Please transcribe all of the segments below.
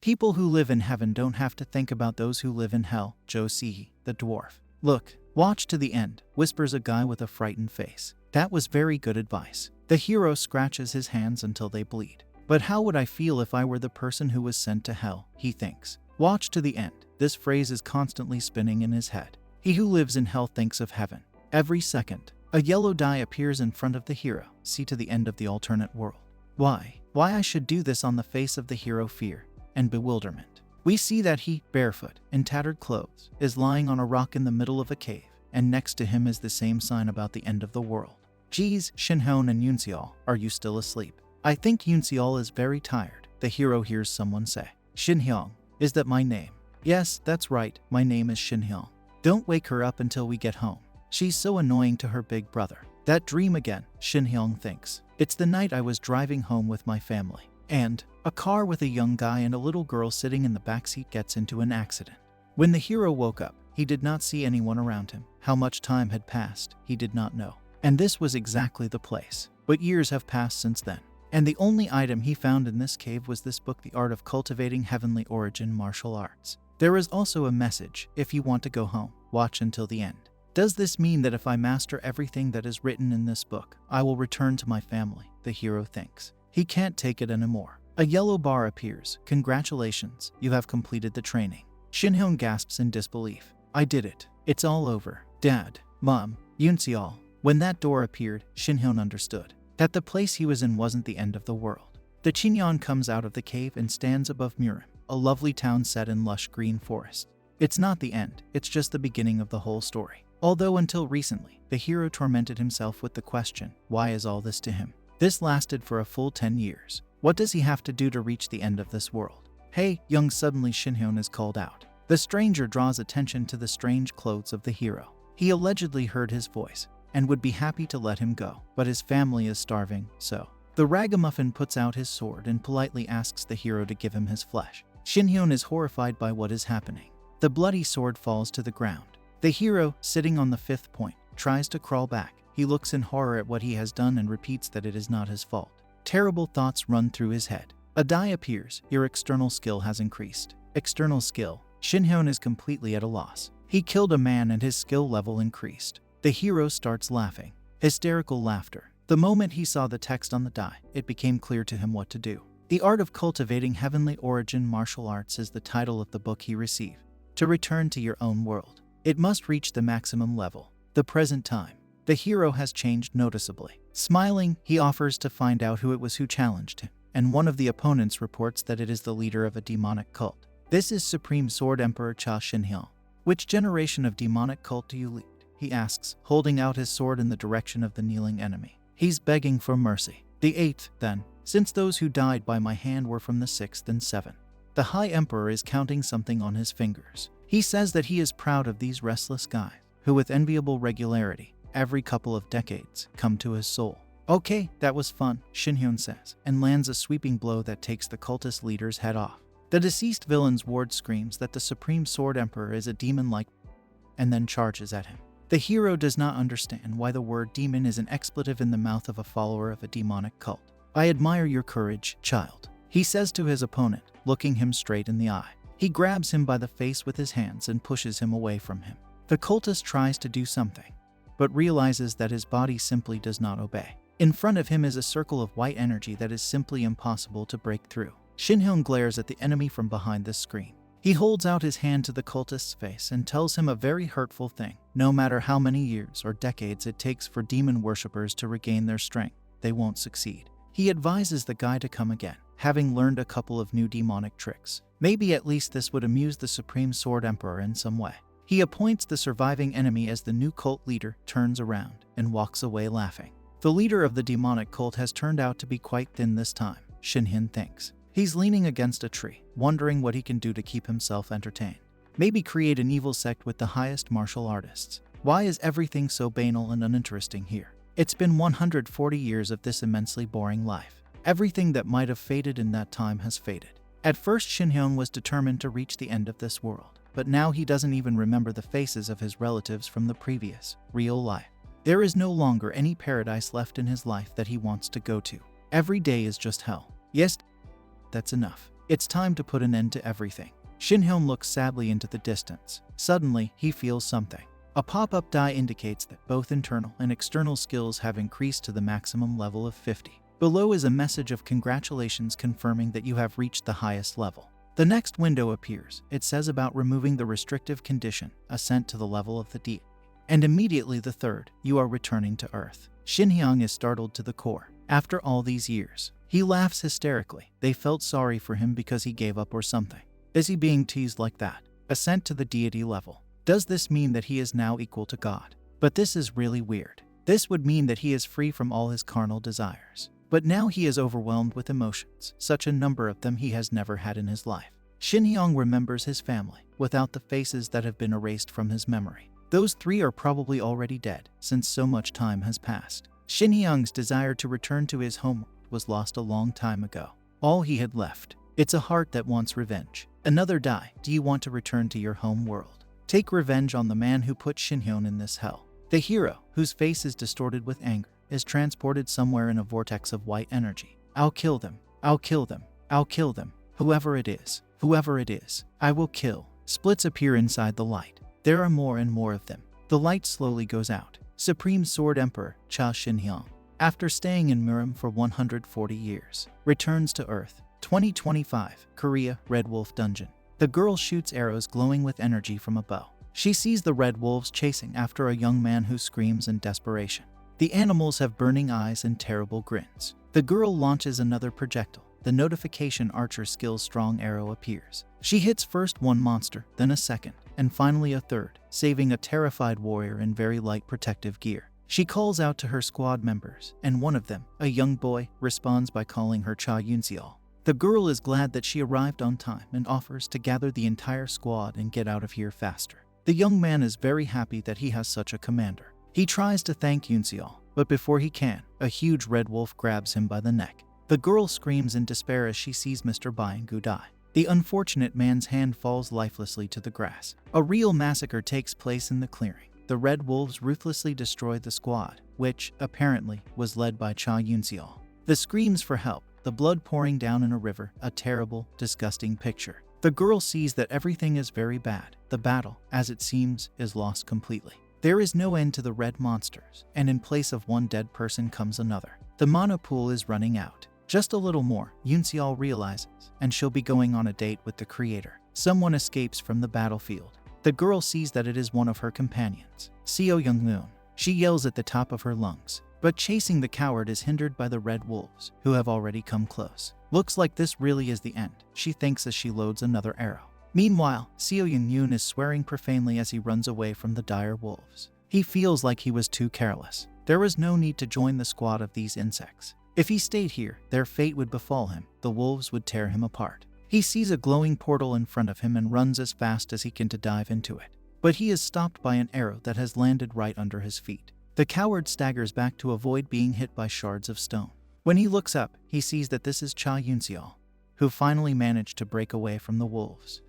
People who live in heaven don't have to think about those who live in hell, Josie, the dwarf. Look, watch to the end, whispers a guy with a frightened face. That was very good advice. The hero scratches his hands until they bleed. But how would I feel if I were the person who was sent to hell, he thinks. Watch to the end. This phrase is constantly spinning in his head. He who lives in hell thinks of heaven. Every second, a yellow die appears in front of the hero. See to the end of the alternate world. Why? Why I should do this? On the face of the hero, fear and bewilderment. We see that he, barefoot, in tattered clothes, is lying on a rock in the middle of a cave, and next to him is the same sign about the end of the world. Geez, Shinhyun and Yoonseol, are you still asleep? I think Yoonseol is very tired. The hero hears someone say, Shinhyun, is that my name? Yes, that's right, my name is Shinhyun. Don't wake her up until we get home. She's so annoying to her big brother. That dream again, Shinhyun thinks. It's the night I was driving home with my family, and a car with a young guy and a little girl sitting in the backseat gets into an accident. When the hero woke up, he did not see anyone around him. How much time had passed, he did not know. And this was exactly the place. But years have passed since then. And the only item he found in this cave was this book, The Art of Cultivating Heavenly Origin Martial Arts. There is also a message: if you want to go home, watch until the end. Does this mean that if I master everything that is written in this book, I will return to my family? The hero thinks. He can't take it anymore. A yellow bar appears. Congratulations, you have completed the training. Shinhyun gasps in disbelief. I did it. It's all over. Dad, Mom, Yoonseol. When that door appeared, Shinhyun understood that the place he was in wasn't the end of the world. The Chinyon comes out of the cave and stands above Murim, a lovely town set in lush green forest. It's not the end, it's just the beginning of the whole story. Although until recently, the hero tormented himself with the question, why is all this to him? This lasted for a full 10 years. What does he have to do to reach the end of this world? Hey, young, suddenly Shinhyun is called out. The stranger draws attention to the strange clothes of the hero. He allegedly heard his voice and would be happy to let him go, but his family is starving, so. The ragamuffin puts out his sword and politely asks the hero to give him his flesh. Shinhyun is horrified by what is happening. The bloody sword falls to the ground. The hero, sitting on the 5th point, tries to crawl back. He looks in horror at what he has done and repeats that it is not his fault. Terrible thoughts run through his head. A die appears. Your external skill has increased. External skill. Shinhyun is completely at a loss. He killed a man and his skill level increased. The hero starts laughing. Hysterical laughter. The moment he saw the text on the die, it became clear to him what to do. The Art of Cultivating Heavenly Origin Martial Arts is the title of the book he received. To return to your own world, it must reach the maximum level. The present time. The hero has changed noticeably. Smiling, he offers to find out who it was who challenged him, and one of the opponents reports that it is the leader of a demonic cult. This is Supreme Sword Emperor Cha Shinhyun. Which generation of demonic cult do you lead? He asks, holding out his sword in the direction of the kneeling enemy. He's begging for mercy. The 8th, then, since those who died by my hand were from the 6th and 7th. The High Emperor is counting something on his fingers. He says that he is proud of these restless guys, who with enviable regularity, every couple of decades, come to his soul. Okay, that was fun, Shinhyun says, and lands a sweeping blow that takes the cultist leader's head off. The deceased villain's ward screams that the Supreme Sword Emperor is a demon-like, and then charges at him. The hero does not understand why the word demon is an expletive in the mouth of a follower of a demonic cult. I admire your courage, child, he says to his opponent, looking him straight in the eye. He grabs him by the face with his hands and pushes him away from him. The cultist tries to do something, but realizes that his body simply does not obey. In front of him is a circle of white energy that is simply impossible to break through. Shinhyun glares at the enemy from behind the screen. He holds out his hand to the cultist's face and tells him a very hurtful thing. No matter how many years or decades it takes for demon worshippers to regain their strength, they won't succeed. He advises the guy to come again, having learned a couple of new demonic tricks. Maybe at least this would amuse the Supreme Sword Emperor in some way. He appoints the surviving enemy as the new cult leader, turns around, and walks away laughing. The leader of the demonic cult has turned out to be quite thin this time, Shinhyun thinks. He's leaning against a tree, wondering what he can do to keep himself entertained. Maybe create an evil sect with the highest martial artists. Why is everything so banal and uninteresting here? It's been 140 years of this immensely boring life. Everything that might have faded in that time has faded. At first, Shinhyun was determined to reach the end of this world, but now he doesn't even remember the faces of his relatives from the previous, real life. There is no longer any paradise left in his life that he wants to go to. Every day is just hell. Yes, that's enough. It's time to put an end to everything. Shin Hyun looks sadly into the distance. Suddenly, he feels something. A pop-up die indicates that both internal and external skills have increased to the maximum level of 50. Below is a message of congratulations confirming that you have reached the highest level. The next window appears. It says about removing the restrictive condition, ascent to the level of the deep. And immediately the third, you are returning to Earth. Shin Hyun is startled to the core. After all these years, he laughs hysterically. They felt sorry for him because he gave up or something. Is he being teased like that? Ascent to the deity level. Does this mean that he is now equal to God? But this is really weird. This would mean that he is free from all his carnal desires. But now he is overwhelmed with emotions, such a number of them he has never had in his life. Shin Hyun remembers his family, without the faces that have been erased from his memory. Those three are probably already dead, since so much time has passed. Shin Hyun's desire to return to his home was lost a long time ago. All he had left. It's a heart that wants revenge. Another die. Do you want to return to your home world? Take revenge on the man who put Shin Hyun in this hell. The hero, whose face is distorted with anger, is transported somewhere in a vortex of white energy. I'll kill them. I'll kill them. I'll kill them. Whoever it is, I will kill. Splits appear inside the light. There are more and more of them. The light slowly goes out. Supreme Sword Emperor Cha Shin Hyun, after staying in Murim for 140 years, returns to Earth. 2025, Korea, Red Wolf Dungeon. The girl shoots arrows glowing with energy from a bow. She sees the red wolves chasing after a young man who screams in desperation. The animals have burning eyes and terrible grins. The girl launches another projectile. The notification archer skill's strong arrow appears. She hits first one monster, then a second, and finally a third, saving a terrified warrior in very light protective gear. She calls out to her squad members, and one of them, a young boy, responds by calling her Cha Yunseol. The girl is glad that she arrived on time and offers to gather the entire squad and get out of here faster. The young man is very happy that he has such a commander. He tries to thank Yunseol, but before he can, a huge red wolf grabs him by the neck. The girl screams in despair as she sees Mr. Byung-gu die. The unfortunate man's hand falls lifelessly to the grass. A real massacre takes place in the clearing. The red wolves ruthlessly destroy the squad, which, apparently, was led by Cha Yunseol. The screams for help, the blood pouring down in a river, a terrible, disgusting picture. The girl sees that everything is very bad. The battle, as it seems, is lost completely. There is no end to the red monsters, and in place of one dead person comes another. The mana pool is running out. Just a little more, Yunseol realizes, and she'll be going on a date with the creator. Someone escapes from the battlefield. The girl sees that it is one of her companions, Seo Young-moon. She yells at the top of her lungs. But chasing the coward is hindered by the red wolves, who have already come close. Looks like this really is the end, she thinks as she loads another arrow. Meanwhile, Seo Young-moon is swearing profanely as he runs away from the dire wolves. He feels like he was too careless. There was no need to join the squad of these insects. If he stayed here, their fate would befall him. The wolves would tear him apart. He sees a glowing portal in front of him and runs as fast as he can to dive into it. But he is stopped by an arrow that has landed right under his feet. The coward staggers back to avoid being hit by shards of stone. When he looks up, he sees that this is Cha Yunseol, who finally managed to break away from the wolves.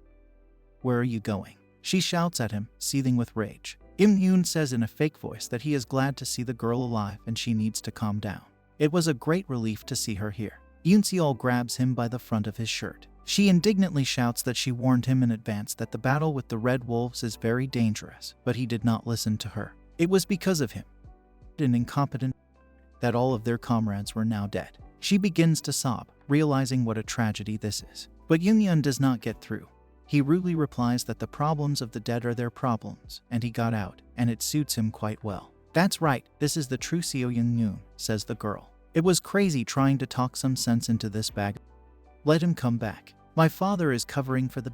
"Where are you going?" she shouts at him, seething with rage. Im-yoon says in a fake voice that he is glad to see the girl alive and she needs to calm down. It was a great relief to see her here. Yunseol grabs him by the front of his shirt. She indignantly shouts that she warned him in advance that the battle with the red wolves is very dangerous, but he did not listen to her. It was because of him, an incompetent, that all of their comrades were now dead. She begins to sob, realizing what a tragedy this is. But Young-yeon does not get through. He rudely replies that the problems of the dead are their problems, and he got out, and it suits him quite well. "That's right, this is the true Seo Young-yoon," says the girl. "It was crazy trying to talk some sense into this bag. Let him come back. My father is covering for the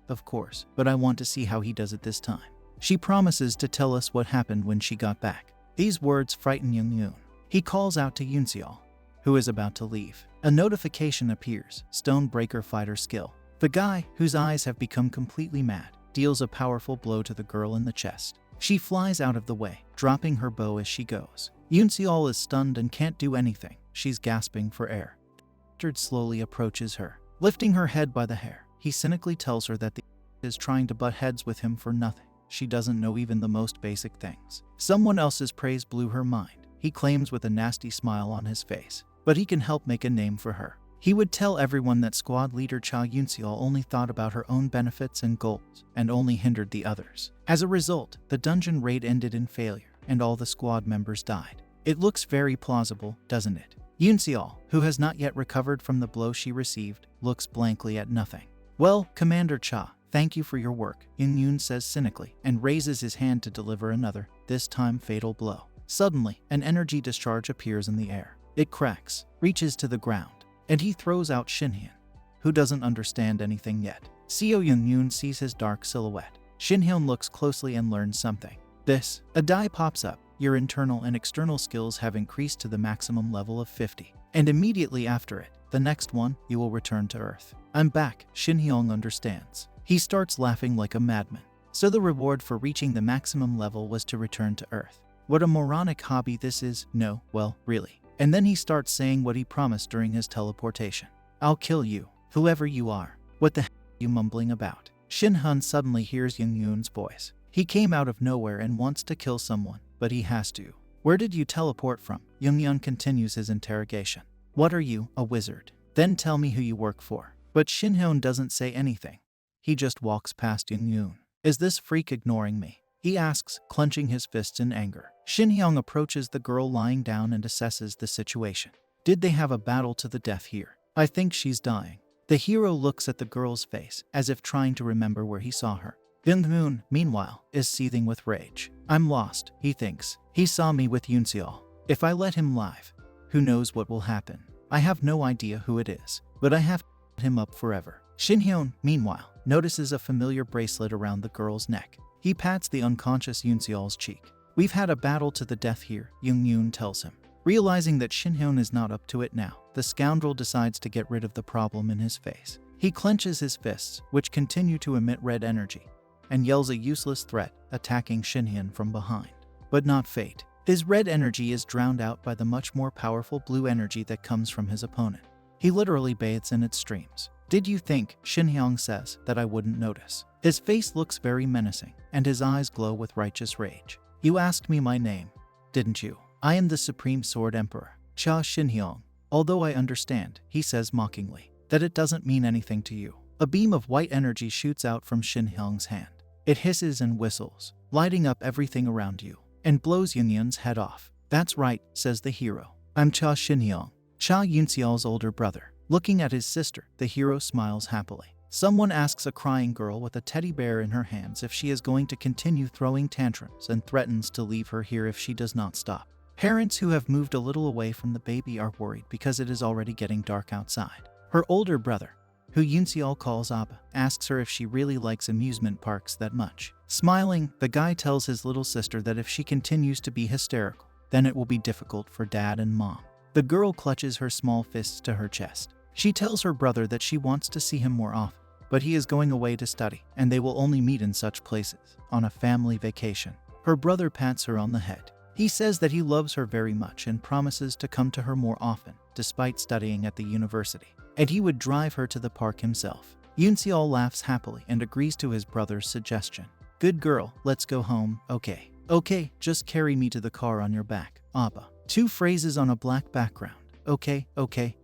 of course, but I want to see how he does it this time." She promises to tell us what happened when she got back. These words frighten Young-yoon. He calls out to Yunseol, who is about to leave. A notification appears, Stonebreaker Fighter Skill. The guy, whose eyes have become completely mad, deals a powerful blow to the girl in the chest. She flies out of the way, dropping her bow as she goes. Yunseol is stunned and can't do anything. She's gasping for air. Richard slowly approaches her. Lifting her head by the hair, he cynically tells her that the is trying to butt heads with him for nothing. She doesn't know even the most basic things. Someone else's praise blew her mind, he claims with a nasty smile on his face. But he can help make a name for her. He would tell everyone that squad leader Cha Yunseol only thought about her own benefits and goals, and only hindered the others. As a result, the dungeon raid ended in failure, and all the squad members died. It looks very plausible, doesn't it? Yunseol, who has not yet recovered from the blow she received, looks blankly at nothing. Well, Commander Cha, thank you for your work, Yoon says cynically, and raises his hand to deliver another, this time fatal blow. Suddenly, an energy discharge appears in the air. It cracks, reaches to the ground, and he throws out Shinhyun, who doesn't understand anything yet. Seo Yoon sees his dark silhouette. Shinhyun looks closely and learns something. A die pops up. Your internal and external skills have increased to the maximum level of 50. And immediately after it, the next one, you will return to Earth. I'm back, Shinhyun understands. He starts laughing like a madman. So the reward for reaching the maximum level was to return to Earth. What a moronic hobby this is. No, well, really. And then he starts saying what he promised during his teleportation. I'll kill you, whoever you are. What the hell are you mumbling about? Shinhyun suddenly hears Yoon's voice. He came out of nowhere and wants to kill someone, but he has to. Where did you teleport from? Yoon continues his interrogation. What are you, a wizard? Then tell me who you work for. But Shinhyun doesn't say anything. He just walks past Yoon. Is this freak ignoring me? He asks, clenching his fists in anger. Shinhyun approaches the girl lying down and assesses the situation. Did they have a battle to the death here? I think she's dying. The hero looks at the girl's face, as if trying to remember where he saw her. Yoon, meanwhile, is seething with rage. I'm lost, he thinks. He saw me with Yunseol. If I let him live, who knows what will happen? I have no idea who it is, but I have to put him up forever. Shinhyun, meanwhile, notices a familiar bracelet around the girl's neck. He pats the unconscious Yunseol's cheek. We've had a battle to the death here, Yoon tells him. Realizing that Shinhyun is not up to it now, the scoundrel decides to get rid of the problem in his face. He clenches his fists, which continue to emit red energy, and yells a useless threat, attacking Shinhyun from behind. But not fate. His red energy is drowned out by the much more powerful blue energy that comes from his opponent. He literally bathes in its streams. Did you think, Shinhyun says, that I wouldn't notice? His face looks very menacing, and his eyes glow with righteous rage. You asked me my name, didn't you? I am the Supreme Sword Emperor, Cha Shinhyun. Although I understand, he says mockingly, that it doesn't mean anything to you. A beam of white energy shoots out from Shinhyun's hand. It hisses and whistles, lighting up everything around you, and blows Yoon's head off. That's right, says the hero. I'm Cha Shinhyun, Cha Yunseol's older brother. Looking at his sister, the hero smiles happily. Someone asks a crying girl with a teddy bear in her hands if she is going to continue throwing tantrums and threatens to leave her here if she does not stop. Parents who have moved a little away from the baby are worried because it is already getting dark outside. Her older brother, who Yunseol calls Abba, asks her if she really likes amusement parks that much. Smiling, the guy tells his little sister that if she continues to be hysterical, then it will be difficult for dad and mom. The girl clutches her small fists to her chest. She tells her brother that she wants to see him more often, but he is going away to study, and they will only meet in such places, on a family vacation. Her brother pats her on the head. He says that he loves her very much and promises to come to her more often, despite studying at the university. And he would drive her to the park himself. Yunseol laughs happily and agrees to his brother's suggestion. Good girl, let's go home, okay. Okay, just carry me to the car on your back, Abba. 2 phrases on a black background. Okay,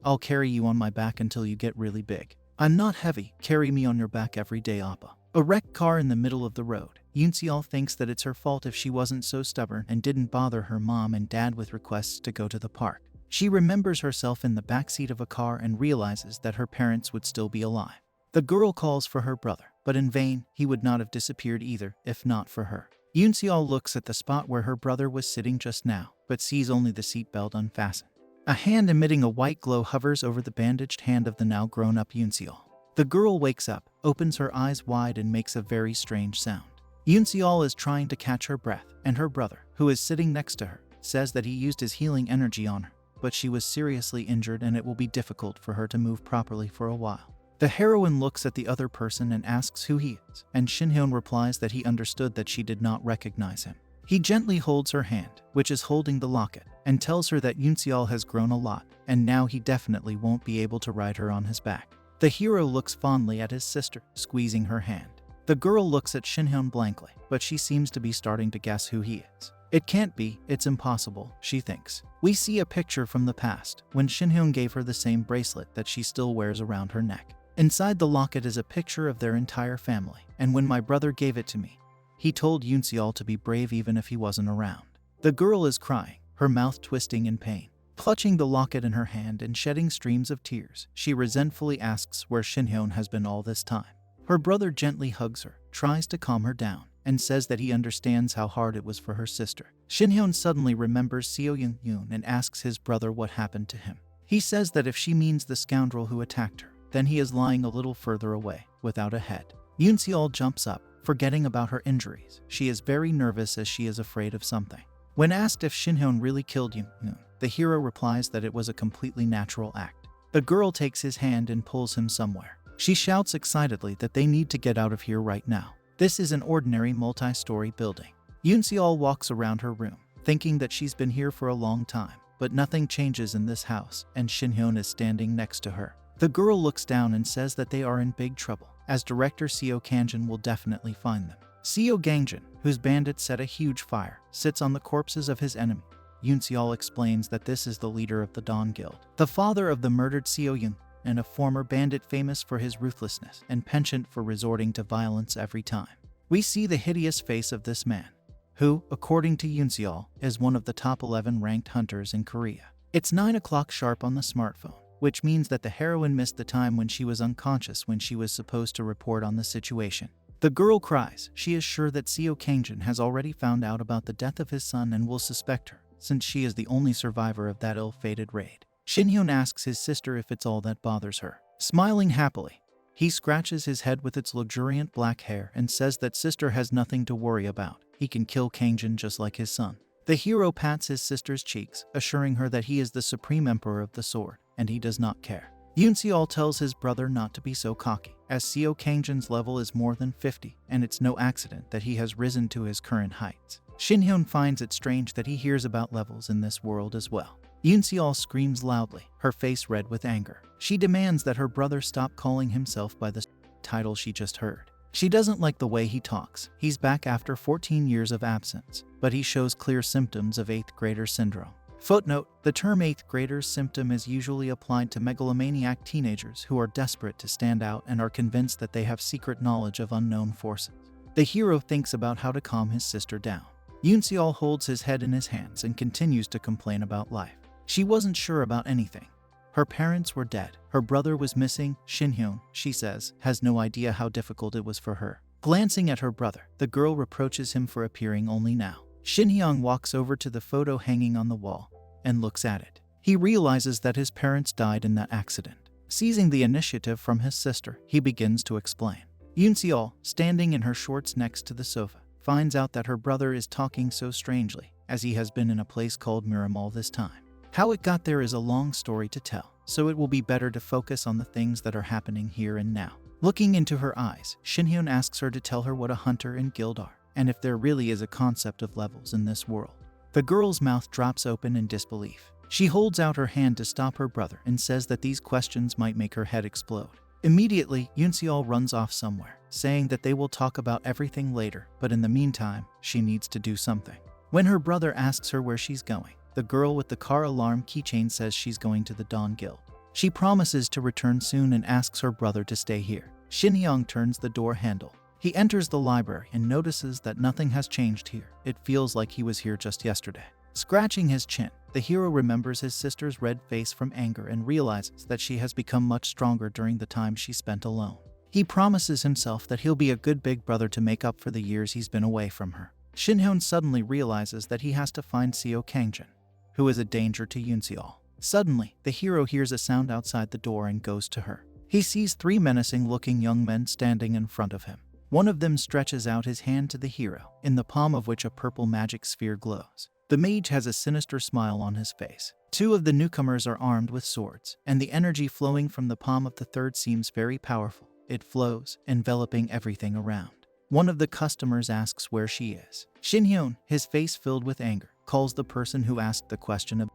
I'll carry you on my back until you get really big. I'm not heavy, carry me on your back every day, Abba. A wrecked car in the middle of the road. Yunseol thinks that it's her fault if she wasn't so stubborn and didn't bother her mom and dad with requests to go to the park. She remembers herself in the backseat of a car and realizes that her parents would still be alive. The girl calls for her brother, but in vain. He would not have disappeared either, if not for her. Yunseol looks at the spot where her brother was sitting just now, but sees only the seatbelt unfastened. A hand emitting a white glow hovers over the bandaged hand of the now grown-up Yunseol. The girl wakes up, opens her eyes wide and makes a very strange sound. Yunseol is trying to catch her breath, and her brother, who is sitting next to her, says that he used his healing energy on her, but she was seriously injured and it will be difficult for her to move properly for a while. The heroine looks at the other person and asks who he is, and Shinhyun replies that he understood that she did not recognize him. He gently holds her hand, which is holding the locket, and tells her that Yunseol has grown a lot, and now he definitely won't be able to ride her on his back. The hero looks fondly at his sister, squeezing her hand. The girl looks at Shinhyun blankly, but she seems to be starting to guess who he is. It can't be, it's impossible, she thinks. We see a picture from the past, when Shinhyun gave her the same bracelet that she still wears around her neck. Inside the locket is a picture of their entire family, and when my brother gave it to me, he told Yoonseol to be brave even if he wasn't around. The girl is crying, her mouth twisting in pain. Clutching the locket in her hand and shedding streams of tears, she resentfully asks where Shinhyun has been all this time. Her brother gently hugs her, tries to calm her down, and says that he understands how hard it was for her sister. Shinhyun suddenly remembers Seo Yoon and asks his brother what happened to him. He says that if she means the scoundrel who attacked her, then he is lying a little further away, without a head. Yoonseol jumps up, forgetting about her injuries. She is very nervous as she is afraid of something. When asked if Shinhyun really killed Yoon, the hero replies that it was a completely natural act. The girl takes his hand and pulls him somewhere. She shouts excitedly that they need to get out of here right now. This is an ordinary multi-story building. Yoonseol walks around her room, thinking that she's been here for a long time, but nothing changes in this house, and Shinhyun is standing next to her. The girl looks down and says that they are in big trouble, as director Seo Kangjin will definitely find them. Seo Gangjin, whose bandits set a huge fire, sits on the corpses of his enemy. Yoonseol explains that this is the leader of the Dawn Guild, the father of the murdered Seo Yoon, and a former bandit famous for his ruthlessness and penchant for resorting to violence every time. We see the hideous face of this man, who, according to Yoonseol, is one of the top 11 ranked hunters in Korea. It's 9 o'clock sharp on the smartphone, which means that the heroine missed the time when she was unconscious when she was supposed to report on the situation. The girl cries. She is sure that Seo Kangjin has already found out about the death of his son and will suspect her, since she is the only survivor of that ill-fated raid. Shinhyun asks his sister if it's all that bothers her. Smiling happily, he scratches his head with its luxuriant black hair and says that sister has nothing to worry about. He can kill Kangjin just like his son. The hero pats his sister's cheeks, assuring her that he is the supreme emperor of the sword, and he does not care. Yoonseol tells his brother not to be so cocky, as Seo Kangjin's level is more than 50, and it's no accident that he has risen to his current heights. Shinhyun finds it strange that he hears about levels in this world as well. Yoonseol screams loudly, her face red with anger. She demands that her brother stop calling himself by the title she just heard. She doesn't like the way he talks. He's back after 14 years of absence, but he shows clear symptoms of 8th grader syndrome. Footnote: the term 8th grader's symptom is usually applied to megalomaniac teenagers who are desperate to stand out and are convinced that they have secret knowledge of unknown forces. The hero thinks about how to calm his sister down. Yoonseol holds his head in his hands and continues to complain about life. She wasn't sure about anything. Her parents were dead. Her brother was missing. Shinhyun, she says, has no idea how difficult it was for her. Glancing at her brother, the girl reproaches him for appearing only now. Shinhyun walks over to the photo hanging on the wall and looks at it. He realizes that his parents died in that accident. Seizing the initiative from his sister, he begins to explain. Yoonseol, standing in her shorts next to the sofa, finds out that her brother is talking so strangely, as he has been in a place called Miram all this time. How it got there is a long story to tell, so it will be better to focus on the things that are happening here and now. Looking into her eyes, Shinhyun asks her to tell her what a hunter and guild are, and if there really is a concept of levels in this world. The girl's mouth drops open in disbelief. She holds out her hand to stop her brother and says that these questions might make her head explode. Immediately, Yoonseol runs off somewhere, saying that they will talk about everything later, but in the meantime, she needs to do something. When her brother asks her where she's going, the girl with the car alarm keychain says she's going to the Dawn Guild. She promises to return soon and asks her brother to stay here. Shinhyun turns the door handle. He enters the library and notices that nothing has changed here. It feels like he was here just yesterday. Scratching his chin, the hero remembers his sister's red face from anger and realizes that she has become much stronger during the time she spent alone. He promises himself that he'll be a good big brother to make up for the years he's been away from her. Shinhyun suddenly realizes that he has to find Seo Kangjin, who is a danger to Yoonseol. Suddenly, the hero hears a sound outside the door and goes to her. He sees 3 menacing-looking young men standing in front of him. One of them stretches out his hand to the hero, in the palm of which a purple magic sphere glows. The mage has a sinister smile on his face. 2 of the newcomers are armed with swords, and the energy flowing from the palm of the third seems very powerful. It flows, enveloping everything around. One of the customers asks where she is. Shinhyun, his face filled with anger, calls the person who asked the question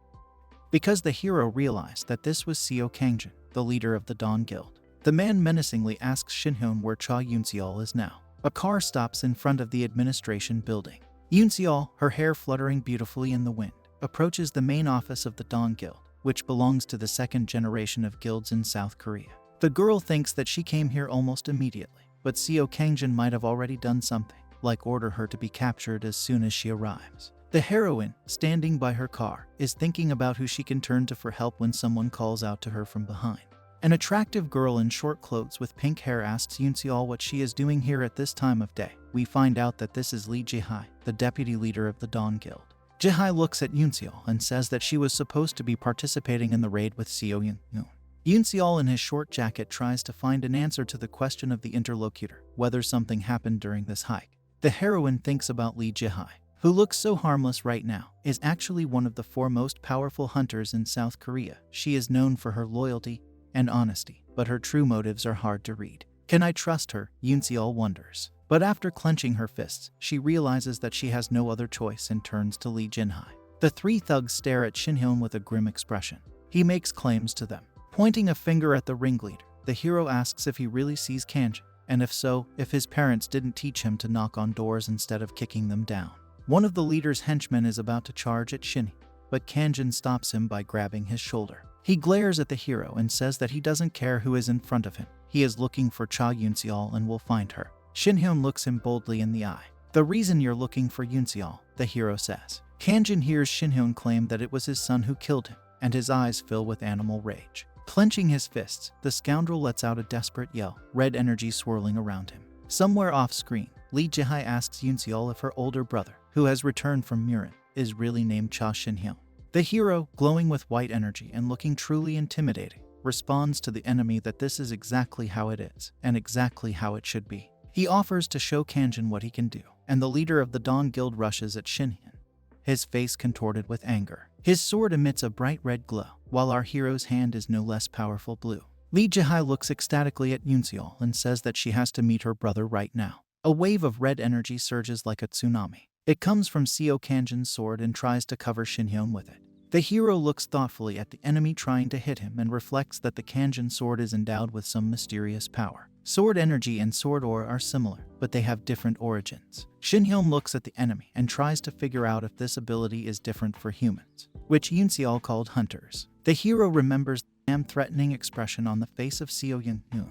because the hero realized that this was Seo Kangjin, the leader of the Dawn Guild. The man menacingly asks Shinhyun where Cha Yoonseol is now. A car stops in front of the administration building. Yoon-seol, her hair fluttering beautifully in the wind, approaches the main office of the Dawn Guild, which belongs to the second generation of guilds in South Korea. The girl thinks that she came here almost immediately, but Seo Kangjin might have already done something, like order her to be captured as soon as she arrives. The heroine, standing by her car, is thinking about who she can turn to for help when someone calls out to her from behind. An attractive girl in short clothes with pink hair asks Yoon-seol what she is doing here at this time of day. We find out that this is Lee Ji-hae, the deputy leader of the Dawn Guild. Ji-hae looks at Yoon-seol and says that she was supposed to be participating in the raid with Seo Yoon-noon. Yoon-seol in his short jacket tries to find an answer to the question of the interlocutor, whether something happened during this hike. The heroine thinks about Lee Ji-hae, who looks so harmless right now, is actually one of the 4 most powerful hunters in South Korea. She is known for her loyalty and honesty, but her true motives are hard to read. Can I trust her? Yoon-seol wonders. But after clenching her fists, she realizes that she has no other choice and turns to Lee Ji-hae. The 3 thugs stare at Shin-hyun with a grim expression. He makes claims to them. Pointing a finger at the ringleader, the hero asks if he really sees Kanjin, and if so, if his parents didn't teach him to knock on doors instead of kicking them down. One of the leader's henchmen is about to charge at Shin, but Kanjin stops him by grabbing his shoulder. He glares at the hero and says that he doesn't care who is in front of him. He is looking for Cha Yoon-seol and will find her. Shin-hyun looks him boldly in the eye. The reason you're looking for Yoon-seol, the hero says. Kanjin hears Shin-hyun claim that it was his son who killed him, and his eyes fill with animal rage. Clenching his fists, the scoundrel lets out a desperate yell, red energy swirling around him. Somewhere off-screen, Lee Ji-hae asks Yoon-seol if her older brother, who has returned from Murin, is really named Cha Shin-hyun. The hero, glowing with white energy and looking truly intimidating, responds to the enemy that this is exactly how it is, and exactly how it should be. He offers to show Kanjin what he can do, and the leader of the Dawn Guild rushes at Shin-hyun, his face contorted with anger. His sword emits a bright red glow, while our hero's hand is no less powerful blue. Lee Ji-hae looks ecstatically at Yoon-seol and says that she has to meet her brother right now. A wave of red energy surges like a tsunami. It comes from Seo Kanjin's sword and tries to cover Shin-hyun with it. The hero looks thoughtfully at the enemy trying to hit him and reflects that the Kanjin sword is endowed with some mysterious power. Sword energy and sword aura are similar, but they have different origins. Shin-hyun looks at the enemy and tries to figure out if this ability is different for humans, which Yoon-seol called hunters. The hero remembers the damn threatening expression on the face of Seo Yoon-noon,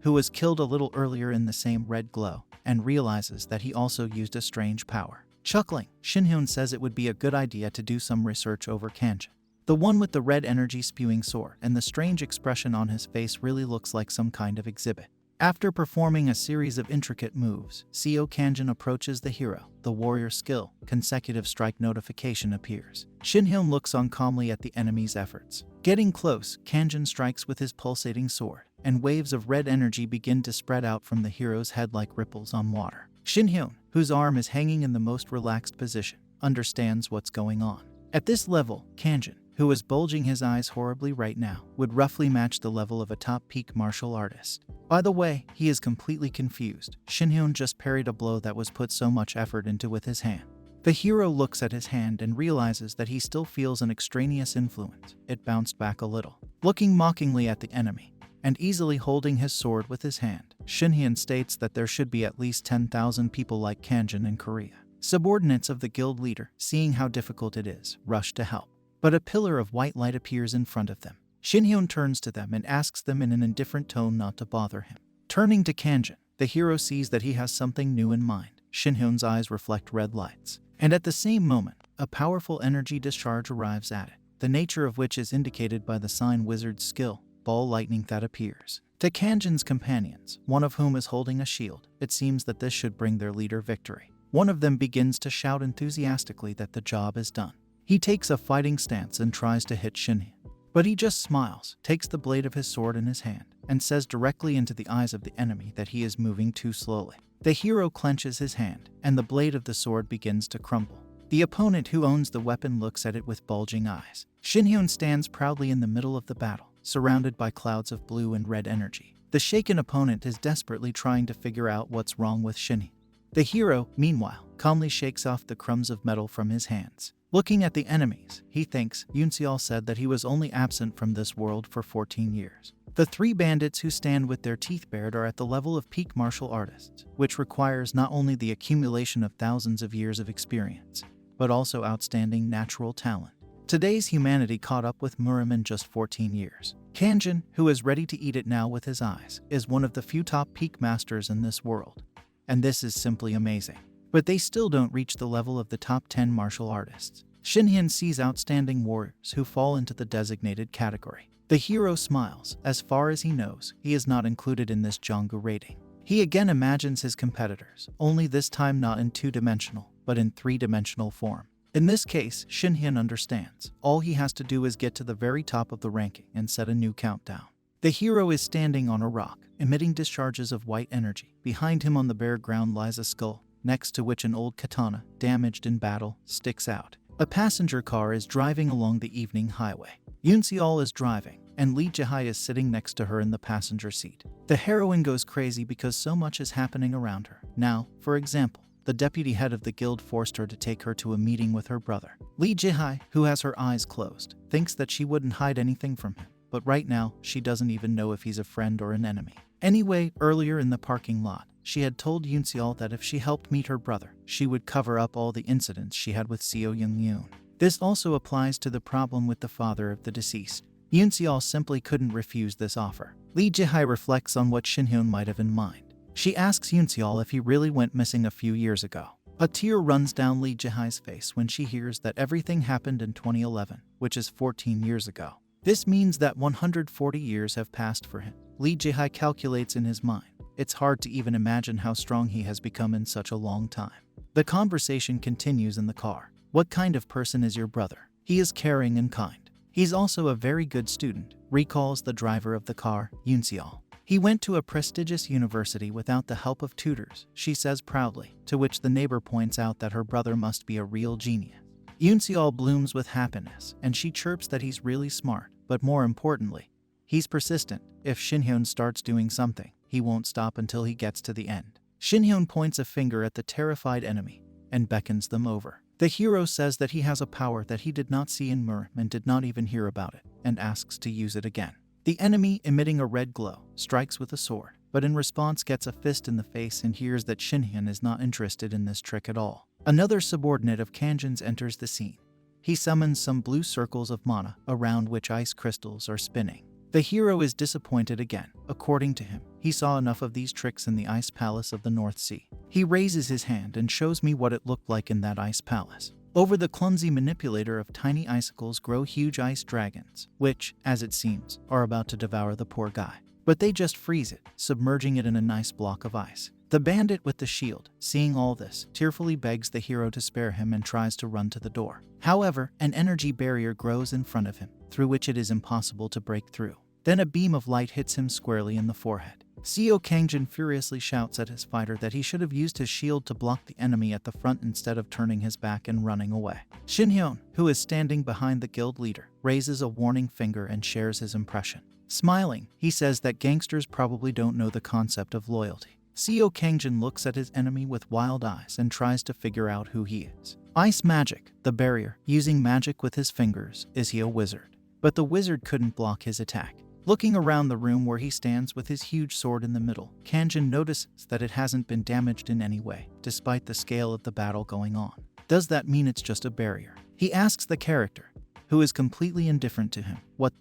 who was killed a little earlier in the same red glow, and realizes that he also used a strange power. Chuckling, Shin-hyun says it would be a good idea to do some research over Kanjin. The one with the red energy spewing sword and the strange expression on his face really looks like some kind of exhibit. After performing a series of intricate moves, Seo Kanjin approaches the hero. The warrior skill, consecutive strike notification appears. Shin-hyun looks on calmly at the enemy's efforts. Getting close, Kanjin strikes with his pulsating sword, and waves of red energy begin to spread out from the hero's head like ripples on water. Shin-hyun, whose arm is hanging in the most relaxed position, understands what's going on. At this level, Kanjin, who is bulging his eyes horribly right now, would roughly match the level of a top-peak martial artist. By the way, he is completely confused. Shin-hyun just parried a blow that was put so much effort into with his hand. The hero looks at his hand and realizes that he still feels an extraneous influence. It bounced back a little. Looking mockingly at the enemy, and easily holding his sword with his hand, Shin-hyun states that there should be at least 10,000 people like Kanjin in Korea. Subordinates of the guild leader, seeing how difficult it is, rush to help. But a pillar of white light appears in front of them. Shin-hyun turns to them and asks them in an indifferent tone not to bother him. Turning to Kanjin, the hero sees that he has something new in mind. Shin-hyun's eyes reflect red lights. And at the same moment, a powerful energy discharge arrives at it, the nature of which is indicated by the sign wizard's skill, ball lightning that appears. To Kanjin's companions, one of whom is holding a shield, it seems that this should bring their leader victory. One of them begins to shout enthusiastically that the job is done. He takes a fighting stance and tries to hit Shin-hyun, but he just smiles, takes the blade of his sword in his hand, and says directly into the eyes of the enemy that he is moving too slowly. The hero clenches his hand, and the blade of the sword begins to crumble. The opponent who owns the weapon looks at it with bulging eyes. Shin-hyun stands proudly in the middle of the battle, surrounded by clouds of blue and red energy. The shaken opponent is desperately trying to figure out what's wrong with Shin-hyun. The hero, meanwhile, calmly shakes off the crumbs of metal from his hands. Looking at the enemies, he thinks Yoon-seol said that he was only absent from this world for 14 years. The three bandits who stand with their teeth bared are at the level of peak martial artists, which requires not only the accumulation of thousands of years of experience, but also outstanding natural talent. Today's humanity caught up with Murim in just 14 years. Kanjin, who is ready to eat it now with his eyes, is one of the few top peak masters in this world. And this is simply amazing. But they still don't reach the level of the top 10 martial artists. Shinhyun sees outstanding warriors who fall into the designated category. The hero smiles. As far as he knows, he is not included in this Jonggu rating. He again imagines his competitors, only this time not in two-dimensional, but in three-dimensional form. In this case, Shinhyun understands. All he has to do is get to the very top of the ranking and set a new countdown. The hero is standing on a rock, emitting discharges of white energy. Behind him on the bare ground lies a skull, next to which an old katana, damaged in battle, sticks out. A passenger car is driving along the evening highway. Yoon Se-al is driving, and Lee Jae-hai is sitting next to her in the passenger seat. The heroine goes crazy because so much is happening around her. Now, for example, the deputy head of the guild forced her to take her to a meeting with her brother. Lee Jae-hai, who has her eyes closed, thinks that she wouldn't hide anything from him, but right now, she doesn't even know if he's a friend or an enemy. Anyway, earlier in the parking lot, she had told Yoon Se-al that if she helped meet her brother, she would cover up all the incidents she had with Seo Young-yoon. This also applies to the problem with the father of the deceased. Yoon Se-al simply couldn't refuse this offer. Lee Jae-hai reflects on what Shinhyun might have in mind. She asks Yoon Se-al if he really went missing a few years ago. A tear runs down Lee Jae-hai's face when she hears that everything happened in 2011, which is 14 years ago. This means that 140 years have passed for him. Lee Jae-hai calculates in his mind. It's hard to even imagine how strong he has become in such a long time. The conversation continues in the car. What kind of person is your brother? He is caring and kind. He's also a very good student, recalls the driver of the car, Yoon Se-al. He went to a prestigious university without the help of tutors, she says proudly, to which the neighbor points out that her brother must be a real genius. Yoon Se-al blooms with happiness, and she chirps that he's really smart, but more importantly, he's persistent. If Shinhyun starts doing something, he won't stop until he gets to the end. Shinhyun points a finger at the terrified enemy and beckons them over. The hero says that he has a power that he did not see in Murim and did not even hear about it, and asks to use it again. The enemy, emitting a red glow, strikes with a sword, but in response gets a fist in the face and hears that Shinhyun is not interested in this trick at all. Another subordinate of Kanjin's enters the scene. He summons some blue circles of mana, around which ice crystals are spinning. The hero is disappointed again. According to him, he saw enough of these tricks in the ice palace of the North Sea. He raises his hand and shows me what it looked like in that ice palace. Over the clumsy manipulator of tiny icicles grow huge ice dragons, which, as it seems, are about to devour the poor guy. But they just freeze it, submerging it in a nice block of ice. The bandit with the shield, seeing all this, tearfully begs the hero to spare him and tries to run to the door. However, an energy barrier grows in front of him, through which it is impossible to break through. Then a beam of light hits him squarely in the forehead. Seo Kangjin furiously shouts at his fighter that he should have used his shield to block the enemy at the front instead of turning his back and running away. Shinhyun, who is standing behind the guild leader, raises a warning finger and shares his impression. Smiling, he says that gangsters probably don't know the concept of loyalty. Seo Kangjin looks at his enemy with wild eyes and tries to figure out who he is. Ice magic, the barrier, using magic with his fingers, is he a wizard? But the wizard couldn't block his attack. Looking around the room where he stands with his huge sword in the middle, Kanjin notices that it hasn't been damaged in any way, despite the scale of the battle going on. Does that mean it's just a barrier? He asks the character, who is completely indifferent to him, what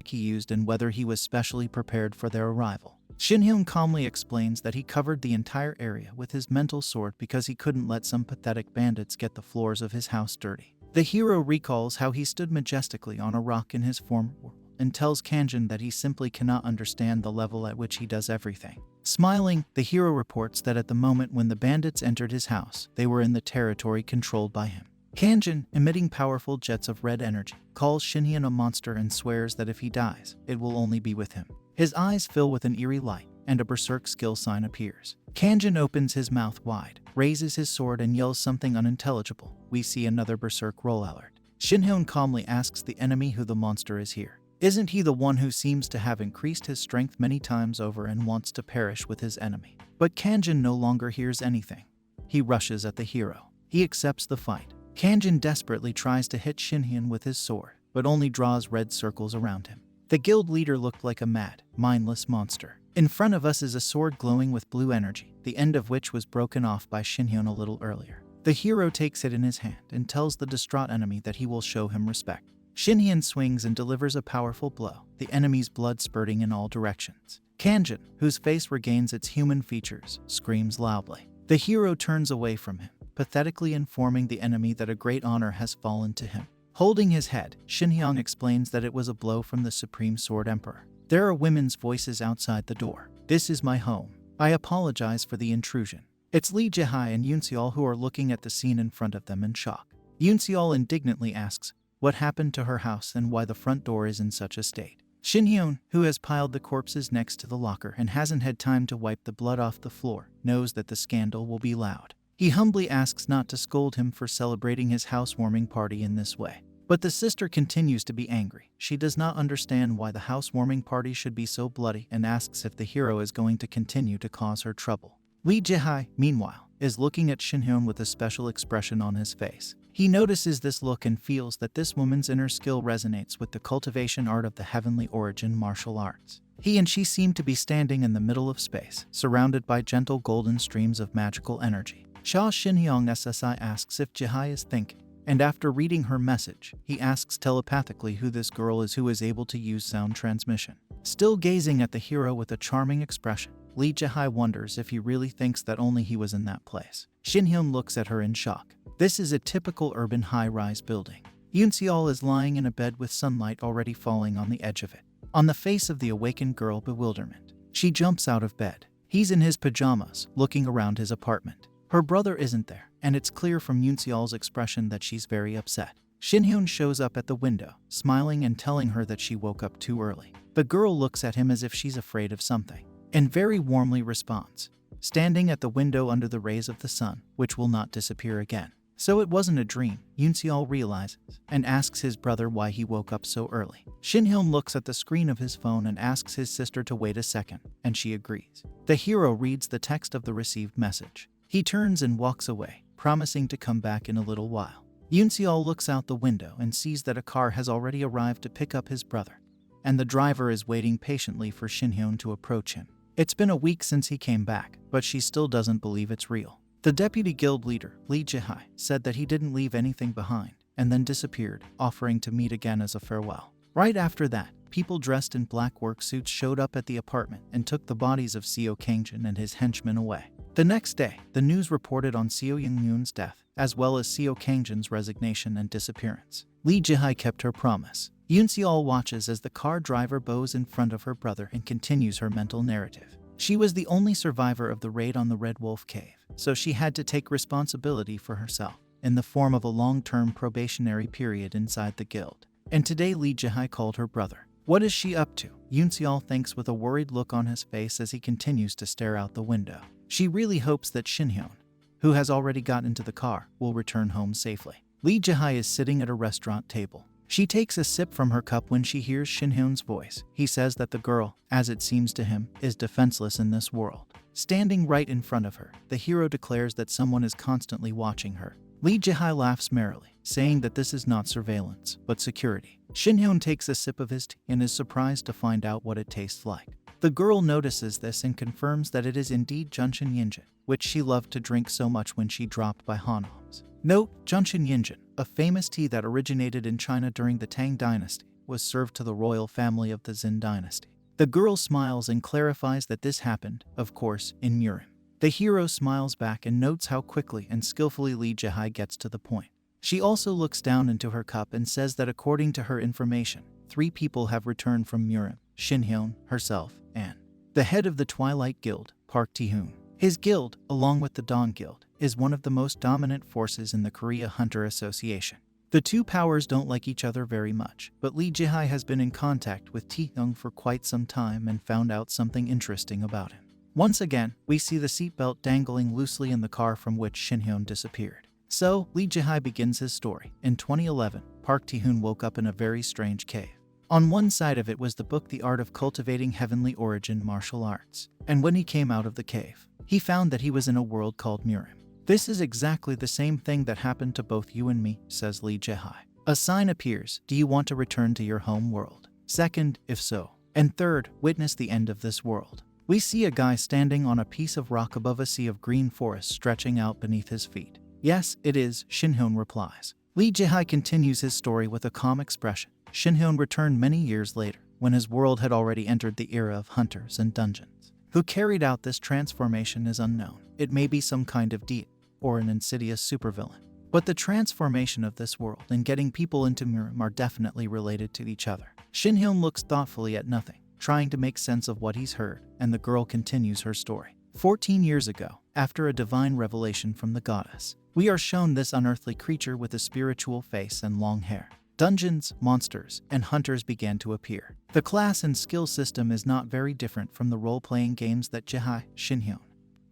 he used and whether he was specially prepared for their arrival. Shinhyun calmly explains that he covered the entire area with his mental sword because he couldn't let some pathetic bandits get the floors of his house dirty. The hero recalls how he stood majestically on a rock in his former world, and tells Kanjin that he simply cannot understand the level at which he does everything. Smiling, the hero reports that at the moment when the bandits entered his house, they were in the territory controlled by him. Kanjin, emitting powerful jets of red energy, calls Shinhyun a monster and swears that if he dies, it will only be with him. His eyes fill with an eerie light, and a berserk skill sign appears. Kanjin opens his mouth wide, raises his sword and yells something unintelligible. We see another berserk roll alert. Shinhyun calmly asks the enemy who the monster is here. Isn't he the one who seems to have increased his strength many times over and wants to perish with his enemy? But Kanjin no longer hears anything. He rushes at the hero. He accepts the fight. Kanjin desperately tries to hit Shinhyun with his sword, but only draws red circles around him. The guild leader looked like a mad, mindless monster. In front of us is a sword glowing with blue energy, the end of which was broken off by Shinhyun a little earlier. The hero takes it in his hand and tells the distraught enemy that he will show him respect. Shinhyun swings and delivers a powerful blow, the enemy's blood spurting in all directions. Kanjin, whose face regains its human features, screams loudly. The hero turns away from him, pathetically informing the enemy that a great honor has fallen to him. Holding his head, Shinhyun explains that it was a blow from the Supreme Sword Emperor. There are women's voices outside the door. This is my home. I apologize for the intrusion. It's Lee Jae-hae and Yoon Seol who are looking at the scene in front of them in shock. Yoon Seol indignantly asks what happened to her house and why the front door is in such a state. Shinhyun, who has piled the corpses next to the locker and hasn't had time to wipe the blood off the floor, knows that the scandal will be loud. He humbly asks not to scold him for celebrating his housewarming party in this way. But the sister continues to be angry. She does not understand why the housewarming party should be so bloody and asks if the hero is going to continue to cause her trouble. Lee Jae-hae, meanwhile, is looking at Shinhyun with a special expression on his face. He notices this look and feels that this woman's inner skill resonates with the cultivation art of the heavenly origin martial arts. He and she seem to be standing in the middle of space, surrounded by gentle golden streams of magical energy. Shinhyun SSI asks if Jae-hae is thinking, and after reading her message, he asks telepathically who this girl is who is able to use sound transmission. Still gazing at the hero with a charming expression, Lee Jae-hae wonders if he really thinks that only he was in that place. Shinhyun looks at her in shock. This is a typical urban high-rise building. Yoon Seol is lying in a bed with sunlight already falling on the edge of it. On the face of the awakened girl, bewilderment. She jumps out of bed. He's in his pajamas, looking around his apartment. Her brother isn't there, and it's clear from Yoon Seol's expression that she's very upset. Shinhyun shows up at the window, smiling and telling her that she woke up too early. The girl looks at him as if she's afraid of something, and very warmly responds, standing at the window under the rays of the sun, which will not disappear again. So it wasn't a dream, Yoon Seol realizes, and asks his brother why he woke up so early. Shinhyun looks at the screen of his phone and asks his sister to wait a second, and she agrees. The hero reads the text of the received message. He turns and walks away, promising to come back in a little while. Yoon Seol looks out the window and sees that a car has already arrived to pick up his brother, and the driver is waiting patiently for Shinhyun to approach him. It's been a week since he came back, but she still doesn't believe it's real. The deputy guild leader, Lee Jae-hae, said that he didn't leave anything behind, and then disappeared, offering to meet again as a farewell. Right after that, people dressed in black work suits showed up at the apartment and took the bodies of Seo Kangjin and his henchmen away. The next day, the news reported on Seo Young-yoon's death, as well as Seo Kangjin's resignation and disappearance. Lee Jae-hae kept her promise. Yoon Seol watches as the car driver bows in front of her brother and continues her mental narrative. She was the only survivor of the raid on the Red Wolf Cave, so she had to take responsibility for herself, in the form of a long-term probationary period inside the guild. And today Lee Jae-hae called her brother. What is she up to? Yoon Seol thinks with a worried look on his face as he continues to stare out the window. She really hopes that Shinhyun, who has already got into the car, will return home safely. Lee Jae-hae is sitting at a restaurant table. She takes a sip from her cup when she hears Shinhyun's voice. He says that the girl, as it seems to him, is defenseless in this world. Standing right in front of her, the hero declares that someone is constantly watching her. Lee Jae-hae laughs merrily, saying that this is not surveillance, but security. Shinhyun takes a sip of his tea and is surprised to find out what it tastes like. The girl notices this and confirms that it is indeed Junshin Yinjin, which she loved to drink so much when she dropped by Hanam's. Note, Junshin Yinjin, a famous tea that originated in China during the Tang dynasty, was served to the royal family of the Xin dynasty. The girl smiles and clarifies that this happened, of course, in Murim. The hero smiles back and notes how quickly and skillfully Lee Jae-hae gets to the point. She also looks down into her cup and says that according to her information, 3 people have returned from Murim: Shinhyun, herself, and the head of the Twilight Guild, Park Tae-hoon. His guild, along with the Dawn Guild, is one of the most dominant forces in the Korea Hunter Association. The two powers don't like each other very much, but Lee Jae-hae has been in contact with Tae-hoon for quite some time and found out something interesting about him. Once again, we see the seatbelt dangling loosely in the car from which Shinhyun disappeared. So, Lee Jae-hae begins his story. In 2011, Park Tae-hoon woke up in a very strange cave. On one side of it was the book The Art of Cultivating Heavenly Origin Martial Arts, and when he came out of the cave, he found that he was in a world called Murim. This is exactly the same thing that happened to both you and me, says Lee Jae-hae. A sign appears. Do you want to return to your home world? Second, if so. And third, witness the end of this world. We see a guy standing on a piece of rock above a sea of green forest stretching out beneath his feet. Yes, it is, Shinhyun replies. Lee Jae-hae continues his story with a calm expression. Shinhyun returned many years later, when his world had already entered the era of hunters and dungeons. Who carried out this transformation is unknown. It may be some kind of deity, or an insidious supervillain. But the transformation of this world and getting people into Mirim are definitely related to each other. Shinhyun looks thoughtfully at nothing, trying to make sense of what he's heard, and the girl continues her story. 14 years ago, after a divine revelation from the goddess, we are shown this unearthly creature with a spiritual face and long hair. Dungeons, monsters, and hunters began to appear. The class and skill system is not very different from the role-playing games that Jae-hae, Shinhyun,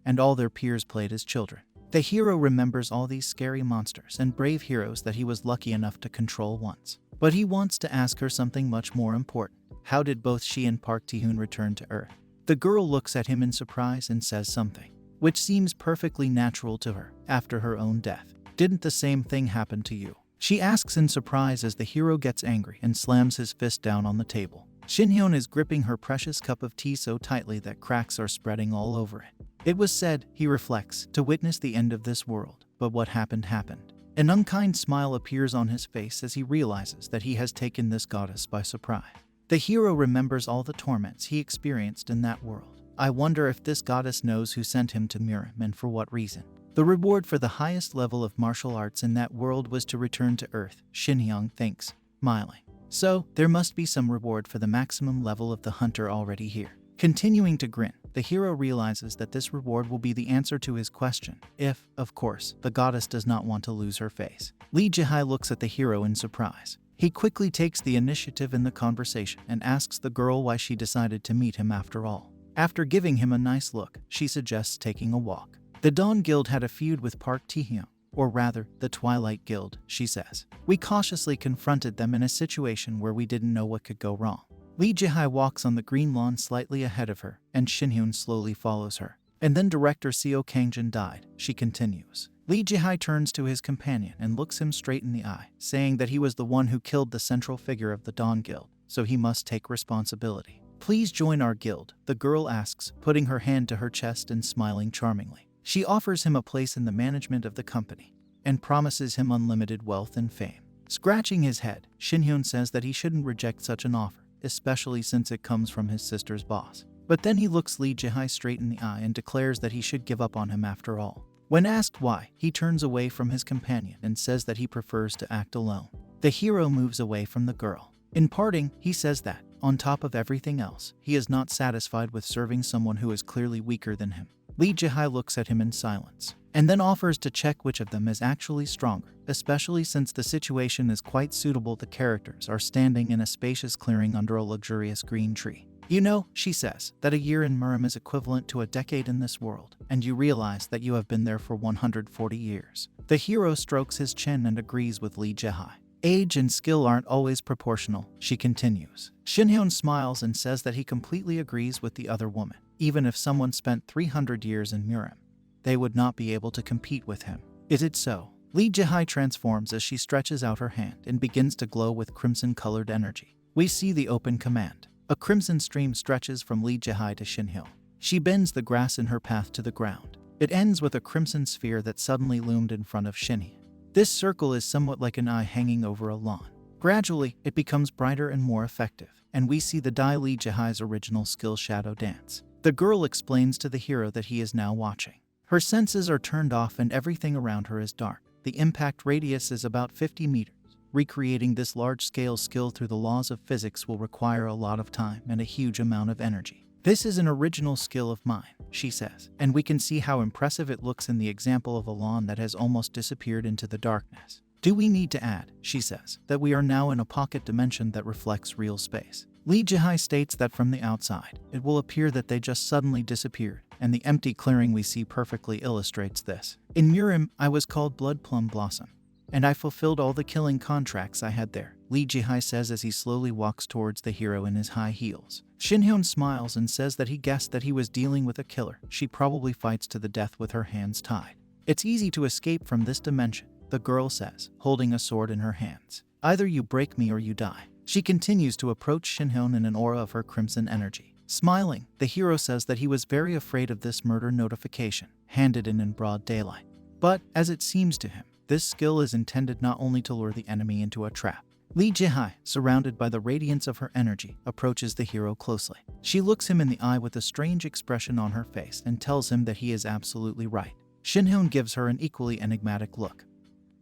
and all their peers played as children. The hero remembers all these scary monsters and brave heroes that he was lucky enough to control once. But he wants to ask her something much more important. How did both she and Park Tae-hoon return to Earth? The girl looks at him in surprise and says something, which seems perfectly natural to her after her own death. Didn't the same thing happen to you? She asks in surprise as the hero gets angry and slams his fist down on the table. Shinhyun is gripping her precious cup of tea so tightly that cracks are spreading all over it. It was said, he reflects, to witness the end of this world, but what happened happened. An unkind smile appears on his face as he realizes that he has taken this goddess by surprise. The hero remembers all the torments he experienced in that world. I wonder if this goddess knows who sent him to Mirim and for what reason. The reward for the highest level of martial arts in that world was to return to Earth, Shinhyun thinks, smiling. So, there must be some reward for the maximum level of the hunter already here. Continuing to grin, the hero realizes that this reward will be the answer to his question, if, of course, the goddess does not want to lose her face. Lee Jae-hae looks at the hero in surprise. He quickly takes the initiative in the conversation and asks the girl why she decided to meet him after all. After giving him a nice look, she suggests taking a walk. The Dawn Guild had a feud with Park Tae-hoon, or rather, the Twilight Guild, she says. We cautiously confronted them in a situation where we didn't know what could go wrong. Lee Jae-hae walks on the green lawn slightly ahead of her, and Shinhyun slowly follows her. And then director Seo Kangjin died, she continues. Lee Jae-hae turns to his companion and looks him straight in the eye, saying that he was the one who killed the central figure of the Dawn Guild, so he must take responsibility. Please join our guild, the girl asks, putting her hand to her chest and smiling charmingly. She offers him a place in the management of the company, and promises him unlimited wealth and fame. Scratching his head, Shinhyun says that he shouldn't reject such an offer, especially since it comes from his sister's boss. But then he looks Lee Jae-hae straight in the eye and declares that he should give up on him after all. When asked why, he turns away from his companion and says that he prefers to act alone. The hero moves away from the girl. In parting, he says that, on top of everything else, he is not satisfied with serving someone who is clearly weaker than him. Lee Jae-hae looks at him in silence, and then offers to check which of them is actually stronger, especially since the situation is quite suitable. The characters are standing in a spacious clearing under a luxurious green tree. You know, she says, that a year in Mirim is equivalent to a decade in this world, and you realize that you have been there for 140 years. The hero strokes his chin and agrees with Lee Jae-hae. Age and skill aren't always proportional, she continues. Shinhyun smiles and says that he completely agrees with the other woman. Even if someone spent 300 years in Mirim, they would not be able to compete with him. Is it so? Lee Jae-hae transforms as she stretches out her hand and begins to glow with crimson-colored energy. We see the open command. A crimson stream stretches from Lee Jae-hae to Shinhyun. She bends the grass in her path to the ground. It ends with a crimson sphere that suddenly loomed in front of Shinhyun. This circle is somewhat like an eye hanging over a lawn. Gradually, it becomes brighter and more effective, and we see the Dai Lee Jae-hae's original skill Shadow Dance. The girl explains to the hero that he is now watching. Her senses are turned off and everything around her is dark. The impact radius is about 50 meters. Recreating this large-scale skill through the laws of physics will require a lot of time and a huge amount of energy. This is an original skill of mine, she says, and we can see how impressive it looks in the example of a lawn that has almost disappeared into the darkness. Do we need to add, she says, that we are now in a pocket dimension that reflects real space? Lee Jae-hae states that from the outside, it will appear that they just suddenly disappeared, and the empty clearing we see perfectly illustrates this. In Mirim, I was called Blood Plum Blossom, and I fulfilled all the killing contracts I had there, Lee Jae-hae says as he slowly walks towards the hero in his high heels. Shinhyun smiles and says that he guessed that he was dealing with a killer. She probably fights to the death with her hands tied. It's easy to escape from this dimension, the girl says, holding a sword in her hands. Either you break me or you die. She continues to approach Shinhyun in an aura of her crimson energy. Smiling, the hero says that he was very afraid of this murder notification, handed in broad daylight. But, as it seems to him, this skill is intended not only to lure the enemy into a trap. Lee Jihai, surrounded by the radiance of her energy, approaches the hero closely. She looks him in the eye with a strange expression on her face and tells him that he is absolutely right. Shinhyun gives her an equally enigmatic look.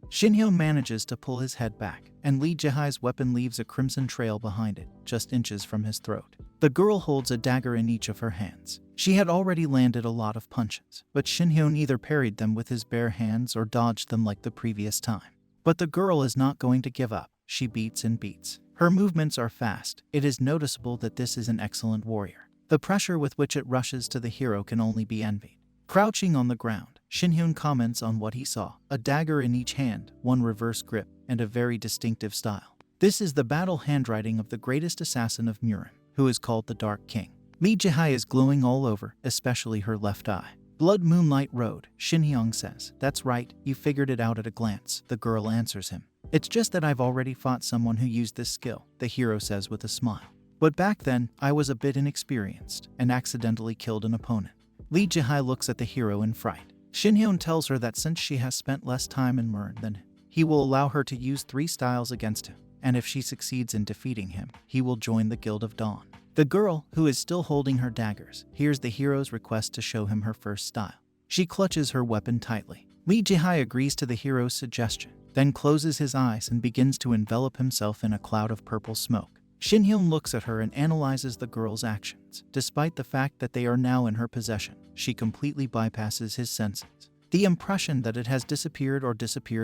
Shinhyun manages to pull his head back, and Lee Jihai's weapon leaves a crimson trail behind it, just inches from his throat. The girl holds a dagger in each of her hands. She had already landed a lot of punches, but Shinhyun either parried them with his bare hands or dodged them like the previous time. But the girl is not going to give up. She beats and beats. Her movements are fast. It is noticeable that this is an excellent warrior. The pressure with which it rushes to the hero can only be envied. Crouching on the ground, Shinhyun comments on what he saw: a dagger in each hand, one reverse grip, and a very distinctive style. This is the battle handwriting of the greatest assassin of Murin, who is called the Dark King. Lee Jihai is glowing all over, especially her left eye. Blood Moonlight Road, Shinhyun says. That's right, you figured it out at a glance, the girl answers him. It's just that I've already fought someone who used this skill, the hero says with a smile. But back then, I was a bit inexperienced and accidentally killed an opponent. Lee Jihai looks at the hero in fright. Shinhyun tells her that since she has spent less time in Murin than him, he will allow her to use 3 styles against him, and if she succeeds in defeating him, he will join the Guild of Dawn. The girl, who is still holding her daggers, hears the hero's request to show him her first style. She clutches her weapon tightly. Lee Jihai agrees to the hero's suggestion, then closes his eyes and begins to envelop himself in a cloud of purple smoke. Shinhyun looks at her and analyzes the girl's actions. Despite the fact that they are now in her possession, she completely bypasses his senses. The impression that it has disappeared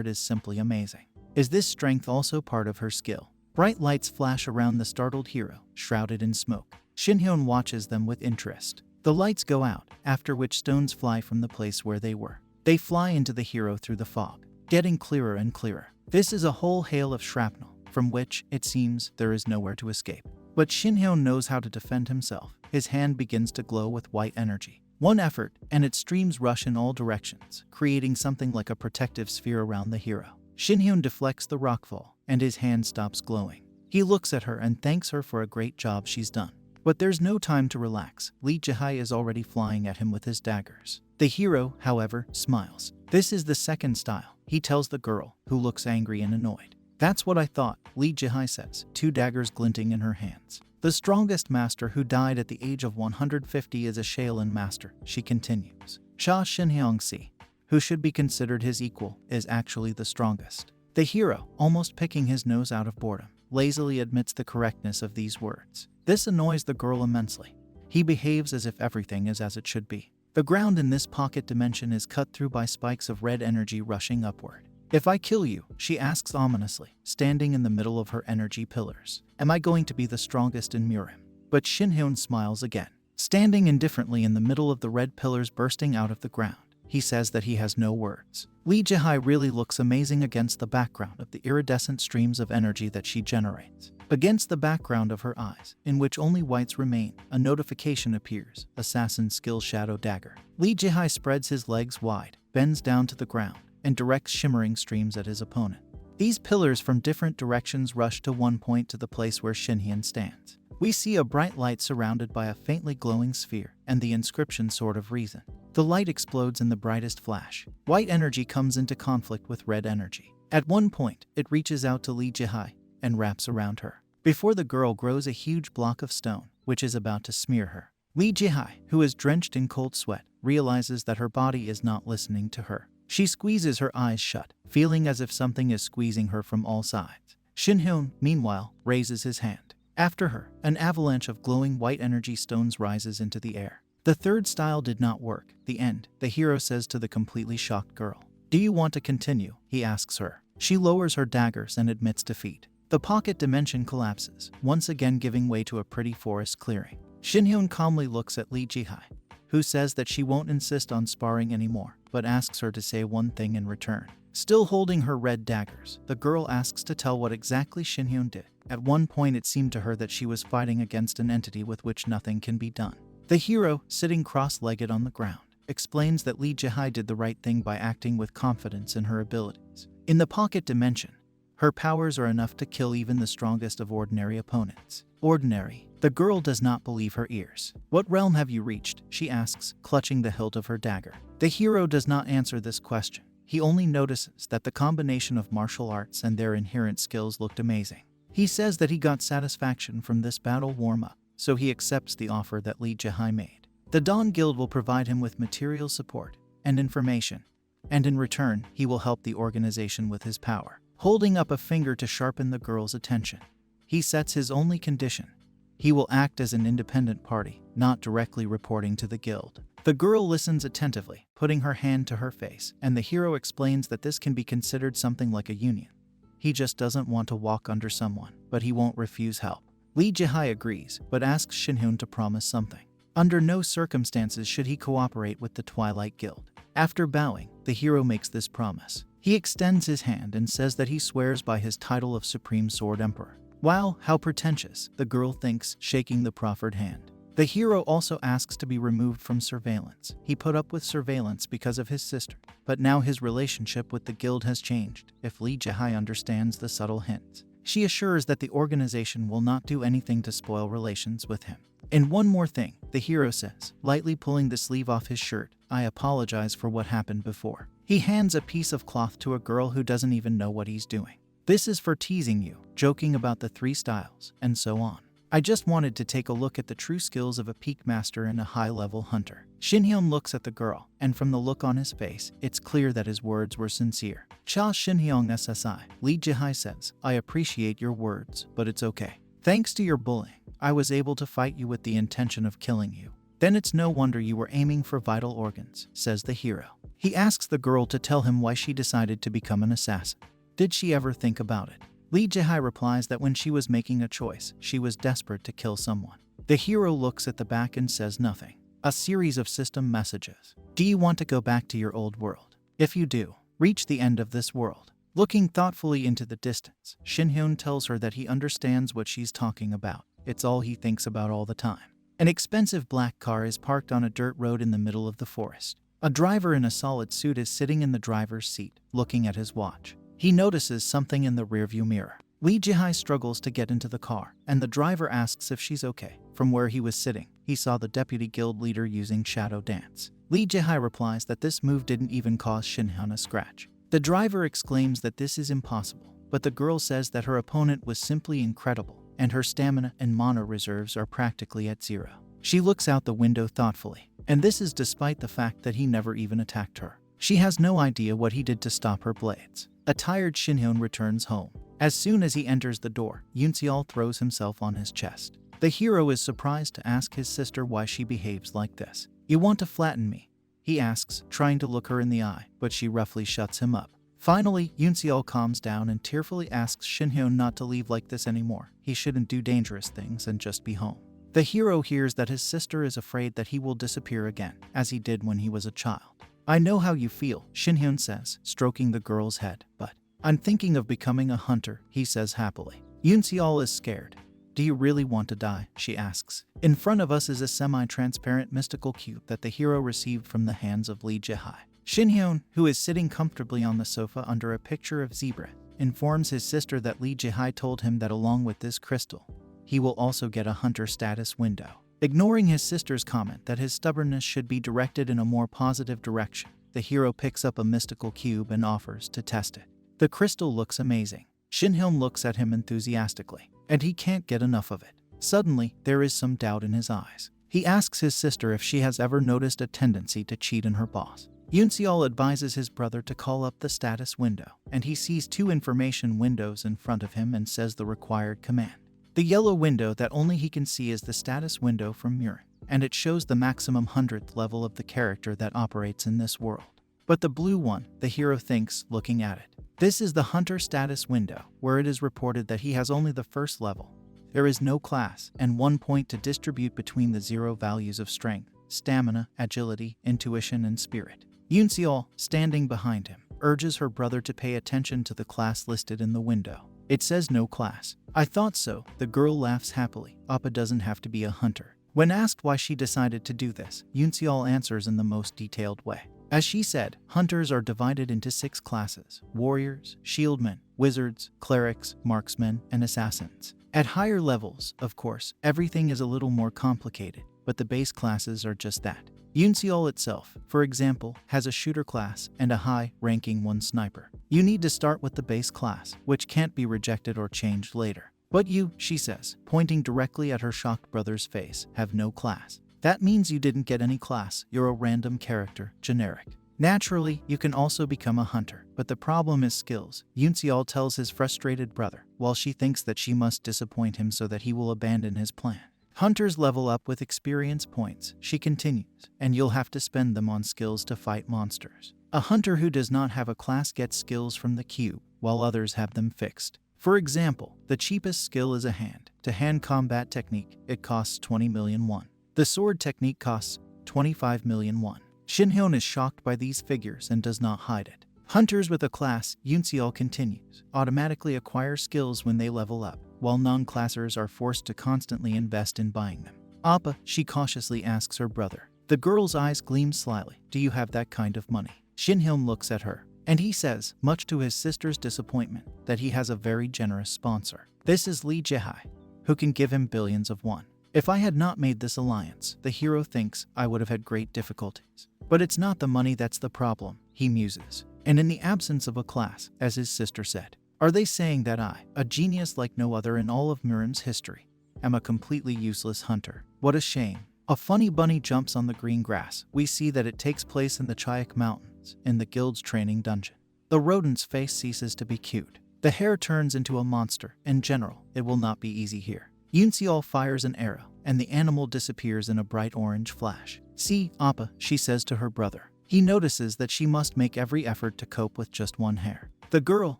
is simply amazing. Is this strength also part of her skill? Bright lights flash around the startled hero, shrouded in smoke. Shinhyun watches them with interest. The lights go out, after which stones fly from the place where they were. They fly into the hero through the fog, getting clearer and clearer. This is a whole hail of shrapnel, from which, it seems, there is nowhere to escape. But Shinhyun knows how to defend himself. His hand begins to glow with white energy. One effort, and its streams rush in all directions, creating something like a protective sphere around the hero. Shinhyun deflects the rockfall, and his hand stops glowing. He looks at her and thanks her for a great job she's done. But there's no time to relax. Lee Jihai is already flying at him with his daggers. The hero, however, smiles. This is the second style, he tells the girl, who looks angry and annoyed. That's what I thought, Lee Jihai says, 2 daggers glinting in her hands. The strongest master who died at the age of 150 is a Shaolin master, she continues. Sha Shinhyang-si, who should be considered his equal, is actually the strongest. The hero, almost picking his nose out of boredom, lazily admits the correctness of these words. This annoys the girl immensely. He behaves as if everything is as it should be. The ground in this pocket dimension is cut through by spikes of red energy rushing upward. If I kill you, she asks ominously, standing in the middle of her energy pillars, am I going to be the strongest in Murin? But Shinhyun smiles again. Standing indifferently in the middle of the red pillars bursting out of the ground, he says that he has no words. Lee Jihai really looks amazing against the background of the iridescent streams of energy that she generates. Against the background of her eyes, in which only whites remain, a notification appears, Assassin Skill Shadow Dagger. Lee Jihai spreads his legs wide, bends down to the ground, and directs shimmering streams at his opponent. These pillars from different directions rush to one point to the place where Shinhyun stands. We see a bright light surrounded by a faintly glowing sphere, and the inscription Sword of Reason. The light explodes in the brightest flash. White energy comes into conflict with red energy. At one point, it reaches out to Lee Jihai and wraps around her. Before the girl grows a huge block of stone, which is about to smear her. Lee Jihai, who is drenched in cold sweat, realizes that her body is not listening to her. She squeezes her eyes shut, feeling as if something is squeezing her from all sides. Shinhyun, meanwhile, raises his hand. After her, an avalanche of glowing white energy stones rises into the air. The third style did not work. The end, the hero says to the completely shocked girl. Do you want to continue? He asks her. She lowers her daggers and admits defeat. The pocket dimension collapses, once again giving way to a pretty forest clearing. Shinhyun calmly looks at Lee Jihai, who says that she won't insist on sparring anymore, but asks her to say one thing in return. Still holding her red daggers, the girl asks to tell what exactly Shinhyun did. At one point it seemed to her that she was fighting against an entity with which nothing can be done. The hero, sitting cross-legged on the ground, explains that Lee Jihai did the right thing by acting with confidence in her abilities. In the pocket dimension, Her powers are enough to kill even the strongest of ordinary opponents. Ordinary. The girl does not believe her ears. What realm have you reached? She asks, clutching the hilt of her dagger. The hero does not answer this question. He only notices that the combination of martial arts and their inherent skills looked amazing. He says that he got satisfaction from this battle warm-up, so he accepts the offer that Li Jihai made. The Dawn Guild will provide him with material support and information, and in return, he will help the organization with his power. Holding up a finger to sharpen the girl's attention, he sets his only condition. He will act as an independent party, not directly reporting to the guild. The girl listens attentively, putting her hand to her face, and the hero explains that this can be considered something like a union. He just doesn't want to walk under someone, but he won't refuse help. Li Jihai agrees, but asks Shinhyun to promise something. Under no circumstances should he cooperate with the Twilight Guild. After bowing, the hero makes this promise. He extends his hand and says that he swears by his title of Supreme Sword Emperor. Wow, how pretentious, the girl thinks, shaking the proffered hand. The hero also asks to be removed from surveillance. He put up with surveillance because of his sister, but now his relationship with the guild has changed, if Li Jihai understands the subtle hints. She assures that the organization will not do anything to spoil relations with him. And one more thing, the hero says, lightly pulling the sleeve off his shirt, I apologize for what happened before. He hands a piece of cloth to a girl who doesn't even know what he's doing. This is for teasing you, joking about the 3 styles, and so on. I just wanted to take a look at the true skills of a peak master and a high-level hunter. Shinhyun looks at the girl, and from the look on his face, it's clear that his words were sincere. Cha Shinhyun SSI, Li Jihai says, I appreciate your words, but it's okay. Thanks to your bullying, I was able to fight you with the intention of killing you. Then it's no wonder you were aiming for vital organs, says the hero. He asks the girl to tell him why she decided to become an assassin. Did she ever think about it? Li Jihai replies that when she was making a choice, she was desperate to kill someone. The hero looks at the back and says nothing. A series of system messages. Do you want to go back to your old world? If you do, reach the end of this world. Looking thoughtfully into the distance, Shinhyun tells her that he understands what she's talking about. It's all he thinks about all the time. An expensive black car is parked on a dirt road in the middle of the forest. A driver in a solid suit is sitting in the driver's seat, looking at his watch. He notices something in the rearview mirror. Li Jihai struggles to get into the car, and the driver asks if she's okay. From where he was sitting, he saw the deputy guild leader using shadow dance. Li Jihai replies that this move didn't even cause Shinhyun a scratch. The driver exclaims that this is impossible, but the girl says that her opponent was simply incredible, and her stamina and mana reserves are practically at 0. She looks out the window thoughtfully, and this is despite the fact that he never even attacked her. She has no idea what he did to stop her blades. A tired Shinhyun returns home. As soon as he enters the door, Yoonseol throws himself on his chest. The hero is surprised to ask his sister why she behaves like this. You want to flatten me? He asks, trying to look her in the eye, but she roughly shuts him up. Finally, Yoonseol calms down and tearfully asks Shinhyun not to leave like this anymore. He shouldn't do dangerous things and just be home. The hero hears that his sister is afraid that he will disappear again, as he did when he was a child. I know how you feel, Shinhyun says, stroking the girl's head, but I'm thinking of becoming a hunter, he says happily. Yoonseol is scared. Do you really want to die? She asks. In front of us is a semi-transparent mystical cube that the hero received from the hands of Li Jihai. Shinhyun, who is sitting comfortably on the sofa under a picture of zebra, informs his sister that Li Jihai told him that along with this crystal, he will also get a hunter status window. Ignoring his sister's comment that his stubbornness should be directed in a more positive direction, the hero picks up a mystical cube and offers to test it. The crystal looks amazing. Shinhyun looks at him enthusiastically, and he can't get enough of it. Suddenly, there is some doubt in his eyes. He asks his sister if she has ever noticed a tendency to cheat in her boss. Yoonseol advises his brother to call up the status window, and he sees 2 information windows in front of him and says the required command. The yellow window that only he can see is the status window from Murin, and it shows the maximum 100th level of the character that operates in this world. But the blue one, the hero thinks, looking at it. This is the hunter status window, where it is reported that he has only the 1st level. There is no class, and 1 point to distribute between the 0 values of strength, stamina, agility, intuition, and spirit. Yoonseol, standing behind him, urges her brother to pay attention to the class listed in the window. It says no class. I thought so, the girl laughs happily. Appa doesn't have to be a hunter. When asked why she decided to do this, Yoonseol answers in the most detailed way. As she said, hunters are divided into 6 classes: warriors, shieldmen, wizards, clerics, marksmen, and assassins. At higher levels, of course, everything is a little more complicated, but the base classes are just that. Yunseol itself, for example, has a shooter class and a high-ranking 1 sniper. You need to start with the base class, which can't be rejected or changed later. But you, she says, pointing directly at her shocked brother's face, have no class. That means you didn't get any class, you're a random character, generic. Naturally, you can also become a hunter, but the problem is skills, Yunseol tells his frustrated brother, while she thinks that she must disappoint him so that he will abandon his plan. Hunters level up with experience points, she continues, and you'll have to spend them on skills to fight monsters. A hunter who does not have a class gets skills from the cube, while others have them fixed. For example, the cheapest skill is a hand-to-hand combat technique. It costs 20 million won. The sword technique costs 25 million won. Shinhyun is shocked by these figures and does not hide it. Hunters with a class, Yunseol continues, automatically acquire skills when they level up, while non-classers are forced to constantly invest in buying them. Appa, she cautiously asks her brother. The girl's eyes gleam slyly. Do you have that kind of money? Shinhyun looks at her, and he says, much to his sister's disappointment, that he has a very generous sponsor. This is Lee Jae-hai, who can give him billions of won. If I had not made this alliance, the hero thinks I would have had great difficulties. But it's not the money that's the problem, he muses. And in the absence of a class, as his sister said, are they saying that I, a genius like no other in all of Murin's history, am a completely useless hunter? What a shame. A funny bunny jumps on the green grass. We see that it takes place in the Chayak Mountains, in the guild's training dungeon. The rodent's face ceases to be cute. The hare turns into a monster. In general, it will not be easy here. Yunseol fires an arrow, and the animal disappears in a bright orange flash. See, Appa, she says to her brother. He notices that she must make every effort to cope with just 1 hare. The girl,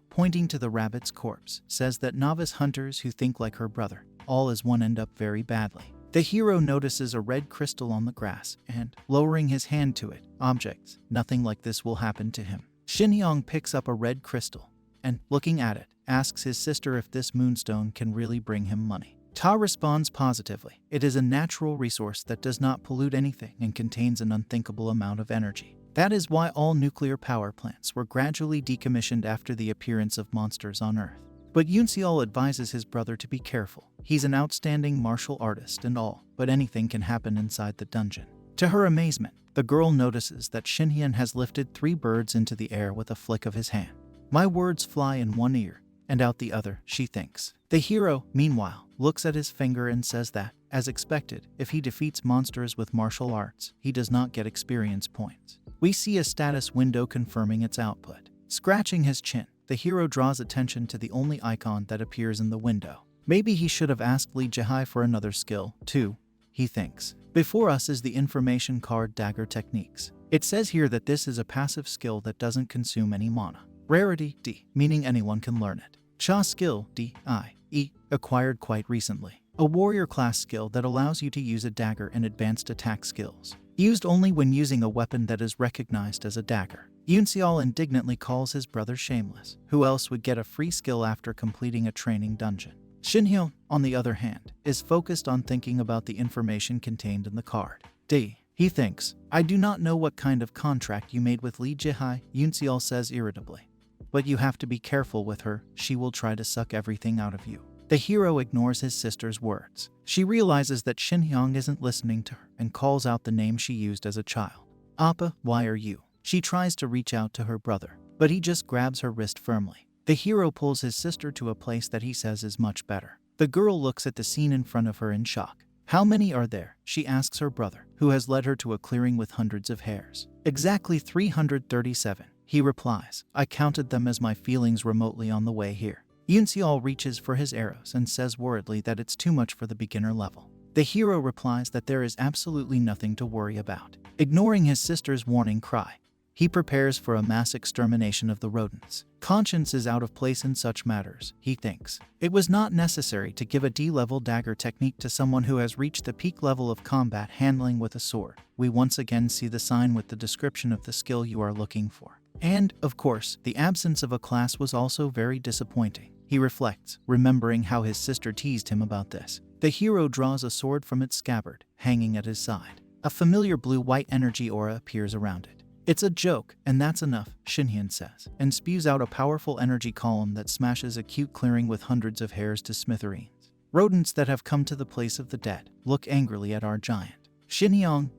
pointing to the rabbit's corpse, says that novice hunters who think like her brother, all as one, end up very badly. The hero notices a red crystal on the grass and, lowering his hand to it, objects, nothing like this will happen to him. Shinhyung picks up a red crystal and, looking at it, asks his sister if this moonstone can really bring him money. Ta responds positively. It is a natural resource that does not pollute anything and contains an unthinkable amount of energy. That is why all nuclear power plants were gradually decommissioned after the appearance of monsters on Earth. But Yunseol advises his brother to be careful. He's an outstanding martial artist and all, but anything can happen inside the dungeon. To her amazement, the girl notices that Shinhyun has lifted 3 birds into the air with a flick of his hand. My words fly in one ear and out the other, she thinks. The hero, meanwhile, looks at his finger and says that, as expected, if he defeats monsters with martial arts, he does not get experience points. We see a status window confirming its output. Scratching his chin, the hero draws attention to the only icon that appears in the window. Maybe he should have asked Lee Jae-hai for another skill, too, he thinks. Before us is the information card dagger techniques. It says here that this is a passive skill that doesn't consume any mana. Rarity, D, meaning anyone can learn it. Cha skill, D-I-E, acquired quite recently. A warrior class skill that allows you to use a dagger and advanced attack skills. Used only when using a weapon that is recognized as a dagger. Yunseol indignantly calls his brother shameless. Who else would get a free skill after completing a training dungeon? Shinhyun, on the other hand, is focused on thinking about the information contained in the card. D. He thinks, I do not know what kind of contract you made with Lee Jae-hai, Yunseol says irritably. But you have to be careful with her, she will try to suck everything out of you. The hero ignores his sister's words. She realizes that Shinhyun isn't listening to her and calls out the name she used as a child. Appa, why are you? She tries to reach out to her brother, but he just grabs her wrist firmly. The hero pulls his sister to a place that he says is much better. The girl looks at the scene in front of her in shock. How many are there? She asks her brother, who has led her to a clearing with hundreds of hares. Exactly 337. He replies, I counted them as my feelings remotely on the way here. Yunseol reaches for his arrows and says worriedly that it's too much for the beginner level. The hero replies that there is absolutely nothing to worry about. Ignoring his sister's warning cry, he prepares for a mass extermination of the rodents. Conscience is out of place in such matters, he thinks. It was not necessary to give a D-level dagger technique to someone who has reached the peak level of combat handling with a sword. We once again see the sign with the description of the skill you are looking for. And, of course, the absence of a class was also very disappointing. He reflects, remembering how his sister teased him about this. The hero draws a sword from its scabbard, hanging at his side. A familiar blue-white energy aura appears around it. It's a joke, and that's enough, Shinhyun says, and spews out a powerful energy column that smashes a cute clearing with hundreds of hairs to smithereens. Rodents that have come to the place of the dead look angrily at our giant. Shinhyun,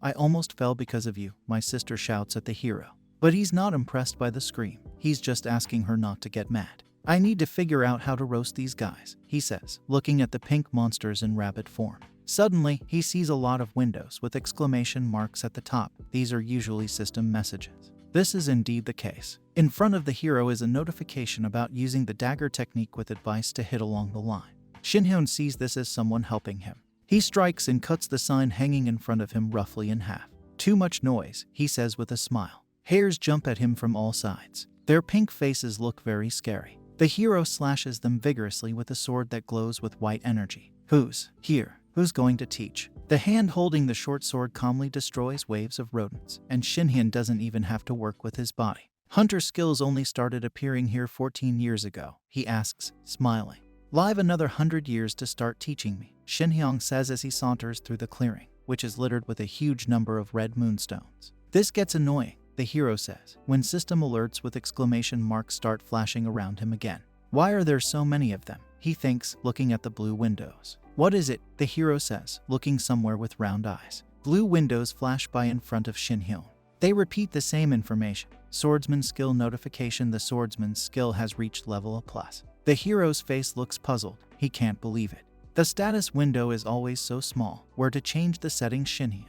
I almost fell because of you, my sister shouts at the hero. But he's not impressed by the scream. He's just asking her not to get mad. I need to figure out how to roast these guys, he says, looking at the pink monsters in rabbit form. Suddenly, he sees a lot of windows with exclamation marks at the top. These are usually system messages. This is indeed the case. In front of the hero is a notification about using the dagger technique with advice to hit along the line. Shinhyun sees this as someone helping him. He strikes and cuts the sign hanging in front of him roughly in half. Too much noise, he says with a smile. Hairs jump at him from all sides. Their pink faces look very scary. The hero slashes them vigorously with a sword that glows with white energy. Who's here? Who's going to teach? The hand holding the short sword calmly destroys waves of rodents, and Shinhyun doesn't even have to work with his body. Hunter skills only started appearing here 14 years ago, he asks, smiling. Live another 100 years to start teaching me, Shinhyun says as he saunters through the clearing, which is littered with a huge number of red moonstones. This gets annoying, the hero says, when system alerts with exclamation marks start flashing around him again. Why are there so many of them? He thinks, looking at the blue windows. What is it? The hero says, looking somewhere with round eyes. Blue windows flash by in front of Shinhyun. They repeat the same information. Swordsman skill notification. The swordsman's skill has reached level A+. The hero's face looks puzzled. He can't believe it. The status window is always so small. Where to change the settings? Shinhyun,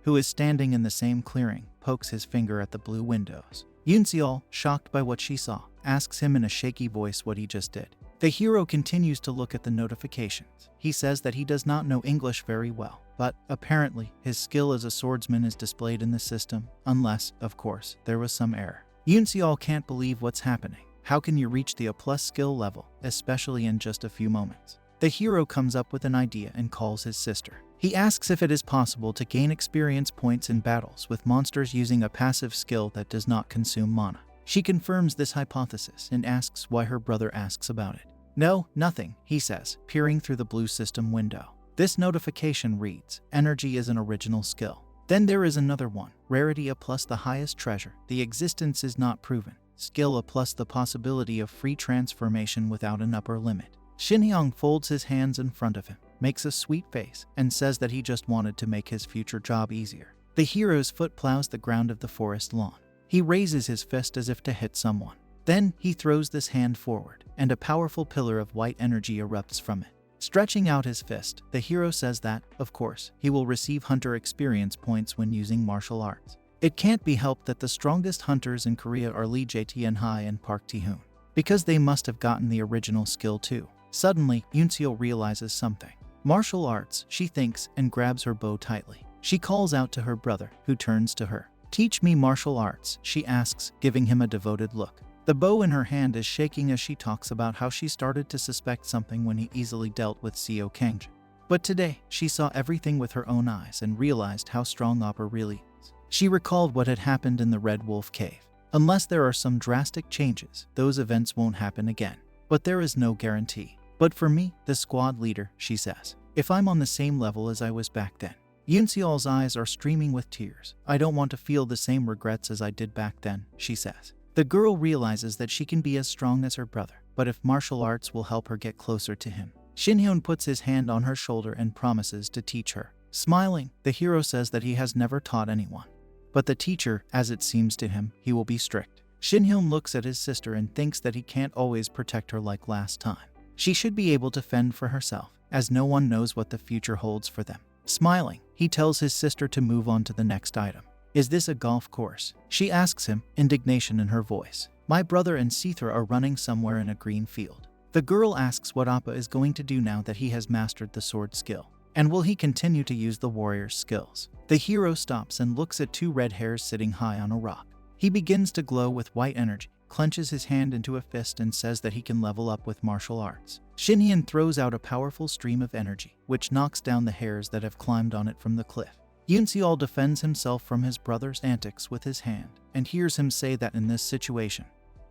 who is standing in the same clearing, pokes his finger at the blue windows. Yoonseol, shocked by what she saw, asks him in a shaky voice what he just did. The hero continues to look at the notifications. He says that he does not know English very well, but apparently his skill as a swordsman is displayed in the system, unless, of course, there was some error. Yoonseol can't believe what's happening. How can you reach the A+ skill level, especially in just a few moments? The hero comes up with an idea and calls his sister. He asks if it is possible to gain experience points in battles with monsters using a passive skill that does not consume mana. She confirms this hypothesis and asks why her brother asks about it. No, nothing, he says, peering through the blue system window. This notification reads, energy is an original skill. Then there is another one, rarity A+ the highest treasure. The existence is not proven. Skill A+ the possibility of free transformation without an upper limit. Shinhyun folds his hands in front of him, makes a sweet face, and says that he just wanted to make his future job easier. The hero's foot plows the ground of the forest lawn. He raises his fist as if to hit someone. Then he throws this hand forward, and a powerful pillar of white energy erupts from it. Stretching out his fist, the hero says that, of course, he will receive hunter experience points when using martial arts. It can't be helped that the strongest hunters in Korea are Lee Jae-tae and Park Tae-hoon, because they must have gotten the original skill too. Suddenly, Yoonseol realizes something. Martial arts, she thinks, and grabs her bow tightly. She calls out to her brother, who turns to her. Teach me martial arts, she asks, giving him a devoted look. The bow in her hand is shaking as she talks about how she started to suspect something when he easily dealt with Seo Kangjin. But today, she saw everything with her own eyes and realized how strong Appa really is. She recalled what had happened in the Red Wolf Cave. Unless there are some drastic changes, those events won't happen again. But there is no guarantee. But for me, the squad leader, she says, if I'm on the same level as I was back then. Yoonseol's eyes are streaming with tears. I don't want to feel the same regrets as I did back then, she says. The girl realizes that she can be as strong as her brother, but if martial arts will help her get closer to him. Shinhyun puts his hand on her shoulder and promises to teach her. Smiling, the hero says that he has never taught anyone. But the teacher, as it seems to him, he will be strict. Shinhyun looks at his sister and thinks that he can't always protect her like last time. She should be able to fend for herself, as no one knows what the future holds for them. Smiling, he tells his sister to move on to the next item. Is this a golf course? She asks him, indignation in her voice. My brother and Sethra are running somewhere in a green field. The girl asks what Appa is going to do now that he has mastered the sword skill. And will he continue to use the warrior's skills? The hero stops and looks at two red hairs sitting high on a rock. He begins to glow with white energy, clenches his hand into a fist and says that he can level up with martial arts. Shinhyun throws out a powerful stream of energy, which knocks down the hairs that have climbed on it from the cliff. Yoonseol defends himself from his brother's antics with his hand, and hears him say that in this situation,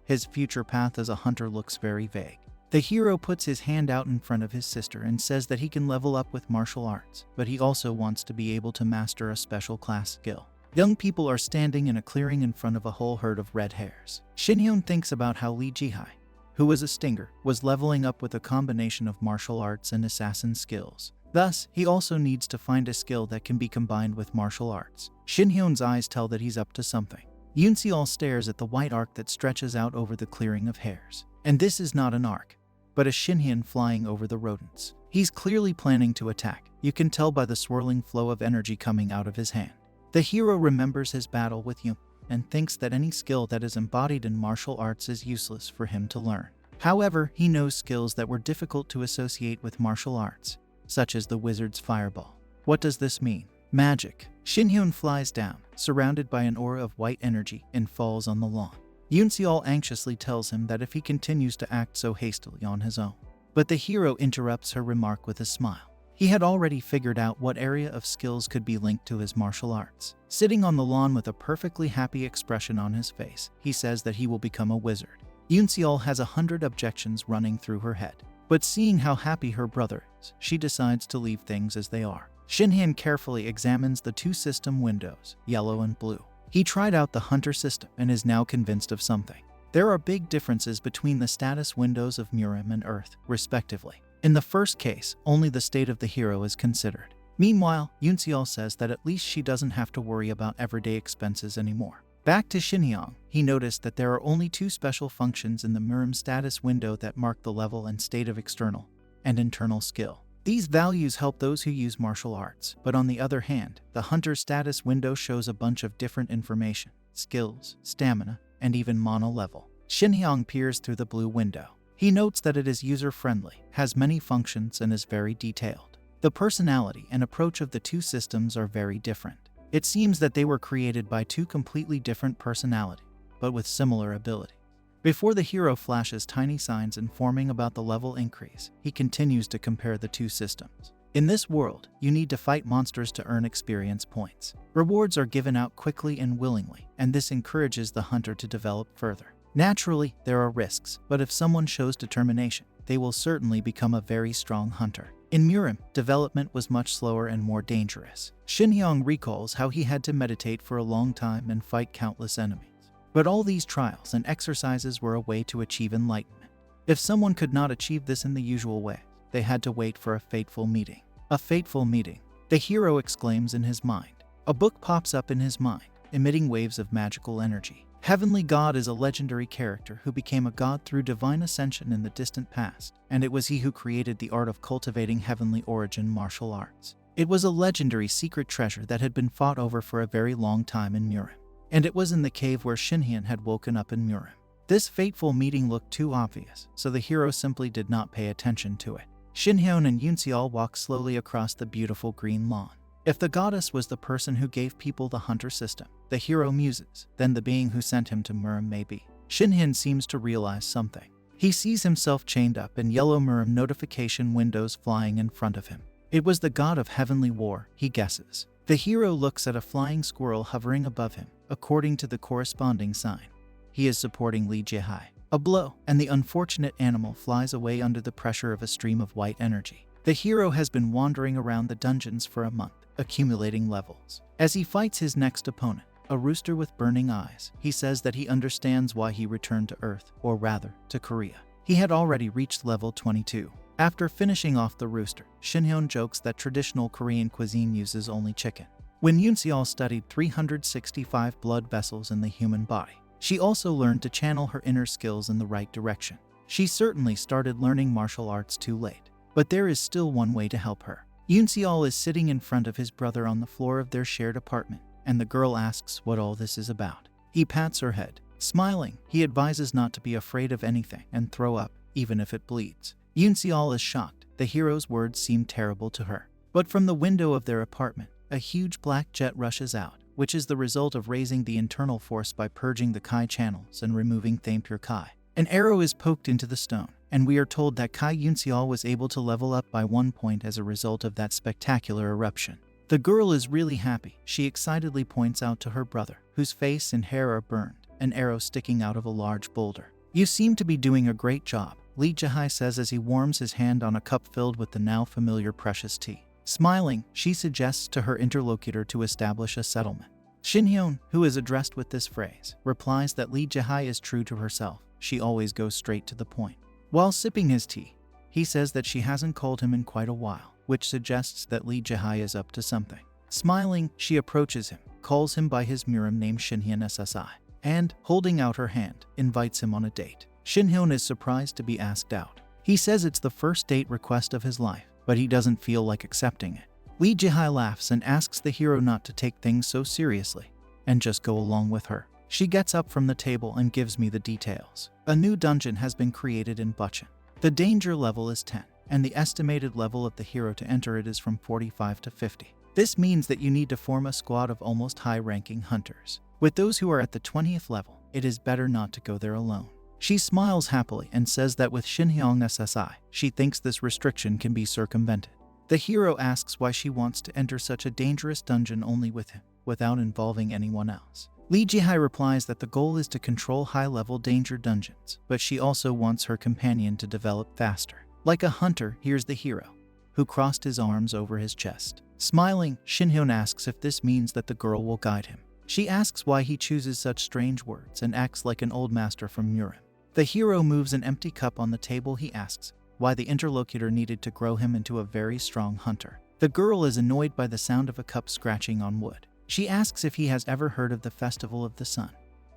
his future path as a hunter looks very vague. The hero puts his hand out in front of his sister and says that he can level up with martial arts, but he also wants to be able to master a special class skill. Young people are standing in a clearing in front of a whole herd of red hares. Shinhyun thinks about how Lee Jihai, who was a stinger, was leveling up with a combination of martial arts and assassin skills. Thus, he also needs to find a skill that can be combined with martial arts. Shinhyun's eyes tell that he's up to something. Yoon-seol stares at the white arc that stretches out over the clearing of hares. And this is not an arc, but a Shinhyun flying over the rodents. He's clearly planning to attack. You can tell by the swirling flow of energy coming out of his hand. The hero remembers his battle with Yoon and thinks that any skill that is embodied in martial arts is useless for him to learn. However, he knows skills that were difficult to associate with martial arts, such as the wizard's fireball. What does this mean? Magic. Shinhyun flies down, surrounded by an aura of white energy, and falls on the lawn. Yoon-seol anxiously tells him that if he continues to act so hastily on his own. But the hero interrupts her remark with a smile. He had already figured out what area of skills could be linked to his martial arts. Sitting on the lawn with a perfectly happy expression on his face, he says that he will become a wizard. Yoon-seol has 100 objections running through her head. But seeing how happy her brother is, she decides to leave things as they are. Shinhyun carefully examines the two system windows, yellow and blue. He tried out the hunter system and is now convinced of something. There are big differences between the status windows of Murim and Earth, respectively. In the first case, only the state of the hero is considered. Meanwhile, Yoon-seol says that at least she doesn't have to worry about everyday expenses anymore. Back to Shinhyun, he noticed that there are only two special functions in the Murim status window that mark the level and state of external and internal skill. These values help those who use martial arts, but on the other hand, the hunter status window shows a bunch of different information, skills, stamina, and even mono level. Shinhyun peers through the blue window. He notes that it is user-friendly, has many functions, and is very detailed. The personality and approach of the two systems are very different. It seems that they were created by two completely different personalities, but with similar ability. Before the hero flashes tiny signs informing about the level increase, he continues to compare the two systems. In this world, you need to fight monsters to earn experience points. Rewards are given out quickly and willingly, and this encourages the hunter to develop further. Naturally, there are risks, but if someone shows determination, they will certainly become a very strong hunter. In Murim, development was much slower and more dangerous. Shinhyun recalls how he had to meditate for a long time and fight countless enemies. But all these trials and exercises were a way to achieve enlightenment. If someone could not achieve this in the usual way, they had to wait for a fateful meeting. A fateful meeting, the hero exclaims in his mind. A book pops up in his mind, emitting waves of magical energy. Heavenly God is a legendary character who became a god through divine ascension in the distant past, and it was he who created the art of cultivating heavenly origin martial arts. It was a legendary secret treasure that had been fought over for a very long time in Murim. And it was in the cave where Shinhyun had woken up in Murim. This fateful meeting looked too obvious, so the hero simply did not pay attention to it. Shinhyun and Yoon-seol walk slowly across the beautiful green lawn. If the goddess was the person who gave people the hunter system, the hero muses, then the being who sent him to Murim may be. Shinhyun seems to realize something. He sees himself chained up in yellow Murim notification windows flying in front of him. It was the god of heavenly war, he guesses. The hero looks at a flying squirrel hovering above him, according to the corresponding sign. He is supporting Lee Jihai. A blow, and the unfortunate animal flies away under the pressure of a stream of white energy. The hero has been wandering around the dungeons for a month, accumulating levels. As he fights his next opponent, a rooster with burning eyes, he says that he understands why he returned to Earth, or rather, to Korea. He had already reached level 22. After finishing off the rooster, Shinhyun jokes that traditional Korean cuisine uses only chicken. When Yoon-seol studied 365 blood vessels in the human body, she also learned to channel her inner skills in the right direction. She certainly started learning martial arts too late, but there is still one way to help her. Yoon-seol is sitting in front of his brother on the floor of their shared apartment, and the girl asks what all this is about. He pats her head. Smiling, he advises not to be afraid of anything and throw up, even if it bleeds. Yoon-seol is shocked. The hero's words seem terrible to her. But from the window of their apartment, a huge black jet rushes out, which is the result of raising the internal force by purging the Kai channels and removing Thampure Kai. An arrow is poked into the stone, and we are told that Kai Yoon-seol was able to level up by 1 point as a result of that spectacular eruption. The girl is really happy. She excitedly points out to her brother, whose face and hair are burned, an arrow sticking out of a large boulder. "You seem to be doing a great job," Lee Jihai says as he warms his hand on a cup filled with the now familiar precious tea. Smiling, she suggests to her interlocutor to establish a settlement. Shinhyun, who is addressed with this phrase, replies that Lee Jae is true to herself. She always goes straight to the point. While sipping his tea, he says that she hasn't called him in quite a while, which suggests that Lee Jae is up to something. Smiling, she approaches him, calls him by his Miram name Shinhyun SSI, and, holding out her hand, invites him on a date. Shinhyun is surprised to be asked out. He says it's the first date request of his life, but he doesn't feel like accepting it. Lee Jae laughs and asks the hero not to take things so seriously, and just go along with her. She gets up from the table and gives me the details. A new dungeon has been created in Bucheon. The danger level is 10, and the estimated level of the hero to enter it is from 45 to 50. This means that you need to form a squad of almost high-ranking hunters. With those who are at the 20th level, it is better not to go there alone. She smiles happily and says that with Shinhyun SSI, she thinks this restriction can be circumvented. The hero asks why she wants to enter such a dangerous dungeon only with him, without involving anyone else. Lee Jae replies that the goal is to control high-level danger dungeons, but she also wants her companion to develop faster. Like a hunter, here's the hero, who crossed his arms over his chest. Smiling, Shinhyun asks if this means that the girl will guide him. She asks why he chooses such strange words and acts like an old master from Murim. The hero moves an empty cup on the table. He asks why the interlocutor needed to grow him into a very strong hunter. The girl is annoyed by the sound of a cup scratching on wood. She asks if he has ever heard of the Festival of the Sun,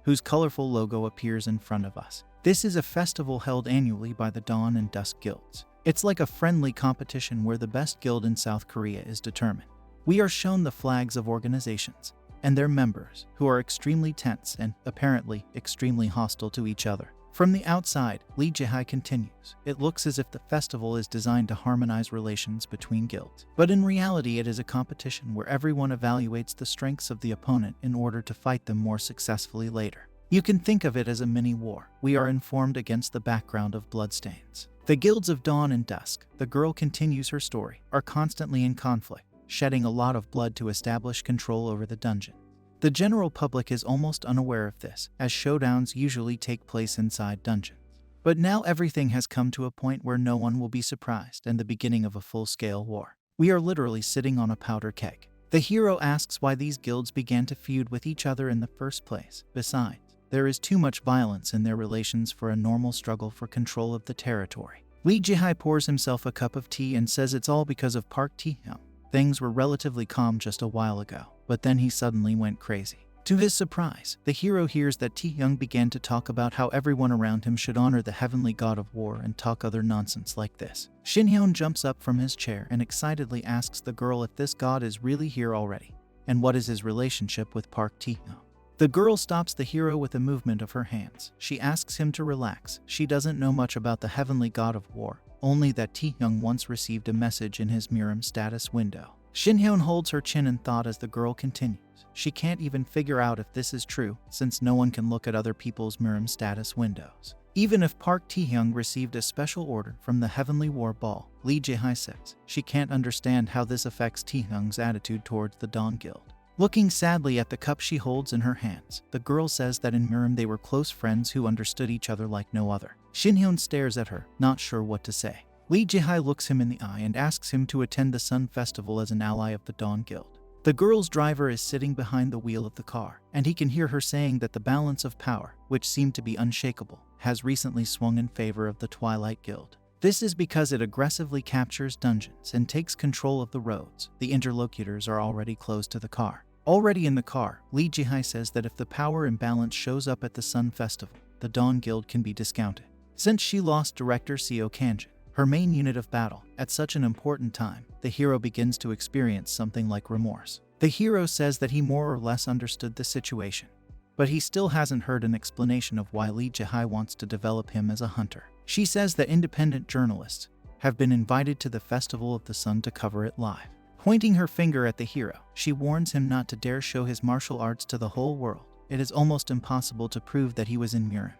whose colorful logo appears in front of us. This is a festival held annually by the Dawn and Dusk guilds. It's like a friendly competition where the best guild in South Korea is determined. We are shown the flags of organizations and their members, who are extremely tense and, apparently, extremely hostile to each other. From the outside, Lee Jae continues, it looks as if the festival is designed to harmonize relations between guilds. But in reality, it is a competition where everyone evaluates the strengths of the opponent in order to fight them more successfully later. You can think of it as a mini-war. We are informed against the background of bloodstains. The guilds of Dawn and Dusk, the girl continues her story, are constantly in conflict, shedding a lot of blood to establish control over the dungeon. The general public is almost unaware of this, as showdowns usually take place inside dungeons. But now everything has come to a point where no one will be surprised and the beginning of a full-scale war. We are literally sitting on a powder keg. The hero asks why these guilds began to feud with each other in the first place. Besides, there is too much violence in their relations for a normal struggle for control of the territory. Lee Jae pours himself a cup of tea and says it's all because of Park Taehyung. Things were relatively calm just a while ago, but then he suddenly went crazy. To his surprise, the hero hears that Taehyung began to talk about how everyone around him should honor the heavenly god of war and talk other nonsense like this. Shinhyun jumps up from his chair and excitedly asks the girl if this god is really here already, and what is his relationship with Park Taehyung. The girl stops the hero with a movement of her hands. She asks him to relax. She doesn't know much about the heavenly god of war, only that Taehyung once received a message in his Miram status window. Shinhyun holds her chin in thought as the girl continues. She can't even figure out if this is true, since no one can look at other people's Miram status windows. Even if Park Taehyung received a special order from the Heavenly War Ball, Lee Jae says she can't understand how this affects Taehyung's attitude towards the Dawn Guild. Looking sadly at the cup she holds in her hands, the girl says that in Miram they were close friends who understood each other like no other. Shinhyun stares at her, not sure what to say. Lee Jae looks him in the eye and asks him to attend the Sun Festival as an ally of the Dawn Guild. The girl's driver is sitting behind the wheel of the car, and he can hear her saying that the balance of power, which seemed to be unshakable, has recently swung in favor of the Twilight Guild. This is because it aggressively captures dungeons and takes control of the roads. The interlocutors are already close to the car. Already in the car, Lee Jae says that if the power imbalance shows up at the Sun Festival, the Dawn Guild can be discounted. Since she lost Director Seo Kanjin, her main unit of battle, at such an important time, the hero begins to experience something like remorse. The hero says that he more or less understood the situation, but he still hasn't heard an explanation of why Lee Jae wants to develop him as a hunter. She says that independent journalists have been invited to the Festival of the Sun to cover it live. Pointing her finger at the hero, she warns him not to dare show his martial arts to the whole world. It is almost impossible to prove that he was in Miram,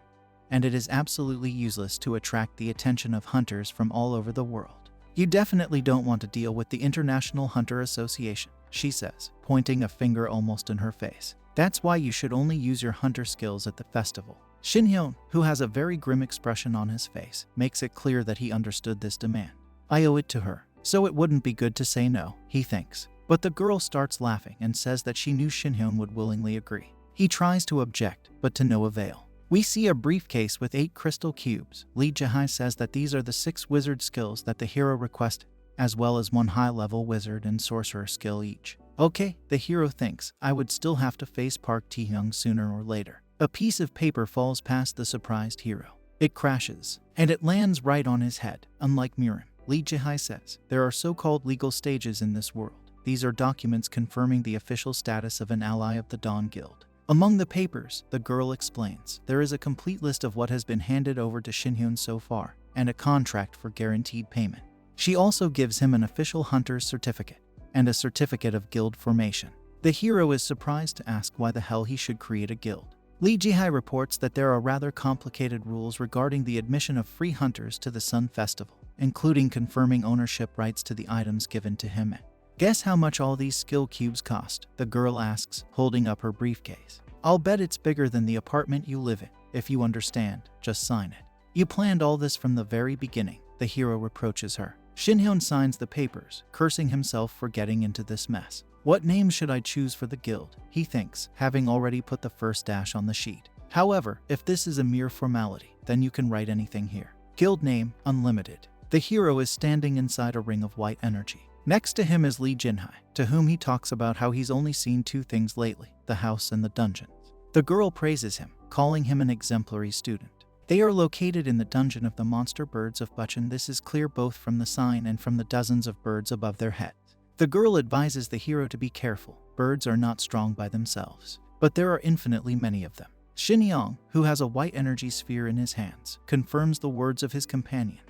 and it is absolutely useless to attract the attention of hunters from all over the world. You definitely don't want to deal with the International Hunter Association, she says, pointing a finger almost in her face. That's why you should only use your hunter skills at the festival. Shinhyun, who has a very grim expression on his face, makes it clear that he understood this demand. I owe it to her, so it wouldn't be good to say no, he thinks. But the girl starts laughing and says that she knew Shinhyun would willingly agree. He tries to object, but to no avail. We see a briefcase with 8 crystal cubes. Lee Jae-hye says that these are the 6 wizard skills that the hero requested, as well as 1 high-level wizard and sorcerer skill each. Okay, the hero thinks, I would still have to face Park Tae-hyung sooner or later. A piece of paper falls past the surprised hero. It crashes, and it lands right on his head. Unlike Murin, Lee Jae-hye says, there are so-called legal stages in this world. These are documents confirming the official status of an ally of the Dawn Guild. Among the papers, the girl explains, there is a complete list of what has been handed over to Shinhyun so far, and a contract for guaranteed payment. She also gives him an official hunter's certificate, and a certificate of guild formation. The hero is surprised to ask why the hell he should create a guild. Lee Jae-hye reports that there are rather complicated rules regarding the admission of free hunters to the Sun Festival, including confirming ownership rights to the items given to him. Guess how much all these skill cubes cost? The girl asks, holding up her briefcase. I'll bet it's bigger than the apartment you live in. If you understand, just sign it. You planned all this from the very beginning, the hero reproaches her. Shinhyun signs the papers, cursing himself for getting into this mess. What name should I choose for the guild? He thinks, having already put the first dash on the sheet. However, if this is a mere formality, then you can write anything here. Guild name, Unlimited. The hero is standing inside a ring of white energy. Next to him is Lee Jae-hye, to whom he talks about how he's only seen 2 things lately, the house and the dungeons. The girl praises him, calling him an exemplary student. They are located in the dungeon of the monster birds of Bucheon. This is clear both from the sign and from the dozens of birds above their heads. The girl advises the hero to be careful. Birds are not strong by themselves, but there are infinitely many of them. Shin-young, who has a white energy sphere in his hands, confirms the words of his companion.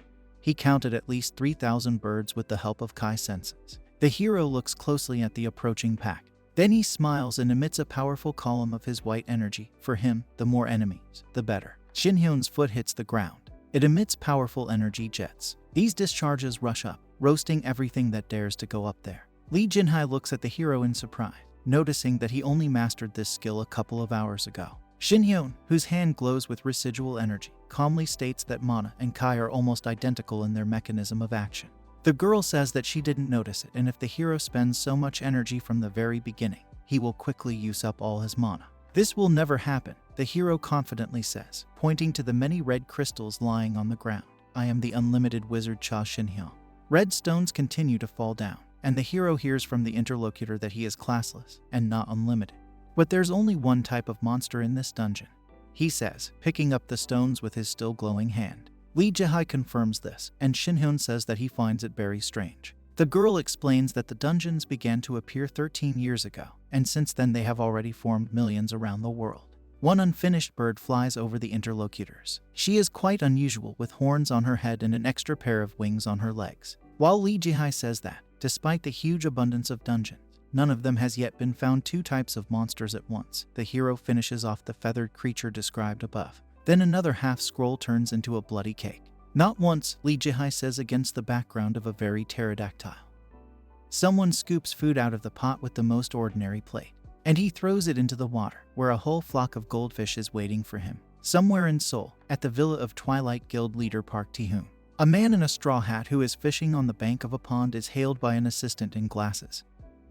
He counted at least 3,000 birds with the help of Kai senses. The hero looks closely at the approaching pack. Then he smiles and emits a powerful column of his white energy. For him, the more enemies, the better. Shin-hyun's foot hits the ground. It emits powerful energy jets. These discharges rush up, roasting everything that dares to go up there. Lee Jae-hye looks at the hero in surprise, noticing that he only mastered this skill a couple of hours ago. Shin-hyun, whose hand glows with residual energy, calmly states that Mana and Kai are almost identical in their mechanism of action. The girl says that she didn't notice it, and if the hero spends so much energy from the very beginning, he will quickly use up all his mana. This will never happen, the hero confidently says, pointing to the many red crystals lying on the ground. I am the unlimited wizard Cha Shin-hyun. Red stones continue to fall down, and the hero hears from the interlocutor that he is classless and not unlimited. But there's only one type of monster in this dungeon, he says, picking up the stones with his still glowing hand. Lee Jae-hye confirms this, and Shin-hyun says that he finds it very strange. The girl explains that the dungeons began to appear 13 years ago, and since then they have already formed millions around the world. One unfinished bird flies over the interlocutors. She is quite unusual, with horns on her head and an extra pair of wings on her legs. While Lee Jae-hye says that, despite the huge abundance of dungeons, none of them has yet been found 2 types of monsters at once. The hero finishes off the feathered creature described above. Then another half-scroll turns into a bloody cake. Not once, Lee Jae-hye says against the background of a very pterodactyl. Someone scoops food out of the pot with the most ordinary plate, and he throws it into the water, where a whole flock of goldfish is waiting for him. Somewhere in Seoul, at the villa of Twilight Guild leader Park Tae-hyung, a man in a straw hat who is fishing on the bank of a pond is hailed by an assistant in glasses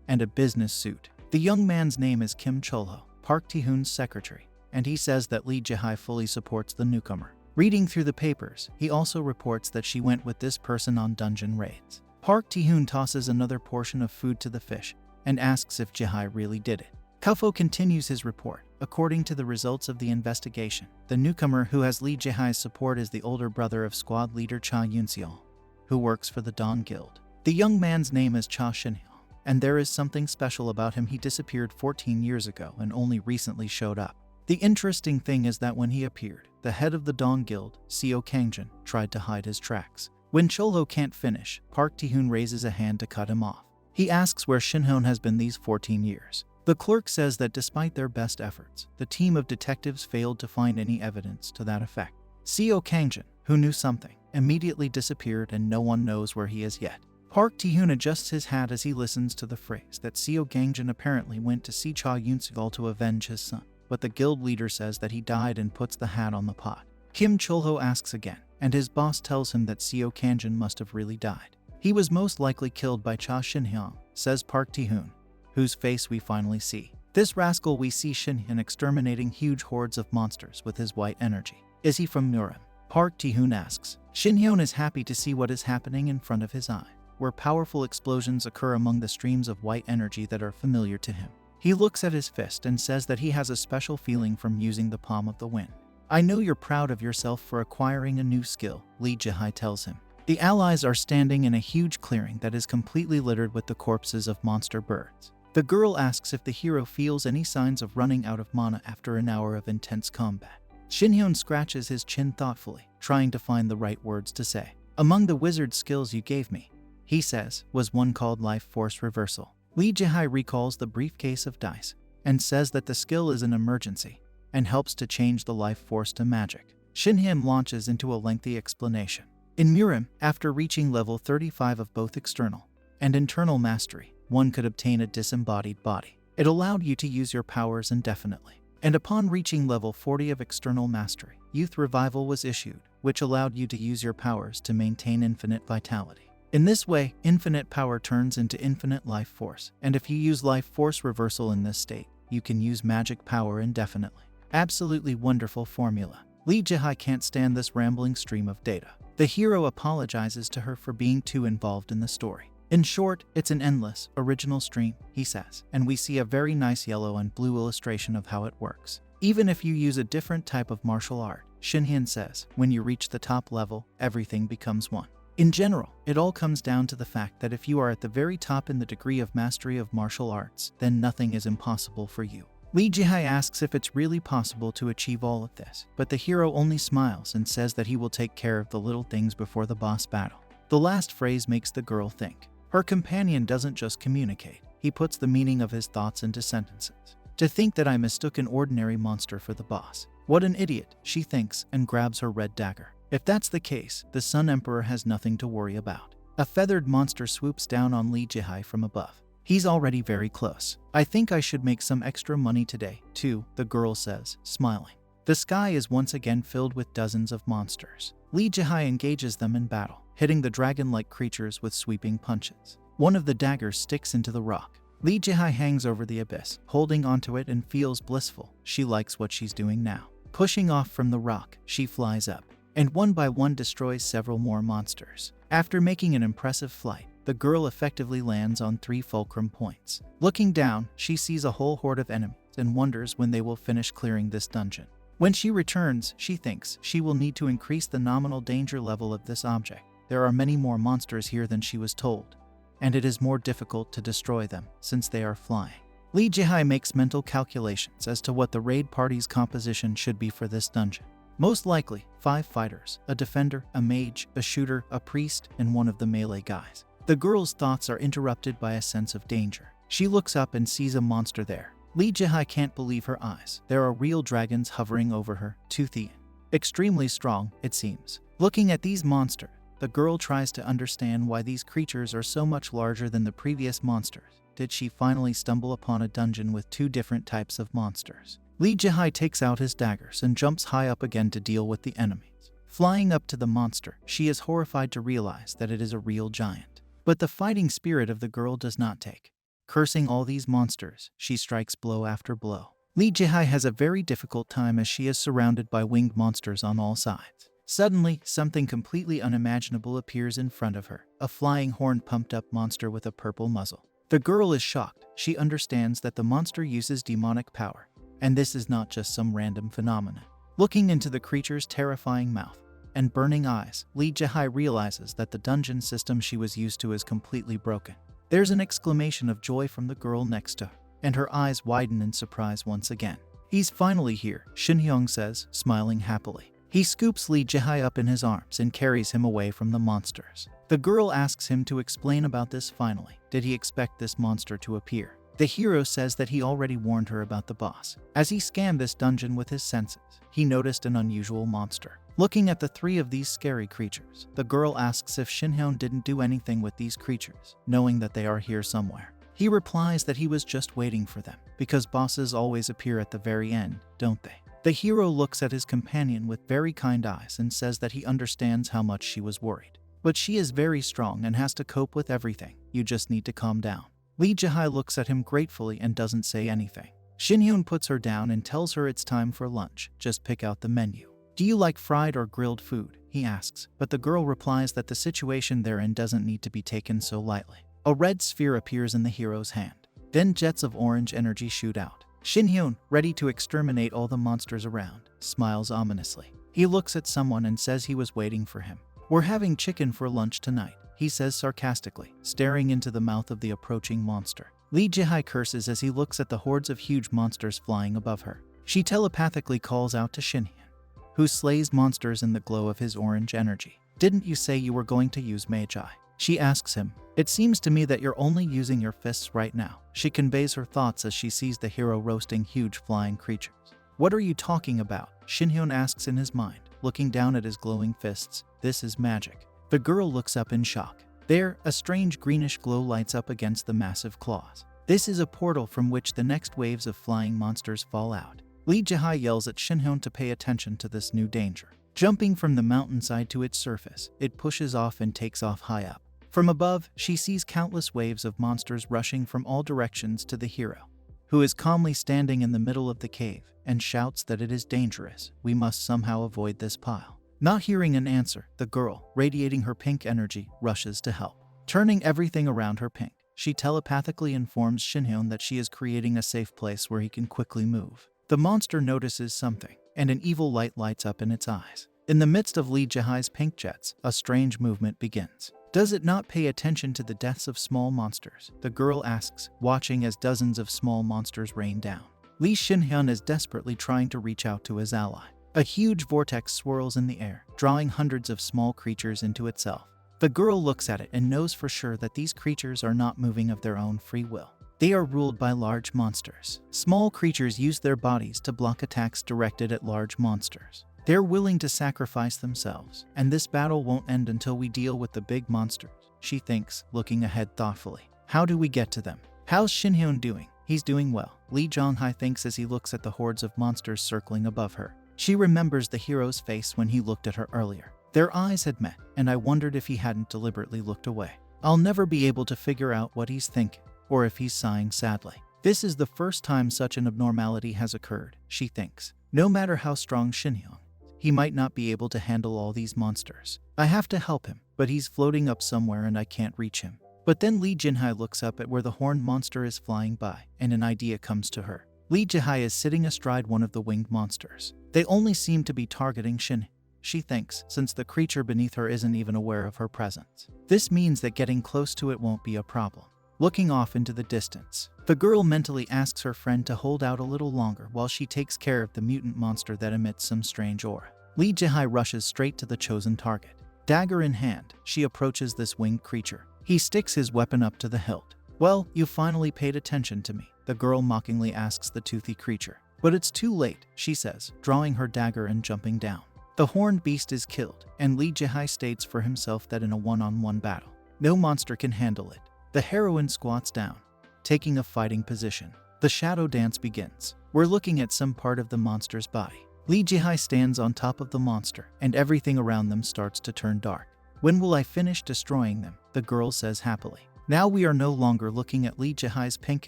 and a business suit. The young man's name is Kim Chol-ho, Park Tae-hyun's secretary, and he says that Lee Jae-hye fully supports the newcomer. Reading through the papers, he also reports that she went with this person on dungeon raids. Park Tae-hyun tosses another portion of food to the fish and asks if Jae-hye really did it. Kufo continues his report. According to the results of the investigation, the newcomer who has Lee Jae-hye's support is the older brother of squad leader Cha Yoon-seol, who works for the Dawn Guild. The young man's name is Cha Shin-hyun, and there is something special about him. He disappeared 14 years ago and only recently showed up. The interesting thing is that when he appeared, the head of the Dawn Guild, Seo Kangjin, tried to hide his tracks. When Chol-ho can't finish, Park Tae-hyun raises a hand to cut him off. He asks where Shin-hyun has been these 14 years. The clerk says that despite their best efforts, the team of detectives failed to find any evidence to that effect. Seo Kangjin, who knew something, immediately disappeared and no one knows where he is yet. Park Tae-hyun adjusts his hat as he listens to the phrase that Seo Kangjin apparently went to see Cha Yoon-seol to avenge his son, but the guild leader says that he died and puts the hat on the pot. Kim Chol-ho asks again, and his boss tells him that Seo Kangjin must have really died. He was most likely killed by Cha Shinhyang, says Park Tae-hoon, whose face we finally see. This rascal we see Shinhyun exterminating huge hordes of monsters with his white energy. Is he from Murim? Park Tae-hoon asks. Shinhyun is happy to see what is happening in front of his eye, where powerful explosions occur among the streams of white energy that are familiar to him. He looks at his fist and says that he has a special feeling from using the palm of the wind. I know you're proud of yourself for acquiring a new skill, Lee Jae-hai tells him. The allies are standing in a huge clearing that is completely littered with the corpses of monster birds. The girl asks if the hero feels any signs of running out of mana after an hour of intense combat. Shinhyun scratches his chin thoughtfully, trying to find the right words to say. Among the wizard skills you gave me, he says, was one called Life Force Reversal. Lee Jae-hai recalls the briefcase of dice and says that the skill is an emergency and helps to change the life force to magic. Shinhyun launches into a lengthy explanation. In Murim, after reaching level 35 of both external and internal mastery, one could obtain a disembodied body. It allowed you to use your powers indefinitely. And upon reaching level 40 of external mastery, Youth Revival was issued, which allowed you to use your powers to maintain infinite vitality. In this way, infinite power turns into infinite life force, and if you use life force reversal in this state, you can use magic power indefinitely. Absolutely wonderful formula. Lee Jae-hai can't stand this rambling stream of data. The hero apologizes to her for being too involved in the story. In short, it's an endless, original stream, he says, and we see a very nice yellow and blue illustration of how it works. Even if you use a different type of martial art, Shinhyun says, when you reach the top level, everything becomes one. In general, it all comes down to the fact that if you are at the very top in the degree of mastery of martial arts, then nothing is impossible for you. Lee Jae-hai asks if it's really possible to achieve all of this, but the hero only smiles and says that he will take care of the little things before the boss battle. The last phrase makes the girl think. Her companion doesn't just communicate, he puts the meaning of his thoughts into sentences. To think that I mistook an ordinary monster for the boss. What an idiot, she thinks, and grabs her red dagger. If that's the case, the Sun Emperor has nothing to worry about. A feathered monster swoops down on Lee Jae-hai from above. He's already very close. I think I should make some extra money today, too, the girl says, smiling. The sky is once again filled with dozens of monsters. Lee Jae-hai engages them in battle, hitting the dragon-like creatures with sweeping punches. One of the daggers sticks into the rock. Lee Jae-hai hangs over the abyss, holding onto it and feels blissful. She likes what she's doing now. Pushing off from the rock, she flies up, and one by one destroys several more monsters. After making an impressive flight, the girl effectively lands on 3 fulcrum points. Looking down, she sees a whole horde of enemies and wonders when they will finish clearing this dungeon. When she returns, she thinks she will need to increase the nominal danger level of this object. There are many more monsters here than she was told, and it is more difficult to destroy them since they are flying. Lee Jae-hai makes mental calculations as to what the raid party's composition should be for this dungeon. Most likely, 5 fighters, a defender, a mage, a shooter, a priest, and one of the melee guys. The girl's thoughts are interrupted by a sense of danger. She looks up and sees a monster there. Lee Jae-hai can't believe her eyes. There are real dragons hovering over her, toothy, extremely strong, it seems. Looking at these monsters, the girl tries to understand why these creatures are so much larger than the previous monsters. Did she finally stumble upon a dungeon with 2 different types of monsters? Lee Jae-hai takes out his daggers and jumps high up again to deal with the enemies. Flying up to the monster, she is horrified to realize that it is a real giant. But the fighting spirit of the girl does not take. Cursing all these monsters, she strikes blow after blow. Lee Jae-hai has a very difficult time as she is surrounded by winged monsters on all sides. Suddenly, something completely unimaginable appears in front of her, a flying horned pumped-up monster with a purple muzzle. The girl is shocked. She understands that the monster uses demonic power, and this is not just some random phenomenon. Looking into the creature's terrifying mouth and burning eyes, Lee Jae-hai realizes that the dungeon system she was used to is completely broken. There's an exclamation of joy from the girl next to her, and her eyes widen in surprise once again. He's finally here, Shinhyung says, smiling happily. He scoops Lee Jae-hai up in his arms and carries him away from the monsters. The girl asks him to explain about this finally. Did he expect this monster to appear? The hero says that he already warned her about the boss. As he scanned this dungeon with his senses, he noticed an unusual monster. Looking at the 3 of these scary creatures, the girl asks if Shinhyun didn't do anything with these creatures, knowing that they are here somewhere. He replies that he was just waiting for them, because bosses always appear at the very end, don't they? The hero looks at his companion with very kind eyes and says that he understands how much she was worried. but she is very strong and has to cope with everything. You just need to calm down. Lee Jae looks at him gratefully and doesn't say anything. Shin-hyun puts her down and tells her it's time for lunch. Just pick out the menu. Do you like fried or grilled food? He asks, but the girl replies that the situation they're in doesn't need to be taken so lightly. A red sphere appears in the hero's hand. Then jets of orange energy shoot out. Shin-hyun, ready to exterminate all the monsters around, smiles ominously. He looks at someone and says he was waiting for him. We're having chicken for lunch tonight, he says sarcastically, staring into the mouth of the approaching monster. Lee Jae curses as he looks at the hordes of huge monsters flying above her. She telepathically calls out to Shin-hyun, who slays monsters in the glow of his orange energy. Didn't you say you were going to use Magi? She asks him. It seems to me that you're only using your fists right now. She conveys her thoughts as she sees the hero roasting huge flying creatures. What are you talking about? Shin-hyun asks in his mind, looking down at his glowing fists. This is magic. The girl looks up in shock. There, a strange greenish glow lights up against the massive claws. This is a portal from which the next waves of flying monsters fall out. Lee Jae yells at Shin-hyun to pay attention to this new danger. Jumping from the mountainside to its surface, it pushes off and takes off high up. From above, she sees countless waves of monsters rushing from all directions to the hero, who is calmly standing in the middle of the cave, and shouts that it is dangerous. We must somehow avoid this pile. Not hearing an answer, the girl, radiating her pink energy, rushes to help. Turning everything around her pink, she telepathically informs Shin-hyun that she is creating a safe place where he can quickly move. The monster notices something, and an evil light lights up in its eyes. In the midst of Lee Jae's pink jets, a strange movement begins. Does it not pay attention to the deaths of small monsters? The girl asks, watching as dozens of small monsters rain down. Lee Shin-hyun is desperately trying to reach out to his ally. A huge vortex swirls in the air, drawing hundreds of small creatures into itself. The girl looks at it and knows for sure that these creatures are not moving of their own free will. They are ruled by large monsters. Small creatures use their bodies to block attacks directed at large monsters. They're willing to sacrifice themselves, and this battle won't end until we deal with the big monsters, she thinks, looking ahead thoughtfully. How do we get to them? How's Shin-hyun doing? He's doing well, Lee Jong-hae thinks as he looks at the hordes of monsters circling above her. She remembers the hero's face when he looked at her earlier. Their eyes had met, and I wondered if he hadn't deliberately looked away. I'll never be able to figure out what he's thinking, or if he's sighing sadly. This is the first time such an abnormality has occurred, she thinks. No matter how strong Shin-hyun, he might not be able to handle all these monsters. I have to help him, but he's floating up somewhere and I can't reach him. But then Lee Jin-hae looks up at where the horned monster is flying by, and an idea comes to her. Lee Jae is sitting astride one of the winged monsters. They only seem to be targeting Shin, she thinks, since the creature beneath her isn't even aware of her presence. This means that getting close to it won't be a problem. Looking off into the distance, the girl mentally asks her friend to hold out a little longer while she takes care of the mutant monster that emits some strange aura. Lee Jae rushes straight to the chosen target. Dagger in hand, she approaches this winged creature. He sticks his weapon up to the hilt. Well, you finally paid attention to me, the girl mockingly asks the toothy creature. But it's too late, she says, drawing her dagger and jumping down. The horned beast is killed, and Lee Jae states for himself that in a one-on-one battle, no monster can handle it. The heroine squats down, taking a fighting position. The shadow dance begins. We're looking at some part of the monster's body. Lee Jae stands on top of the monster, and everything around them starts to turn dark. When will I finish destroying them? The girl says happily. Now we are no longer looking at Lee Jae's pink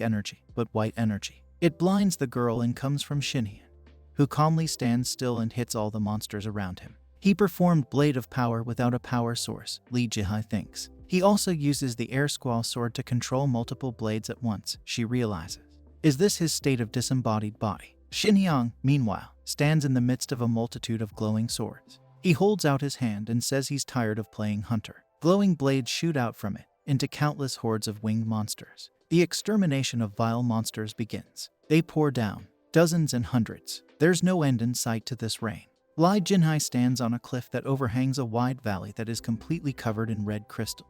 energy, but white energy. It blinds the girl and comes from Shin-hyun, who calmly stands still and hits all the monsters around him. He performed Blade of Power without a power source, Lee Jae thinks. He also uses the Air Squall sword to control multiple blades at once, she realizes. Is this his state of disembodied body? Shin-hyun, meanwhile, stands in the midst of a multitude of glowing swords. He holds out his hand and says he's tired of playing hunter. Glowing blades shoot out from it, into countless hordes of winged monsters. The extermination of vile monsters begins. They pour down, dozens and hundreds. There's no end in sight to this rain. Lee Jin-hae stands on a cliff that overhangs a wide valley that is completely covered in red crystal.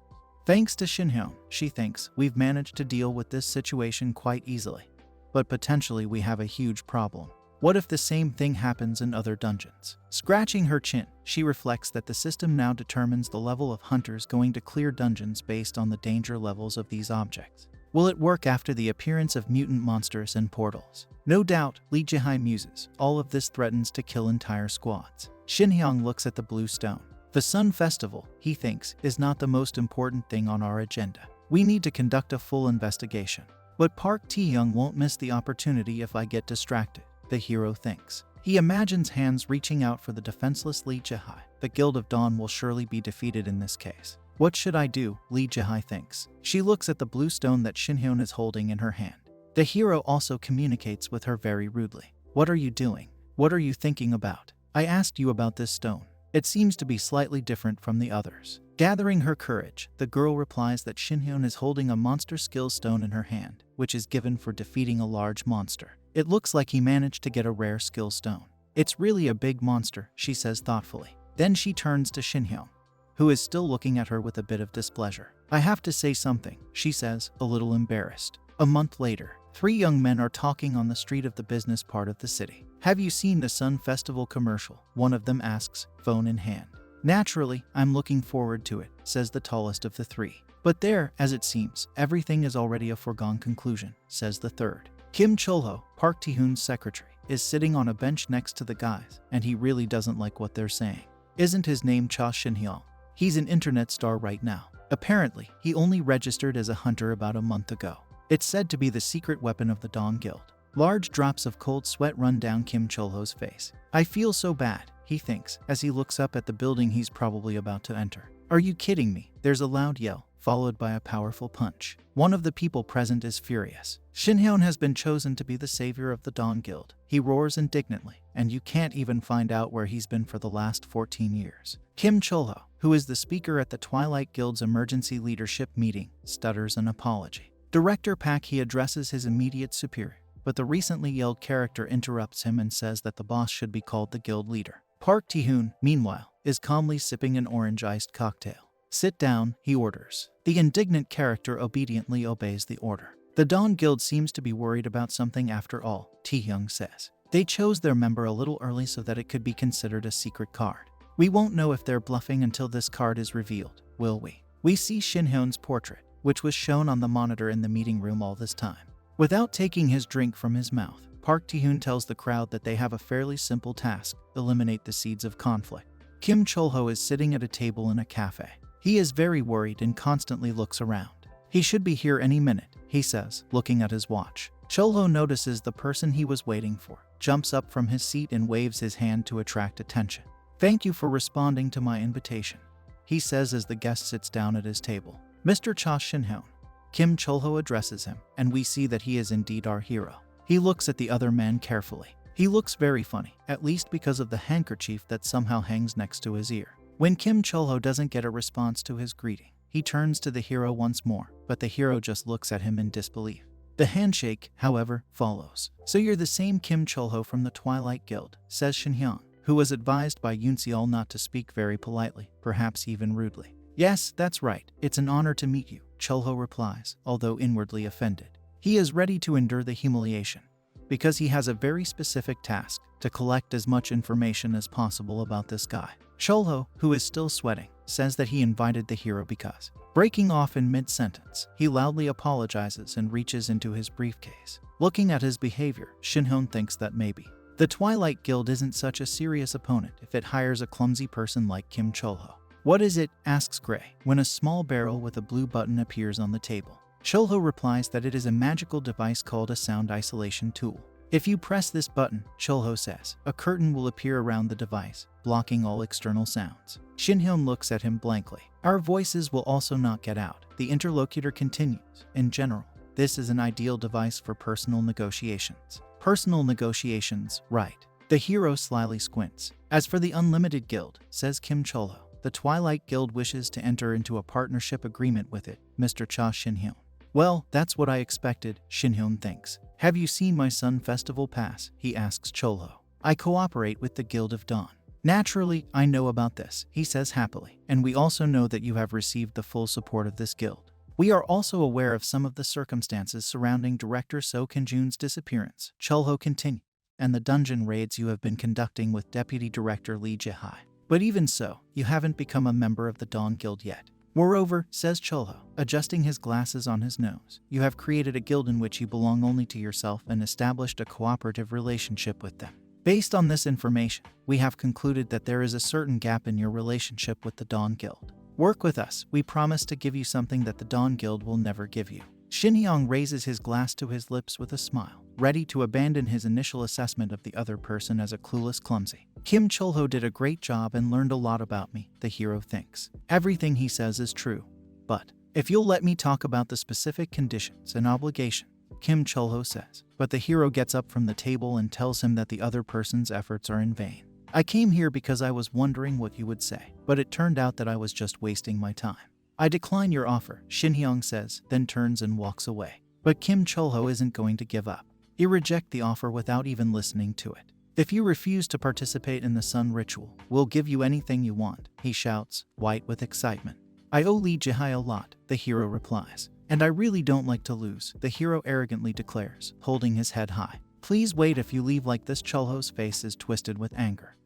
Thanks to Shin-hyun, she thinks, we've managed to deal with this situation quite easily. But potentially we have a huge problem. What if the same thing happens in other dungeons? Scratching her chin, she reflects that the system now determines the level of hunters going to clear dungeons based on the danger levels of these objects. Will it work after the appearance of mutant monsters and portals? No doubt, Lee Jae muses, all of this threatens to kill entire squads. Shin-hyun looks at the blue stone. The Sun Festival, he thinks, is not the most important thing on our agenda. We need to conduct a full investigation. But Park Tae-young won't miss the opportunity if I get distracted, the hero thinks. He imagines hands reaching out for the defenseless Lee Jae-hae. The Guild of Dawn will surely be defeated in this case. What should I do? Lee Jae-hae thinks. She looks at the blue stone that Shin-hyun is holding in her hand. The hero also communicates with her very rudely. What are you doing? What are you thinking about? I asked you about this stone. It seems to be slightly different from the others. Gathering her courage, the girl replies that Shin-hyun is holding a monster skill stone in her hand, which is given for defeating a large monster. It looks like he managed to get a rare skill stone. It's really a big monster, she says thoughtfully. Then she turns to Shin-hyun, who is still looking at her with a bit of displeasure. I have to say something, she says, a little embarrassed. A month later, 3 young men are talking on the street of the business part of the city. Have you seen the Sun Festival commercial? One of them asks, phone in hand. Naturally, I'm looking forward to it, says the tallest of the 3. But there, as it seems, everything is already a foregone conclusion, says the third. Kim Chol-ho, Park Tae-hoon's secretary, is sitting on a bench next to the guys, and he really doesn't like what they're saying. Isn't his name Cha Shin-hyun? He's an internet star right now. Apparently, he only registered as a hunter about a month ago. It's said to be the secret weapon of the Dawn Guild. Large drops of cold sweat run down Kim Chol-ho's face. I feel so bad, he thinks, as he looks up at the building he's probably about to enter. Are you kidding me? There's a loud yell, followed by a powerful punch. One of the people present is furious. Shin-hyun has been chosen to be the savior of the Dawn Guild. He roars indignantly, and you can't even find out where he's been for the last 14 years. Kim Chol-ho, who is the speaker at the Twilight Guild's emergency leadership meeting, stutters an apology. Director Park Hee addresses his immediate superior, but the recently yelled character interrupts him and says that the boss should be called the guild leader. Park Tae-hoon, meanwhile, is calmly sipping an orange-iced cocktail. Sit down, he orders. The indignant character obediently obeys the order. The Dawn Guild seems to be worried about something after all, Tae-hyung says. They chose their member a little early so that it could be considered a secret card. We won't know if they're bluffing until this card is revealed, will we? We see Shin-hyun's portrait, which was shown on the monitor in the meeting room all this time. Without taking his drink from his mouth, Park Tae-hoon tells the crowd that they have a fairly simple task: eliminate the seeds of conflict. Kim Chol-ho is sitting at a table in a cafe. He is very worried and constantly looks around. He should be here any minute, he says, looking at his watch. Chol-ho notices the person he was waiting for, jumps up from his seat and waves his hand to attract attention. Thank you for responding to my invitation, he says as the guest sits down at his table. Mr. Cha Shin-hyun. Kim Chol-ho addresses him, and we see that he is indeed our hero. He looks at the other man carefully. He looks very funny, at least because of the handkerchief that somehow hangs next to his ear. When Kim Chol-ho doesn't get a response to his greeting, he turns to the hero once more, but the hero just looks at him in disbelief. The handshake, however, follows. So you're the same Kim Chol-ho from the Twilight Guild, says Shin-hyun, who was advised by Yoon Se-ol not to speak very politely, perhaps even rudely. Yes, that's right. It's an honor to meet you, Chol-ho replies, although inwardly offended. He is ready to endure the humiliation, because he has a very specific task: to collect as much information as possible about this guy. Chol-ho, who is still sweating, says that he invited the hero because, breaking off in mid-sentence, he loudly apologizes and reaches into his briefcase. Looking at his behavior, Shin-hyun thinks that maybe the Twilight Guild isn't such a serious opponent if it hires a clumsy person like Kim Chol-ho. What is it? Asks Gray, when a small barrel with a blue button appears on the table. Chol-ho replies that it is a magical device called a sound isolation tool. If you press this button, Chol-ho says, a curtain will appear around the device, blocking all external sounds. Shin-hyun looks at him blankly. Our voices will also not get out. The interlocutor continues. In general, this is an ideal device for personal negotiations. Personal negotiations, right. The hero slyly squints. As for the Unlimited Guild, says Kim Chol-ho, the Twilight Guild wishes to enter into a partnership agreement with it, Mr. Cha Shin-hyun. Well, that's what I expected, Shin-hyun thinks. Have you seen my Sun Festival pass? He asks Chol-ho. I cooperate with the Guild of Dawn. Naturally, I know about this, he says happily, and we also know that you have received the full support of this guild. We are also aware of some of the circumstances surrounding Director So Kim-jun's disappearance, Chol-ho continued, and the dungeon raids you have been conducting with Deputy Director Lee Jae-hae. But even so, you haven't become a member of the Dawn Guild yet. Moreover, says Chol-ho, adjusting his glasses on his nose, you have created a guild in which you belong only to yourself and established a cooperative relationship with them. Based on this information, we have concluded that there is a certain gap in your relationship with the Dawn Guild. Work with us. We promise to give you something that the Dawn Guild will never give you. Shin Hyung raises his glass to his lips with a smile, ready to abandon his initial assessment of the other person as a clueless clumsy. Kim Chulho did a great job and learned a lot about me, the hero thinks. Everything he says is true. But if you'll let me talk about the specific conditions and obligation, Kim Chulho says. But the hero gets up from the table and tells him that the other person's efforts are in vain. I came here because I was wondering what you would say, but it turned out that I was just wasting my time. I decline your offer, Shin Hyung says, then turns and walks away. But Kim Chulho isn't going to give up. He rejects the offer without even listening to it. If you refuse to participate in the sun ritual, we'll give you anything you want, he shouts, white with excitement. I owe Lee Jihai a lot, the hero replies. And I really don't like to lose, the hero arrogantly declares, holding his head high. Please wait, if you leave like this. Chulho's face is twisted with anger.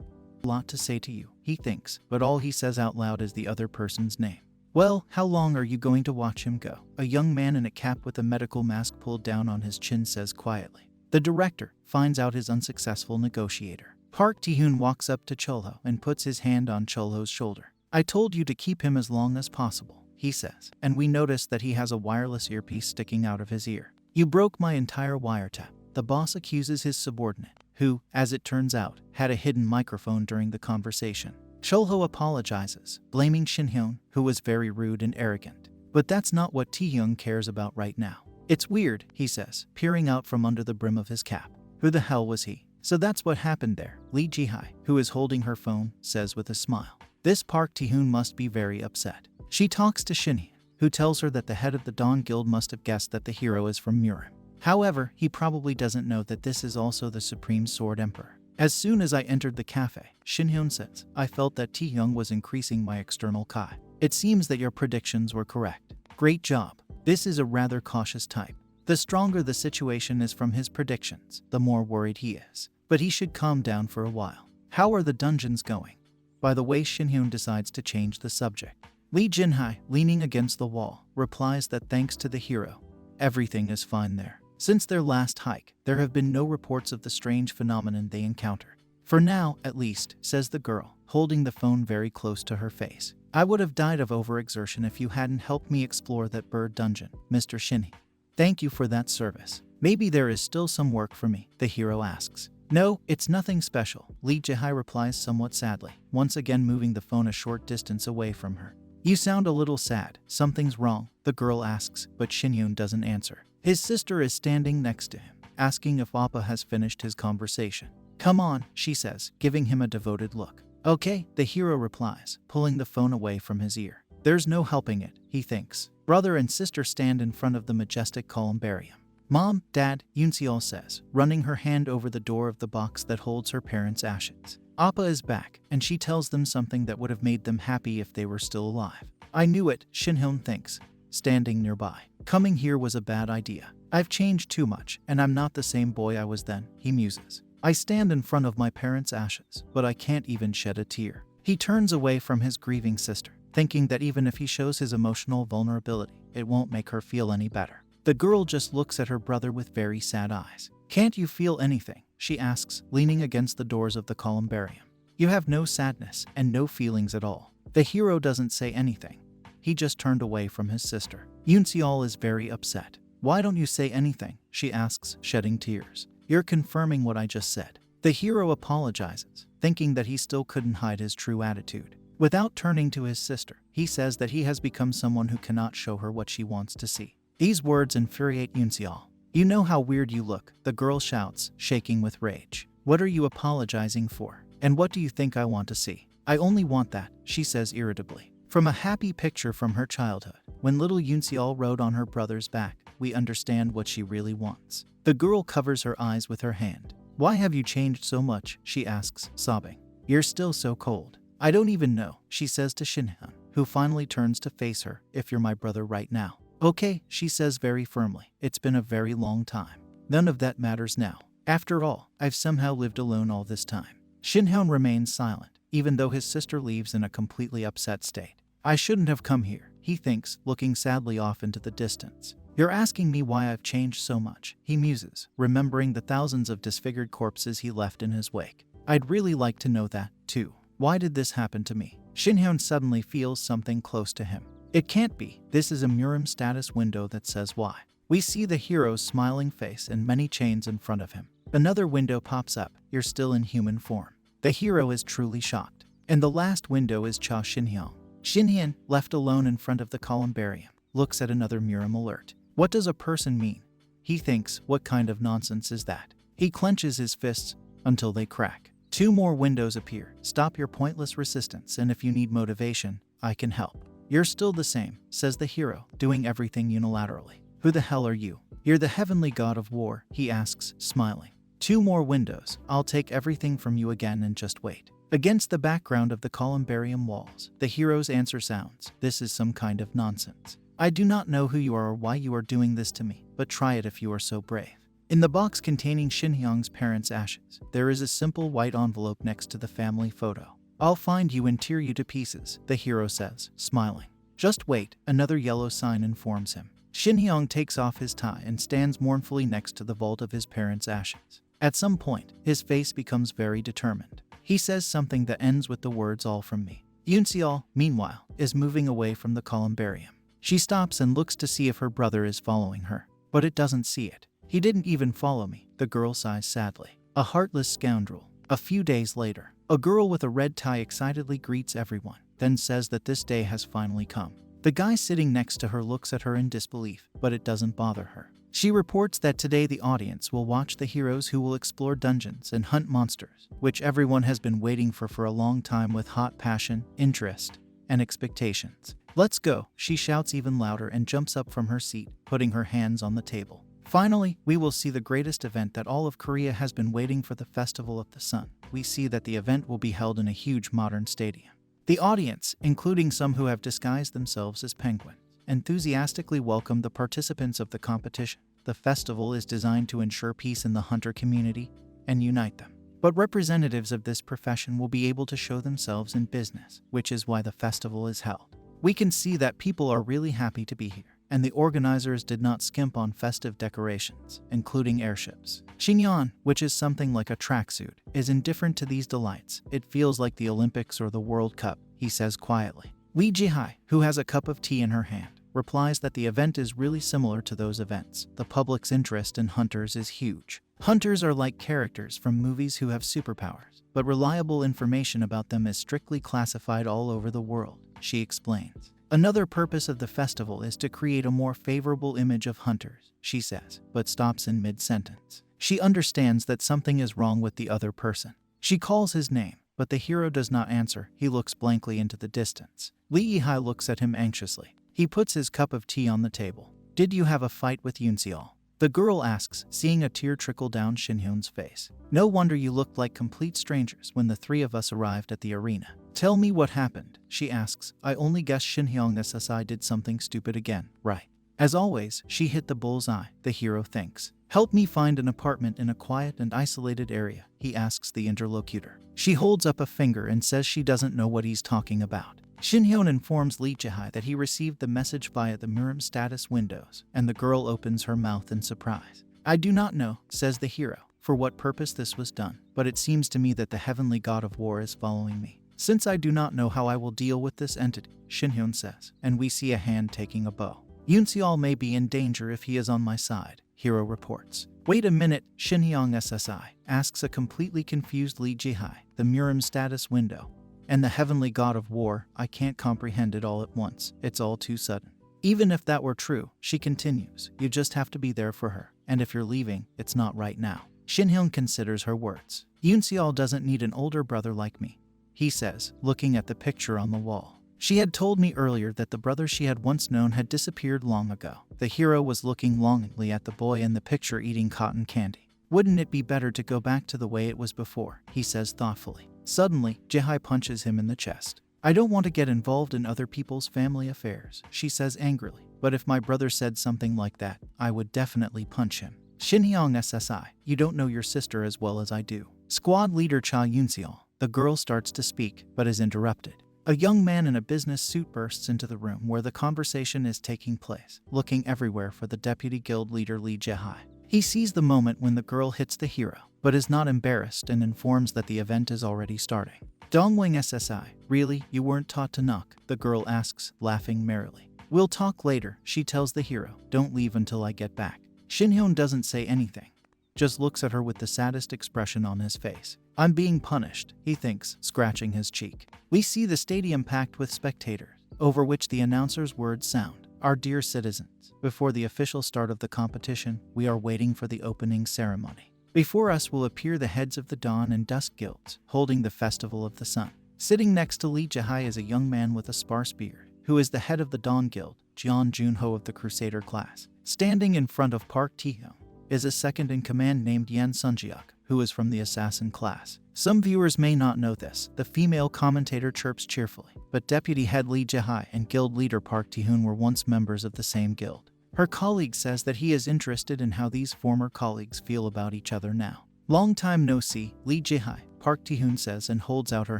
A lot to say to you, he thinks, but all he says out loud is the other person's name. Well, how long are you going to watch him go? A young man in a cap with a medical mask pulled down on his chin says quietly. The director finds out his unsuccessful negotiator. Park Ji-hoon walks up to Chulho and puts his hand on Chulho's shoulder. I told you to keep him as long as possible, he says, and we noticed that he has a wireless earpiece sticking out of his ear. You broke my entire wiretap. The boss accuses his subordinate, who, as it turns out, had a hidden microphone during the conversation. Chulho apologizes, blaming Shin Hyun, who was very rude and arrogant. But that's not what Taehyung cares about right now. It's weird, he says, peering out from under the brim of his cap. Who the hell was he? So that's what happened there, Lee Jihai, who is holding her phone, says with a smile. This Park Taehyun must be very upset. She talks to Shin Hyun, who tells her that the head of the Dawn Guild must have guessed that the hero is from Murin. However, he probably doesn't know that this is also the Supreme Sword Emperor. As soon as I entered the cafe, Shin Hyun says, I felt that Taehyung was increasing my external Kai. It seems that your predictions were correct. Great job. This is a rather cautious type. The stronger the situation is from his predictions, the more worried he is. But he should calm down for a while. How are the dungeons going? By the way, Shin Hyun decides to change the subject. Lee Jinhai, leaning against the wall, replies that thanks to the hero, everything is fine there. Since their last hike, there have been no reports of the strange phenomenon they encountered. For now, at least, says the girl, holding the phone very close to her face. I would have died of overexertion if you hadn't helped me explore that bird dungeon, Mr. Shinhee. Thank you for that service. Maybe there is still some work for me, the hero asks. No, it's nothing special, Lee Jihai replies somewhat sadly, once again moving the phone a short distance away from her. You sound a little sad. Something's wrong, the girl asks, but Shin Hyun doesn't answer. His sister is standing next to him, asking if Appa has finished his conversation. Come on, she says, giving him a devoted look. Okay, the hero replies, pulling the phone away from his ear. There's no helping it, he thinks. Brother and sister stand in front of the majestic columbarium. Mom, Dad, Yoonseol says, running her hand over the door of the box that holds her parents' ashes. Appa is back, and she tells them something that would have made them happy if they were still alive. I knew it, Shin Hyun thinks, standing nearby. Coming here was a bad idea. I've changed too much, and I'm not the same boy I was then, he muses. I stand in front of my parents' ashes, but I can't even shed a tear. He turns away from his grieving sister, thinking that even if he shows his emotional vulnerability, it won't make her feel any better. The girl just looks at her brother with very sad eyes. Can't you feel anything? She asks, leaning against the doors of the columbarium. You have no sadness and no feelings at all. The hero doesn't say anything. He just turned away from his sister. Yoonseol is very upset. Why don't you say anything? She asks, shedding tears. You're confirming what I just said. The hero apologizes, thinking that he still couldn't hide his true attitude. Without turning to his sister, he says that he has become someone who cannot show her what she wants to see. These words infuriate Yoonseol. You know how weird you look, the girl shouts, shaking with rage. What are you apologizing for? And what do you think I want to see? I only want that, she says irritably. From a happy picture from her childhood, when little Yoonseol rode on her brother's back, we understand what she really wants. The girl covers her eyes with her hand. Why have you changed so much? She asks, sobbing. You're still so cold. I don't even know, she says to Shinhyun, who finally turns to face her, if you're my brother right now. Okay, she says very firmly. It's been a very long time. None of that matters now. After all, I've somehow lived alone all this time. Shinhyun remains silent, even though his sister leaves in a completely upset state. I shouldn't have come here, he thinks, looking sadly off into the distance. You're asking me why I've changed so much, he muses, remembering the thousands of disfigured corpses he left in his wake. I'd really like to know that, too. Why did this happen to me? Shinhyun suddenly feels something close to him. It can't be. This is a Murim status window that says why. We see the hero's smiling face and many chains in front of him. Another window pops up. You're still in human form. The hero is truly shocked. And the last window is Cha Shinhyun. Shinhyun, left alone in front of the columbarium, looks at another Murim alert. What does a person mean? He thinks, what kind of nonsense is that? He clenches his fists until they crack. 2 more windows appear. Stop your pointless resistance, and if you need motivation, I can help. You're still the same, says the hero, doing everything unilaterally. Who the hell are you? You're the heavenly god of war, he asks, smiling. 2 more windows. I'll take everything from you again and just wait. Against the background of the columbarium walls, the hero's answer sounds, this is some kind of nonsense. I do not know who you are or why you are doing this to me, but try it if you are so brave. In the box containing Shinhyung's parents' ashes, there is a simple white envelope next to the family photo. I'll find you and tear you to pieces, the hero says, smiling. Just wait, another yellow sign informs him. Shinhyung takes off his tie and stands mournfully next to the vault of his parents' ashes. At some point, his face becomes very determined. He says something that ends with the words all from me. Yoonseol, meanwhile, is moving away from the columbarium. She stops and looks to see if her brother is following her, but it doesn't see it. He didn't even follow me, the girl sighs sadly. A heartless scoundrel. A few days later, a girl with a red tie excitedly greets everyone, then says that this day has finally come. The guy sitting next to her looks at her in disbelief, but it doesn't bother her. She reports that today the audience will watch the heroes who will explore dungeons and hunt monsters, which everyone has been waiting for a long time with hot passion, interest, and expectations. Let's go, she shouts even louder and jumps up from her seat, putting her hands on the table. Finally, we will see the greatest event that all of Korea has been waiting for, the Festival of the Sun. We see that the event will be held in a huge modern stadium. The audience, including some who have disguised themselves as penguins, enthusiastically welcome the participants of the competition. The festival is designed to ensure peace in the hunter community and unite them. But representatives of this profession will be able to show themselves in business, which is why the festival is held. We can see that people are really happy to be here, and the organizers did not skimp on festive decorations, including airships. Shinyeon, which is something like a tracksuit, is indifferent to these delights. It feels like the Olympics or the World Cup, he says quietly. Lee Ji-hai, who has a cup of tea in her hand, replies that the event is really similar to those events. The public's interest in hunters is huge. Hunters are like characters from movies who have superpowers, but reliable information about them is strictly classified all over the world, she explains. Another purpose of the festival is to create a more favorable image of hunters, she says, but stops in mid-sentence. She understands that something is wrong with the other person. She calls his name, but the hero does not answer. He looks blankly into the distance. Lee Yihai looks at him anxiously. He puts his cup of tea on the table. Did you have a fight with Yoonseol? The girl asks, seeing a tear trickle down Shinhyun's face. No wonder you looked like complete strangers when the 3 of us arrived at the arena. Tell me what happened, she asks. I only guess Shinhyung SSI did something stupid again, right? As always, she hit the bullseye, the hero thinks. Help me find an apartment in a quiet and isolated area, he asks the interlocutor. She holds up a finger and says she doesn't know what he's talking about. Shinhyun informs Lee Ji-hai that he received the message via the Murim status windows, and the girl opens her mouth in surprise. I do not know, says the hero, for what purpose this was done, but it seems to me that the heavenly god of war is following me. Since I do not know how I will deal with this entity, Shinhyun says, and we see a hand taking a bow. Yoonseol may be in danger if he is on my side, hero reports. Wait a minute, Shinhyung SSI asks a completely confused Lee Ji-hai, the Murim status window. And the heavenly god of war, I can't comprehend it all at once. It's all too sudden. Even if that were true, she continues, you just have to be there for her. And if you're leaving, it's not right now. Shinhyun considers her words. Yoonseol doesn't need an older brother like me, he says, looking at the picture on the wall. She had told me earlier that the brother she had once known had disappeared long ago. The hero was looking longingly at the boy in the picture eating cotton candy. Wouldn't it be better to go back to the way it was before, he says thoughtfully. Suddenly, Ji-hai punches him in the chest. I don't want to get involved in other people's family affairs, she says angrily. But if my brother said something like that, I would definitely punch him. Shinhyung SSI, you don't know your sister as well as I do. Squad leader Cha Yoonseol. The girl starts to speak, but is interrupted. A young man in a business suit bursts into the room where the conversation is taking place, looking everywhere for the deputy guild leader Lee Jae-hai. He sees the moment when the girl hits the hero, but is not embarrassed and informs that the event is already starting. Dongwing SSI, really, you weren't taught to knock? The girl asks, laughing merrily. We'll talk later, she tells the hero, don't leave until I get back. Shinhyun doesn't say anything, just looks at her with the saddest expression on his face. I'm being punished, he thinks, scratching his cheek. We see the stadium packed with spectators, over which the announcer's words sound. Our dear citizens, before the official start of the competition, we are waiting for the opening ceremony. Before us will appear the heads of the Dawn and Dusk guilds, holding the Festival of the Sun. Sitting next to Lee Jae-hai is a young man with a sparse beard, who is the head of the Dawn Guild, Jeon Junho of the Crusader class. Standing in front of Park Tae-hyung is a second-in-command named Yan Sunjiak, who is from the Assassin class. Some viewers may not know this, the female commentator chirps cheerfully, but Deputy Head Lee Jae-hai and Guild Leader Park Tae-hyun were once members of the same guild. Her colleague says that he is interested in how these former colleagues feel about each other now. Long time no see, Lee Jae-hai, Park Tae-hyun says and holds out her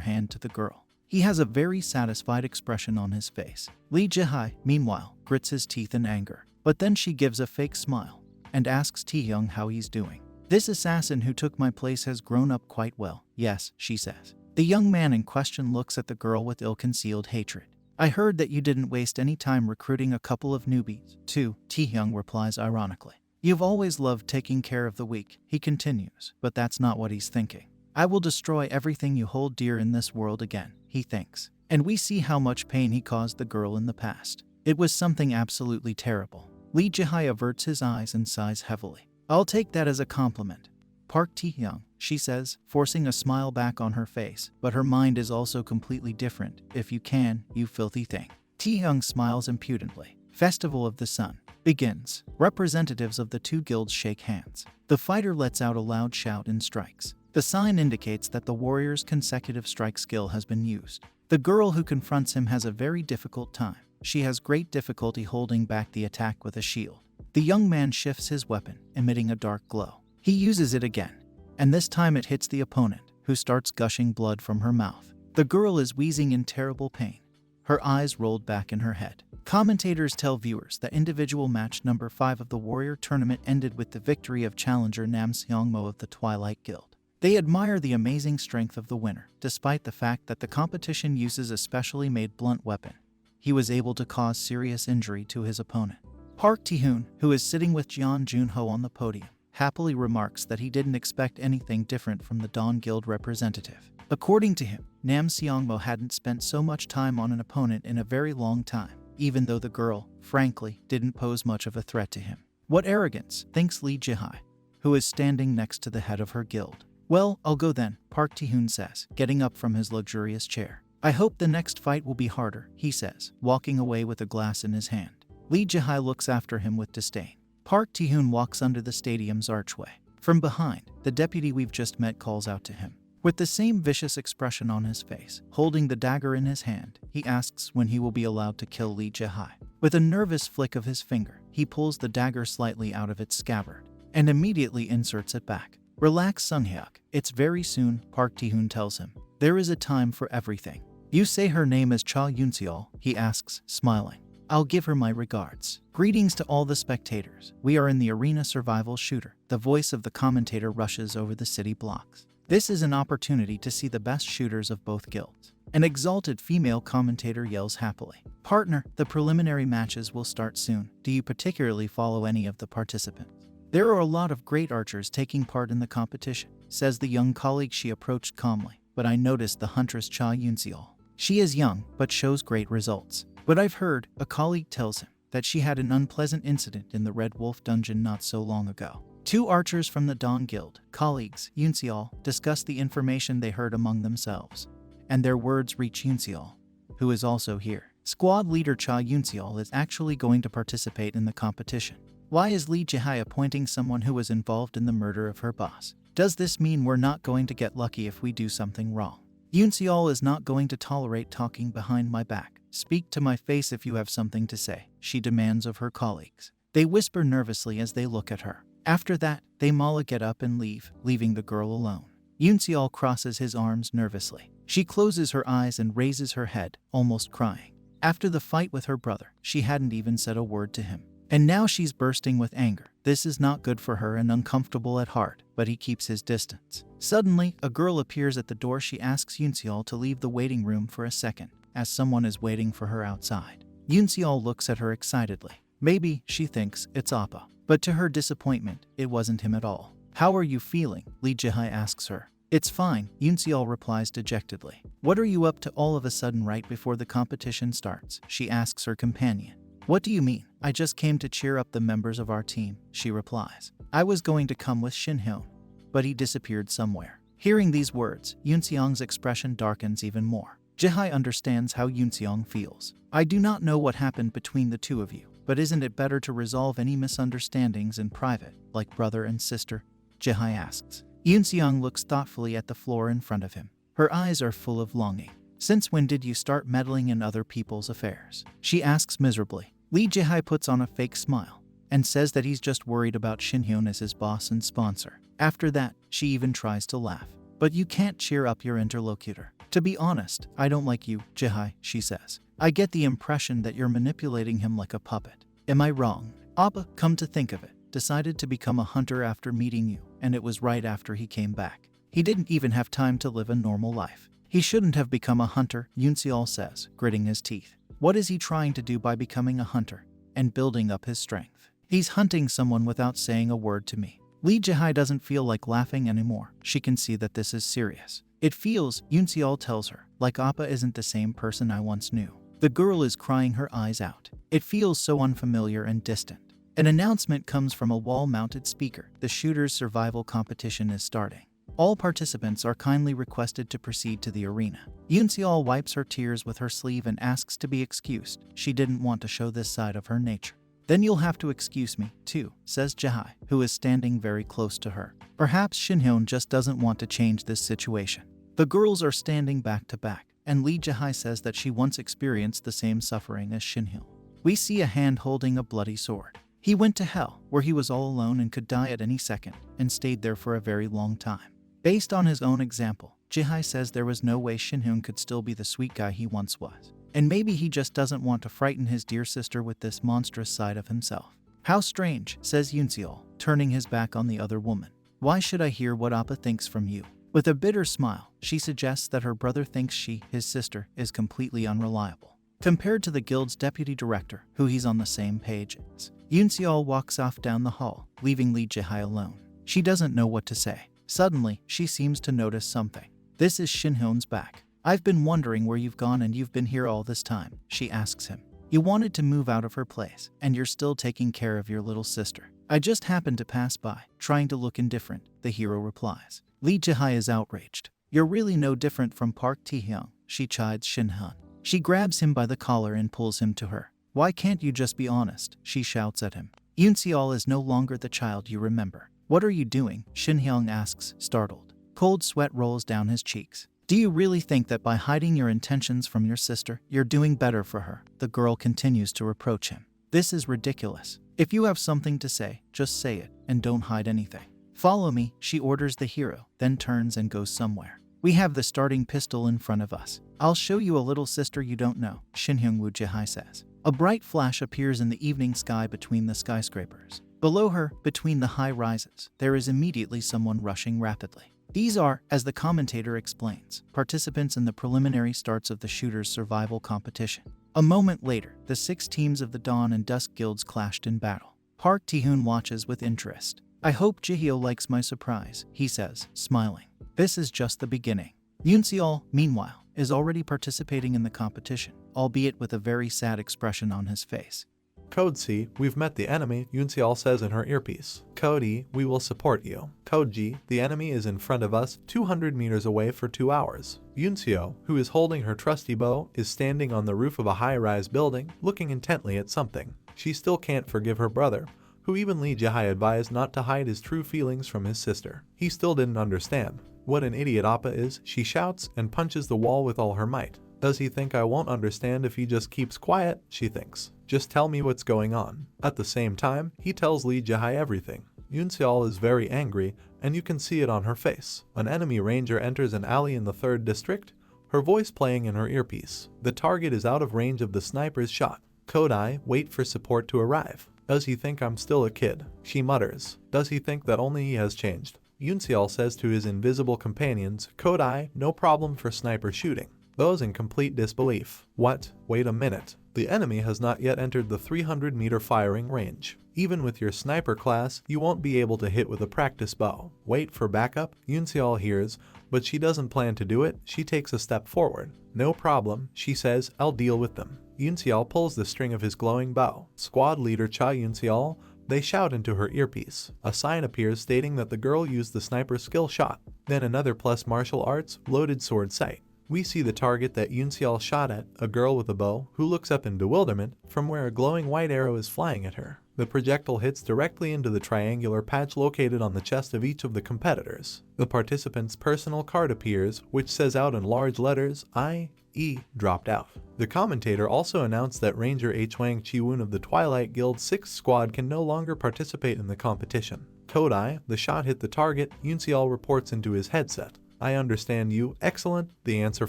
hand to the girl. He has a very satisfied expression on his face. Lee Jae-hai, meanwhile, grits his teeth in anger. But then she gives a fake smile and asks Tae-hyung how he's doing. This assassin who took my place has grown up quite well. Yes, she says. The young man in question looks at the girl with ill-concealed hatred. I heard that you didn't waste any time recruiting a couple of newbies, too, Tae-hyung replies ironically. You've always loved taking care of the weak, he continues, but that's not what he's thinking. I will destroy everything you hold dear in this world again, he thinks. And we see how much pain he caused the girl in the past. It was something absolutely terrible. Lee Jae-hai averts his eyes and sighs heavily. I'll take that as a compliment. Park Tae-hyung, she says, forcing a smile back on her face, but her mind is also completely different. If you can, you filthy thing. Tae-hyung smiles impudently. Festival of the Sun begins. Representatives of the two guilds shake hands. The fighter lets out a loud shout and strikes. The sign indicates that the warrior's consecutive strike skill has been used. The girl who confronts him has a very difficult time. She has great difficulty holding back the attack with a shield. The young man shifts his weapon, emitting a dark glow. He uses it again, and this time it hits the opponent, who starts gushing blood from her mouth. The girl is wheezing in terrible pain, her eyes rolled back in her head. Commentators tell viewers that individual match number 5 of the Warrior Tournament ended with the victory of challenger Nam Seongmo of the Twilight Guild. They admire the amazing strength of the winner, despite the fact that the competition uses a specially made blunt weapon. He was able to cause serious injury to his opponent. Park Tae-hyun, who is sitting with Jeon Junho on the podium, happily remarks that he didn't expect anything different from the Dawn Guild representative. According to him, Nam Seongmo hadn't spent so much time on an opponent in a very long time, even though the girl, frankly, didn't pose much of a threat to him. What arrogance, thinks Lee Jae-hai, who is standing next to the head of her guild. Well, I'll go then, Park Tae-hyun says, getting up from his luxurious chair. I hope the next fight will be harder, he says, walking away with a glass in his hand. Lee Jae-hai looks after him with disdain. Park Tae-hyun walks under the stadium's archway. From behind, the deputy we've just met calls out to him. With the same vicious expression on his face, holding the dagger in his hand, he asks when he will be allowed to kill Lee Jae-hai. With a nervous flick of his finger, he pulls the dagger slightly out of its scabbard and immediately inserts it back. Relax, Sunghyuk. It's very soon, Park Tae-hyun tells him. There is a time for everything. You say her name is Cha Yoon-seol, he asks, smiling. I'll give her my regards. Greetings to all the spectators. We are in the arena survival shooter. The voice of the commentator rushes over the city blocks. This is an opportunity to see the best shooters of both guilds. An exalted female commentator yells happily. Partner, the preliminary matches will start soon. Do you particularly follow any of the participants? There are a lot of great archers taking part in the competition, says the young colleague she approached calmly, but I noticed the huntress Cha Yoon-seol. She is young, but shows great results. But I've heard, a colleague tells him, that she had an unpleasant incident in the Red Wolf dungeon not so long ago. Two archers from the Dawn Guild, colleagues, Yoon-seol, discuss the information they heard among themselves. And their words reach Yoon-seol, who is also here. Squad leader Cha Yoon-seol is actually going to participate in the competition. Why is Lee Jae-hai appointing someone who was involved in the murder of her boss? Does this mean we're not going to get lucky if we do something wrong? Yoon-seol is not going to tolerate talking behind my back. Speak to my face if you have something to say, she demands of her colleagues. They whisper nervously as they look at her. After that, they all get up and leave, leaving the girl alone. Yoon-seol crosses his arms nervously. She closes her eyes and raises her head, almost crying. After the fight with her brother, she hadn't even said a word to him. And now she's bursting with anger. This is not good for her and uncomfortable at heart, but he keeps his distance. Suddenly, a girl appears at the door. She asks Yoonseol to leave the waiting room for a second, as someone is waiting for her outside. Yoonseol looks at her excitedly. Maybe, she thinks, it's Appa. But to her disappointment, it wasn't him at all. How are you feeling? Lee Jae-hae asks her. It's fine, Yoonseol replies dejectedly. What are you up to all of a sudden right before the competition starts? She asks her companion. What do you mean? I just came to cheer up the members of our team, she replies. I was going to come with Shin-hyun, but he disappeared somewhere. Hearing these words, Yoonseong's expression darkens even more. Jae-hae understands how Yoonseong feels. I do not know what happened between the two of you, but isn't it better to resolve any misunderstandings in private, like brother and sister? Jae-hae asks. Yoonseong looks thoughtfully at the floor in front of him. Her eyes are full of longing. Since when did you start meddling in other people's affairs? She asks miserably. Lee Jae-hae puts on a fake smile and says that he's just worried about Shin-hyun as his boss and sponsor. After that, she even tries to laugh. But you can't cheer up your interlocutor. To be honest, I don't like you, Jae-hae, she says. I get the impression that you're manipulating him like a puppet. Am I wrong? Appa, come to think of it, decided to become a hunter after meeting you, and it was right after he came back. He didn't even have time to live a normal life. He shouldn't have become a hunter, Yoonseol says, gritting his teeth. What is he trying to do by becoming a hunter and building up his strength? He's hunting someone without saying a word to me. Lee Jae-hae doesn't feel like laughing anymore. She can see that this is serious. It feels, Yoonseol tells her, like Appa isn't the same person I once knew. The girl is crying her eyes out. It feels so unfamiliar and distant. An announcement comes from a wall-mounted speaker. The shooter's survival competition is starting. All participants are kindly requested to proceed to the arena. Yoonseol wipes her tears with her sleeve and asks to be excused. She didn't want to show this side of her nature. Then you'll have to excuse me, too, says Jae-hae, who is standing very close to her. Perhaps Shin-hyun just doesn't want to change this situation. The girls are standing back to back, and Lee Jae-hae says that she once experienced the same suffering as Shin-hyun. We see a hand holding a bloody sword. He went to hell, where he was all alone and could die at any second, and stayed there for a very long time. Based on his own example, Jae-hae says there was no way Shin-hyun could still be the sweet guy he once was. And maybe he just doesn't want to frighten his dear sister with this monstrous side of himself. How strange, says Yoonseol, turning his back on the other woman. Why should I hear what Appa thinks from you? With a bitter smile, she suggests that her brother thinks she, his sister, is completely unreliable. Compared to the guild's deputy director, who he's on the same page as. Yoonseol walks off down the hall, leaving Lee Jae-hae alone. She doesn't know what to say. Suddenly, she seems to notice something. This is Shin-hyun's back. I've been wondering where you've gone and you've been here all this time, she asks him. You wanted to move out of her place, and you're still taking care of your little sister. I just happened to pass by, trying to look indifferent, the hero replies. Lee Jae-hae is outraged. You're really no different from Park Tae-hyung, she chides Shin-hyun. She grabs him by the collar and pulls him to her. Why can't you just be honest, she shouts at him. Yoonseol is no longer the child you remember. What are you doing? Shin-hyun asks, startled. Cold sweat rolls down his cheeks. Do you really think that by hiding your intentions from your sister, you're doing better for her? The girl continues to reproach him. This is ridiculous. If you have something to say, just say it, and don't hide anything. Follow me, she orders the hero, then turns and goes somewhere. We have the starting pistol in front of us. I'll show you a little sister you don't know, Shin-hyun Jae-hae says. A bright flash appears in the evening sky between the skyscrapers. Below her, between the high rises, there is immediately someone rushing rapidly. These are, as the commentator explains, participants in the preliminary starts of the shooter's survival competition. A moment later, the 6 teams of the Dawn and Dusk guilds clashed in battle. Park Tae-hyun watches with interest. I hope Jihyo likes my surprise, he says, smiling. This is just the beginning. Yoonseol, meanwhile, is already participating in the competition, albeit with a very sad expression on his face. Code C, we've met the enemy, Yoonseol says in her earpiece. Code E, we will support you. Code G, the enemy is in front of us, 200 meters away for 2 hours. Yoonseol, who is holding her trusty bow, is standing on the roof of a high-rise building, looking intently at something. She still can't forgive her brother, who even Lee Jae-hae advised not to hide his true feelings from his sister. He still didn't understand. What an idiot Appa is, she shouts and punches the wall with all her might. Does he think I won't understand if he just keeps quiet? She thinks. Just tell me what's going on. At the same time, he tells Lee Jae-hae everything. Yoonseol is very angry, and you can see it on her face. An enemy ranger enters an alley in the 3rd district, her voice playing in her earpiece. The target is out of range of the sniper's shot. Kodai, wait for support to arrive. Does he think I'm still a kid? She mutters. Does he think that only he has changed? Yoonseol says to his invisible companions, Kodai, no problem for sniper shooting. Those in complete disbelief. What? Wait a minute. The enemy has not yet entered the 300-meter firing range. Even with your sniper class, you won't be able to hit with a practice bow. Wait for backup? Yoonseol hears, but she doesn't plan to do it. She takes a step forward. No problem, she says, I'll deal with them. Yoonseol pulls the string of his glowing bow. Squad leader Cha Yoonseol, they shout into her earpiece. A sign appears stating that the girl used the sniper skill shot. Then another plus martial arts, loaded sword sight. We see the target that Yoonseol shot at, a girl with a bow, who looks up in bewilderment from where a glowing white arrow is flying at her. The projectile hits directly into the triangular patch located on the chest of each of the competitors. The participant's personal card appears, which says out in large letters, I.E. dropped out. The commentator also announced that Ranger H. Wang Chi-woon of the Twilight Guild 6th Squad can no longer participate in the competition. Kodai, the shot hit the target, Yoonseol reports into his headset. I understand you, excellent, the answer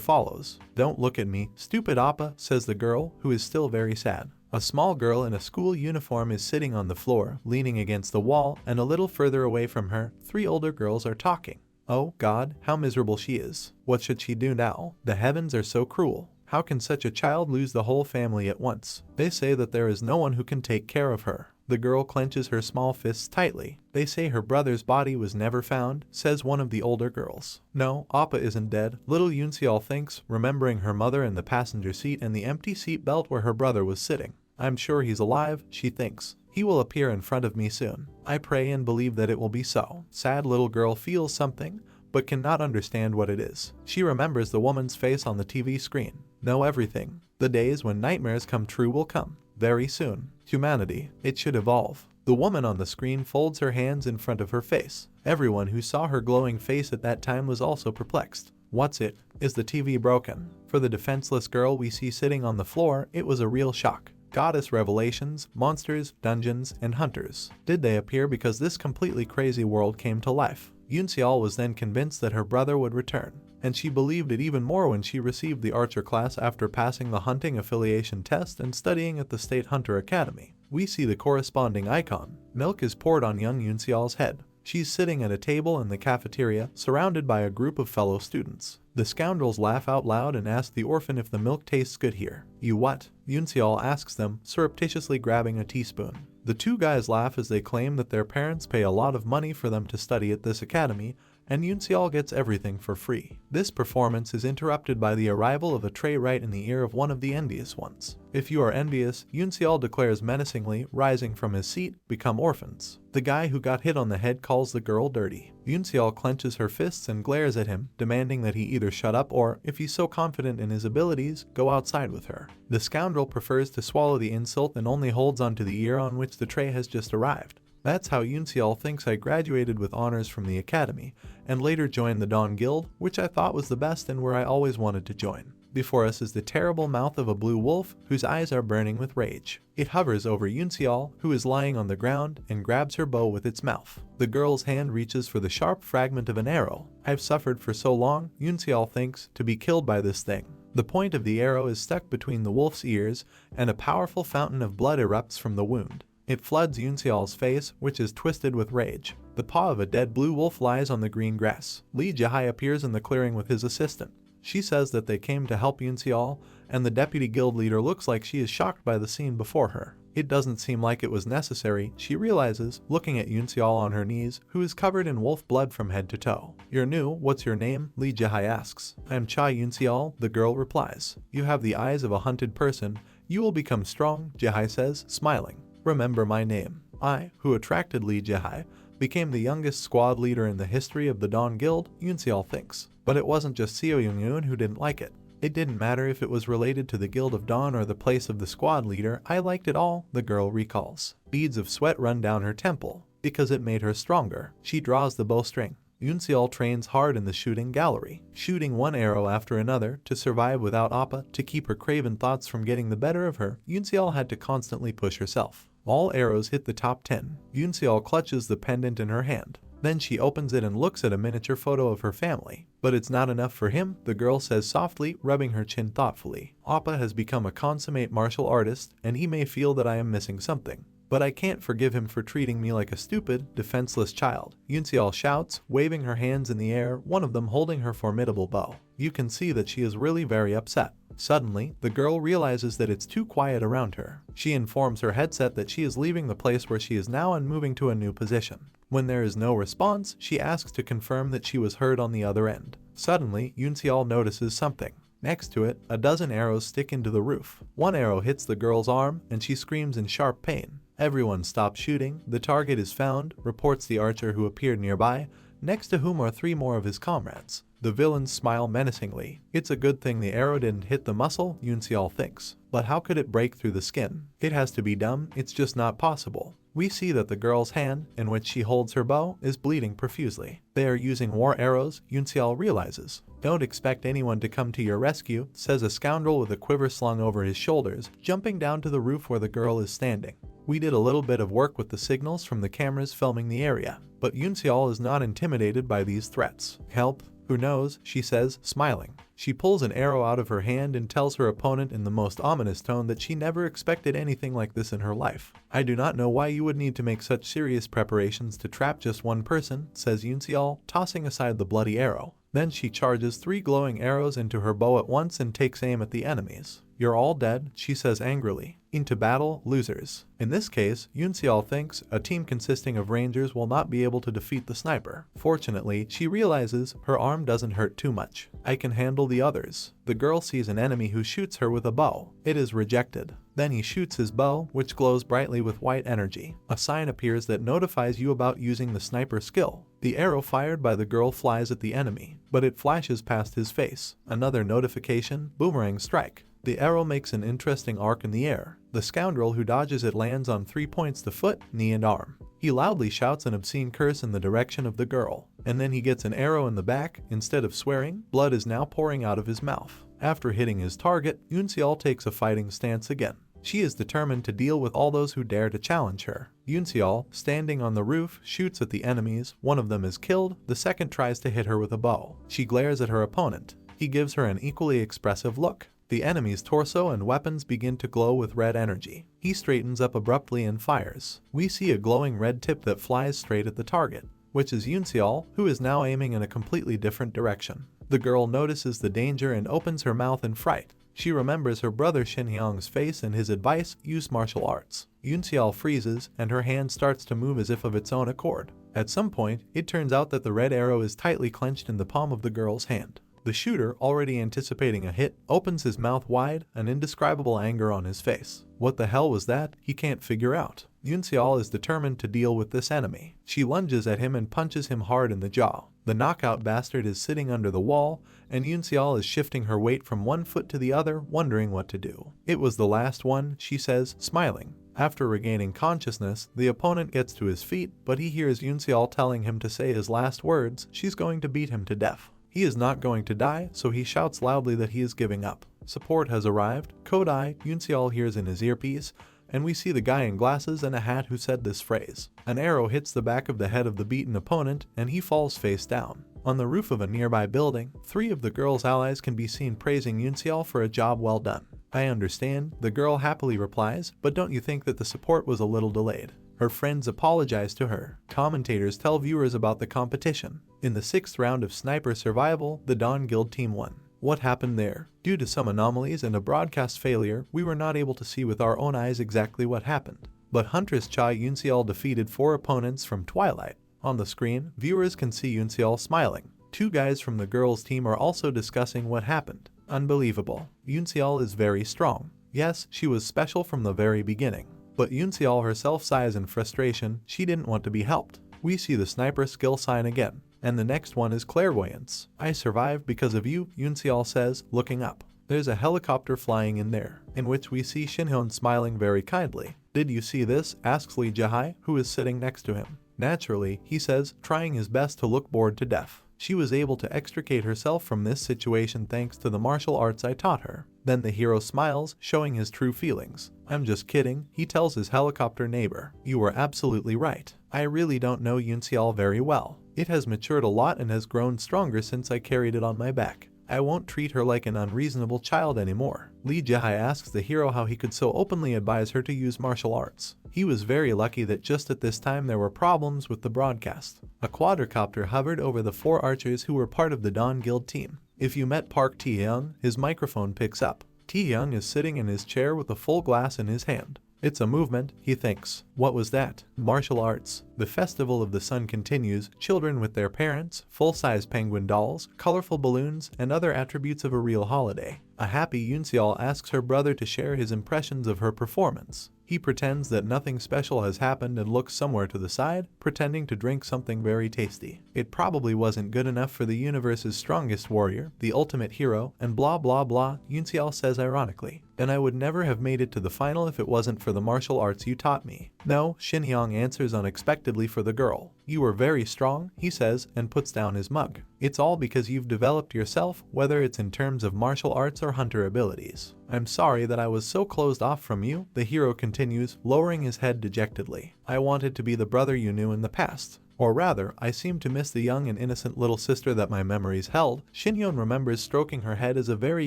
follows. Don't look at me, stupid Appa, says the girl, who is still very sad. A small girl in a school uniform is sitting on the floor, leaning against the wall, and a little further away from her, 3 older girls are talking. Oh God, how miserable she is. What should she do now? The heavens are so cruel. How can such a child lose the whole family at once? They say that there is no one who can take care of her. The girl clenches her small fists tightly. They say her brother's body was never found, says one of the older girls. No, Appa isn't dead, little Yoonseol thinks, remembering her mother in the passenger seat and the empty seat belt where her brother was sitting. I'm sure he's alive, she thinks. He will appear in front of me soon. I pray and believe that it will be so. Sad little girl feels something, but cannot understand what it is. She remembers the woman's face on the TV screen. Know everything. The days when nightmares come true will come. Very soon. Humanity, it should evolve. The woman on the screen folds her hands in front of her face. Everyone who saw her glowing face at that time was also perplexed. What's it? Is the TV broken? For the defenseless girl we see sitting on the floor, it was a real shock. Goddess revelations, monsters, dungeons, and hunters. Did they appear because this completely crazy world came to life? Yoonseol was then convinced that her brother would return, and she believed it even more when she received the archer class after passing the hunting affiliation test and studying at the State Hunter Academy. We see the corresponding icon. Milk is poured on young Yoonseol's head. She's sitting at a table in the cafeteria, surrounded by a group of fellow students. The scoundrels laugh out loud and ask the orphan if the milk tastes good here. You what? Yoonseol asks them, surreptitiously grabbing a teaspoon. The 2 guys laugh as they claim that their parents pay a lot of money for them to study at this academy, and Yoonseol gets everything for free. This performance is interrupted by the arrival of a tray right in the ear of one of the envious ones. If you are envious, Yoonseol declares menacingly, rising from his seat, become orphans. The guy who got hit on the head calls the girl dirty. Yoonseol clenches her fists and glares at him, demanding that he either shut up or, if he's so confident in his abilities, go outside with her. The scoundrel prefers to swallow the insult and only holds onto the ear on which the tray has just arrived. That's how Yoonseol thinks I graduated with honors from the academy, and later joined the Dawn Guild, which I thought was the best and where I always wanted to join. Before us is the terrible mouth of a blue wolf, whose eyes are burning with rage. It hovers over Yoonseol, who is lying on the ground, and grabs her bow with its mouth. The girl's hand reaches for the sharp fragment of an arrow. I've suffered for so long, Yoonseol thinks, to be killed by this thing. The point of the arrow is stuck between the wolf's ears, and a powerful fountain of blood erupts from the wound. It floods Yoonseol's face, which is twisted with rage. The paw of a dead blue wolf lies on the green grass. Lee Jihai appears in the clearing with his assistant. She says that they came to help Yoonseol, and the deputy guild leader looks like she is shocked by the scene before her. It doesn't seem like it was necessary, she realizes, looking at Yoonseol on her knees, who is covered in wolf blood from head to toe. You're new, what's your name? Lee Jihai asks. I'm Cha Yoonseol, the girl replies. You have the eyes of a hunted person. You will become strong, Jihai says, smiling. Remember my name. I, who attracted Lee Jihai, became the youngest squad leader in the history of the Dawn Guild, Yoonseol thinks. But it wasn't just Seo Young-yoon who didn't like it. It didn't matter if it was related to the Guild of Dawn or the place of the squad leader, I liked it all, the girl recalls. Beads of sweat run down her temple, because it made her stronger. She draws the bowstring. Yoonseol trains hard in the shooting gallery, shooting one arrow after another to survive without Appa. To keep her craven thoughts from getting the better of her, Yoonseol had to constantly push herself. All arrows hit the top 10. Yoonseol clutches the pendant in her hand. Then she opens it and looks at a miniature photo of her family. But it's not enough for him, the girl says softly, rubbing her chin thoughtfully. Appa has become a consummate martial artist, and he may feel that I am missing something. But I can't forgive him for treating me like a stupid, defenseless child. Yoonseol shouts, waving her hands in the air, one of them holding her formidable bow. You can see that she is really very upset. Suddenly, the girl realizes that it's too quiet around her. She informs her headset that she is leaving the place where she is now and moving to a new position. When there is no response, she asks to confirm that she was heard on the other end. Suddenly, Yoonseol notices something. Next to it, a dozen arrows stick into the roof. One arrow hits the girl's arm, and she screams in sharp pain. Everyone stops shooting, the target is found, reports the archer who appeared nearby, next to whom are 3 more of his comrades. The villains smile menacingly. It's a good thing the arrow didn't hit the muscle, Yoonseol thinks. But how could it break through the skin? It has to be dumb, it's just not possible. We see that the girl's hand, in which she holds her bow, is bleeding profusely. They are using war arrows, Yoonseol realizes. Don't expect anyone to come to your rescue, says a scoundrel with a quiver slung over his shoulders, jumping down to the roof where the girl is standing. We did a little bit of work with the signals from the cameras filming the area, but Yoonseol is not intimidated by these threats. Help? Who knows, she says, smiling. She pulls an arrow out of her hand and tells her opponent in the most ominous tone that she never expected anything like this in her life. I do not know why you would need to make such serious preparations to trap just one person, says Yoonseol, tossing aside the bloody arrow. Then she charges 3 glowing arrows into her bow at once and takes aim at the enemies. You're all dead, she says angrily. Into battle, losers. In this case, Yoonseol thinks a team consisting of rangers will not be able to defeat the sniper. Fortunately, she realizes her arm doesn't hurt too much. I can handle the others. The girl sees an enemy who shoots her with a bow. It is rejected. Then he shoots his bow, which glows brightly with white energy. A sign appears that notifies you about using the sniper skill. The arrow fired by the girl flies at the enemy, but it flashes past his face. Another notification, boomerang strike. The arrow makes an interesting arc in the air. The scoundrel who dodges it lands on 3 points: the foot, knee, and arm. He loudly shouts an obscene curse in the direction of the girl, and then he gets an arrow in the back. Instead of swearing, blood is now pouring out of his mouth. After hitting his target, Yoonseol takes a fighting stance again. She is determined to deal with all those who dare to challenge her. Yoonseol, standing on the roof, shoots at the enemies. One of them is killed, the second tries to hit her with a bow. She glares at her opponent. He gives her an equally expressive look. The enemy's torso and weapons begin to glow with red energy. He straightens up abruptly and fires. We see a glowing red tip that flies straight at the target, which is Yoonseol, who is now aiming in a completely different direction. The girl notices the danger and opens her mouth in fright. She remembers her brother Shinhyang's face and his advice, use martial arts. Yoonseol freezes, and her hand starts to move as if of its own accord. At some point, it turns out that the red arrow is tightly clenched in the palm of the girl's hand. The shooter, already anticipating a hit, opens his mouth wide, an indescribable anger on his face. What the hell was that? He can't figure out. Yoonseol is determined to deal with this enemy. She lunges at him and punches him hard in the jaw. The knockout bastard is sitting under the wall, and Yoonseol is shifting her weight from one foot to the other, wondering what to do. It was the last one, she says, smiling. After regaining consciousness, the opponent gets to his feet, but he hears Yoonseol telling him to say his last words. She's going to beat him to death. He is not going to die, so he shouts loudly that he is giving up. Support has arrived. Kodai, Yoonseol hears in his earpiece, and we see the guy in glasses and a hat who said this phrase. An arrow hits the back of the head of the beaten opponent, and he falls face down. On the roof of a nearby building, 3 of the girl's allies can be seen praising Yoonseol for a job well done. I understand, the girl happily replies, but don't you think that the support was a little delayed? Her friends apologize to her. Commentators tell viewers about the competition. In the 6th round of Sniper Survival, the Dawn Guild team won. What happened there? Due to some anomalies and a broadcast failure, we were not able to see with our own eyes exactly what happened. But Huntress Cha Yoonseol defeated 4 opponents from Twilight. On the screen, viewers can see Yoonseol smiling. 2 guys from the girls' team are also discussing what happened. Unbelievable. Yoonseol is very strong. Yes, she was special from the very beginning. But Yoonseol herself sighs in frustration. She didn't want to be helped. We see the sniper skill sign again. And the next one is clairvoyance. I survived because of you, Yoonseol says, looking up. There's a helicopter flying in there, in which we see Shinhyun smiling very kindly. Did you see this? Asks Lee Jahai, who is sitting next to him. Naturally, he says, trying his best to look bored to death. She was able to extricate herself from this situation thanks to the martial arts I taught her. Then the hero smiles, showing his true feelings. I'm just kidding, he tells his helicopter neighbor. You were absolutely right. I really don't know Yunseol very well. It has matured a lot and has grown stronger since I carried it on my back. I won't treat her like an unreasonable child anymore. Lee Jae asks the hero how he could so openly advise her to use martial arts. He was very lucky that just at this time there were problems with the broadcast. A quadricopter hovered over the 4 archers who were part of the Dawn Guild team. If you met Park Tae-young, his microphone picks up. Tae-young is sitting in his chair with a full glass in his hand. It's a movement, he thinks. What was that? Martial arts. The Festival of the Sun continues, children with their parents, full-size penguin dolls, colorful balloons, and other attributes of a real holiday. A happy Yunseol asks her brother to share his impressions of her performance. He pretends that nothing special has happened and looks somewhere to the side, pretending to drink something very tasty. It probably wasn't good enough for the universe's strongest warrior, the ultimate hero, and blah blah blah, Yunseol says ironically. And I would never have made it to the final if it wasn't for the martial arts you taught me. No, Shin-hyung answers unexpectedly for the girl. You were very strong, he says, and puts down his mug. It's all because you've developed yourself, whether it's in terms of martial arts or hunter abilities. I'm sorry that I was so closed off from you, the hero continues, lowering his head dejectedly. I wanted to be the brother you knew in the past. Or rather, I seem to miss the young and innocent little sister that my memories held. Shin-hyun remembers stroking her head as a very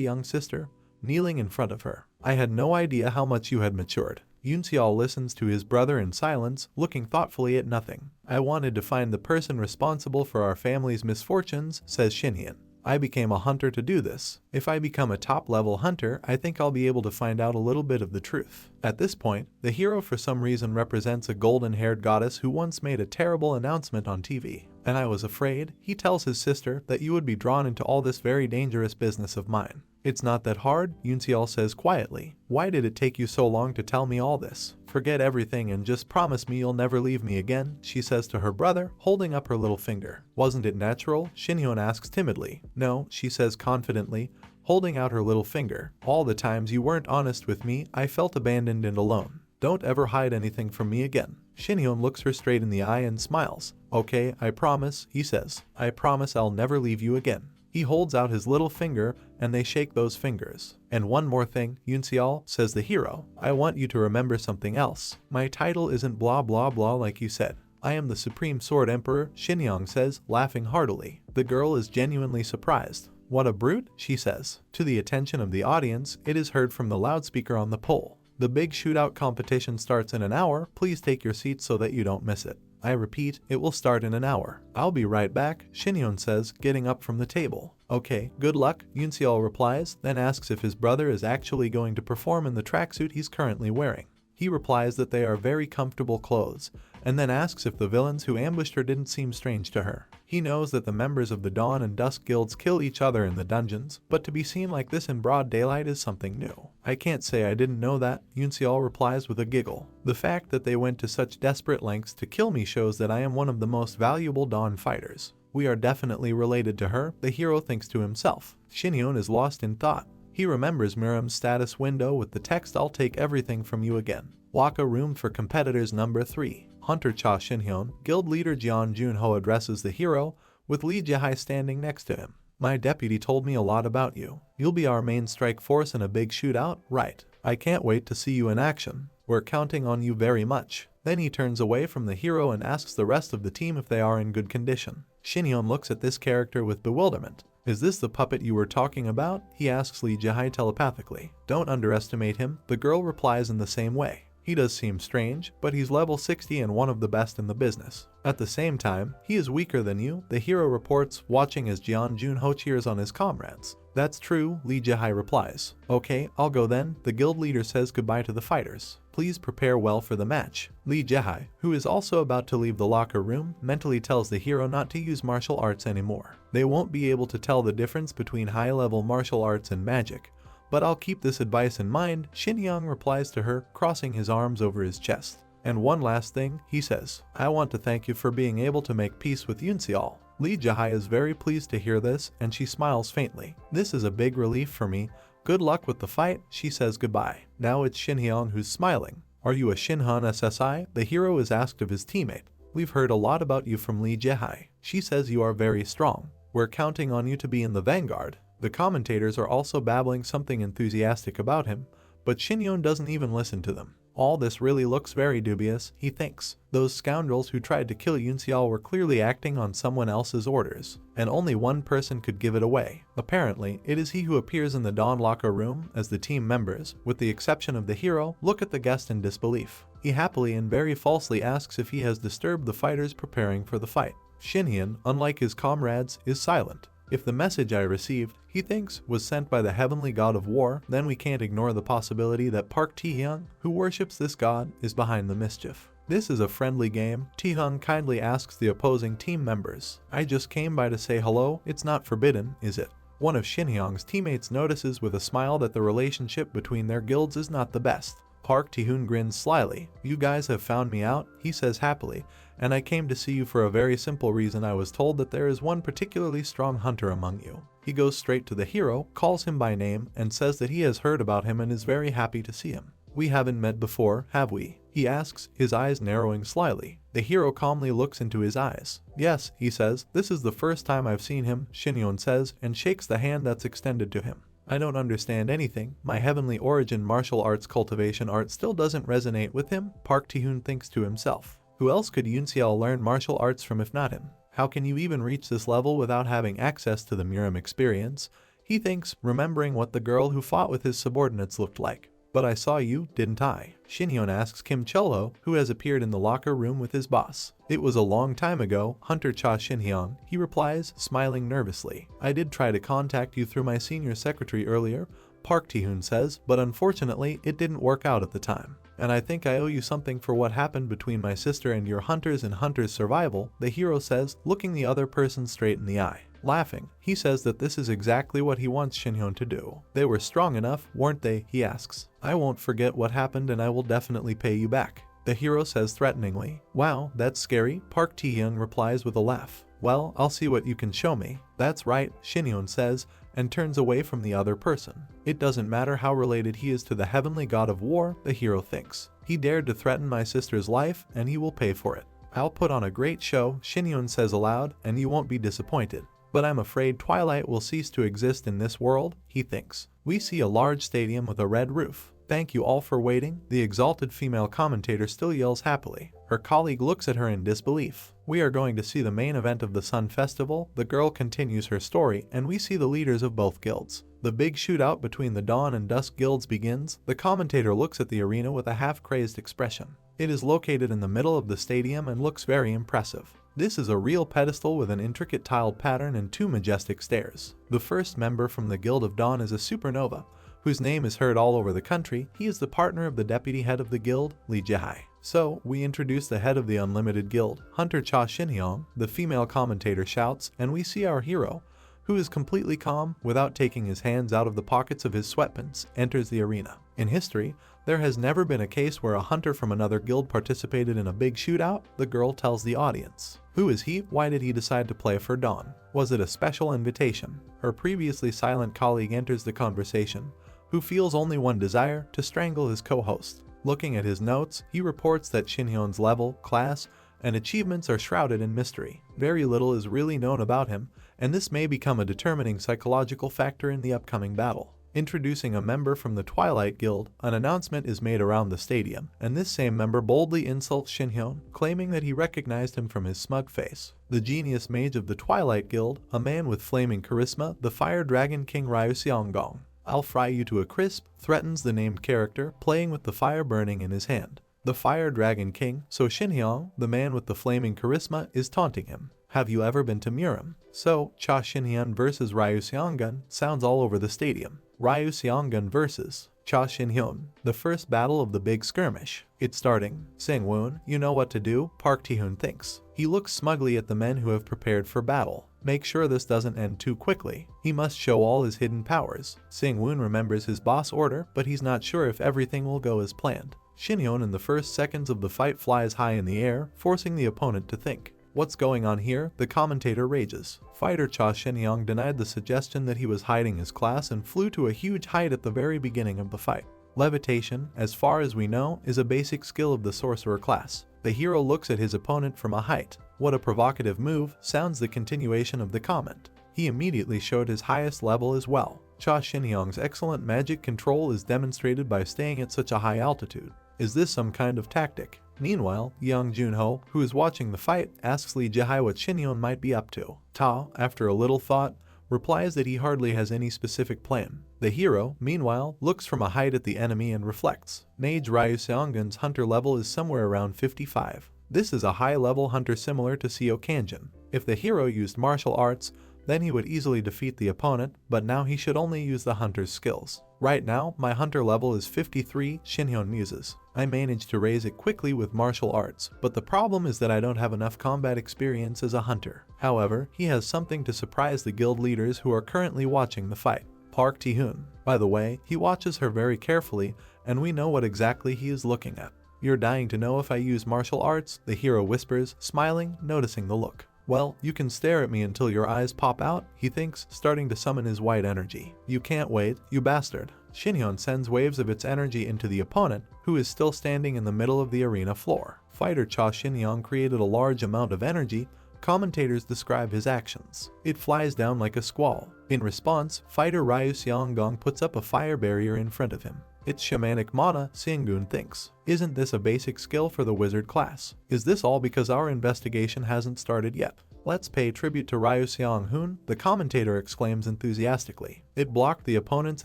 young sister, kneeling in front of her. I had no idea how much you had matured. Yunseol listens to his brother in silence, looking thoughtfully at nothing. I wanted to find the person responsible for our family's misfortunes, says Shin-hyun. I became a hunter to do this. If I become a top-level hunter, I think I'll be able to find out a little bit of the truth. At this point, the hero for some reason represents a golden-haired goddess who once made a terrible announcement on TV. And I was afraid, he tells his sister, that you would be drawn into all this very dangerous business of mine. It's not that hard, Yunseol says quietly. Why did it take you so long to tell me all this? Forget everything and just promise me you'll never leave me again, she says to her brother, holding up her little finger. Wasn't it natural? Shin-hyun asks timidly. No, she says confidently, holding out her little finger. All the times you weren't honest with me, I felt abandoned and alone. Don't ever hide anything from me again. Shin-hyun looks her straight in the eye and smiles. Okay, I promise, he says. I promise I'll never leave you again. He holds out his little finger, and they shake those fingers. And one more thing, Yunseol, says the hero. I want you to remember something else. My title isn't blah blah blah like you said. I am the Supreme Sword Emperor, Shin-hyun says, laughing heartily. The girl is genuinely surprised. What a brute, she says. To the attention of the audience, it is heard from the loudspeaker on the pole. The big shootout competition starts in an hour. Please take your seats so that you don't miss it. I repeat, it will start in an hour. I'll be right back, Shin-hyun says, getting up from the table. Okay, good luck, Yunseol replies, then asks if his brother is actually going to perform in the tracksuit he's currently wearing. He replies that they are very comfortable clothes, and then asks if the villains who ambushed her didn't seem strange to her. He knows that the members of the Dawn and Dusk guilds kill each other in the dungeons, but to be seen like this in broad daylight is something new. I can't say I didn't know that, Yunseol replies with a giggle. The fact that they went to such desperate lengths to kill me shows that I am one of the most valuable Dawn fighters. We are definitely related to her, the hero thinks to himself. Shin-hyun is lost in thought. He remembers Miram's status window with the text I'll take everything from you again. Waka room for competitors number 3. Hunter Cha Shin-hyun, guild leader Jeon Junho addresses the hero, with Lee Jae standing next to him. My deputy told me a lot about you. You'll be our main strike force in a big shootout, right? I can't wait to see you in action. We're counting on you very much. Then he turns away from the hero and asks the rest of the team if they are in good condition. Shin-hyun looks at this character with bewilderment. Is this the puppet you were talking about? He asks Lee Jae telepathically. Don't underestimate him, the girl replies in the same way. He does seem strange, but he's level 60 and one of the best in the business. At the same time, he is weaker than you, the hero reports, watching as Jeon Junho cheers on his comrades. That's true, Lee Jae replies. Okay, I'll go then, the guild leader says goodbye to the fighters. Please prepare well for the match. Lee Jae, who is also about to leave the locker room, mentally tells the hero not to use martial arts anymore. They won't be able to tell the difference between high-level martial arts and magic. But I'll keep this advice in mind, Shin-hyun replies to her, crossing his arms over his chest. And one last thing, he says. I want to thank you for being able to make peace with Yunseol. Lee Jae is very pleased to hear this, and she smiles faintly. This is a big relief for me. Good luck with the fight, she says goodbye. Now it's Shin-hyun who's smiling. Are you a Shinhan SSI? The hero is asked of his teammate. We've heard a lot about you from Lee Jae. She says you are very strong. We're counting on you to be in the vanguard. The commentators are also babbling something enthusiastic about him, but Shin-hyun doesn't even listen to them. All this really looks very dubious, he thinks. Those scoundrels who tried to kill Yunseol were clearly acting on someone else's orders, and only one person could give it away. Apparently, it is he who appears in the Dawn locker room as the team members, with the exception of the hero, look at the guest in disbelief. He happily and very falsely asks if he has disturbed the fighters preparing for the fight. Shinhyun, unlike his comrades, is silent. If the message I received, he thinks, was sent by the heavenly god of war, then we can't ignore the possibility that Park Taehyung, who worships this god, is behind the mischief. This is a friendly game, Taehyung kindly asks the opposing team members. I just came by to say hello, it's not forbidden, is it? One of Shinhyung's teammates notices with a smile that the relationship between their guilds is not the best. Park Taehyung grins slyly. You guys have found me out, he says happily, and I came to see you for a very simple reason. I was told that there is one particularly strong hunter among you. He goes straight to the hero, calls him by name, and says that he has heard about him and is very happy to see him. We haven't met before, have we? He asks, his eyes narrowing slyly. The hero calmly looks into his eyes. Yes, he says, this is the first time I've seen him, Shinhyun says, and shakes the hand that's extended to him. I don't understand anything. My heavenly origin martial arts cultivation art still doesn't resonate with him, Park Taehyung thinks to himself. Who else could Yunseol learn martial arts from if not him? How can you even reach this level without having access to the Miram experience? He thinks, remembering what the girl who fought with his subordinates looked like. But I saw you, didn't I? Shinhyun asks Kim Cholo, who has appeared in the locker room with his boss. It was a long time ago, Hunter Cha Shinhyun, he replies, smiling nervously. I did try to contact you through my senior secretary earlier, Park Taehyung says, but unfortunately it didn't work out at the time. And I think I owe you something for what happened between my sister and your hunters in Hunter's survival, the hero says, looking the other person straight in the eye. Laughing, he says that this is exactly what he wants Shinhyun to do. They were strong enough, weren't they, he asks. I won't forget what happened and I will definitely pay you back, the hero says threateningly. Wow, that's scary, Park Taehyung replies with a laugh. Well, I'll see what you can show me. That's right, Shinhyun says, and turns away from the other person. It doesn't matter how related he is to the heavenly god of war, the hero thinks. He dared to threaten my sister's life, and he will pay for it. I'll put on a great show, Shinhyun says aloud, and you won't be disappointed. But I'm afraid Twilight will cease to exist in this world, he thinks. We see a large stadium with a red roof. Thank you all for waiting, the exalted female commentator still yells happily. Her colleague looks at her in disbelief. We are going to see the main event of the Sun Festival, the girl continues her story, and we see the leaders of both guilds. The big shootout between the Dawn and Dusk guilds begins. The commentator looks at the arena with a half-crazed expression. It is located in the middle of the stadium and looks very impressive. This is a real pedestal with an intricate tiled pattern and two majestic stairs. The first member from the Guild of Dawn is a supernova, whose name is heard all over the country. He is the partner of the deputy head of the guild, Lee Jae. So, we introduce the head of the Unlimited Guild, Hunter Cha Shinhyung, the female commentator shouts, and we see our hero, who is completely calm, without taking his hands out of the pockets of his sweatpants, enters the arena. In history, there has never been a case where a hunter from another guild participated in a big shootout, the girl tells the audience. Who is he? Why did he decide to play for Dawn? Was it a special invitation? Her previously silent colleague enters the conversation, who feels only one desire, to strangle his co-host. Looking at his notes, he reports that Shinhyun's level, class, and achievements are shrouded in mystery. Very little is really known about him, and this may become a determining psychological factor in the upcoming battle. Introducing a member from the Twilight Guild, an announcement is made around the stadium, and this same member boldly insults Shinhyun, claiming that he recognized him from his smug face. The genius mage of the Twilight Guild, a man with flaming charisma, the Fire Dragon King Ryu Seonggong. I'll fry you to a crisp, threatens the named character, playing with the fire burning in his hand. The Fire Dragon King, so Shinhyun, the man with the flaming charisma, is taunting him. Have you ever been to Miram? So, Cha Shinhyun versus Ryu Seonggong sounds all over the stadium. Ryu Seonggong versus Cha Shinhyun, the first battle of the big skirmish. It's starting. Sang-woon, you know what to do, Park Taehyung thinks. He looks smugly at the men who have prepared for battle. Make sure this doesn't end too quickly. He must show all his hidden powers. Sang-woon remembers his boss order, but he's not sure if everything will go as planned. Shinhyun in the first seconds of the fight flies high in the air, forcing the opponent to think. What's going on here? The commentator rages. Fighter Cha Shinhyun denied the suggestion that he was hiding his class and flew to a huge height at the very beginning of the fight. Levitation, as far as we know, is a basic skill of the sorcerer class. The hero looks at his opponent from a height. What a provocative move, sounds the continuation of the comment. He immediately showed his highest level as well. Cha Shinhyung's excellent magic control is demonstrated by staying at such a high altitude. Is this some kind of tactic? Meanwhile, Young Junho, who is watching the fight, asks Lee Jae what Shinhyun might be up to. Ta, after a little thought, replies that he hardly has any specific plan. The hero, meanwhile, looks from a height at the enemy and reflects. Mage Ryu Seongun's hunter level is somewhere around 55. This is a high-level hunter similar to Seo Kanjin. If the hero used martial arts, then he would easily defeat the opponent, but now he should only use the hunter's skills. Right now, my hunter level is 53, Shinhyun muses. I managed to raise it quickly with martial arts, but the problem is that I don't have enough combat experience as a hunter. However, he has something to surprise the guild leaders who are currently watching the fight. Park Tae-hoon. By the way, he watches her very carefully, and we know what exactly he is looking at. You're dying to know if I use martial arts, the hero whispers, smiling, noticing the look. Well, you can stare at me until your eyes pop out, he thinks, starting to summon his white energy. You can't wait, you bastard. Shinhyun sends waves of its energy into the opponent, who is still standing in the middle of the arena floor. Fighter Cha Shinhyun created a large amount of energy. Commentators describe his actions. It flies down like a squall. In response, fighter Ryu Seonggong puts up a fire barrier in front of him. It's shamanic mana, Seongun thinks. Isn't this a basic skill for the wizard class? Is this all because our investigation hasn't started yet? Let's pay tribute to Ryu Seong-hoon, the commentator exclaims enthusiastically. It blocked the opponent's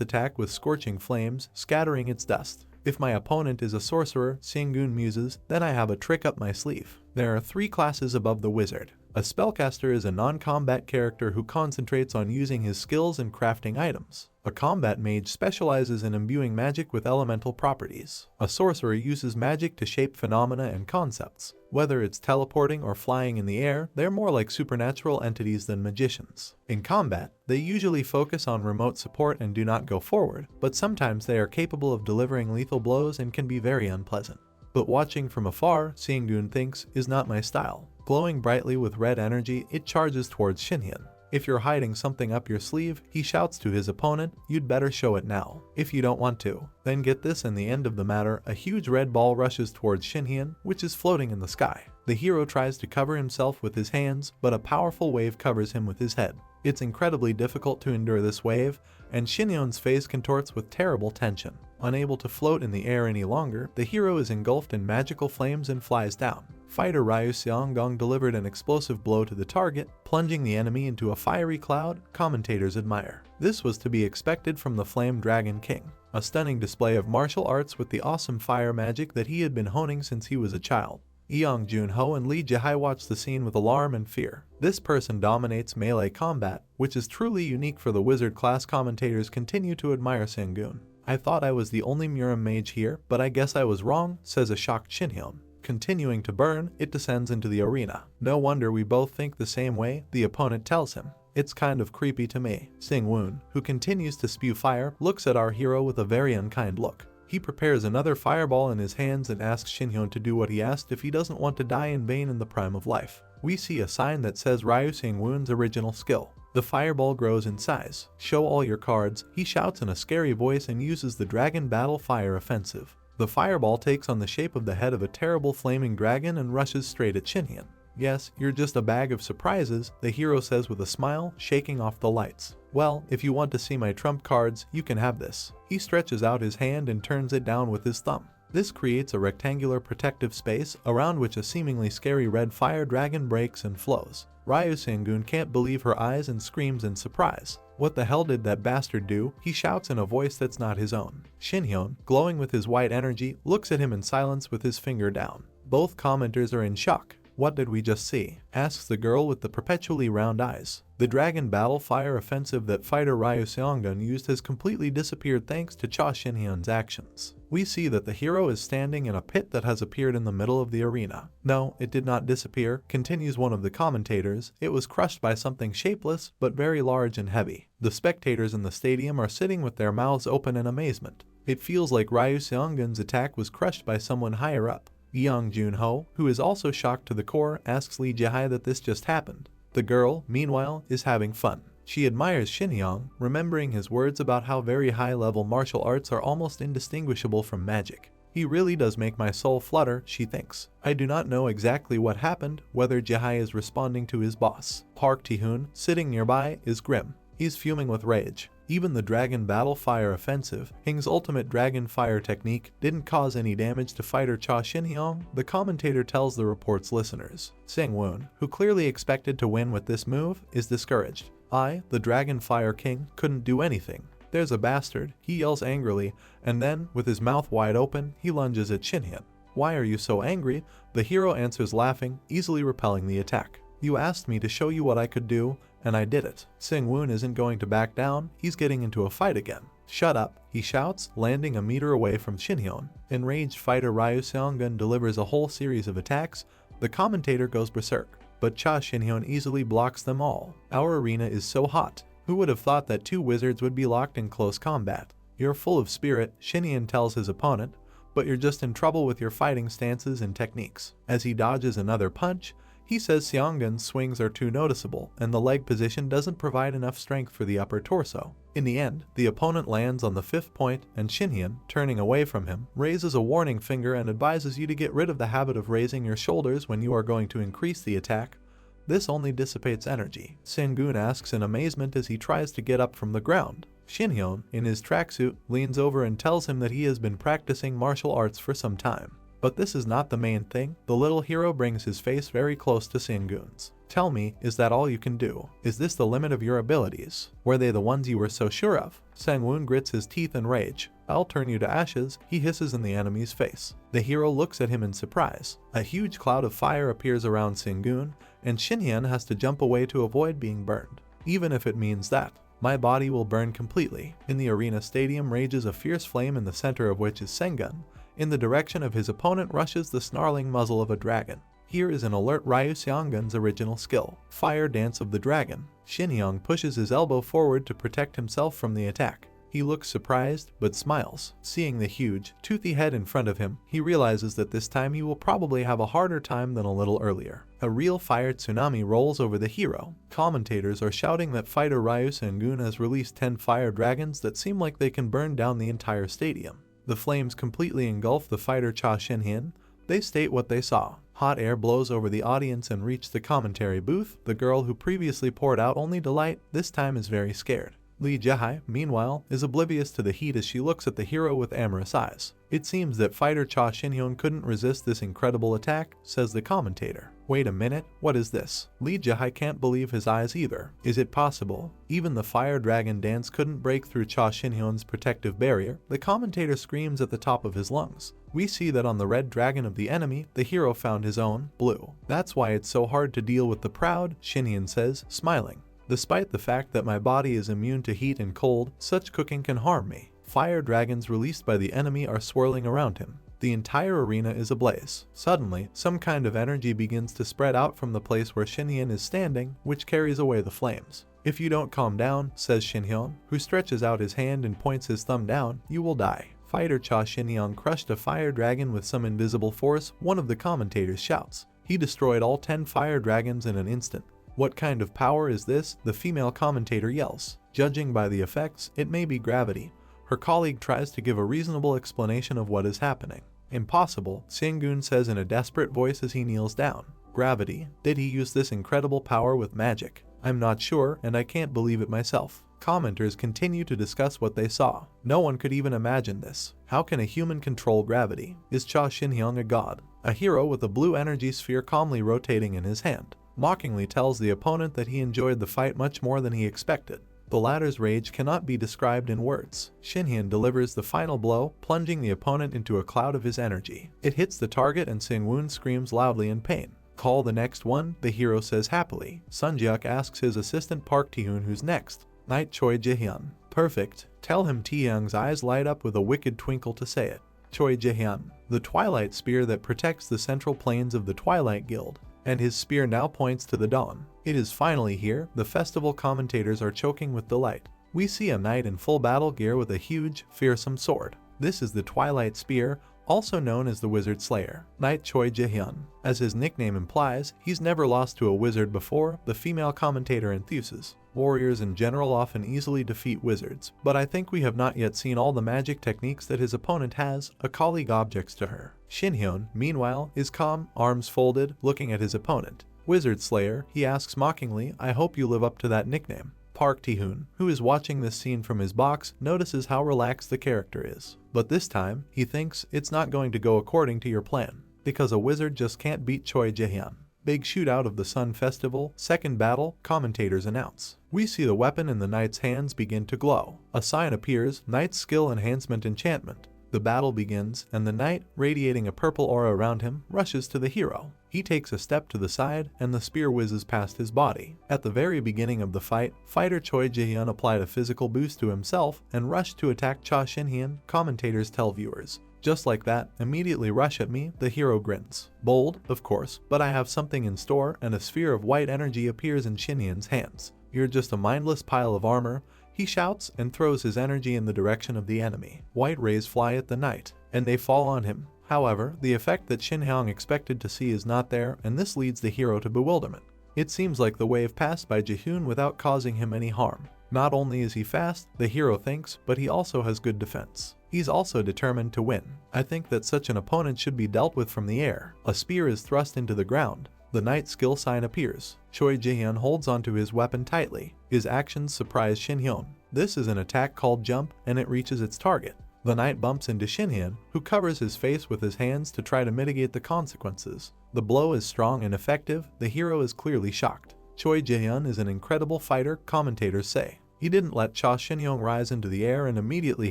attack with scorching flames, scattering its dust. If my opponent is a sorcerer, Seongun muses, then I have a trick up my sleeve. There are 3 classes above the wizard. A spellcaster is a non-combat character who concentrates on using his skills and crafting items. A combat mage specializes in imbuing magic with elemental properties. A sorcerer uses magic to shape phenomena and concepts. Whether it's teleporting or flying in the air, they're more like supernatural entities than magicians. In combat, they usually focus on remote support and do not go forward, but sometimes they are capable of delivering lethal blows and can be very unpleasant. But watching from afar, Seongun thinks, is not my style. Glowing brightly with red energy, it charges towards Shinhyun. If you're hiding something up your sleeve, he shouts to his opponent, you'd better show it now. If you don't want to, then get this. In the end of the matter, a huge red ball rushes towards Shinhyun, which is floating in the sky. The hero tries to cover himself with his hands, but a powerful wave covers him with his head. It's incredibly difficult to endure this wave, and Shinhyun's face contorts with terrible tension. Unable to float in the air any longer, the hero is engulfed in magical flames and flies down. Fighter Ryu Seonggong delivered an explosive blow to the target, plunging the enemy into a fiery cloud. Commentators admire. This was to be expected from the Flame Dragon King. A stunning display of martial arts with the awesome fire magic that he had been honing since he was a child. Young Junho and Lee Jae watch the scene with alarm and fear. This person dominates melee combat, which is truly unique for the wizard class. Commentators continue to admire Seongun. I thought I was the only Muram mage here, but I guess I was wrong, says a shocked Shinhyun. Continuing to burn, it descends into the arena. No wonder we both think the same way, the opponent tells him. It's kind of creepy to me. Sing-woon, who continues to spew fire, looks at our hero with a very unkind look. He prepares another fireball in his hands and asks Shinhyun to do what he asked if he doesn't want to die in vain in the prime of life. We see a sign that says Ryu Sing-woon's original skill. The fireball grows in size. Show all your cards, he shouts in a scary voice and uses the Dragon Battle Fire offensive. The fireball takes on the shape of the head of a terrible flaming dragon and rushes straight at Shinhyun. Yes, you're just a bag of surprises, the hero says with a smile, shaking off the lights. Well, if you want to see my trump cards, you can have this. He stretches out his hand and turns it down with his thumb. This creates a rectangular protective space around which a seemingly scary red fire dragon breaks and flows. Ryu Seongun can't believe her eyes and screams in surprise. What the hell did that bastard do? He shouts in a voice that's not his own. Shinhyun, glowing with his white energy, looks at him in silence with his finger down. Both commenters are in shock. What did we just see? Asks the girl with the perpetually round eyes. The Dragon Battle Fire offensive that fighter Ryu Seongun used has completely disappeared thanks to Cha Shinhyun's actions. We see that the hero is standing in a pit that has appeared in the middle of the arena. No, it did not disappear, continues one of the commentators. It was crushed by something shapeless, but very large and heavy. The spectators in the stadium are sitting with their mouths open in amazement. It feels like Ryu Seongun's attack was crushed by someone higher up. Young Junho, who is also shocked to the core, asks Lee Jae that this just happened. The girl, meanwhile, is having fun. She admires Shinhyun, remembering his words about how very high-level martial arts are almost indistinguishable from magic. He really does make my soul flutter, she thinks. I do not know exactly what happened, whether Jae is responding to his boss. Park Tae-hoon, sitting nearby, is grim. He's fuming with rage. Even the Dragon Battle Fire Offensive, Hing's ultimate Dragon Fire technique, didn't cause any damage to fighter Cha Xinhyong, the commentator tells the report's listeners. Sang-woon, who clearly expected to win with this move, is discouraged. I, the Dragon Fire King, couldn't do anything. There's a bastard, he yells angrily, and then, with his mouth wide open, he lunges at Xinhyun. Why are you so angry? The hero answers laughing, easily repelling the attack. You asked me to show you what I could do, and I did it. Sang-woon isn't going to back down, he's getting into a fight again. Shut up, he shouts, landing a meter away from Xinhyun. Enraged fighter Ryu Seongun delivers a whole series of attacks. The commentator goes berserk, but Cha Xinhyun easily blocks them all. Our arena is so hot. Who would have thought that two wizards would be locked in close combat? You're full of spirit, Xinhyun tells his opponent, but you're just in trouble with your fighting stances and techniques. As he dodges another punch, he says Seongun's swings are too noticeable, and the leg position doesn't provide enough strength for the upper torso. In the end, the opponent lands on the 5th point, and Xinhyun, turning away from him, raises a warning finger and advises you to get rid of the habit of raising your shoulders when you are going to increase the attack. This only dissipates energy. Sang-woon asks in amazement as he tries to get up from the ground. Xinhyun, in his tracksuit, leans over and tells him that he has been practicing martial arts for some time. But this is not the main thing. The little hero brings his face very close to Sang-woon's. Tell me, is that all you can do? Is this the limit of your abilities? Were they the ones you were so sure of? Sang-woon grits his teeth in rage. I'll turn you to ashes, he hisses in the enemy's face. The hero looks at him in surprise. A huge cloud of fire appears around Sang-woon, and Xinhyun has to jump away to avoid being burned. Even if it means that, my body will burn completely. In the arena stadium rages a fierce flame in the center of which is Sengun. In the direction of his opponent rushes the snarling muzzle of a dragon. Here is an alert Ryu Seongun's original skill, Fire Dance of the Dragon. Xinhyun pushes his elbow forward to protect himself from the attack. He looks surprised, but smiles. Seeing the huge, toothy head in front of him, he realizes that this time he will probably have a harder time than a little earlier. A real fire tsunami rolls over the hero. Commentators are shouting that fighter Ryu Seongun has released 10 fire dragons that seem like they can burn down the entire stadium. The flames completely engulf the fighter Cha Xinhyun. They state what they saw. Hot air blows over the audience and reaches the commentary booth. The girl who previously poured out only delight, this time is very scared. Lee Jae, meanwhile, is oblivious to the heat as she looks at the hero with amorous eyes. It seems that fighter Cha Xinhyun couldn't resist this incredible attack, says the commentator. Wait a minute, what is this? Lee Jae can't believe his eyes either. Is it possible? Even the fire dragon dance couldn't break through Cha Xinhyun's protective barrier. The commentator screams at the top of his lungs. We see that on the red dragon of the enemy, the hero found his own, blue. That's why it's so hard to deal with the proud, Xinhyun says, smiling. Despite the fact that my body is immune to heat and cold, such cooking can harm me. Fire dragons released by the enemy are swirling around him. The entire arena is ablaze. Suddenly, some kind of energy begins to spread out from the place where Xinhyun is standing, which carries away the flames. If you don't calm down, says Xinhyun, who stretches out his hand and points his thumb down, you will die. Fighter Cha Xinhyun crushed a fire dragon with some invisible force, one of the commentators shouts. He destroyed all 10 fire dragons in an instant. What kind of power is this? The female commentator yells. Judging by the effects, it may be gravity. Her colleague tries to give a reasonable explanation of what is happening. Impossible, Sang-woon says in a desperate voice as he kneels down. Gravity. Did he use this incredible power with magic? I'm not sure, and I can't believe it myself. Commenters continue to discuss what they saw. No one could even imagine this. How can a human control gravity? Is Cha Xinhyun a god? A hero with a blue energy sphere calmly rotating in his hand mockingly tells the opponent that he enjoyed the fight much more than he expected. The latter's rage cannot be described in words. Xinhyun delivers the final blow, plunging the opponent into a cloud of his energy. It hits the target and Sang-woon screams loudly in pain. Call the next one, the hero says happily. Sunjeok asks his assistant Park Taehoon who's next. Knight Choi Jaehyun. Perfect. Tell him. Taehyung's eyes light up with a wicked twinkle to say it. Choi Jaehyun. The Twilight Spear that protects the central plains of the Twilight Guild. And his spear now points to the dawn. It is finally here. The festival commentators are choking with delight. We see a knight in full battle gear with a huge, fearsome sword. This is the Twilight Spear, also known as the Wizard Slayer, Knight Choi Jaehyun. As his nickname implies, he's never lost to a wizard before, the female commentator enthuses. Warriors in general often easily defeat wizards, but I think we have not yet seen all the magic techniques that his opponent has, a colleague objects to her. Xinhyun, meanwhile, is calm, arms folded, looking at his opponent. Wizard Slayer, he asks mockingly, I hope you live up to that nickname. Park Tae-hoon, who is watching this scene from his box, notices how relaxed the character is. But this time, he thinks it's not going to go according to your plan, because a wizard just can't beat Choi Jae-hyun. Big shootout of the Sun Festival, second battle, commentators announce. We see the weapon in the knight's hands begin to glow. A sign appears, Knight's Skill Enhancement Enchantment. The battle begins, and the knight, radiating a purple aura around him, rushes to the hero. He takes a step to the side, and the spear whizzes past his body. At the very beginning of the fight, fighter Choi Jae-hyun applied a physical boost to himself and rushed to attack Cha Shin-hyun, commentators tell viewers. Just like that, immediately rush at me, the hero grins. Bold, of course, but I have something in store, and a sphere of white energy appears in Shin-hyun's hands. You're just a mindless pile of armor, he shouts and throws his energy in the direction of the enemy. White rays fly at the knight, and they fall on him. However, the effect that Shin-hyun expected to see is not there, and this leads the hero to bewilderment. It seems like the wave passed by Jae-hyun without causing him any harm. Not only is he fast, the hero thinks, but he also has good defense. He's also determined to win. I think that such an opponent should be dealt with from the air. A spear is thrust into the ground. The knight's skill sign appears. Choi Jae-hyun holds onto his weapon tightly. His actions surprise Shin-hyun. This is an attack called jump, and it reaches its target. The knight bumps into Shin-hyun, who covers his face with his hands to try to mitigate the consequences. The blow is strong and effective. The hero is clearly shocked. Choi Jae-hyun is an incredible fighter, commentators say. He didn't let Cha Shin-hyun rise into the air and immediately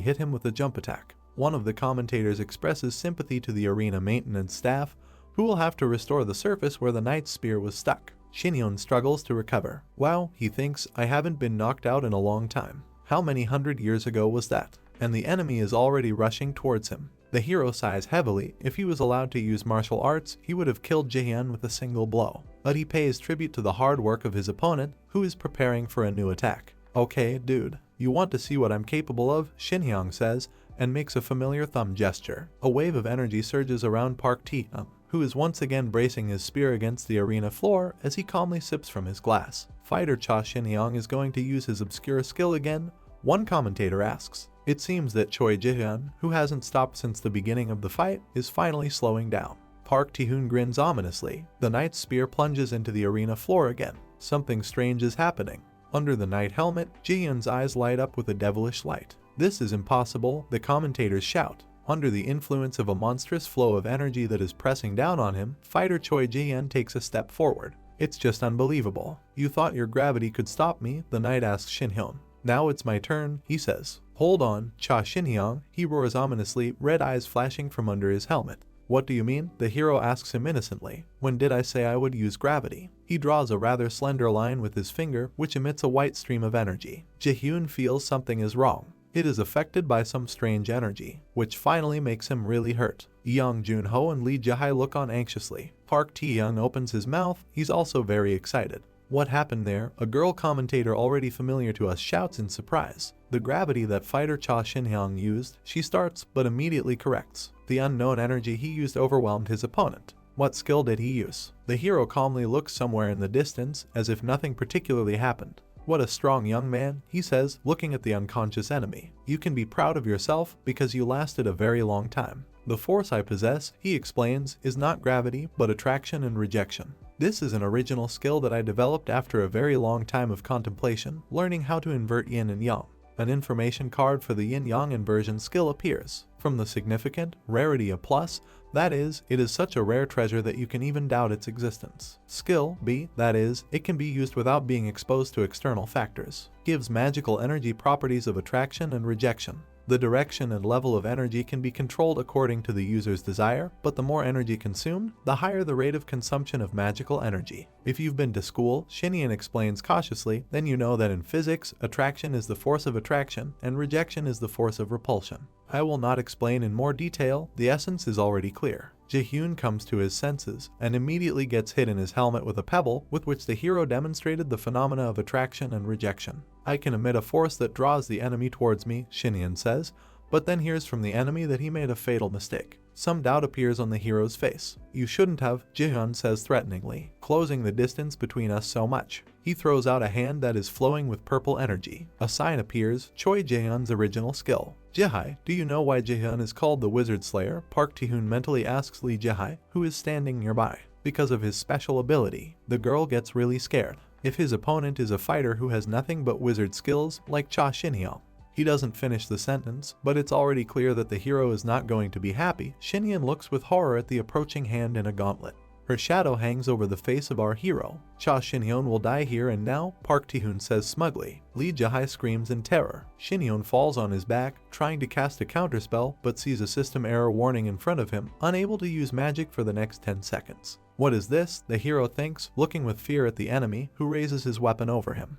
hit him with a jump attack. One of the commentators expresses sympathy to the arena maintenance staff, who will have to restore the surface where the knight's spear was stuck. Shin-hyun struggles to recover. Wow, he thinks, I haven't been knocked out in a long time. How many hundred years ago was that? And the enemy is already rushing towards him. The hero sighs heavily. If he was allowed to use martial arts, he would have killed Jae-hyun with a single blow. But he pays tribute to the hard work of his opponent, who is preparing for a new attack. Okay, dude, you want to see what I'm capable of? Shin-hyun says, and makes a familiar thumb gesture. A wave of energy surges around Park Tae-hyun, who is once again bracing his spear against the arena floor as he calmly sips from his glass. Fighter Cha Shin-hyun is going to use his obscure skill again? One commentator asks. It seems that Choi Jae-hyun, who hasn't stopped since the beginning of the fight, is finally slowing down. Park Tae-hoon grins ominously. The knight's spear plunges into the arena floor again. Something strange is happening. Under the knight helmet, Jae-hyun's eyes light up with a devilish light. This is impossible, the commentators shout. Under the influence of a monstrous flow of energy that is pressing down on him, fighter Choi Jae-hyun takes a step forward. It's just unbelievable. You thought your gravity could stop me? The knight asks Shin-hyun. Now it's my turn, he says. Hold on, Cha Shin-hyun, he roars ominously, red eyes flashing from under his helmet. What do you mean? The hero asks him innocently. When did I say I would use gravity? He draws a rather slender line with his finger, which emits a white stream of energy. Jae-hyun feels something is wrong. It is affected by some strange energy, which finally makes him really hurt. Young Jun-ho and Lee Jae-hae look on anxiously. Park Tae-hyun opens his mouth. He's also very excited. What happened there? A girl commentator already familiar to us shouts in surprise. The gravity that fighter Cha Shin-hyun used, she starts but immediately corrects. The unknown energy he used overwhelmed his opponent. What skill did he use? The hero calmly looks somewhere in the distance, as if nothing particularly happened. What a strong young man, he says, looking at the unconscious enemy. You can be proud of yourself because you lasted a very long time. The force I possess, he explains, is not gravity but attraction and rejection. This is an original skill that I developed after a very long time of contemplation, learning how to invert yin and yang. An information card for the yin-yang inversion skill appears. From the significant, rarity a plus, that is, it is such a rare treasure that you can even doubt its existence. Skill B, that is, it can be used without being exposed to external factors. Gives magical energy properties of attraction and rejection. The direction and level of energy can be controlled according to the user's desire, but the more energy consumed, the higher the rate of consumption of magical energy. If you've been to school, Shin-hyun explains cautiously, then you know that in physics, attraction is the force of attraction and rejection is the force of repulsion. I will not explain in more detail, the essence is already clear. Jae-hyun comes to his senses and immediately gets hit in his helmet with a pebble with which the hero demonstrated the phenomena of attraction and rejection. I can emit a force that draws the enemy towards me, Shin-hyun says, but then hears from the enemy that he made a fatal mistake. Some doubt appears on the hero's face. You shouldn't have, Jae-hyun says threateningly, closing the distance between us so much. He throws out a hand that is flowing with purple energy. A sign appears, Choi Jae-hyun's original skill. Jae-hae, do you know why Jae-hyun is called the Wizard Slayer? Park Tae-hoon mentally asks Lee Jae-hae, who is standing nearby. Because of his special ability. The girl gets really scared. if his opponent is a fighter who has nothing but wizard skills like Cha Shinhyang. He doesn't finish the sentence, but it's already clear that the hero is not going to be happy. Shinhyun looks with horror at the approaching hand in a gauntlet. Her shadow hangs over the face of our hero. Cha Shinhyun will die here and now, Park Tae-hoon says smugly. Lee Jae screams in terror. Shinhyun falls on his back, trying to cast a counterspell, but sees a system error warning in front of him, unable to use magic for the next 10 seconds. What is this? The hero thinks, looking with fear at the enemy, who raises his weapon over him.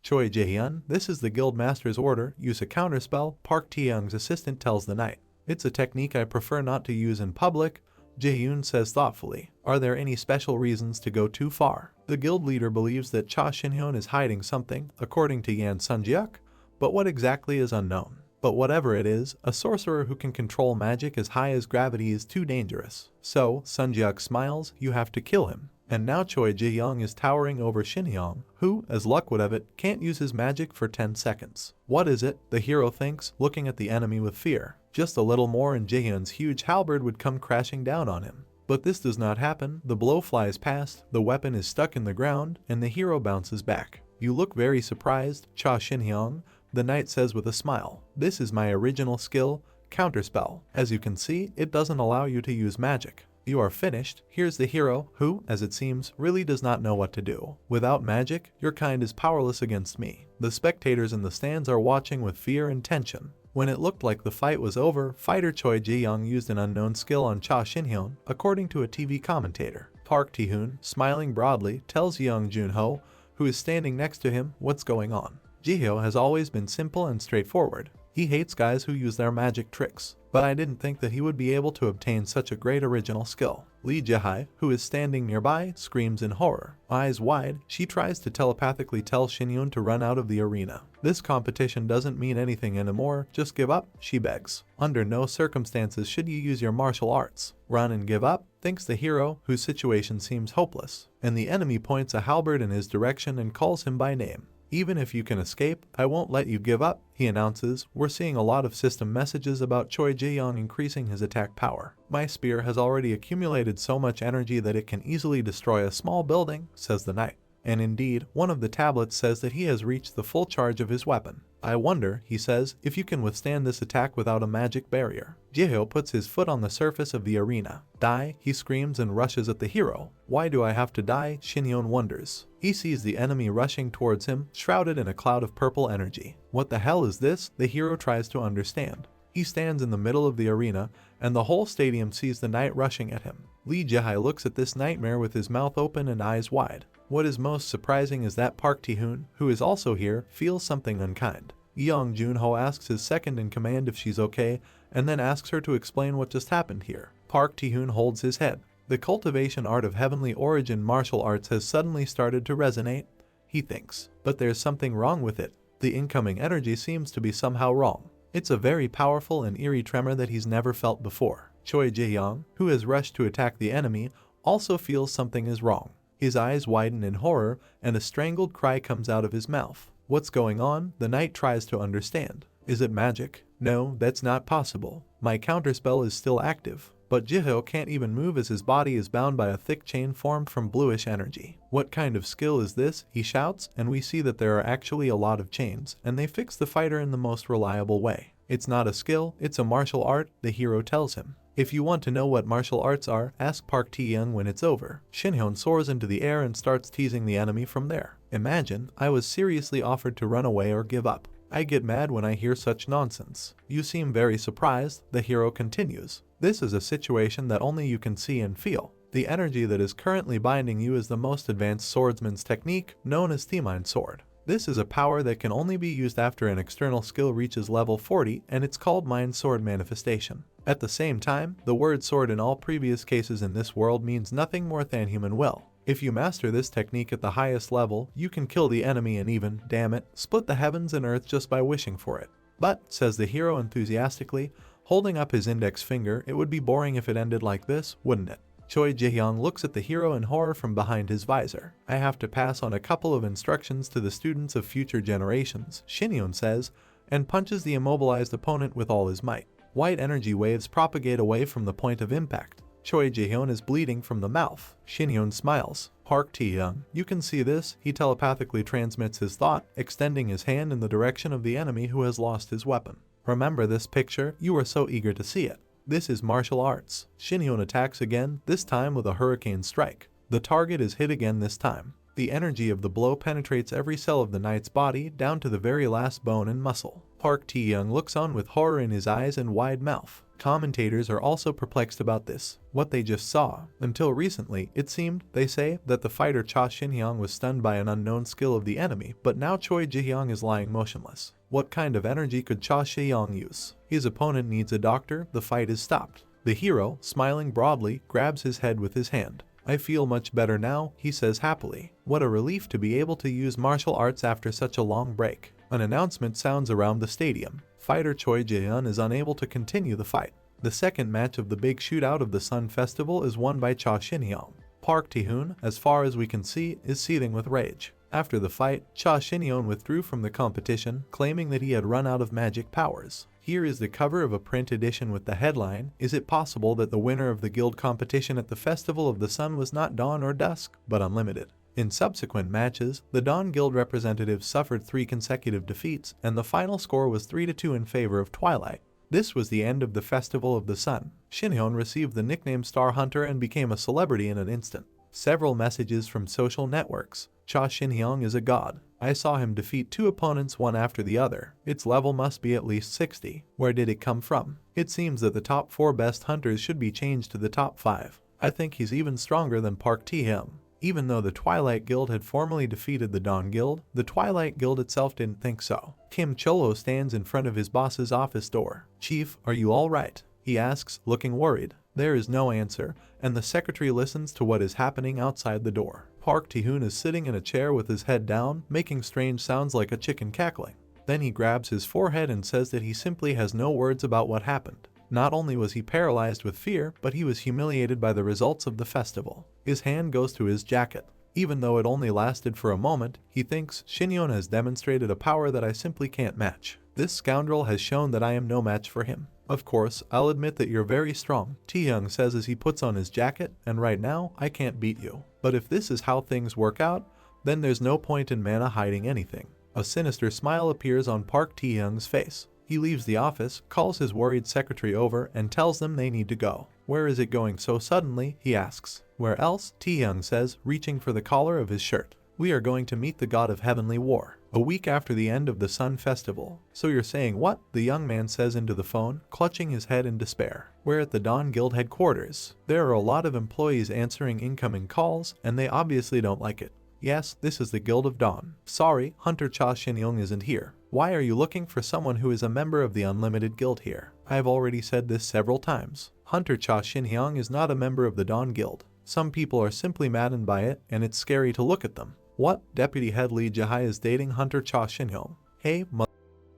Choi Jae-hyun, this is the guild master's order, use a counterspell, Park Tae-young's assistant tells the knight. It's a technique I prefer not to use in public, Jae-hyun says thoughtfully. Are there any special reasons to go too far? The guild leader believes that Cha Shinhyun is hiding something, according to Yan Sunjiak, but what exactly is unknown. But whatever it is, a sorcerer who can control magic as high as gravity is too dangerous. So, Sunjiak smiles, you have to kill him. And now Choi Jae-young is towering over Shinhyun, who, as luck would have it, can't use his magic for 10 seconds. What is it? The hero thinks, looking at the enemy with fear. Just a little more and Jaehyun's huge halberd would come crashing down on him. But this does not happen. The blow flies past, the weapon is stuck in the ground, and the hero bounces back. You look very surprised, Cha Shinhyun, the knight says with a smile. This is my original skill, counterspell. As you can see, it doesn't allow you to use magic. You are finished. Here's the hero, who, as it seems, really does not know what to do. Without magic, your kind is powerless against me. The spectators in the stands are watching with fear and tension. When it looked like the fight was over, fighter Choi Jae-young used an unknown skill on Cha Shinhyun, according to a TV commentator. Park Tae-hoon, smiling broadly, tells Young Jun-ho, who is standing next to him, what's going on. Ji-hyo has always been simple and straightforward. He hates guys who use their magic tricks, but I didn't think that he would be able to obtain such a great original skill. Lee Jae, who is standing nearby, screams in horror. Eyes wide, she tries to telepathically tell Shinhyun to run out of the arena. This competition doesn't mean anything anymore, just give up, she begs. Under no circumstances should you use your martial arts. Run and give up, thinks the hero, whose situation seems hopeless. And the enemy points a halberd in his direction and calls him by name. Even if you can escape, I won't let you give up, he announces. We're seeing a lot of system messages about Choi Jae-young increasing his attack power. My spear has already accumulated so much energy that it can easily destroy a small building, says the knight. And indeed, one of the tablets says that he has reached the full charge of his weapon. I wonder, he says, if you can withstand this attack without a magic barrier. Ji-hyo puts his foot on the surface of the arena. Die, he screams and rushes at the hero. Why do I have to die? Shinhyun wonders. He sees the enemy rushing towards him, shrouded in a cloud of purple energy. What the hell is this? The hero tries to understand. He stands in the middle of the arena, and the whole stadium sees the knight rushing at him. Lee Jae looks at this nightmare with his mouth open and eyes wide. What is most surprising is that Park Tae-hoon, who is also here, feels something unkind. Young Jun-ho asks his second-in-command if she's okay, and then asks her to explain what just happened here. Park Tae-hoon holds his head. The cultivation art of heavenly origin martial arts has suddenly started to resonate, he thinks. But there's something wrong with it. The incoming energy seems to be somehow wrong. It's a very powerful and eerie tremor that he's never felt before. Choi Jae-young, who has rushed to attack the enemy, also feels something is wrong. His eyes widen in horror, and a strangled cry comes out of his mouth. What's going on? The knight tries to understand. Is it magic? No, that's not possible. My counterspell is still active. But Ji-hyo can't even move as his body is bound by a thick chain formed from bluish energy. What kind of skill is this? He shouts, and we see that there are actually a lot of chains, and they fix the fighter in the most reliable way. It's not a skill, it's a martial art, the hero tells him. If you want to know what martial arts are, ask Park Tae-young when it's over. Shinhyun soars into the air and starts teasing the enemy from there. Imagine, I was seriously offered to run away or give up. I get mad when I hear such nonsense. You seem very surprised, the hero continues. This is a situation that only you can see and feel. The energy that is currently binding you is the most advanced swordsman's technique, known as the Mind Sword. This is a power that can only be used after an external skill reaches level 40, and it's called Mind Sword Manifestation. At the same time, the word sword in all previous cases in this world means nothing more than human will. If you master this technique at the highest level, you can kill the enemy and even, damn it, split the heavens and earth just by wishing for it. But, says the hero enthusiastically, holding up his index finger, it would be boring if it ended like this, wouldn't it? Choi Jae-young looks at the hero in horror from behind his visor. I have to pass on a couple of instructions to the students of future generations, Shinhyun says, and punches the immobilized opponent with all his might. White energy waves propagate away from the point of impact. Choi Jae-hyun is bleeding from the mouth. Shin-hyun smiles. Park Tae-young, you can see this. He telepathically transmits his thought, extending his hand in the direction of the enemy who has lost his weapon. Remember this picture? You were so eager to see it. This is martial arts. Shin-hyun attacks again, this time with a hurricane strike. The target is hit again this time. The energy of the blow penetrates every cell of the knight's body down to the very last bone and muscle. Park Tae-young looks on with horror in his eyes and wide mouth. Commentators are also perplexed about this, what they just saw. Until recently, it seemed, they say, that the fighter Cha Shin-hyung was stunned by an unknown skill of the enemy, but now Choi Jae-hyung is lying motionless. What kind of energy could Cha Shin-hyung use? His opponent needs a doctor, the fight is stopped. The hero, smiling broadly, grabs his head with his hand. I feel much better now, he says happily. What a relief to be able to use martial arts after such a long break. An announcement sounds around the stadium. Fighter Choi Jae-hyun is unable to continue the fight. The second match of the big shootout of the Sun Festival is won by Cha Shin-hyung. Park Tae-hyun, as far as we can see, is seething with rage. After the fight, Cha Shin-hyun withdrew from the competition, claiming that he had run out of magic powers. Here is the cover of a print edition with the headline, "Is it possible that the winner of the guild competition at the Festival of the Sun was not Dawn or Dusk, but Unlimited?" In subsequent matches, the Dawn Guild representatives suffered 3 consecutive defeats, and the final score was 3-2 in favor of Twilight. This was the end of the Festival of the Sun. Shin-hyun received the nickname Star Hunter and became a celebrity in an instant. Several messages from social networks. Cha Shin-hyung is a god. I saw him defeat 2 opponents one after the other. Its level must be at least 60. Where did it come from? It seems that the top 4 best hunters should be changed to the top 5. I think he's even stronger than Park Tae-hyung. Even though the Twilight Guild had formally defeated the Dawn Guild, the Twilight Guild itself didn't think so. Kim Cholo stands in front of his boss's office door. "Chief, are you all right?" he asks, looking worried. There is no answer, and the secretary listens to what is happening outside the door. Park Tae-hyun is sitting in a chair with his head down, making strange sounds like a chicken cackling. Then he grabs his forehead and says that he simply has no words about what happened. Not only was he paralyzed with fear, but he was humiliated by the results of the festival. His hand goes to his jacket. Even though it only lasted for a moment, he thinks, Shin-hyun has demonstrated a power that I simply can't match. This scoundrel has shown that I am no match for him. Of course, I'll admit that you're very strong, Tae-hyung says as he puts on his jacket, and right now, I can't beat you. But if this is how things work out, then there's no point in Mana hiding anything. A sinister smile appears on Park Tae-hyung's face. He leaves the office, calls his worried secretary over, and tells them they need to go. Where is it going so suddenly? He asks. Where else? Tae-hyung says, reaching for the collar of his shirt. We are going to meet the god of heavenly war, a week after the end of the Sun Festival. So you're saying what? The young man says into the phone, clutching his head in despair. We're at the Dawn Guild headquarters. There are a lot of employees answering incoming calls, and they obviously don't like it. Yes, this is the Guild of Dawn. Sorry, Hunter Cha Shin-hyung isn't here. Why are you looking for someone who is a member of the Unlimited Guild here? I have already said this several times. Hunter Cha Shin-hyung is not a member of the Dawn Guild. Some people are simply maddened by it, and it's scary to look at them. What? Deputy Head Lee Jae-hai is dating Hunter Cha Shin-hyung. Hey,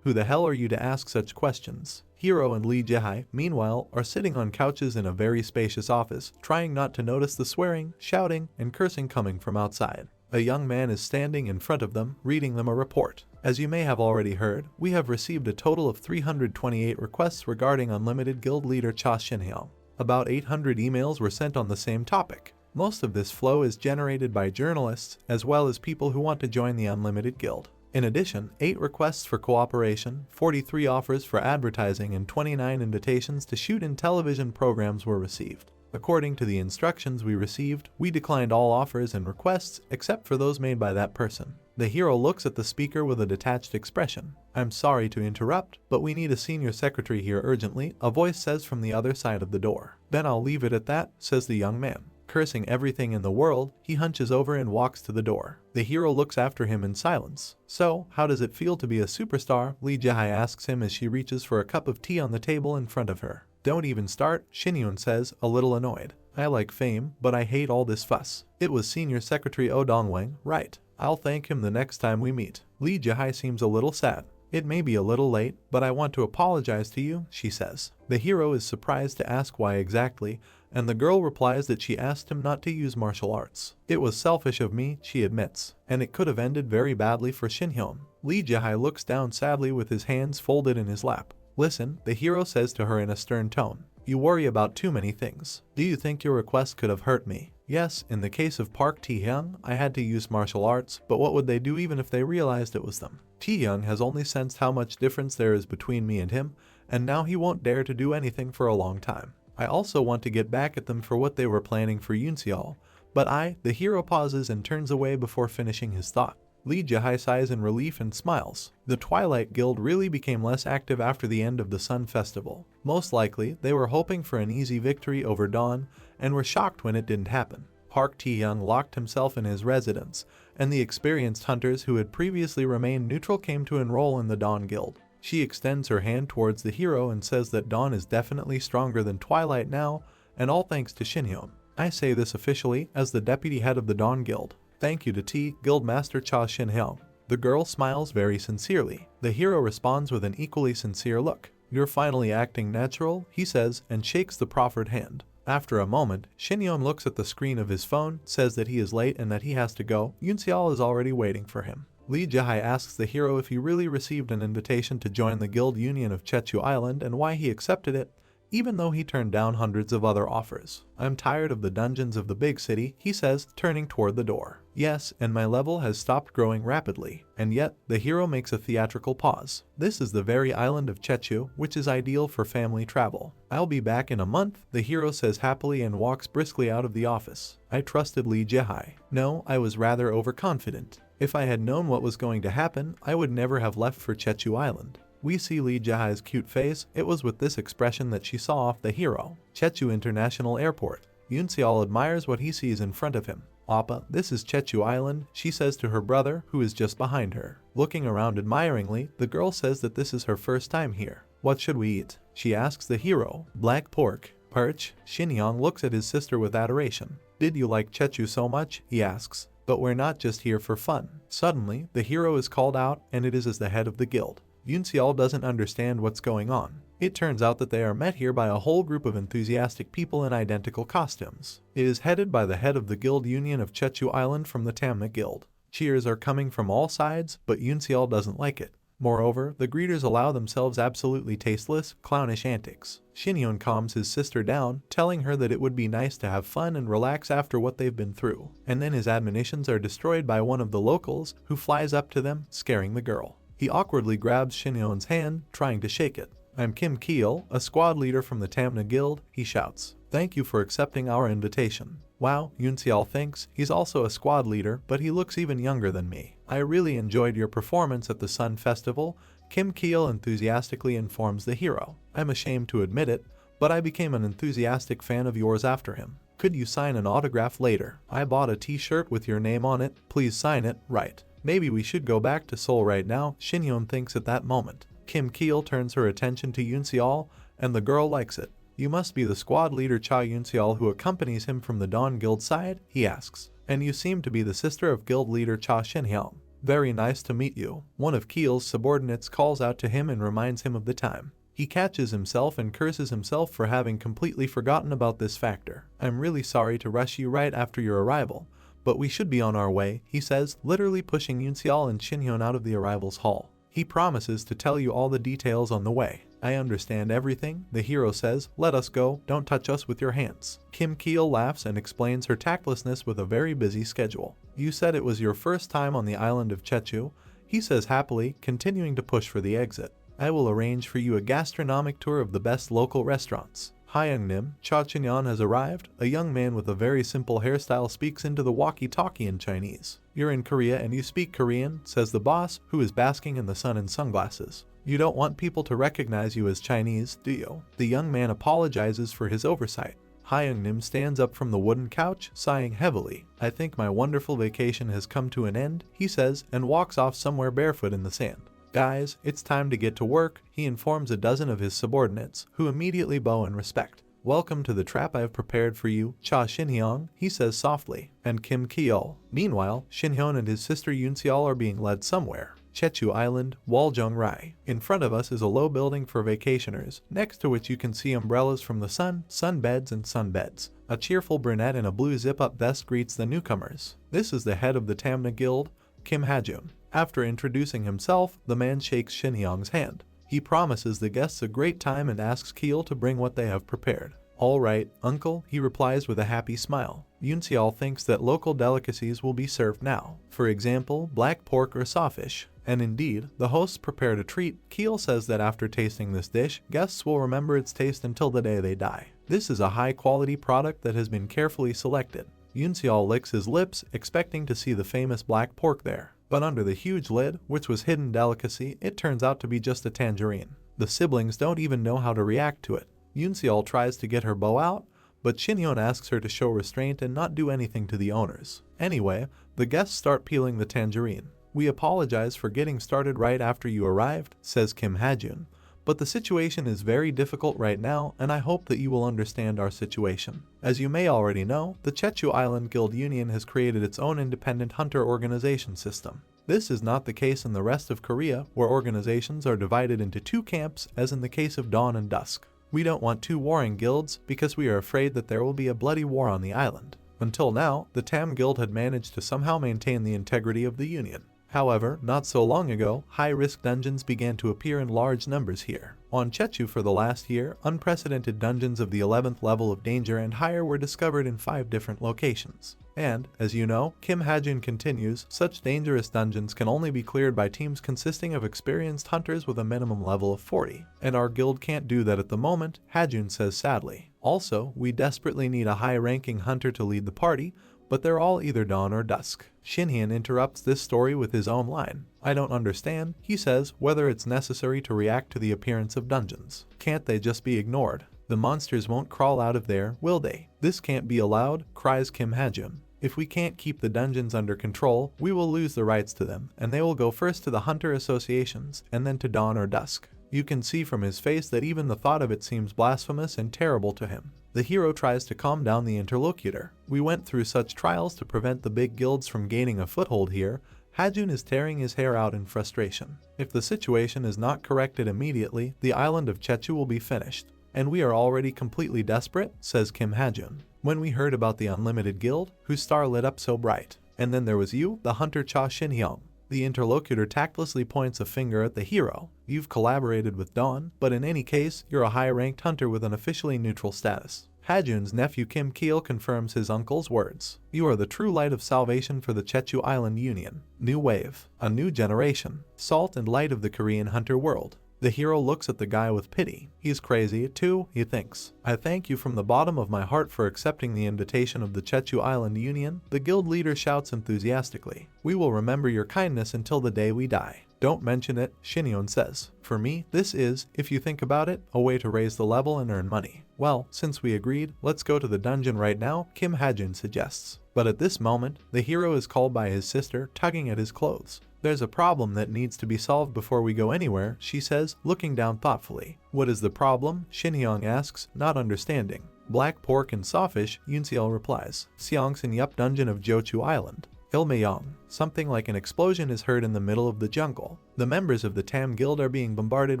who the hell are you to ask such questions? Hero and Lee Jae-hai, meanwhile, are sitting on couches in a very spacious office, trying not to notice the swearing, shouting, and cursing coming from outside. A young man is standing in front of them, reading them a report. As you may have already heard, we have received a total of 328 requests regarding Unlimited Guild leader Cha Shin-hyung. About 800 emails were sent on the same topic. Most of this flow is generated by journalists, as well as people who want to join the Unlimited Guild. In addition, 8 requests for cooperation, 43 offers for advertising, and 29 invitations to shoot in television programs were received. According to the instructions we received, we declined all offers and requests except for those made by that person. The hero looks at the speaker with a detached expression. I'm sorry to interrupt, but we need a senior secretary here urgently, a voice says from the other side of the door. Then I'll leave it at that, says the young man. Cursing everything in the world, he hunches over and walks to the door. The hero looks after him in silence. So, how does it feel to be a superstar? Lee Jae-hai asks him as she reaches for a cup of tea on the table in front of her. Don't even start, Shin-hyun says, a little annoyed. I like fame, but I hate all this fuss. It was Senior Secretary Oh Dong-wang, right? I'll thank him the next time we meet. Lee Jae-hai seems a little sad. It may be a little late, but I want to apologize to you, she says. The hero is surprised to ask why exactly, and the girl replies that she asked him not to use martial arts. It was selfish of me, she admits, and it could have ended very badly for Shin-hyun. Lee Jae-hai looks down sadly with his hands folded in his lap. Listen, the hero says to her in a stern tone. You worry about too many things. Do you think your request could have hurt me? Yes, in the case of Park Taehyung, I had to use martial arts, but what would they do even if they realized it was them? Taehyung has only sensed how much difference there is between me and him, and now he won't dare to do anything for a long time. I also want to get back at them for what they were planning for Yoonseol, but the hero pauses and turns away before finishing his thought. Lee Jae sighs in relief and smiles. The Twilight Guild really became less active after the end of the Sun Festival. Most likely, they were hoping for an easy victory over Dawn and were shocked when it didn't happen. Park Taehyung locked himself in his residence, and the experienced hunters who had previously remained neutral came to enroll in the Dawn Guild. She extends her hand towards the hero and says that Dawn is definitely stronger than Twilight now, and all thanks to Shinhyun. I say this officially as the deputy head of the Dawn Guild. Thank you to T. Guildmaster Cha Shin-hyung. The girl smiles very sincerely. The hero responds with an equally sincere look. You're finally acting natural, he says, and shakes the proffered hand. After a moment, Shin-hyun looks at the screen of his phone, says that he is late and that he has to go. Yoonseol is already waiting for him. Lee Jae asks the hero if he really received an invitation to join the Guild Union of Chechu Island and why he accepted it, even though he turned down hundreds of other offers. I'm tired of the dungeons of the big city, he says, turning toward the door. Yes, and my level has stopped growing rapidly. And yet, the hero makes a theatrical pause. This is the very island of Chechu, which is ideal for family travel. I'll be back in a month, the hero says happily and walks briskly out of the office. I trusted Lee Jae. No, I was rather overconfident. If I had known what was going to happen, I would never have left for Chechu Island. We see Lee Jae's cute face. It was with this expression that she saw off the hero. Chechu International Airport. Yoonseol admires what he sees in front of him. Appa, this is Chechu Island, she says to her brother, who is just behind her. Looking around admiringly, the girl says that this is her first time here. What should we eat? She asks the hero. Black pork. Perch. Shin-hyung looks at his sister with adoration. Did you like Chechu so much? He asks. But we're not just here for fun. Suddenly, the hero is called out, and it is as the head of the guild. Yoonseol doesn't understand what's going on. It turns out that they are met here by a whole group of enthusiastic people in identical costumes. It is headed by the head of the Guild Union of Chechu Island from the Tamna Guild. Cheers are coming from all sides, but Yoonseol doesn't like it. Moreover, the greeters allow themselves absolutely tasteless, clownish antics. Shin-hyun calms his sister down, telling her that it would be nice to have fun and relax after what they've been through. And then his admonitions are destroyed by one of the locals, who flies up to them, scaring the girl. He awkwardly grabs Shin-hyun's hand, trying to shake it. I'm Kim Keel, a squad leader from the Tamna Guild, he shouts. Thank you for accepting our invitation. Wow, Yoonseol thinks. He's also a squad leader, but he looks even younger than me. I really enjoyed your performance at the Sun Festival, Kim Keel enthusiastically informs the hero. I'm ashamed to admit it, but I became an enthusiastic fan of yours after him. Could you sign an autograph later? I bought a t-shirt with your name on it, please sign it, right. Maybe we should go back to Seoul right now, Shin-hyun thinks at that moment. Kim Keel turns her attention to Yoonseol, and the girl likes it. You must be the squad leader Cha Yoonseol who accompanies him from the Dawn Guild side, he asks. And you seem to be the sister of guild leader Cha Shin-hyung. Very nice to meet you. One of Keel's subordinates calls out to him and reminds him of the time. He catches himself and curses himself for having completely forgotten about this factor. I'm really sorry to rush you right after your arrival, but we should be on our way, he says, literally pushing Yoonseol and Shin-hyun out of the arrivals hall. He promises to tell you all the details on the way. I understand everything, the hero says. Let us go, don't touch us with your hands. Kim Keel laughs and explains her tactlessness with a very busy schedule. You said it was your first time on the island of Chechu, he says happily, continuing to push for the exit. I will arrange for you a gastronomic tour of the best local restaurants. Hyungnim, Cha Chinyan has arrived. A young man with a very simple hairstyle speaks into the walkie-talkie in Chinese. You're in Korea and you speak Korean, says the boss, who is basking in the sun in sunglasses. You don't want people to recognize you as Chinese, do you? The young man apologizes for his oversight. Hyungnim stands up from the wooden couch, sighing heavily. I think my wonderful vacation has come to an end, he says, and walks off somewhere barefoot in the sand. Guys, it's time to get to work, he informs a dozen of his subordinates, who immediately bow in respect. Welcome to the trap I have prepared for you, Cha Shin-hyung, he says softly, and Kim Keel. Meanwhile, Shin-hyun and his sister Yoonseol are being led somewhere. Chechu Island, Waljong-rai. In front of us is a low building for vacationers, next to which you can see umbrellas from the sun, sunbeds and sunbeds. A cheerful brunette in a blue zip-up vest greets the newcomers. This is the head of the Tamna Guild, Kim Hajun. After introducing himself, the man shakes Shin-hyung's hand. He promises the guests a great time and asks Keel to bring what they have prepared. "All right, uncle," he replies with a happy smile. Yoon-seol thinks that local delicacies will be served now. For example, black pork or sawfish. And indeed, the hosts prepared a treat. Keel says that after tasting this dish, guests will remember its taste until the day they die. This is a high-quality product that has been carefully selected. Yoon-seol licks his lips, expecting to see the famous black pork there. But under the huge lid, which was hidden delicacy, it turns out to be just a tangerine. The siblings don't even know how to react to it. Yoon-seol tries to get her bow out, but Shin-yeon asks her to show restraint and not do anything to the owners. Anyway, the guests start peeling the tangerine. "We apologize for getting started right after you arrived," says Kim Ha-jun, "but the situation is very difficult right now, and I hope that you will understand our situation. As you may already know, the Jeju Island Guild Union has created its own independent hunter organization system. This is not the case in the rest of Korea, where organizations are divided into two camps, as in the case of Dawn and Dusk. We don't want two warring guilds because we are afraid that there will be a bloody war on the island." Until now, the Tam Guild had managed to somehow maintain the integrity of the union. However, not so long ago, high-risk dungeons began to appear in large numbers here. On Jeju for the last year, unprecedented dungeons of the 11th level of danger and higher were discovered in 5 different locations. And, as you know, Kim Ha-jun continues, such dangerous dungeons can only be cleared by teams consisting of experienced hunters with a minimum level of 40. And our guild can't do that at the moment, Ha-jun says sadly. Also, we desperately need a high-ranking hunter to lead the party, but they're all either Dawn or Dusk. Shin-hyun interrupts this story with his own line. "I don't understand," he says, "whether it's necessary to react to the appearance of dungeons. Can't they just be ignored? The monsters won't crawl out of there, will they? This can't be allowed," cries Kim Ha-jun. "If we can't keep the dungeons under control, we will lose the rights to them, and they will go first to the hunter associations, and then to Dawn or Dusk." You can see from his face that even the thought of it seems blasphemous and terrible to him. The hero tries to calm down the interlocutor. "We went through such trials to prevent the big guilds from gaining a foothold here." Ha-jun is tearing his hair out in frustration. "If the situation is not corrected immediately, the island of Jeju will be finished. And we are already completely desperate," says Kim Ha-jun. "When we heard about the Unlimited Guild, whose star lit up so bright. And then there was you, the hunter Cha Shin-hyung." The interlocutor tactlessly points a finger at the hero. "You've collaborated with Dawn, but in any case, you're a high-ranked hunter with an officially neutral status." Ha-jun's nephew Kim Keel confirms his uncle's words. "You are the true light of salvation for the Jeju Island Union. New wave. A new generation. Salt and light of the Korean hunter world." The hero looks at the guy with pity. He's crazy too, he thinks. "I thank you from the bottom of my heart for accepting the invitation of the Jeju Island Union," the guild leader shouts enthusiastically. "We will remember your kindness until the day we die." "Don't mention it," Shin-yeon says. "For me, this is, if you think about it, a way to raise the level and earn money." "Well, since we agreed, let's go to the dungeon right now," Kim Ha-jun suggests. But at this moment, the hero is called by his sister, tugging at his clothes. "There's a problem that needs to be solved before we go anywhere," she says, looking down thoughtfully. "What is the problem?" Shin-hyung asks, not understanding. "Black pork and sawfish," Yoon-seol replies. "Seongsin Yup dungeon of Jeju Island. Ilmeyong." Something like an explosion is heard in the middle of the jungle. The members of the Tam Guild are being bombarded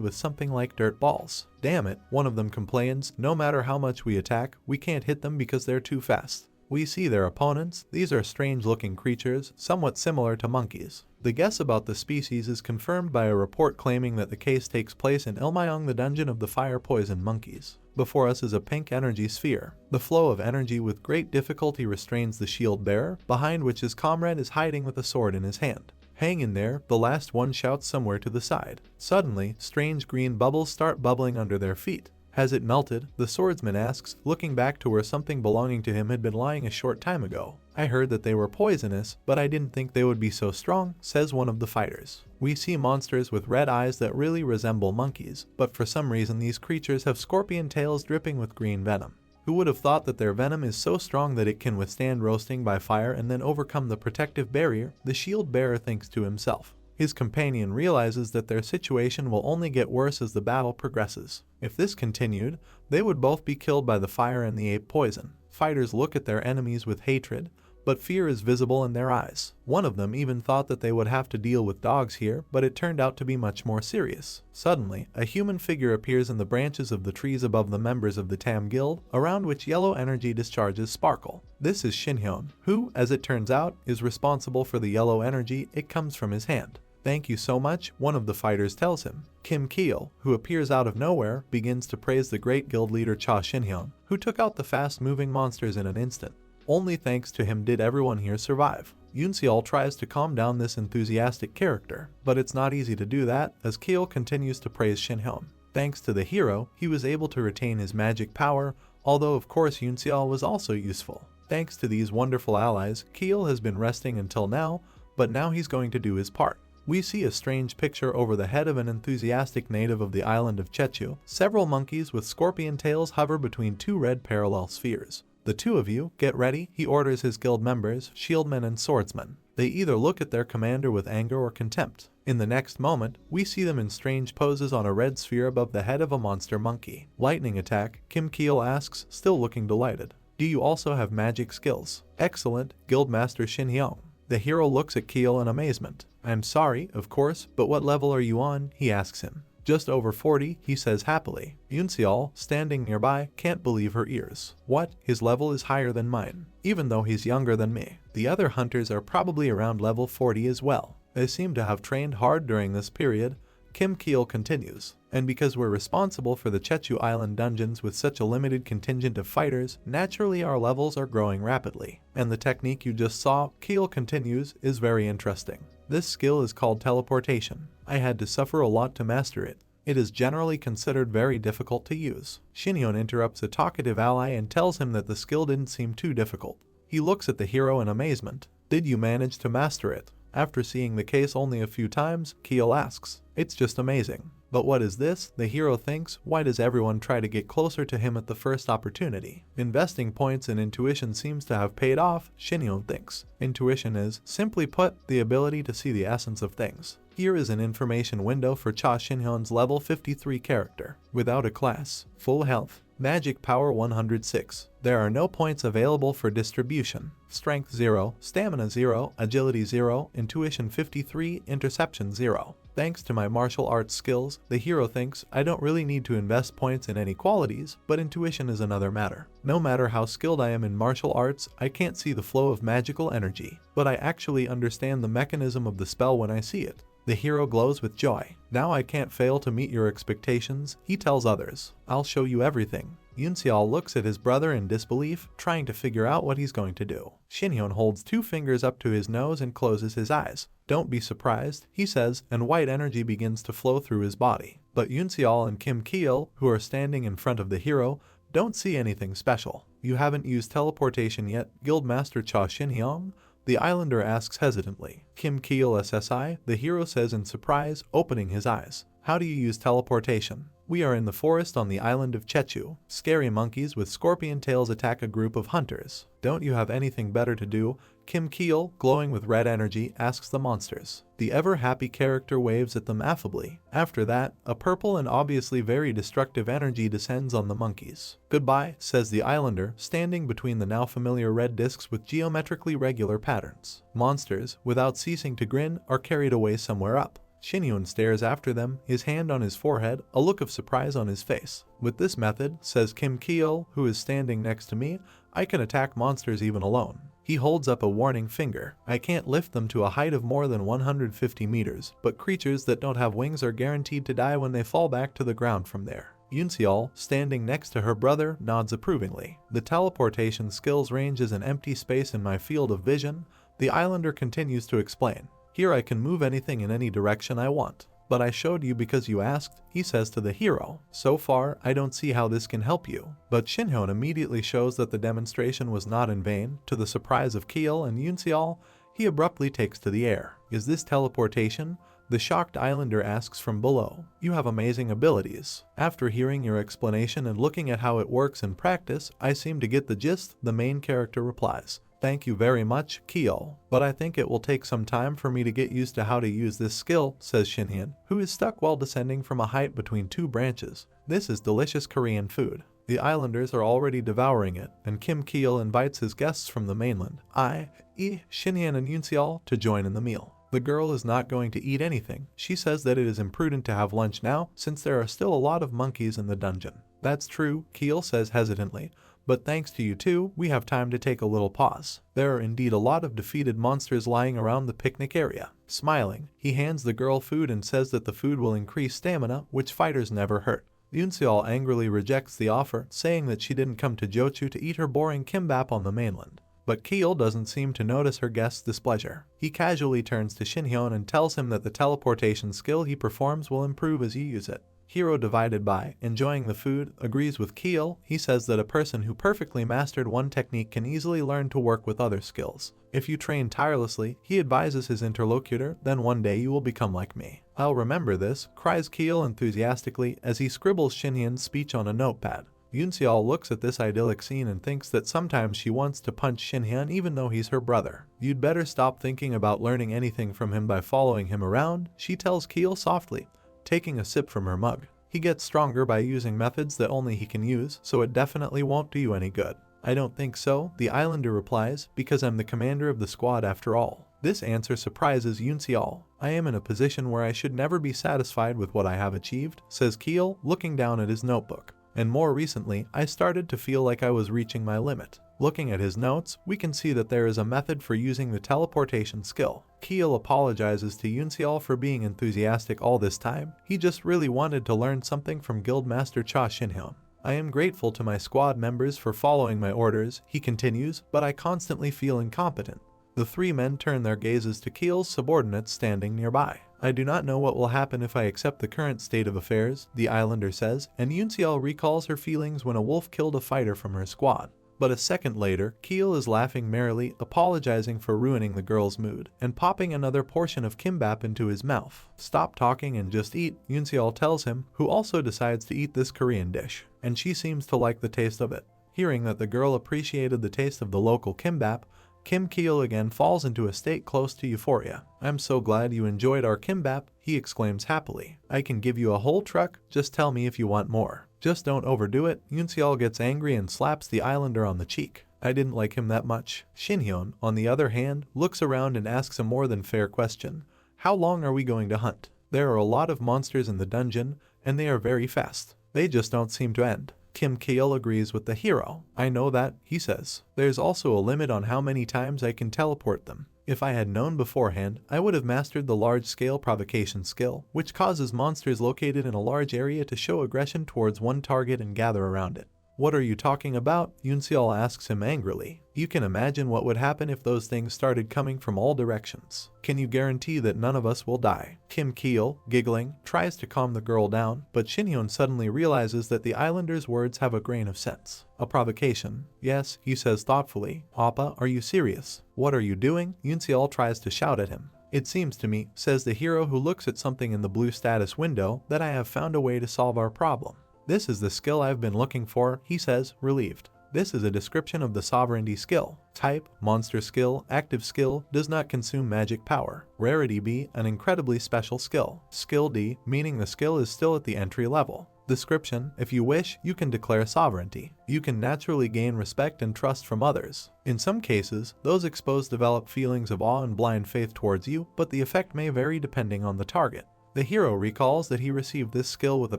with something like dirt balls. "Damn it," one of them complains, "no matter how much we attack, we can't hit them because they're too fast." We see their opponents. These are strange-looking creatures, somewhat similar to monkeys. The guess about the species is confirmed by a report claiming that the case takes place in Ilmeyong, the dungeon of the fire-poison monkeys. Before us is a pink energy sphere. The flow of energy with great difficulty restrains the shield bearer, behind which his comrade is hiding with a sword in his hand. "Hang in there," the last one shouts somewhere to the side. Suddenly, strange green bubbles start bubbling under their feet. "Has it melted?" the swordsman asks, looking back to where something belonging to him had been lying a short time ago. "I heard that they were poisonous, but I didn't think they would be so strong," says one of the fighters. We see monsters with red eyes that really resemble monkeys, but for some reason these creatures have scorpion tails dripping with green venom. Who would have thought that their venom is so strong that it can withstand roasting by fire and then overcome the protective barrier? The shield bearer thinks to himself. His companion realizes that their situation will only get worse as the battle progresses. If this continued, they would both be killed by the fire and the ape poison. Fighters look at their enemies with hatred, but fear is visible in their eyes. One of them even thought that they would have to deal with dogs here, but it turned out to be much more serious. Suddenly, a human figure appears in the branches of the trees above the members of the Tam Guild, around which yellow energy discharges sparkle. This is Shin-hyun, who, as it turns out, is responsible for the yellow energy. It comes from his hand. Thank you so much, one of the fighters tells him. Kim Keel, who appears out of nowhere, begins to praise the great guild leader Cha Shinhyun, who took out the fast-moving monsters in an instant. Only thanks to him did everyone here survive. Yoon tries to calm down this enthusiastic character, but it's not easy to do that as Keel continues to praise Shinhyun. Thanks to the hero, he was able to retain his magic power, although of course Yoon was also useful. Thanks to these wonderful allies, Keel has been resting until now, but now he's going to do his part. We see a strange picture over the head of an enthusiastic native of the island of Jeju. Several monkeys with scorpion tails hover between two red parallel spheres. The two of you, get ready, he orders his guild members, shieldmen and swordsmen. They either look at their commander with anger or contempt. In the next moment, we see them in strange poses on a red sphere above the head of a monster monkey. Lightning attack, Kim Keel asks, still looking delighted. Do you also have magic skills? Excellent, Guildmaster Shin Hyung. The hero looks at Keel in amazement. I'm sorry, of course, but what level are you on? He asks him. Just over 40, he says happily. Yoon, standing nearby, can't believe her ears. What? His level is higher than mine, even though he's younger than me. The other hunters are probably around level 40 as well. They seem to have trained hard during this period. Kim Keel continues. And because we're responsible for the Jeju Island dungeons with such a limited contingent of fighters, naturally our levels are growing rapidly. And the technique you just saw, Keel continues, is very interesting. This skill is called teleportation. I had to suffer a lot to master it. It is generally considered very difficult to use. Shinhyun interrupts a talkative ally and tells him that the skill didn't seem too difficult. He looks at the hero in amazement. Did you manage to master it? After seeing the case only a few times, Keel asks. It's just amazing. But what is this? The hero thinks. Why does everyone try to get closer to him at the first opportunity? Investing points in intuition seems to have paid off, Shinhyun thinks. Intuition is, simply put, the ability to see the essence of things. Here is an information window for Cha Shinhyun's level 53 character. Without a class. Full health. Magic power 106. There are no points available for distribution. Strength 0, Stamina 0, Agility 0, Intuition 53, Interception 0. Thanks to my martial arts skills, the hero thinks I don't really need to invest points in any qualities, but intuition is another matter. No matter how skilled I am in martial arts, I can't see the flow of magical energy, but I actually understand the mechanism of the spell when I see it. The hero glows with joy. Now I can't fail to meet your expectations, he tells others. I'll show you everything. Yoon looks at his brother in disbelief, trying to figure out what he's going to do. Shinhyun holds 2 fingers up to his nose and closes his eyes. Don't be surprised, he says, and white energy begins to flow through his body. But Yoon and Kim Keel, who are standing in front of the hero, don't see anything special. You haven't used teleportation yet, Guildmaster Cha Shinhyun? The islander asks hesitantly. Kim Keel SSI, the hero says in surprise, opening his eyes. How do you use teleportation? We are in the forest on the island of Jeju. Scary monkeys with scorpion tails attack a group of hunters. Don't you have anything better to do? Kim Keel, glowing with red energy, asks the monsters. The ever-happy character waves at them affably. After that, a purple and obviously very destructive energy descends on the monkeys. Goodbye, says the islander, standing between the now familiar red discs with geometrically regular patterns. Monsters, without ceasing to grin, are carried away somewhere up. Shinhyun stares after them, his hand on his forehead, a look of surprise on his face. With this method, says Kim Keel, who is standing next to me, I can attack monsters even alone. He holds up a warning finger. I can't lift them to a height of more than 150 meters, but creatures that don't have wings are guaranteed to die when they fall back to the ground from there. Yoon, standing next to her brother, nods approvingly. The teleportation skills range is an empty space in my field of vision. The islander continues to explain. Here I can move anything in any direction I want. But I showed you because you asked, he says to the hero. So far, I don't see how this can help you. But Shinhyun immediately shows that the demonstration was not in vain. To the surprise of Keel and Yoon, he abruptly takes to the air. Is this teleportation? The shocked islander asks from below. You have amazing abilities. After hearing your explanation and looking at how it works in practice, I seem to get the gist, the main character replies. Thank you very much, Keel. But I think it will take some time for me to get used to how to use this skill, says Shinhyun, who is stuck while descending from a height between 2 branches. This is delicious Korean food. The islanders are already devouring it, and Kim Keel invites his guests from the mainland, Shinhyun and Yoon to join in the meal. The girl is not going to eat anything. She says that it is imprudent to have lunch now, since there are still a lot of monkeys in the dungeon. That's true, Keel says hesitantly, But thanks to you two, we have time to take a little pause. There are indeed a lot of defeated monsters lying around the picnic area. Smiling, he hands the girl food and says that the food will increase stamina, which fighters never hurt. Yoonseol angrily rejects the offer, saying that she didn't come to Jochu to eat her boring kimbap on the mainland. But Keel doesn't seem to notice her guest's displeasure. He casually turns to Shinhyun and tells him that the teleportation skill he performs will improve as you use it. Hero, divided by enjoying the food, agrees with Keel. He says that a person who perfectly mastered one technique can easily learn to work with other skills. If you train tirelessly, he advises his interlocutor, then one day you will become like me. I'll remember this, cries Keel enthusiastically as he scribbles Shinhyun's speech on a notepad. Yoonseol looks at this idyllic scene and thinks that sometimes she wants to punch Shinhyun even though he's her brother. You'd better stop thinking about learning anything from him by following him around, she tells Keel softly, taking a sip from her mug. He gets stronger by using methods that only he can use, so it definitely won't do you any good. I don't think so, the islander replies, because I'm the commander of the squad after all. This answer surprises Yoonseol. I am in a position where I should never be satisfied with what I have achieved, says Keel, looking down at his notebook. And more recently, I started to feel like I was reaching my limit. Looking at his notes, we can see that there is a method for using the teleportation skill. Keel apologizes to Yoonseol for being enthusiastic all this time. He just really wanted to learn something from Guildmaster Cha Shinhyun. I am grateful to my squad members for following my orders, he continues, but I constantly feel incompetent. The three men turn their gazes to Keel's subordinates standing nearby. I do not know what will happen if I accept the current state of affairs, the islander says, and Yoonseol recalls her feelings when a wolf killed a fighter from her squad. But a second later, Keel is laughing merrily, apologizing for ruining the girl's mood, and popping another portion of kimbap into his mouth. Stop talking and just eat, Yoonseol tells him, who also decides to eat this Korean dish, and she seems to like the taste of it. Hearing that the girl appreciated the taste of the local kimbap, Kim Keel again falls into a state close to euphoria. I'm so glad you enjoyed our kimbap, he exclaims happily. I can give you a whole truck, just tell me if you want more. Just don't overdo it. Yoonseol gets angry and slaps the islander on the cheek. I didn't like him that much. Shinhyun, on the other hand, looks around and asks a more than fair question. How long are we going to hunt? There are a lot of monsters in the dungeon, and they are very fast. They just don't seem to end. Kim Keel agrees with the hero. I know that, he says. There's also a limit on how many times I can teleport them. If I had known beforehand, I would have mastered the large-scale provocation skill, which causes monsters located in a large area to show aggression towards one target and gather around it. What are you talking about? Yoonseol asks him angrily. You can imagine what would happen if those things started coming from all directions. Can you guarantee that none of us will die? Kim Keel, giggling, tries to calm the girl down, but Shinhyun suddenly realizes that the islander's words have a grain of sense. A provocation. Yes, he says thoughtfully. Appa, are you serious? What are you doing? Yoonseol tries to shout at him. It seems to me, says the hero who looks at something in the blue status window, that I have found a way to solve our problem. This is the skill I've been looking for, he says, relieved. This is a description of the sovereignty skill. Type, monster skill, active skill, does not consume magic power. Rarity B, an incredibly special skill. Skill D, meaning the skill is still at the entry level. Description, if you wish, you can declare sovereignty. You can naturally gain respect and trust from others. In some cases, those exposed develop feelings of awe and blind faith towards you, but the effect may vary depending on the target. The hero recalls that he received this skill with a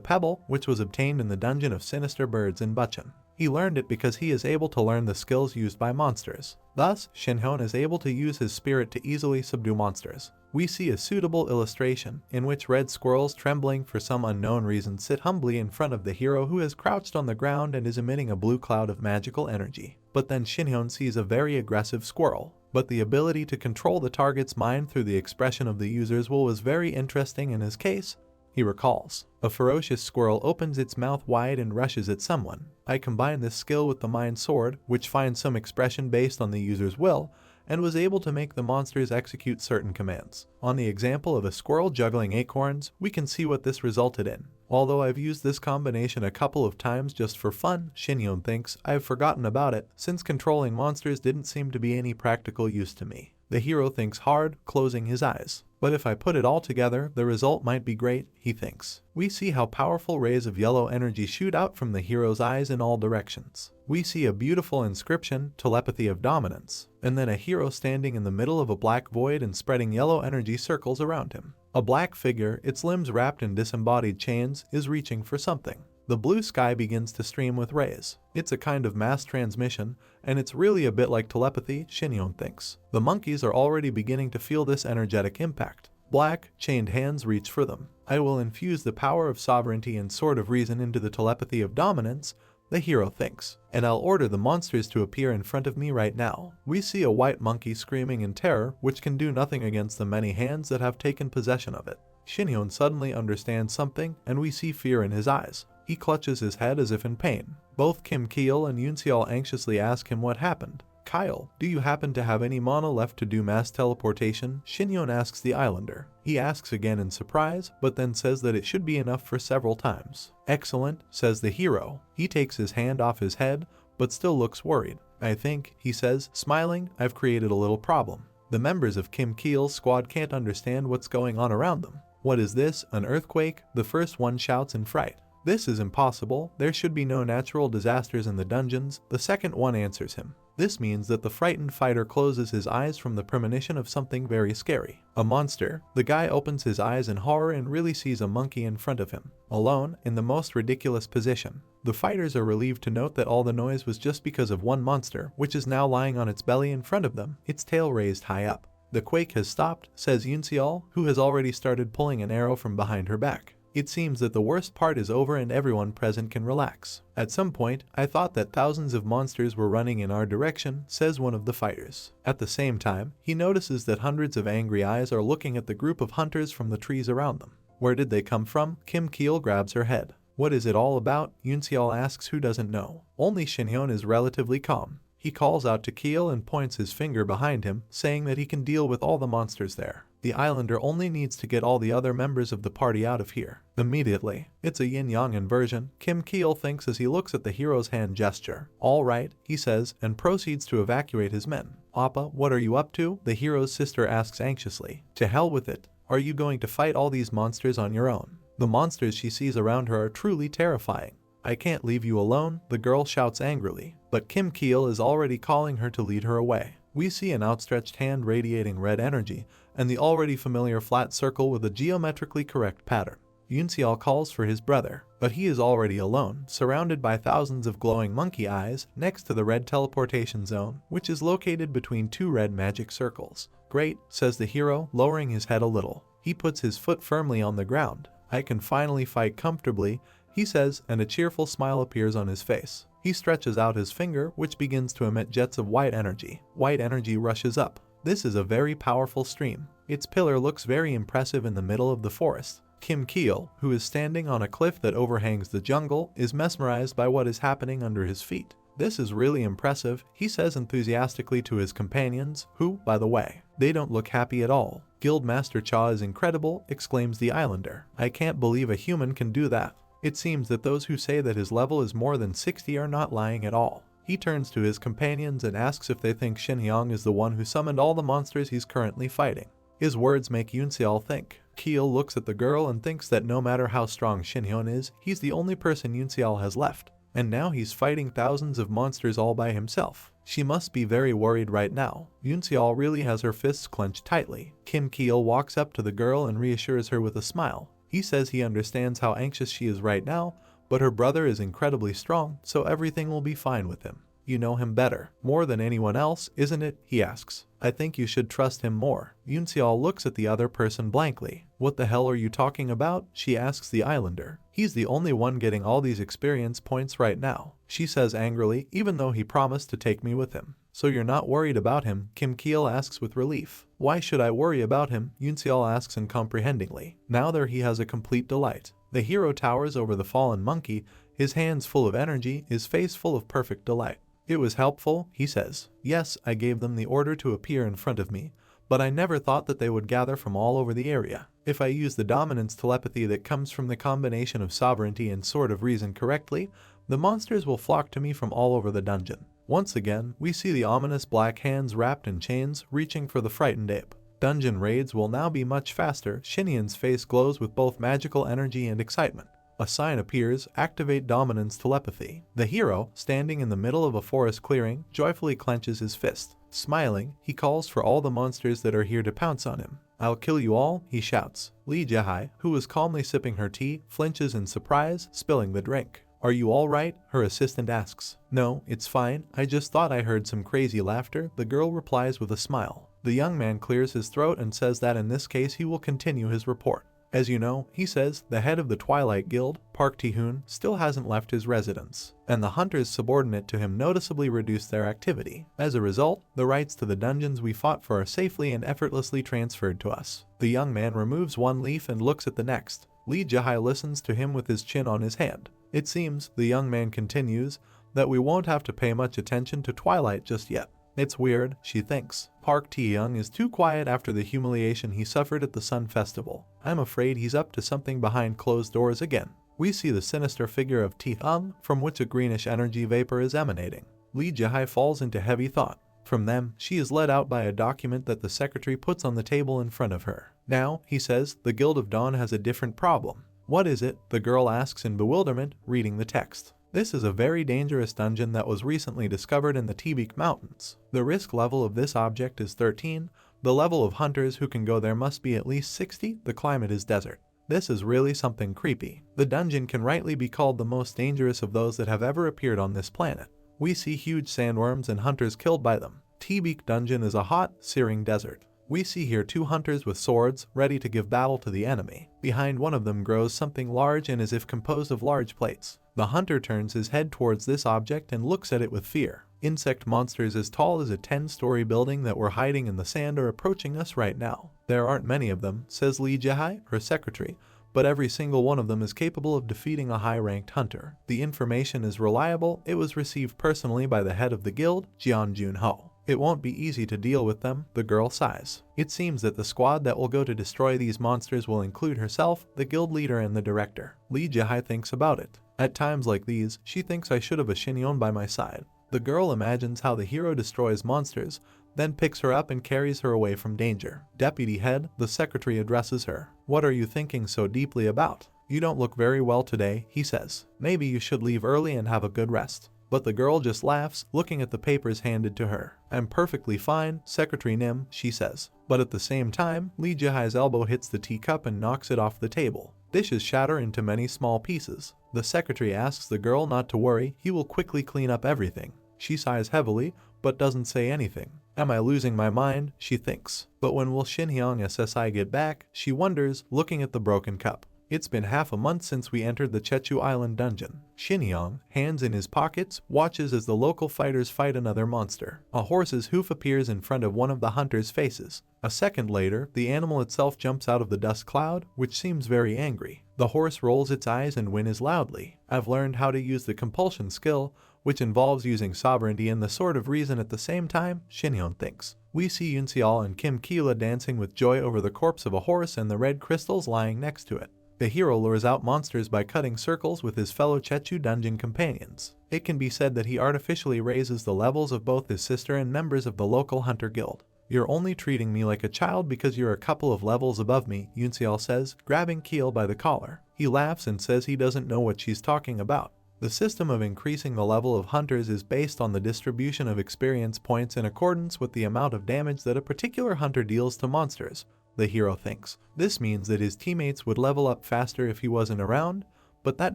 pebble, which was obtained in the dungeon of sinister birds in Bucheon. He learned it because he is able to learn the skills used by monsters. Thus, Shinhyun is able to use his spirit to easily subdue monsters. We see a suitable illustration, in which red squirrels trembling for some unknown reason sit humbly in front of the hero who is crouched on the ground and is emitting a blue cloud of magical energy. But then Shinhyun sees a very aggressive squirrel. But the ability to control the target's mind through the expression of the user's will was very interesting in his case. He recalls. A ferocious squirrel opens its mouth wide and rushes at someone. I combined this skill with the mind sword, which finds some expression based on the user's will, and was able to make the monsters execute certain commands. On the example of a squirrel juggling acorns, we can see what this resulted in. Although I've used this combination a couple of times just for fun, Shinhyun thinks, I've forgotten about it, since controlling monsters didn't seem to be any practical use to me. The hero thinks hard, closing his eyes. But if I put it all together, the result might be great, he thinks. We see how powerful rays of yellow energy shoot out from the hero's eyes in all directions. We see a beautiful inscription, telepathy of dominance, and then a hero standing in the middle of a black void and spreading yellow energy circles around him. A black figure, its limbs wrapped in disembodied chains, is reaching for something. The blue sky begins to stream with rays. It's a kind of mass transmission, and it's really a bit like telepathy, Shinyon thinks. The monkeys are already beginning to feel this energetic impact. Black, chained hands reach for them. I will infuse the power of sovereignty and sword of reason into the telepathy of dominance, the hero thinks, and I'll order the monsters to appear in front of me right now. We see a white monkey screaming in terror, which can do nothing against the many hands that have taken possession of it. Shinyon suddenly understands something, and we see fear in his eyes. He clutches his head as if in pain. Both Kim Keel and Yoon Seol anxiously ask him what happened. Kyle, do you happen to have any mana left to do mass teleportation? Shinyon asks the islander. He asks again in surprise, but then says that it should be enough for several times. Excellent, says the hero. He takes his hand off his head, but still looks worried. I think, he says, smiling, I've created a little problem. The members of Kim Keel's squad can't understand what's going on around them. What is this, an earthquake? The first one shouts in fright. This is impossible, there should be no natural disasters in the dungeons. The second one answers him. This means that the frightened fighter closes his eyes from the premonition of something very scary. A monster. The guy opens his eyes in horror and really sees a monkey in front of him, alone, in the most ridiculous position. The fighters are relieved to note that all the noise was just because of one monster, which is now lying on its belly in front of them, its tail raised high up. The quake has stopped, says Yoon Seol, who has already started pulling an arrow from behind her back. It seems that the worst part is over and everyone present can relax. At some point, I thought that thousands of monsters were running in our direction, says one of the fighters. At the same time, he notices that hundreds of angry eyes are looking at the group of hunters from the trees around them. Where did they come from? Kim Keel grabs her head. What is it all about? Yoon Seol asks who doesn't know. Only Shinyon is relatively calm. He calls out to Keel and points his finger behind him, saying that he can deal with all the monsters there. The islander only needs to get all the other members of the party out of here. Immediately. It's a yin-yang inversion, Kim Keel thinks as he looks at the hero's hand gesture. All right, he says, and proceeds to evacuate his men. Appa, what are you up to? The hero's sister asks anxiously. To hell with it. Are you going to fight all these monsters on your own? The monsters she sees around her are truly terrifying. I can't leave you alone, the girl shouts angrily, but Kim Keel is already calling her to lead her away. We see an outstretched hand radiating red energy, and the already familiar flat circle with a geometrically correct pattern. Yoon Seol calls for his brother, but he is already alone, surrounded by thousands of glowing monkey eyes, next to the red teleportation zone, which is located between two red magic circles. Great, says the hero, lowering his head a little. He puts his foot firmly on the ground. I can finally fight comfortably, he says, and a cheerful smile appears on his face. He stretches out his finger, which begins to emit jets of white energy. White energy rushes up. This is a very powerful stream. Its pillar looks very impressive in the middle of the forest. Kim Keel, who is standing on a cliff that overhangs the jungle, is mesmerized by what is happening under his feet. This is really impressive, he says enthusiastically to his companions, who, by the way, they don't look happy at all. Guildmaster Cha is incredible, exclaims the islander. I can't believe a human can do that. It seems that those who say that his level is more than 60 are not lying at all. He turns to his companions and asks if they think Shin Hyang is the one who summoned all the monsters he's currently fighting. His words make Yoon Seol think. Keel looks at the girl and thinks that no matter how strong Shin Hyun is, he's the only person Yoon Seol has left. And now he's fighting thousands of monsters all by himself. She must be very worried right now. Yoon Seol really has her fists clenched tightly. Kim Keel walks up to the girl and reassures her with a smile. He says he understands how anxious she is right now, but her brother is incredibly strong, so everything will be fine with him. You know him better, more than anyone else, isn't it? He asks. I think you should trust him more. Yoon Seol looks at the other person blankly. What the hell are you talking about? She asks the islander. He's the only one getting all these experience points right now, she says angrily, even though he promised to take me with him. So you're not worried about him? Kim Keel asks with relief. Why should I worry about him? Yoon Seol asks incomprehendingly. Now there he has a complete delight. The hero towers over the fallen monkey, his hands full of energy, his face full of perfect delight. It was helpful, he says. Yes, I gave them the order to appear in front of me, but I never thought that they would gather from all over the area. If I use the dominance telepathy that comes from the combination of sovereignty and sword of reason correctly, the monsters will flock to me from all over the dungeon. Once again, we see the ominous black hands wrapped in chains reaching for the frightened ape. Dungeon raids will now be much faster. Shinion's face glows with both magical energy and excitement. A sign appears, activate dominance telepathy. The hero, standing in the middle of a forest clearing, joyfully clenches his fist. Smiling, he calls for all the monsters that are here to pounce on him. "I'll kill you all," he shouts. Lee Jehai, who was calmly sipping her tea, flinches in surprise, spilling the drink. "Are you all right?" her assistant asks. "No, it's fine. I just thought I heard some crazy laughter," the girl replies with a smile. The young man clears his throat and says that in this case he will continue his report. "As you know," he says, "the head of the Twilight Guild, Park Ti-hoon, still hasn't left his residence, and the hunters subordinate to him noticeably reduced their activity. As a result, the rights to the dungeons we fought for are safely and effortlessly transferred to us." The young man removes one leaf and looks at the next. Lee Jehai listens to him with his chin on his hand. "It seems," the young man continues, "that we won't have to pay much attention to Twilight just yet. It's weird," she thinks. "Park Ti-young is too quiet after the humiliation he suffered at the Sun Festival. I'm afraid he's up to something behind closed doors again." We see the sinister figure of Ti-young, from which a greenish energy vapor is emanating. Lee Jehai falls into heavy thought. From them, she is led out by a document that the secretary puts on the table in front of her. "Now," he says, "the Guild of Dawn has a different problem." "What is it?" the girl asks in bewilderment, reading the text. "This is a very dangerous dungeon that was recently discovered in the Tibik Mountains. The risk level of this object is 13. The level of hunters who can go there must be at least 60. The climate is desert. This is really something creepy. The dungeon can rightly be called the most dangerous of those that have ever appeared on this planet. We see huge sandworms and hunters killed by them. Tibik Dungeon is a hot, searing desert. We see here 2 hunters with swords, ready to give battle to the enemy. Behind one of them grows something large and as if composed of large plates. The hunter turns his head towards this object and looks at it with fear. Insect monsters as tall as a 10-story building that were hiding in the sand are approaching us right now. There aren't many of them," says Lee Jehai, her secretary, "but every single one of them is capable of defeating a high-ranked hunter. The information is reliable. It was received personally by the head of the guild, Jeon Jun-ho. It won't be easy to deal with them," the girl sighs. It seems that the squad that will go to destroy these monsters will include herself, the guild leader and the director. Lee Jehai thinks about it. At times like these, she thinks I should have a Shinyon by my side. The girl imagines how the hero destroys monsters, then picks her up and carries her away from danger. "Deputy head," the secretary addresses her. "What are you thinking so deeply about? You don't look very well today," he says. "Maybe you should leave early and have a good rest." But the girl just laughs, looking at the papers handed to her. "I'm perfectly fine, Secretary Nim," she says. But at the same time, Lee Jehai's elbow hits the teacup and knocks it off the table. Dishes shatter into many small pieces. The secretary asks the girl not to worry, he will quickly clean up everything. She sighs heavily, but doesn't say anything. "Am I losing my mind?" she thinks. But when will Shinhyang SSI get back? She wonders, looking at the broken cup. It's been half a month since we entered the Chechu Island dungeon. Shinhyang, hands in his pockets, watches as the local fighters fight another monster. A horse's hoof appears in front of one of the hunters' faces. A second later, the animal itself jumps out of the dust cloud, which seems very angry. The horse rolls its eyes and whinnies loudly. "I've learned how to use the compulsion skill, which involves using sovereignty and the sword of reason at the same time," Shinhyang thinks. We see Yoon Seol and Kim Kila dancing with joy over the corpse of a horse and the red crystals lying next to it. The hero lures out monsters by cutting circles with his fellow Chechu dungeon companions. It can be said that he artificially raises the levels of both his sister and members of the local hunter guild. "You're only treating me like a child because you're a couple of levels above me," Yoon Seol says, grabbing Keel by the collar. He laughs and says he doesn't know what she's talking about. The system of increasing the level of hunters is based on the distribution of experience points in accordance with the amount of damage that a particular hunter deals to monsters, the hero thinks. This means that his teammates would level up faster if he wasn't around, but that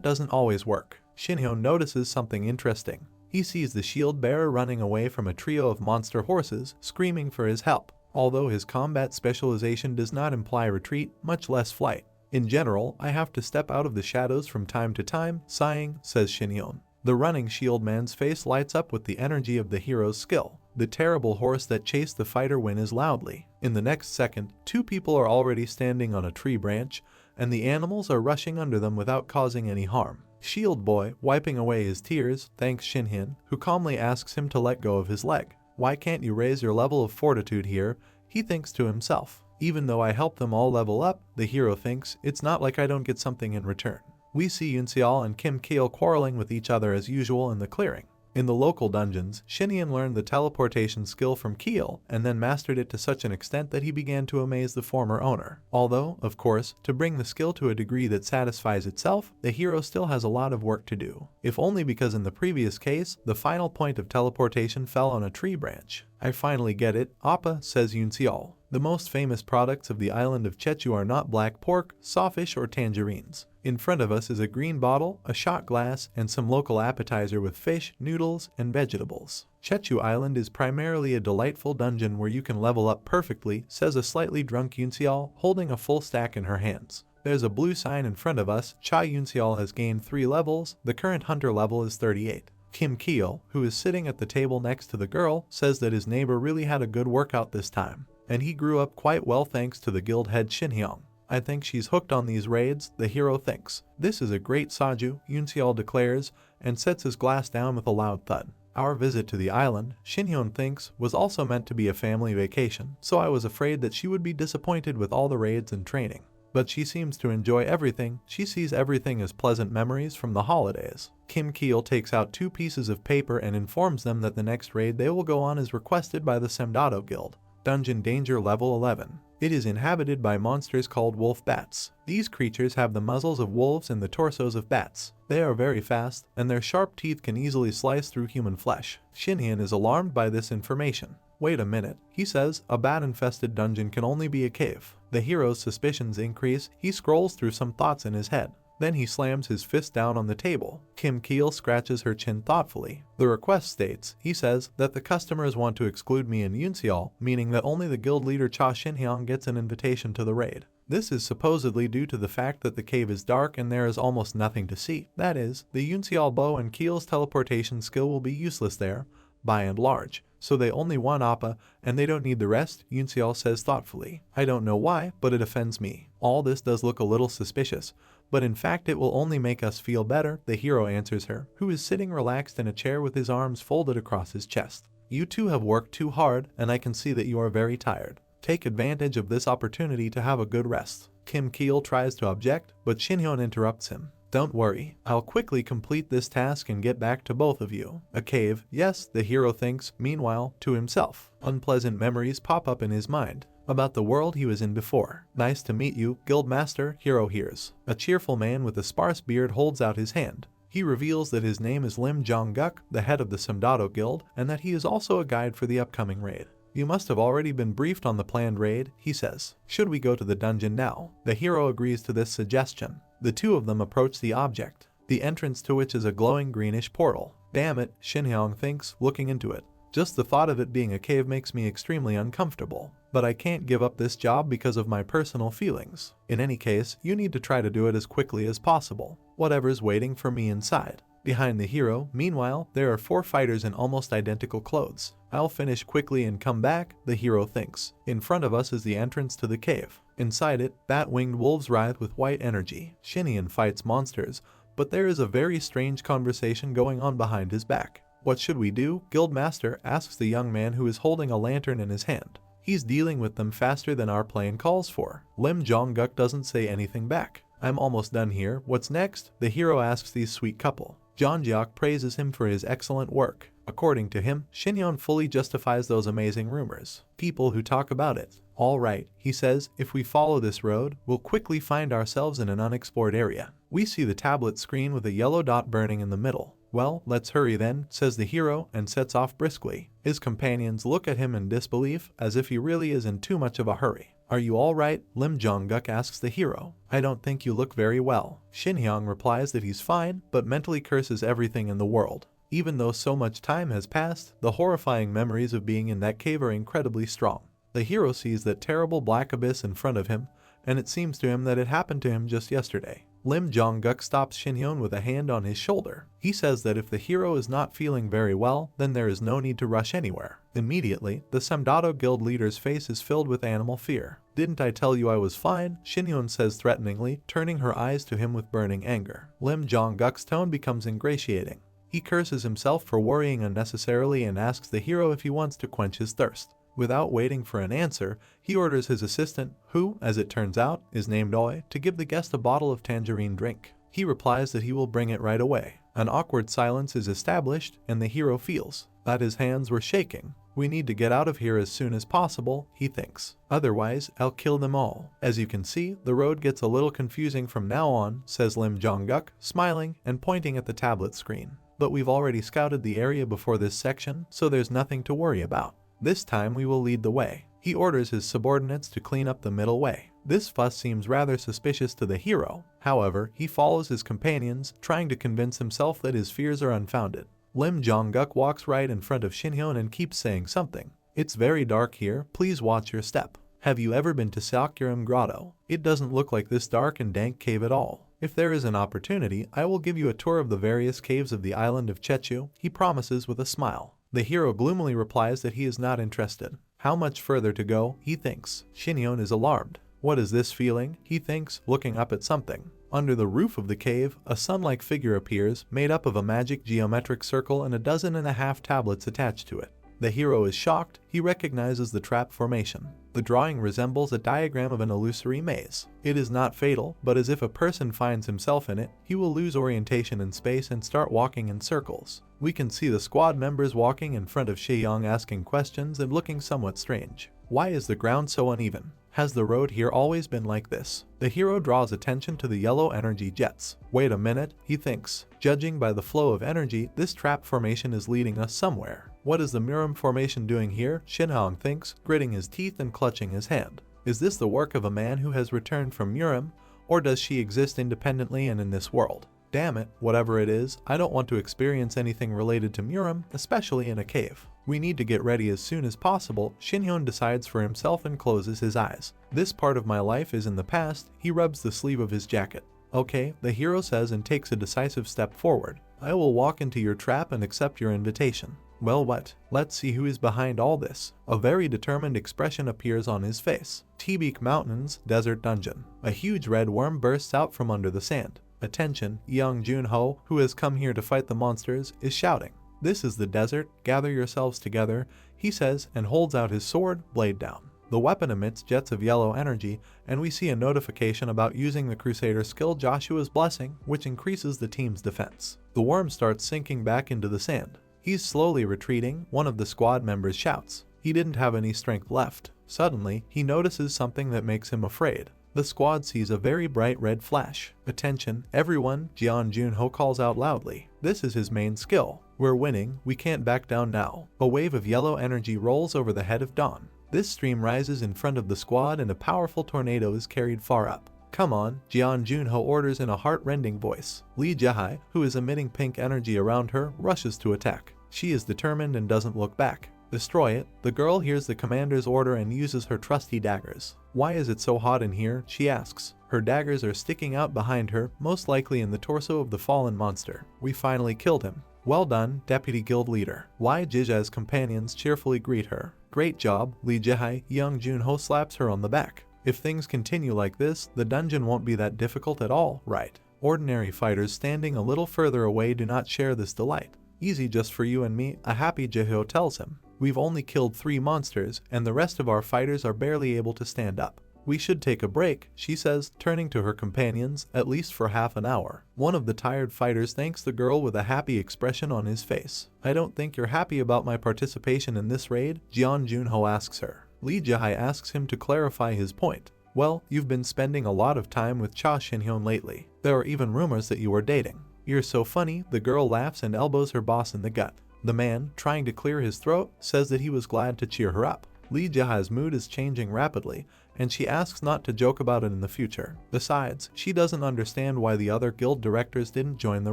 doesn't always work. Shinhyo notices something interesting. He sees the shield bearer running away from a trio of monster horses, screaming for his help. Although his combat specialization does not imply retreat, much less flight. "In general, I have to step out of the shadows from time to time," sighing, says Shinyon. The running shield man's face lights up with the energy of the hero's skill. The terrible horse that chased the fighter whinnies loudly. In the next second, 2 people are already standing on a tree branch, and the animals are rushing under them without causing any harm. Shield boy, wiping away his tears, thanks Shinhin, who calmly asks him to let go of his leg. "Why can't you raise your level of fortitude here?" he thinks to himself. "Even though I help them all level up," the hero thinks, "it's not like I don't get something in return." We see Yoon Seol and Kim Keel quarreling with each other as usual in the clearing. In the local dungeons, Shinyan learned the teleportation skill from Keel and then mastered it to such an extent that he began to amaze the former owner. Although, of course, to bring the skill to a degree that satisfies itself, the hero still has a lot of work to do. If only because in the previous case, the final point of teleportation fell on a tree branch. I finally get it, Appa, says Yunseol. The most famous products of the island of Chechu are not black pork, sawfish, or tangerines. In front of us is a green bottle, a shot glass, and some local appetizer with fish, noodles, and vegetables. Chechu Island is primarily a delightful dungeon where you can level up perfectly, says a slightly drunk Yunseol, holding a full stack in her hands. There's a blue sign in front of us. Cha Yunseol has gained 3 levels. The current hunter level is 38. Kim Keel, who is sitting at the table next to the girl, says that his neighbor really had a good workout this time, and he grew up quite well thanks to the guild head Shinhyung. I think she's hooked on these raids, the hero thinks. This is a great Saju, Yunseol declares, and sets his glass down with a loud thud. Our visit to the island, Shinhyun thinks, was also meant to be a family vacation, so I was afraid that she would be disappointed with all the raids and training. But she seems to enjoy everything. She sees everything as pleasant memories from the holidays. Kim Keel takes out 2 pieces of paper and informs them that the next raid they will go on is requested by the Semdado Guild. Dungeon Danger Level 11. It is inhabited by monsters called wolf bats. These creatures have the muzzles of wolves and the torsos of bats. They are very fast, and their sharp teeth can easily slice through human flesh. Shinhyun is alarmed by this information. Wait a minute, he says, a bat-infested dungeon can only be a cave. The hero's suspicions increase. He scrolls through some thoughts in his head. Then he slams his fist down on the table. Kim Keel scratches her chin thoughtfully. The request states, he says, that the customers want to exclude me and Yunseol, meaning that only the guild leader Cha Shinhyang gets an invitation to the raid. This is supposedly due to the fact that the cave is dark and there is almost nothing to see. That is, the Yunseol bow and Keel's teleportation skill will be useless there, by and large. So they only want Appa, and they don't need the rest, Yunseol says thoughtfully. I don't know why, but it offends me. All this does look a little suspicious, but in fact it will only make us feel better, the hero answers her, who is sitting relaxed in a chair with his arms folded across his chest. You two have worked too hard, and I can see that you are very tired. Take advantage of this opportunity to have a good rest. Kim Keel tries to object, but Shinhyun interrupts him. Don't worry, I'll quickly complete this task and get back to both of you. A cave, yes, the hero thinks, meanwhile, to himself. Unpleasant memories pop up in his mind about the world he was in before. Nice to meet you, Guildmaster, hero hears. A cheerful man with a sparse beard holds out his hand. He reveals that his name is Lim Jong-guk, the head of the Semdado Guild, and that he is also a guide for the upcoming raid. You must have already been briefed on the planned raid, he says. Should we go to the dungeon now? The hero agrees to this suggestion. The two of them approach the object, the entrance to which is a glowing greenish portal. Damn it, Shinhyang thinks, looking into it. Just the thought of it being a cave makes me extremely uncomfortable. But I can't give up this job because of my personal feelings. In any case, you need to try to do it as quickly as possible. Whatever's waiting for me inside. Behind the hero, meanwhile, there are 4 fighters in almost identical clothes. I'll finish quickly and come back, the hero thinks. In front of us is the entrance to the cave. Inside it, bat-winged wolves writhe with white energy. Shinhyun fights monsters, but there is a very strange conversation going on behind his back. What should we do? Guildmaster asks the young man who is holding a lantern in his hand. He's dealing with them faster than our plan calls for. Lim Jong-guk doesn't say anything back. I'm almost done here. What's next? The hero asks the sweet couple. Jeonjeok praises him for his excellent work. According to him, Shinhyun fully justifies those amazing rumors. People who talk about it. All right, he says, if we follow this road, we'll quickly find ourselves in an unexplored area. We see the tablet screen with a yellow dot burning in the middle. Well, let's hurry then, says the hero, and sets off briskly. His companions look at him in disbelief, as if he really is in too much of a hurry. Are you all right? Lim Jong-guk asks the hero. I don't think you look very well. Shinhyang replies that he's fine, but mentally curses everything in the world. Even though so much time has passed, the horrifying memories of being in that cave are incredibly strong. The hero sees that terrible black abyss in front of him, and it seems to him that it happened to him just yesterday. Lim Jong-guk stops Shinhyun with a hand on his shoulder. He says that if the hero is not feeling very well, then there is no need to rush anywhere. Immediately, the Semdado Guild leader's face is filled with animal fear. Didn't I tell you I was fine? Shinhyun says threateningly, turning her eyes to him with burning anger. Lim Jong-guk's tone becomes ingratiating. He curses himself for worrying unnecessarily and asks the hero if he wants to quench his thirst. Without waiting for an answer, he orders his assistant, who, as it turns out, is named Oi, to give the guest a bottle of tangerine drink. He replies that he will bring it right away. An awkward silence is established, and the hero feels that his hands were shaking. We need to get out of here as soon as possible, he thinks. Otherwise, I'll kill them all. As you can see, the road gets a little confusing from now on, says Lim Jong-guk, smiling and pointing at the tablet screen. But we've already scouted the area before this section, so there's nothing to worry about. This time we will lead the way. He orders his subordinates to clean up the middle way. This fuss seems rather suspicious to the hero. However, he follows his companions, trying to convince himself that his fears are unfounded. Lim Jong-guk walks right in front of Shin-hyun and keeps saying something. It's very dark here, please watch your step. Have you ever been to Sakura Grotto? It doesn't look like this dark and dank cave at all. If there is an opportunity, I will give you a tour of the various caves of the island of Chechu, he promises with a smile. The hero gloomily replies that he is not interested. How much further to go, he thinks. Shin-hyun is alarmed. What is this feeling, he thinks, looking up at something. Under the roof of the cave, a sun-like figure appears, made up of a magic geometric circle and 12.5 tablets attached to it. The hero is shocked. He recognizes the trap formation. The drawing resembles a diagram of an illusory maze. It is not fatal, but as if a person finds himself in it, he will lose orientation in space and start walking in circles. We can see the squad members walking in front of Sheyong asking questions and looking somewhat strange. Why is the ground so uneven? Has the road here always been like this? The hero draws attention to the yellow energy jets. Wait a minute, he thinks. Judging by the flow of energy, this trap formation is leading us somewhere. What is the Miram formation doing here? Shin-hyun thinks, gritting his teeth and clutching his hand. Is this the work of a man who has returned from Miram, or does she exist independently and in this world? Damn it, whatever it is, I don't want to experience anything related to Miram, especially in a cave. We need to get ready as soon as possible. Shin-hyun decides for himself and closes his eyes. This part of my life is in the past. He rubs the sleeve of his jacket. Okay, the hero says and takes a decisive step forward. I will walk into your trap and accept your invitation. Well, what? Let's see who is behind all this. A very determined expression appears on his face. Tebik Mountains, Desert Dungeon. A huge red worm bursts out from under the sand. Attention, young Junho, who has come here to fight the monsters, is shouting. This is the desert, gather yourselves together, he says and holds out his sword, blade down. The weapon emits jets of yellow energy, and we see a notification about using the Crusader skill Joshua's Blessing, which increases the team's defense. The worm starts sinking back into the sand. He's slowly retreating. One of the squad members shouts. He didn't have any strength left. Suddenly, he notices something that makes him afraid. The squad sees a very bright red flash. Attention, everyone, Jeon Junho calls out loudly. This is his main skill. We're winning, we can't back down now. A wave of yellow energy rolls over the head of Dawn. This stream rises in front of the squad and a powerful tornado is carried far up. Come on, Jeon Junho orders in a heart-rending voice. Lee Jae, who is emitting pink energy around her, rushes to attack. She is determined and doesn't look back. Destroy it. The girl hears the commander's order and uses her trusty daggers. Why is it so hot in here? She asks. Her daggers are sticking out behind her, most likely in the torso of the fallen monster. We finally killed him. Well done, Deputy Guild Leader. Why Jija's companions cheerfully greet her. Great job, Lee Jae. Young Junho slaps her on the back. If things continue like this, the dungeon won't be that difficult at all, right? Ordinary fighters standing a little further away do not share this delight. Easy just for you and me, a happy Jaehyo tells him. We've only killed 3 monsters, and the rest of our fighters are barely able to stand up. We should take a break, she says, turning to her companions, at least for half an hour. One of the tired fighters thanks the girl with a happy expression on his face. I don't think you're happy about my participation in this raid, Jeon Junho asks her. Lee Jae asks him to clarify his point. Well, you've been spending a lot of time with Cha Shin-hyun lately. There are even rumors that you are dating. You're so funny, the girl laughs and elbows her boss in the gut. The man, trying to clear his throat, says that he was glad to cheer her up. Lee Jae's mood is changing rapidly, and she asks not to joke about it in the future. Besides, she doesn't understand why the other guild directors didn't join the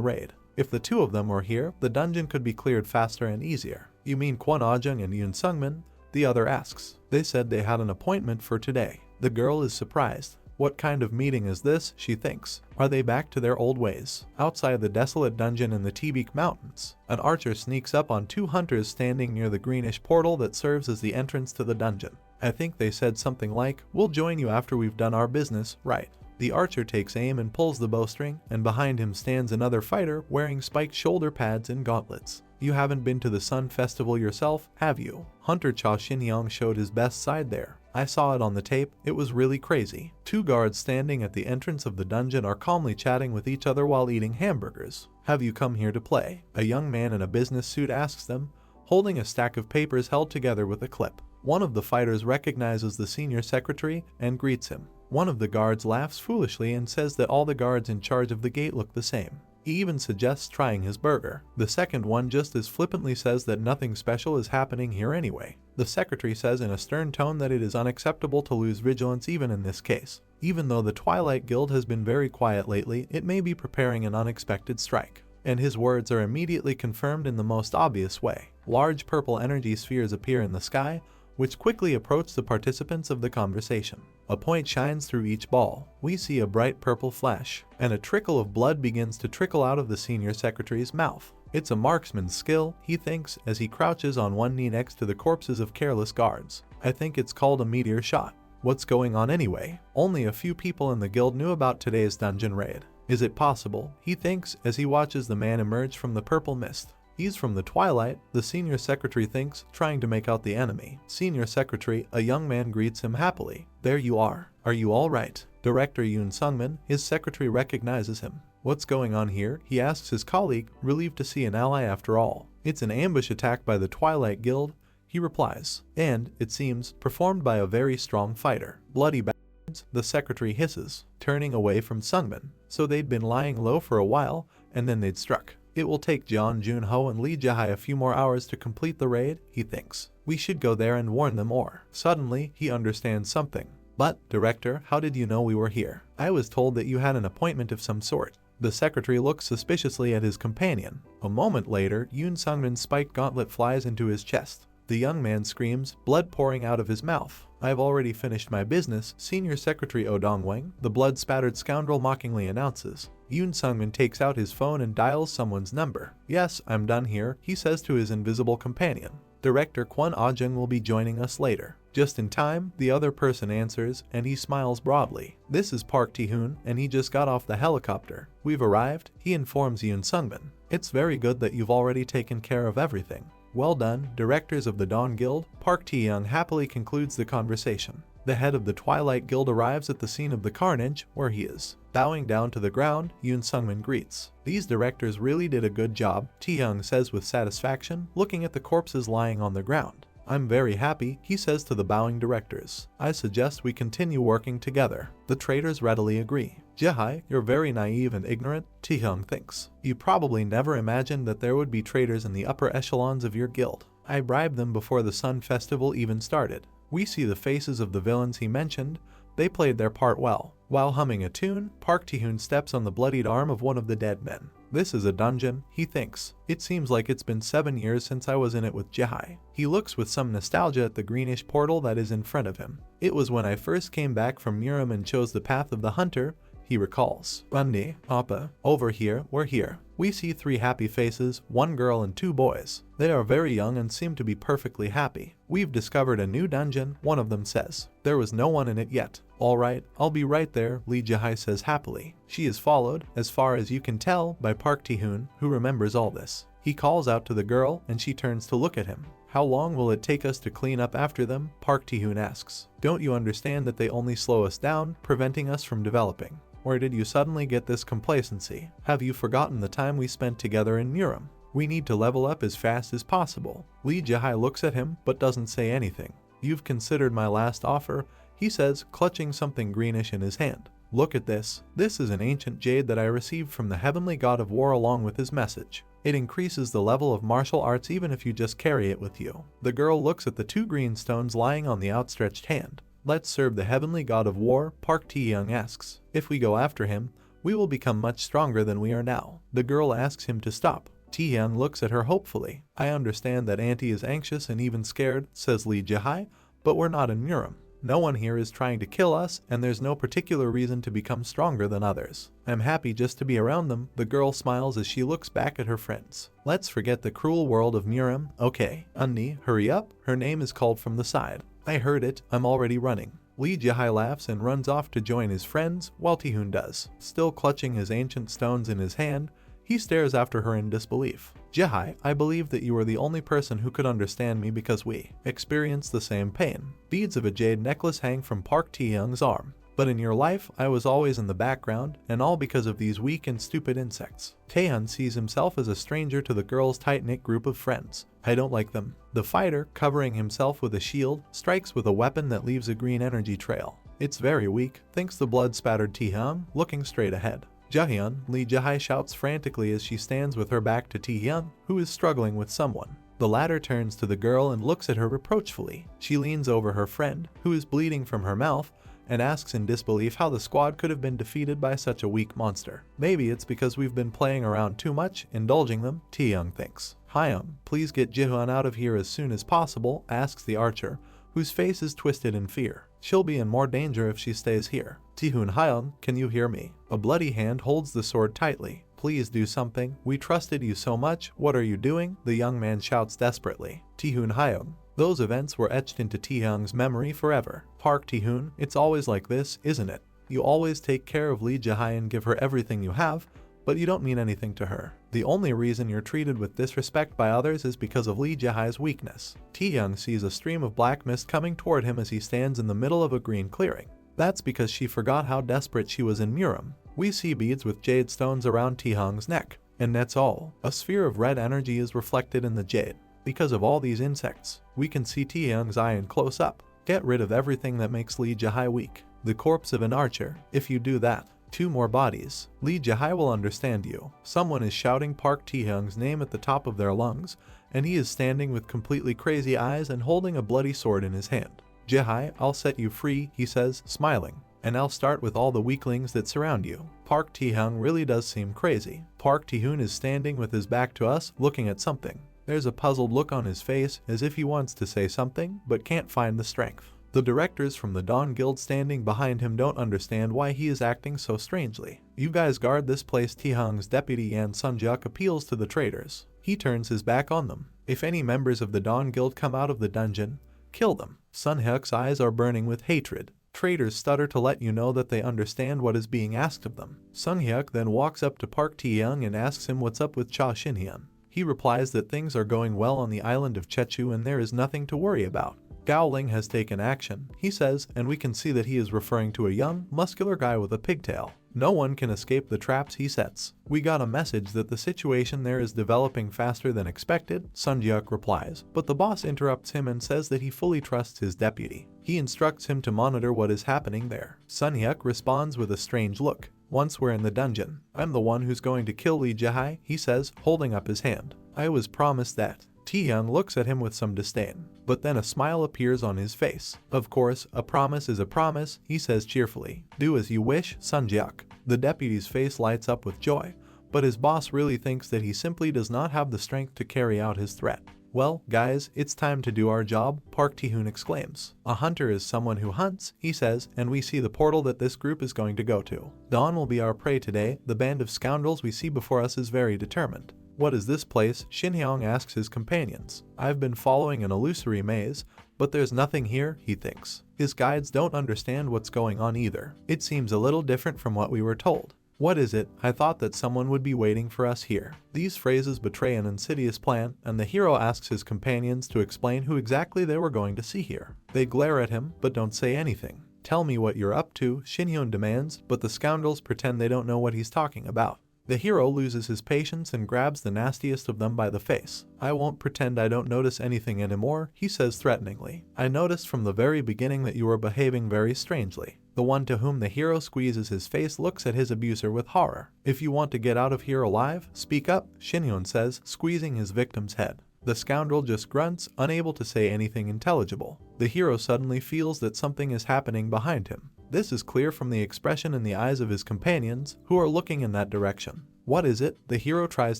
raid. If the 2 of them were here, the dungeon could be cleared faster and easier. You mean Kwon Ah-jung and Yoon Sungmin? The other asks. They said they had an appointment for today. The girl is surprised. What kind of meeting is this, she thinks. Are they back to their old ways? Outside the desolate dungeon in the Tebik Mountains, an archer sneaks up on 2 hunters standing near the greenish portal that serves as the entrance to the dungeon. I think they said something like, we'll join you after we've done our business, right? The archer takes aim and pulls the bowstring, and behind him stands another fighter wearing spiked shoulder pads and gauntlets. You haven't been to the Sun Festival yourself, have you? Hunter Cha Shin-hyun showed his best side there. I saw it on the tape, it was really crazy. 2 guards standing at the entrance of the dungeon are calmly chatting with each other while eating hamburgers. Have you come here to play? A young man in a business suit asks them, holding a stack of papers held together with a clip. One of the fighters recognizes the senior secretary and greets him. One of the guards laughs foolishly and says that all the guards in charge of the gate look the same. He even suggests trying his burger. The second one just as flippantly says that nothing special is happening here anyway. The secretary says in a stern tone that it is unacceptable to lose vigilance even in this case. Even though the Twilight Guild has been very quiet lately, it may be preparing an unexpected strike. And his words are immediately confirmed in the most obvious way. Large purple energy spheres appear in the sky, which quickly approach the participants of the conversation. A point shines through each ball. We see a bright purple flash, and a trickle of blood begins to trickle out of the senior secretary's mouth. It's a marksman's skill, he thinks, as he crouches on one knee next to the corpses of careless guards. I think it's called a meteor shot. What's going on anyway? Only a few people in the guild knew about today's dungeon raid. Is it possible? He thinks as he watches the man emerge from the purple mist. He's from the Twilight, the senior secretary thinks, trying to make out the enemy. Senior secretary, a young man greets him happily. There you are. Are you all right? Director Yoon Sungmin, his secretary recognizes him. What's going on here? He asks his colleague, relieved to see an ally after all. It's an ambush attack by the Twilight Guild, he replies, and, it seems, performed by a very strong fighter. Bloody bastards, the secretary hisses, turning away from Sungmin. So they'd been lying low for a while, and then they'd struck. It will take Jeon Junho and Lee Jae-hai a few more hours to complete the raid, he thinks. We should go there and warn them or. Suddenly, he understands something. But, Director, how did you know we were here? I was told that you had an appointment of some sort. The secretary looks suspiciously at his companion. A moment later, Yoon Sungmin's spiked gauntlet flies into his chest. The young man screams, blood pouring out of his mouth. I've already finished my business, Senior Secretary Oh Dong-wang, the blood-spattered scoundrel mockingly announces. Yoon Sungmin takes out his phone and dials someone's number. Yes, I'm done here, he says to his invisible companion. Director Kwon Ah-jung will be joining us later. Just in time, the other person answers, and he smiles broadly. This is Park Tae-hoon, and he just got off the helicopter. We've arrived, he informs Yoon Sungmin. It's very good that you've already taken care of everything. Well done, directors of the Dawn Guild. Park Tae-young happily concludes the conversation. The head of the Twilight Guild arrives at the scene of the carnage, where he is. Bowing down to the ground, Yoon Sungmin greets. These directors really did a good job, Tae-young says with satisfaction, looking at the corpses lying on the ground. I'm very happy, he says to the bowing directors. I suggest we continue working together. The traitors readily agree. Jae-hai, you're very naive and ignorant, Tae-young thinks. You probably never imagined that there would be traitors in the upper echelons of your guild. I bribed them before the Sun Festival even started. We see the faces of the villains he mentioned. They played their part well. While humming a tune, Park Tae-hoon steps on the bloodied arm of one of the dead men. This is a dungeon, he thinks. It seems like it's been 7 years since I was in it with Jae-hai. He looks with some nostalgia at the greenish portal that is in front of him. It was when I first came back from Muram and chose the path of the hunter, he recalls. Bundy, Appa, over here, we're here. We see 3 happy faces, 1 girl and 2 boys. They are very young and seem to be perfectly happy. We've discovered a new dungeon, one of them says. There was no one in it yet. Alright, I'll be right there, Lee Jae-hai says happily. She is followed, as far as you can tell, by Park Tae-hoon, who remembers all this. He calls out to the girl, and she turns to look at him. How long will it take us to clean up after them? Park Tae-hoon asks. Don't you understand that they only slow us down, preventing us from developing? Or did you suddenly get this complacency? Have you forgotten the time we spent together in Muram? We need to level up as fast as possible. Lee Jae-hai looks at him, but doesn't say anything. You've considered my last offer, he says, clutching something greenish in his hand. Look at this. This is an ancient jade that I received from the heavenly god of war along with his message. It increases the level of martial arts even if you just carry it with you. The girl looks at the 2 green stones lying on the outstretched hand. Let's serve the heavenly god of war, Park Tae-young asks. If we go after him, we will become much stronger than we are now. The girl asks him to stop. Tae-young looks at her hopefully. I understand that Auntie is anxious and even scared, says Lee Jae-hai, but we're not in Muram. No one here is trying to kill us, and there's no particular reason to become stronger than others. I'm happy just to be around them, the girl smiles as she looks back at her friends. Let's forget the cruel world of Muram. Okay, Unni, hurry up, her name is called from the side. I heard it, I'm already running. Lee Jae-hai laughs and runs off to join his friends, while Tae-hoon does. Still clutching his ancient stones in his hand, he stares after her in disbelief. Jae-hai, I believe that you are the only person who could understand me because we experience the same pain. Beads of a jade necklace hang from Park Tae-young's arm. But in your life, I was always in the background, and all because of these weak and stupid insects. Taehyun sees himself as a stranger to the girl's tight-knit group of friends. I don't like them. The fighter, covering himself with a shield, strikes with a weapon that leaves a green energy trail. It's very weak, thinks the blood-spattered Taehyun, looking straight ahead. Jaehyun, Lee Jae shouts frantically as she stands with her back to Taehyung, who is struggling with someone. The latter turns to the girl and looks at her reproachfully. She leans over her friend, who is bleeding from her mouth, and asks in disbelief how the squad could have been defeated by such a weak monster. Maybe it's because we've been playing around too much, indulging them, Taehyung thinks. Hyun, please get Jaehyun out of here as soon as possible, asks the archer, whose face is twisted in fear. She'll be in more danger if she stays here. Taehyun, Hyun, can you hear me? A bloody hand holds the sword tightly. Please do something. We trusted you so much. What are you doing? The young man shouts desperately. Taehyun, Hyun. Those events were etched into Taehyung's memory forever. Park Taehyun, it's always like this, isn't it? You always take care of Lee Jae and give her everything you have, but you don't mean anything to her. The only reason you're treated with disrespect by others is because of Lee Jae's weakness. Taehyung sees a stream of black mist coming toward him as he stands in the middle of a green clearing. That's because she forgot how desperate she was in Murim. We see beads with jade stones around Taehyung's neck, and that's all. A sphere of red energy is reflected in the jade. Because of all these insects, we can see Taehyung's eye in close up. Get rid of everything that makes Lee Jae weak. The corpse of an archer. If you do that, 2 more bodies. Lee Jae will understand you. Someone is shouting Park Taehyung's name at the top of their lungs, and he is standing with completely crazy eyes and holding a bloody sword in his hand. Jae, I'll set you free, he says, smiling. And I'll start with all the weaklings that surround you. Park Taehyung really does seem crazy. Park Taehyun is standing with his back to us, looking at something. There's a puzzled look on his face, as if he wants to say something, but can't find the strength. The directors from the Dawn Guild standing behind him don't understand why he is acting so strangely. You guys guard this place. Taehyung's deputy Yan Sunjuk appeals to the traitors. He turns his back on them. If any members of the Dawn Guild come out of the dungeon, kill them. Sunhyuk's eyes are burning with hatred. Traitors stutter to let you know that they understand what is being asked of them. Sunhyuk then walks up to Park Taehyung and asks him what's up with Cha Shinhyun. He replies that things are going well on the island of Chechu and there is nothing to worry about. Gowling has taken action, he says, and we can see that he is referring to a young, muscular guy with a pigtail. No one can escape the traps he sets. We got a message that the situation there is developing faster than expected, Sunhyuk replies, but the boss interrupts him and says that he fully trusts his deputy. He instructs him to monitor what is happening there. Sunhyuk responds with a strange look. Once we're in the dungeon, I'm the one who's going to kill Lee Jae, he says, holding up his hand. I was promised that. Taehyung looks at him with some disdain, but then a smile appears on his face. Of course, a promise is a promise, he says cheerfully. Do as you wish, Sunhyuk. The deputy's face lights up with joy, but his boss really thinks that he simply does not have the strength to carry out his threat. Well, guys, it's time to do our job, Park Taehyun exclaims. A hunter is someone who hunts, he says, and we see the portal that this group is going to go to. Dawn will be our prey today. The band of scoundrels we see before us is very determined. What is this place? Shinhyung asks his companions. I've been following an illusory maze, but there's nothing here, he thinks. His guides don't understand what's going on either. It seems a little different from what we were told. What is it? I thought that someone would be waiting for us here. These phrases betray an insidious plan, and the hero asks his companions to explain who exactly they were going to see here. They glare at him, but don't say anything. Tell me what you're up to, Shinhyun demands, but the scoundrels pretend they don't know what he's talking about. The hero loses his patience and grabs the nastiest of them by the face. I won't pretend I don't notice anything anymore, he says threateningly. I noticed from the very beginning that you were behaving very strangely. The one to whom the hero squeezes his face looks at his abuser with horror. If you want to get out of here alive, speak up, Shinhyun says, squeezing his victim's head. The scoundrel just grunts, unable to say anything intelligible. The hero suddenly feels that something is happening behind him. This is clear from the expression in the eyes of his companions, who are looking in that direction. What is it? The hero tries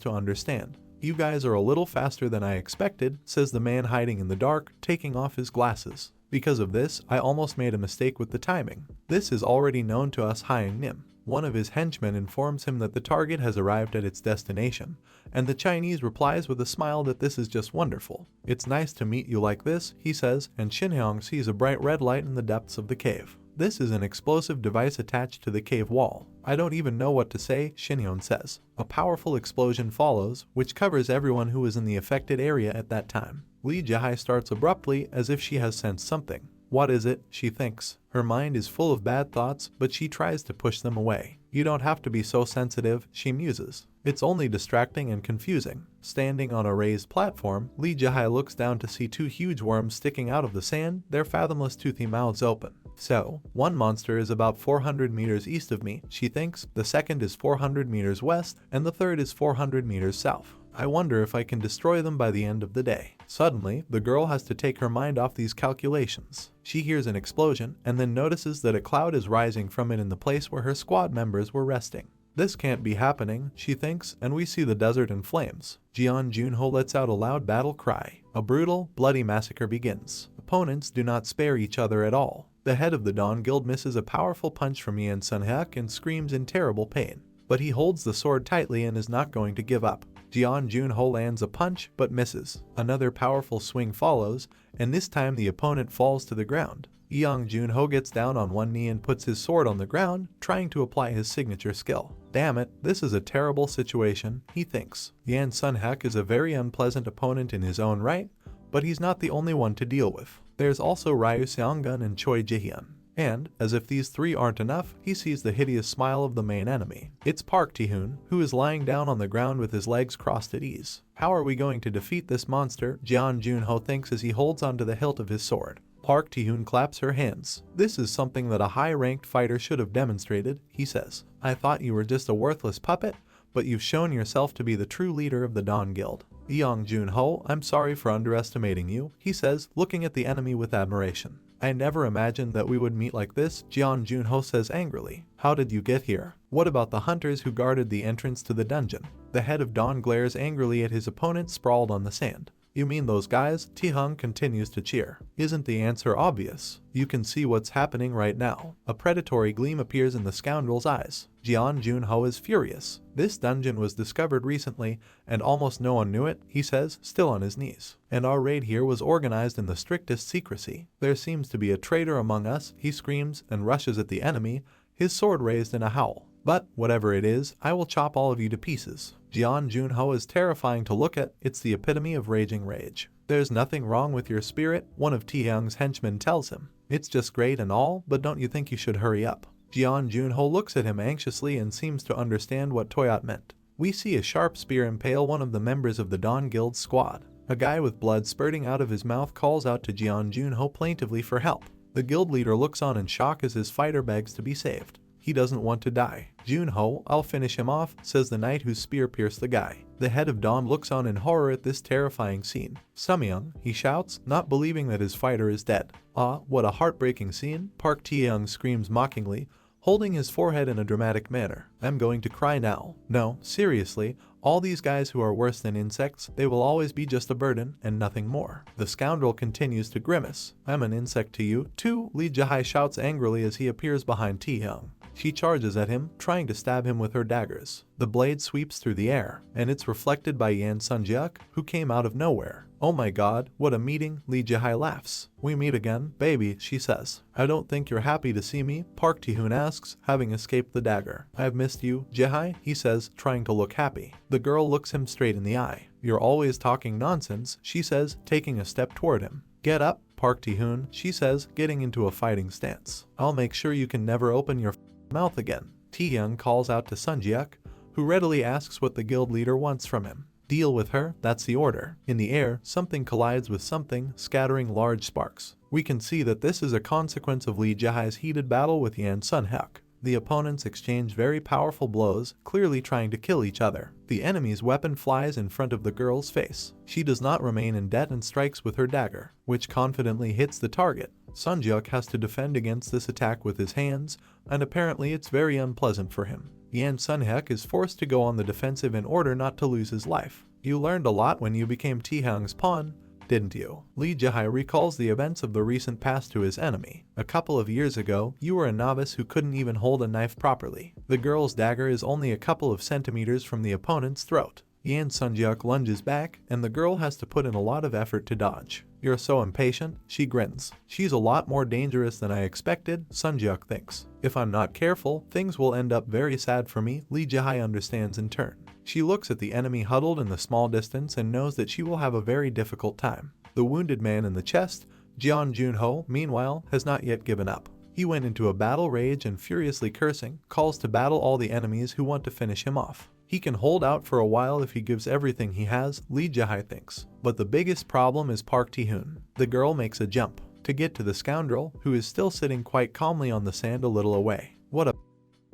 to understand. You guys are a little faster than I expected, says the man hiding in the dark, taking off his glasses. Because of this, I almost made a mistake with the timing. This is already known to us Hyang Nim. One of his henchmen informs him that the target has arrived at its destination, and the Chinese replies with a smile that this is just wonderful. It's nice to meet you like this, he says, and Shinhyung sees a bright red light in the depths of the cave. This is an explosive device attached to the cave wall. I don't even know what to say, Shinhyun says. A powerful explosion follows, which covers everyone who was in the affected area at that time. Lee Jae starts abruptly, as if she has sensed something. What is it? She thinks. Her mind is full of bad thoughts, but she tries to push them away. You don't have to be so sensitive, she muses. It's only distracting and confusing. Standing on a raised platform, Lee Jae looks down to see 2 huge worms sticking out of the sand, their fathomless toothy mouths open. So, one monster is about 400 meters east of me, she thinks, the second is 400 meters west, and the third is 400 meters south. I wonder if I can destroy them by the end of the day. Suddenly, the girl has to take her mind off these calculations. She hears an explosion and then notices that a cloud is rising from it in the place where her squad members were resting. This can't be happening, she thinks, and we see the desert in flames. Jeon Junho lets out a loud battle cry. A brutal, bloody massacre begins. Opponents do not spare each other at all. The head of the Dawn Guild misses a powerful punch from Yan Sun-hyuk and screams in terrible pain. But he holds the sword tightly and is not going to give up. Jeon Junho lands a punch but misses. Another powerful swing follows, and this time the opponent falls to the ground. Yeong Junho gets down on one knee and puts his sword on the ground, trying to apply his signature skill. Damn it, this is a terrible situation, he thinks. Yan Sun-hyuk is a very unpleasant opponent in his own right, but he's not the only one to deal with. There's also Ryu Seonggun and Choi Ji-hyun. And, as if these three aren't enough, he sees the hideous smile of the main enemy. It's Park Ji-hoon, who is lying down on the ground with his legs crossed at ease. How are we going to defeat this monster? Jeon Junho thinks as he holds onto the hilt of his sword. Park Ji-hoon claps her hands. This is something that a high-ranked fighter should have demonstrated, he says. I thought you were just a worthless puppet, but you've shown yourself to be the true leader of the Dawn Guild. Yeong Junho, I'm sorry for underestimating you, he says, looking at the enemy with admiration. I never imagined that we would meet like this, Jeon Junho says angrily. How did you get here? What about the hunters who guarded the entrance to the dungeon? The head of Dawn glares angrily at his opponent sprawled on the sand. You mean those guys? Ti-hung continues to cheer. Isn't the answer obvious? You can see what's happening right now. A predatory gleam appears in the scoundrel's eyes. Jeon Junho is furious. This dungeon was discovered recently, and almost no one knew it, he says, still on his knees. And our raid here was organized in the strictest secrecy. There seems to be a traitor among us, he screams and rushes at the enemy, his sword raised in a howl. But, whatever it is, I will chop all of you to pieces. Jeon Junho is terrifying to look at, it's the epitome of raging rage. There's nothing wrong with your spirit, one of Ti-hung's henchmen tells him. It's just great and all, but don't you think you should hurry up? Jeon Junho looks at him anxiously and seems to understand what Toyot meant. We see a sharp spear impale one of the members of the Dawn Guild squad. A guy with blood spurting out of his mouth calls out to Jeon Junho plaintively for help. The guild leader looks on in shock as his fighter begs to be saved. He doesn't want to die. Junho, I'll finish him off, says the knight whose spear pierced the guy. The head of Dawn looks on in horror at this terrifying scene. Sumyeong, he shouts, not believing that his fighter is dead. Ah, what a heartbreaking scene, Park Tae-young screams mockingly, holding his forehead in a dramatic manner. I'm going to cry now. No, seriously, all these guys who are worse than insects, they will always be just a burden and nothing more. The scoundrel continues to grimace. I'm an insect to you, too, Lee Jae shouts angrily as he appears behind Tae-young. She charges at him, trying to stab him with her daggers. The blade sweeps through the air, and it's reflected by Yan Sun-hyuk, who came out of nowhere. Oh my god, what a meeting, Lee Jae laughs. We meet again, baby, she says. I don't think you're happy to see me, Park Ji-hoon asks, having escaped the dagger. I've missed you, Jae, he says, trying to look happy. The girl looks him straight in the eye. You're always talking nonsense, she says, taking a step toward him. Get up, Park Ji-hoon, she says, getting into a fighting stance. I'll make sure you can never open your mouth again. Tae-young calls out to Sun-hyuk, who readily asks what the guild leader wants from him. Deal with her, that's the order. In the air, something collides with something, scattering large sparks. We can see that this is a consequence of Lee Jae's heated battle with Yan Sun-hyuk. The opponents exchange very powerful blows, clearly trying to kill each other. The enemy's weapon flies in front of the girl's face. She does not remain in debt and strikes with her dagger, which confidently hits the target. Sun-hyuk has to defend against this attack with his hands, and apparently it's very unpleasant for him. Yan Sun-hyuk is forced to go on the defensive in order not to lose his life. You learned a lot when you became Tae-hung's pawn, didn't you? Lee Jae recalls the events of the recent past to his enemy. A couple of years ago, you were a novice who couldn't even hold a knife properly. The girl's dagger is only a couple of centimeters from the opponent's throat. Yan Sun-hyuk lunges back, and the girl has to put in a lot of effort to dodge. You're so impatient, she grins. She's a lot more dangerous than I expected, Sun-hyuk thinks. If I'm not careful, things will end up very sad for me, Lee Jae understands in turn. She looks at the enemy huddled in the small distance and knows that she will have a very difficult time. The wounded man in the chest, Jeon Junho, meanwhile, has not yet given up. He went into a battle rage and furiously cursing, calls to battle all the enemies who want to finish him off. He can hold out for a while if he gives everything he has, Lee Jae thinks. But the biggest problem is Park Ji-hoon. The girl makes a jump. to get to the scoundrel, who is still sitting quite calmly on the sand a little away. What a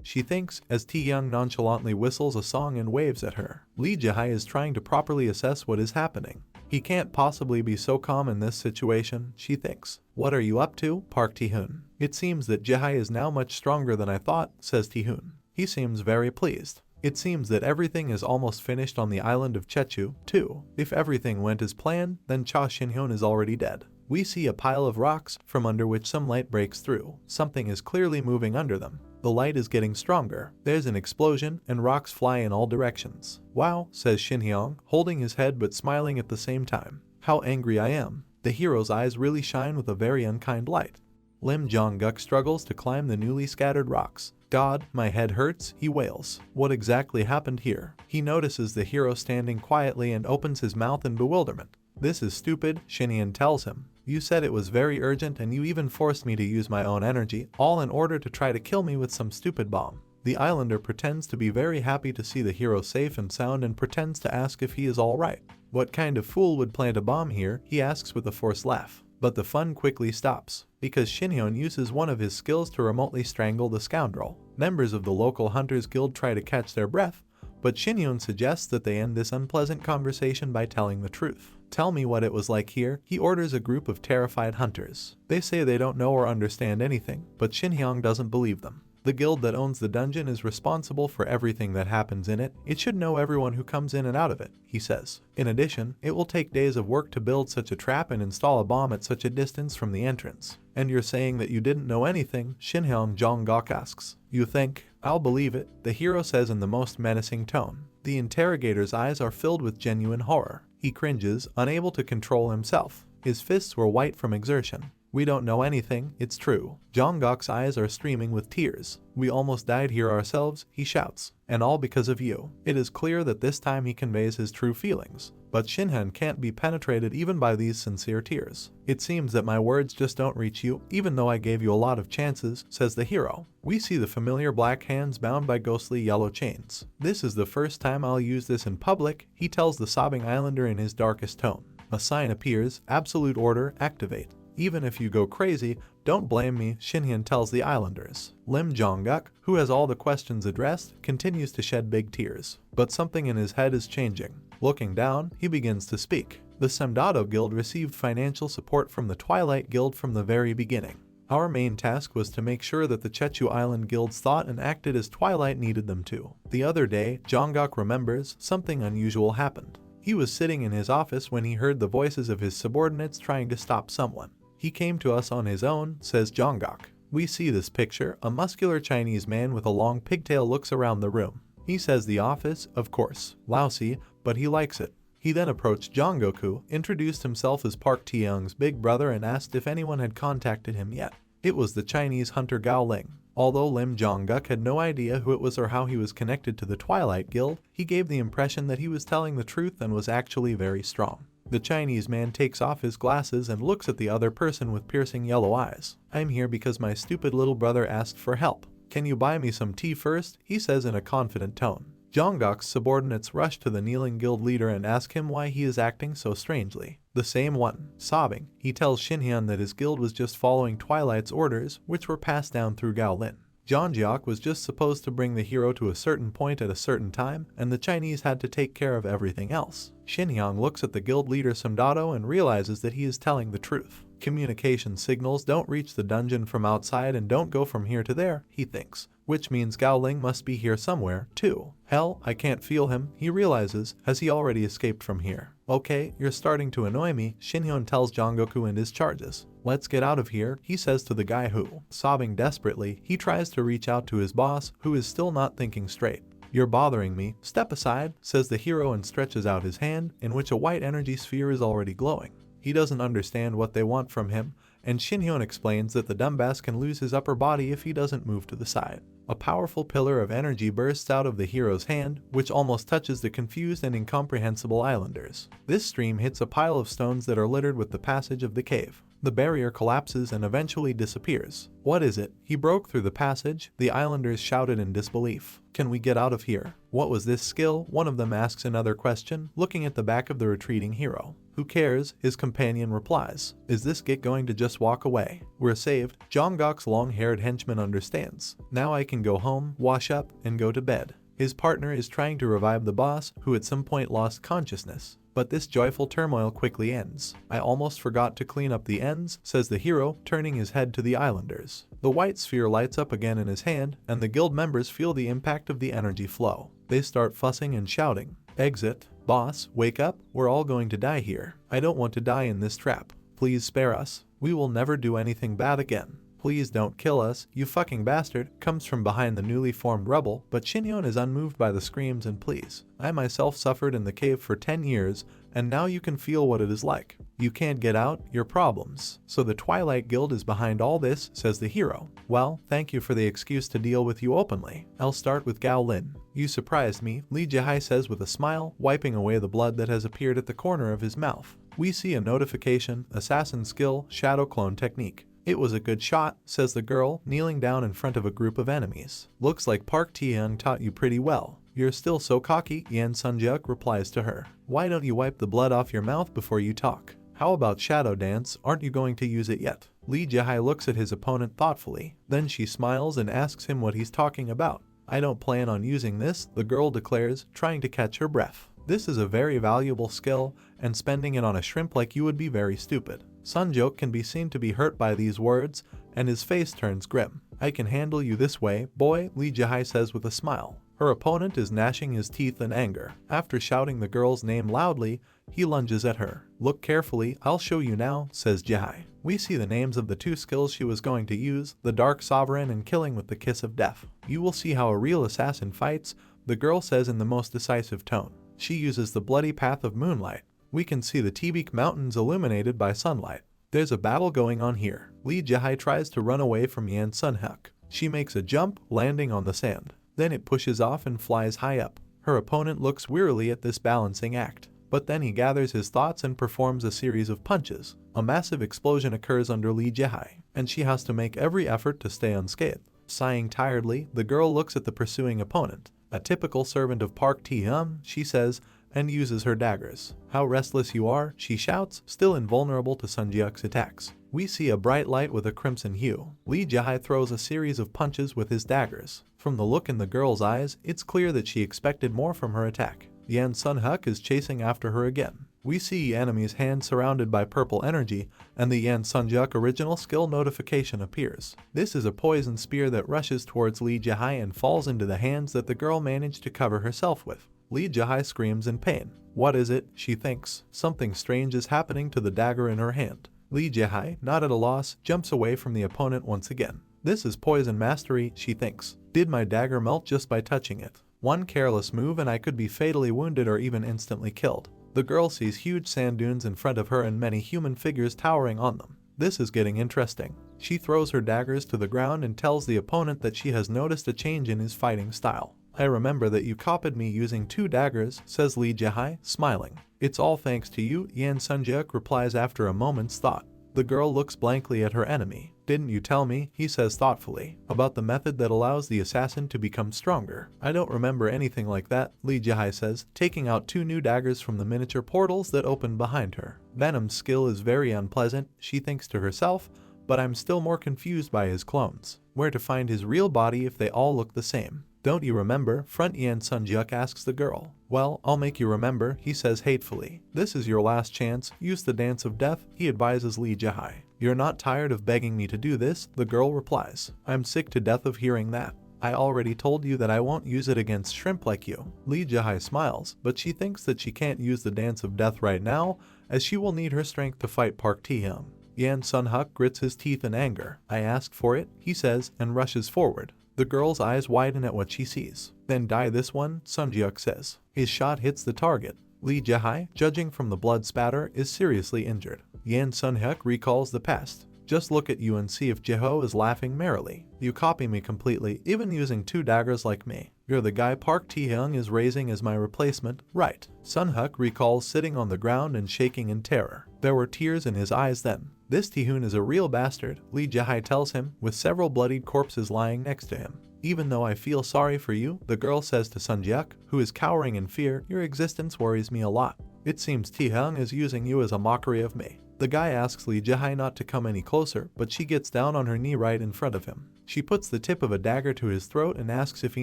she thinks, as Taeyoung nonchalantly whistles a song and waves at her. Lee Jae is trying to properly assess what is happening. He can't possibly be so calm in this situation, she thinks. What are you up to, Park Taehoon? It seems that Jae is now much stronger than I thought, says Taehoon. He seems very pleased. It seems that everything is almost finished on the island of Jeju, too. If everything went as planned, then Cha Shin-hyun is already dead. We see a pile of rocks, from under which some light breaks through. Something is clearly moving under them. The light is getting stronger. There's an explosion, and rocks fly in all directions. Wow, says Shin-hyung, holding his head but smiling at the same time. How angry I am. The hero's eyes really shine with a very unkind light. Lim Jong-guk struggles to climb the newly scattered rocks. God, my head hurts, he wails. What exactly happened here? He notices the hero standing quietly and opens his mouth in bewilderment. This is stupid, Shin-hyun tells him. You said it was very urgent and you even forced me to use my own energy, all in order to try to kill me with some stupid bomb. The islander pretends to be very happy to see the hero safe and sound and pretends to ask if he is alright. What kind of fool would plant a bomb here, he asks with a forced laugh. But the fun quickly stops, because Shin-hyun uses one of his skills to remotely strangle the scoundrel. Members of the local Hunters Guild try to catch their breath, but Shin-hyun suggests that they end this unpleasant conversation by telling the truth. Tell me what it was like here, he orders a group of terrified hunters. They say they don't know or understand anything, but Shin-hyun doesn't believe them. The guild that owns the dungeon is responsible for everything that happens in it. It should know everyone who comes in and out of it, he says. In addition, it will take days of work to build such a trap and install a bomb at such a distance from the entrance. And you're saying that you didn't know anything, Shin-hyun Jong-guk asks. You think? I'll believe it, the hero says in the most menacing tone. The interrogator's eyes are filled with genuine horror. He cringes, unable to control himself. His fists were white from exertion. We don't know anything, it's true. Jong-guk's eyes are streaming with tears. We almost died here ourselves, he shouts. And all because of you. It is clear that this time he conveys his true feelings. But Shin-hyun can't be penetrated even by these sincere tears. It seems that my words just don't reach you, even though I gave you a lot of chances, says the hero. We see the familiar black hands bound by ghostly yellow chains. This is the first time I'll use this in public, he tells the sobbing islander in his darkest tone. A sign appears, absolute order, activate. Even if you go crazy, don't blame me, Shin-hyun tells the islanders. Lim Jong-guk, who has all the questions addressed, continues to shed big tears. But something in his head is changing. Looking down, he begins to speak. The Semdado Guild received financial support from the Twilight Guild from the very beginning. Our main task was to make sure that the Jeju Island guilds thought and acted as Twilight needed them to. The other day, Jong-guk remembers, something unusual happened. He was sitting in his office when he heard the voices of his subordinates trying to stop someone. He came to us on his own, says Jong-guk. We see this picture. A muscular Chinese man with a long pigtail looks around the room. He says the office, of course, lousy, but he likes it. He then approached Jong-goku, introduced himself as Park Taeyoung's big brother and asked if anyone had contacted him yet. It was the Chinese hunter Gao Ling. Although Lim Jong-guk had no idea who it was or how he was connected to the Twilight Guild, he gave the impression that he was telling the truth and was actually very strong. The Chinese man takes off his glasses and looks at the other person with piercing yellow eyes. I'm here because my stupid little brother asked for help. Can you buy me some tea first? He says in a confident tone. Jong-guk's subordinates rush to the kneeling guild leader and ask him why he is acting so strangely. The same one, sobbing, he tells Shin-hyun that his guild was just following Twilight's orders, which were passed down through Gao Lin. Jong-guk was just supposed to bring the hero to a certain point at a certain time, and the Chinese had to take care of everything else. Shin-hyun looks at the guild leader Semdado and realizes that he is telling the truth. Communication signals don't reach the dungeon from outside and don't go from here to there, he thinks. Which means Gao Ling must be here somewhere, too. Hell, I can't feel him, he realizes, has he already escaped from here? Okay, you're starting to annoy me, Shin-hyun tells Jong-goku and his charges. Let's get out of here, he says to the guy who, sobbing desperately, he tries to reach out to his boss, who is still not thinking straight. You're bothering me, step aside, says the hero and stretches out his hand, in which a white energy sphere is already glowing. He doesn't understand what they want from him, and Shin-hyun explains that the dumbass can lose his upper body if he doesn't move to the side. A powerful pillar of energy bursts out of the hero's hand, which almost touches the confused and incomprehensible islanders. This stream hits a pile of stones that are littered with the passage of the cave. The barrier collapses and eventually disappears. What is it? He broke through the passage, the islanders shouted in disbelief. Can we get out of here? What was this skill? One of them asks another question, looking at the back of the retreating hero. Who cares? His companion replies. Is this git going to just walk away? We're saved. Jongok's long-haired henchman understands. Now I can go home, wash up, and go to bed. His partner is trying to revive the boss, who at some point lost consciousness. But this joyful turmoil quickly ends. I almost forgot to clean up the ends, says the hero, turning his head to the islanders. The white sphere lights up again in his hand, and the guild members feel the impact of the energy flow. They start fussing and shouting. Exit. Boss, wake up. We're all going to die here. I don't want to die in this trap. Please spare us. We will never do anything bad again. Please don't kill us, you fucking bastard, comes from behind the newly formed rubble, but Shinyon is unmoved by the screams and pleas. I myself suffered in the cave for 10 years, and now you can feel what it is like. You can't get out, your problems. So the Twilight Guild is behind all this, says the hero. Well, thank you for the excuse to deal with you openly. I'll start with Gao Lin. You surprised me, Li Jihai says with a smile, wiping away the blood that has appeared at the corner of his mouth. We see a notification, assassin skill, shadow clone technique. It was a good shot, says the girl, kneeling down in front of a group of enemies. Looks like Park Tae-young taught you pretty well. You're still so cocky, Yan Sunjuk replies to her. Why don't you wipe the blood off your mouth before you talk? How about shadow dance? Aren't you going to use it yet? Li Jihai looks at his opponent thoughtfully. Then she smiles and asks him what he's talking about. I don't plan on using this, the girl declares, trying to catch her breath. This is a very valuable skill, and spending it on a shrimp like you would be very stupid. Sunjuk can be seen to be hurt by these words, and his face turns grim. I can handle you this way, boy, Li Jihai says with a smile. Her opponent is gnashing his teeth in anger. After shouting the girl's name loudly, he lunges at her. Look carefully, I'll show you now, says Jihai. We see the names of the two skills she was going to use, the Dark Sovereign and Killing with the Kiss of Death. You will see how a real assassin fights, the girl says in the most decisive tone. She uses the Bloody Path of Moonlight. We can see the Tebik Mountains illuminated by sunlight. There's a battle going on here. Li Jihai tries to run away from Yan Sunhuk. She makes a jump, landing on the sand. Then it pushes off and flies high up. Her opponent looks wearily at this balancing act. But then he gathers his thoughts and performs a series of punches. A massive explosion occurs under Li Jihai, and she has to make every effort to stay unscathed. Sighing tiredly, the girl looks at the pursuing opponent. A typical servant of Park Tae-young, she says, and uses her daggers. How restless you are, she shouts, still invulnerable to Sunjuk's attacks. We see a bright light with a crimson hue. Li Jihai throws a series of punches with his daggers. From the look in the girl's eyes, it's clear that she expected more from her attack. Yan Sunhuk is chasing after her again. We see Yanami's hand surrounded by purple energy, and the Yan Sunjuk original skill notification appears. This is a poison spear that rushes towards Li Jihai and falls into the hands that the girl managed to cover herself with. Li Jihai screams in pain. What is it? She thinks. Something strange is happening to the dagger in her hand. Li Jihai, not at a loss, jumps away from the opponent once again. This is poison mastery, she thinks. Did my dagger melt just by touching it? One careless move and I could be fatally wounded or even instantly killed. The girl sees huge sand dunes in front of her and many human figures towering on them. This is getting interesting. She throws her daggers to the ground and tells the opponent that she has noticed a change in his fighting style. I remember that you copied me using 2 daggers, says Li Jihai, smiling. It's all thanks to you, Yan Sunjuk replies after a moment's thought. The girl looks blankly at her enemy. Didn't you tell me, he says thoughtfully, about the method that allows the assassin to become stronger? I don't remember anything like that, Li Jihai says, taking out 2 new daggers from the miniature portals that open behind her. Venom's skill is very unpleasant, she thinks to herself, but I'm still more confused by his clones. Where to find his real body if they all look the same? Don't you remember? Front Yan Sunjuk asks the girl. Well, I'll make you remember, he says hatefully. This is your last chance, use the dance of death, he advises Li Jihai. You're not tired of begging me to do this, the girl replies. I'm sick to death of hearing that. I already told you that I won't use it against shrimp like you. Li Jihai smiles, but she thinks that she can't use the dance of death right now, as she will need her strength to fight Park Tae-young. Yan Sunhuk grits his teeth in anger. I asked for it, he says, and rushes forward. The girl's eyes widen at what she sees. Then die this one, Sunjuk says. His shot hits the target. Li Jihai, judging from the blood spatter, is seriously injured. Yan Sunhuk recalls the past. Just look at you and see if Jeho is laughing merrily. You copy me completely, even using 2 daggers like me. You're the guy Park Tae-young is raising as my replacement, right? Sunhuk recalls sitting on the ground and shaking in terror. There were tears in his eyes then. This Taehoon is a real bastard, Li Jihai tells him, with several bloodied corpses lying next to him. Even though I feel sorry for you, the girl says to Sunjuk, who is cowering in fear, your existence worries me a lot. It seems Ti-hung is using you as a mockery of me. The guy asks Li Jihai not to come any closer, but she gets down on her knee right in front of him. She puts the tip of a dagger to his throat and asks if he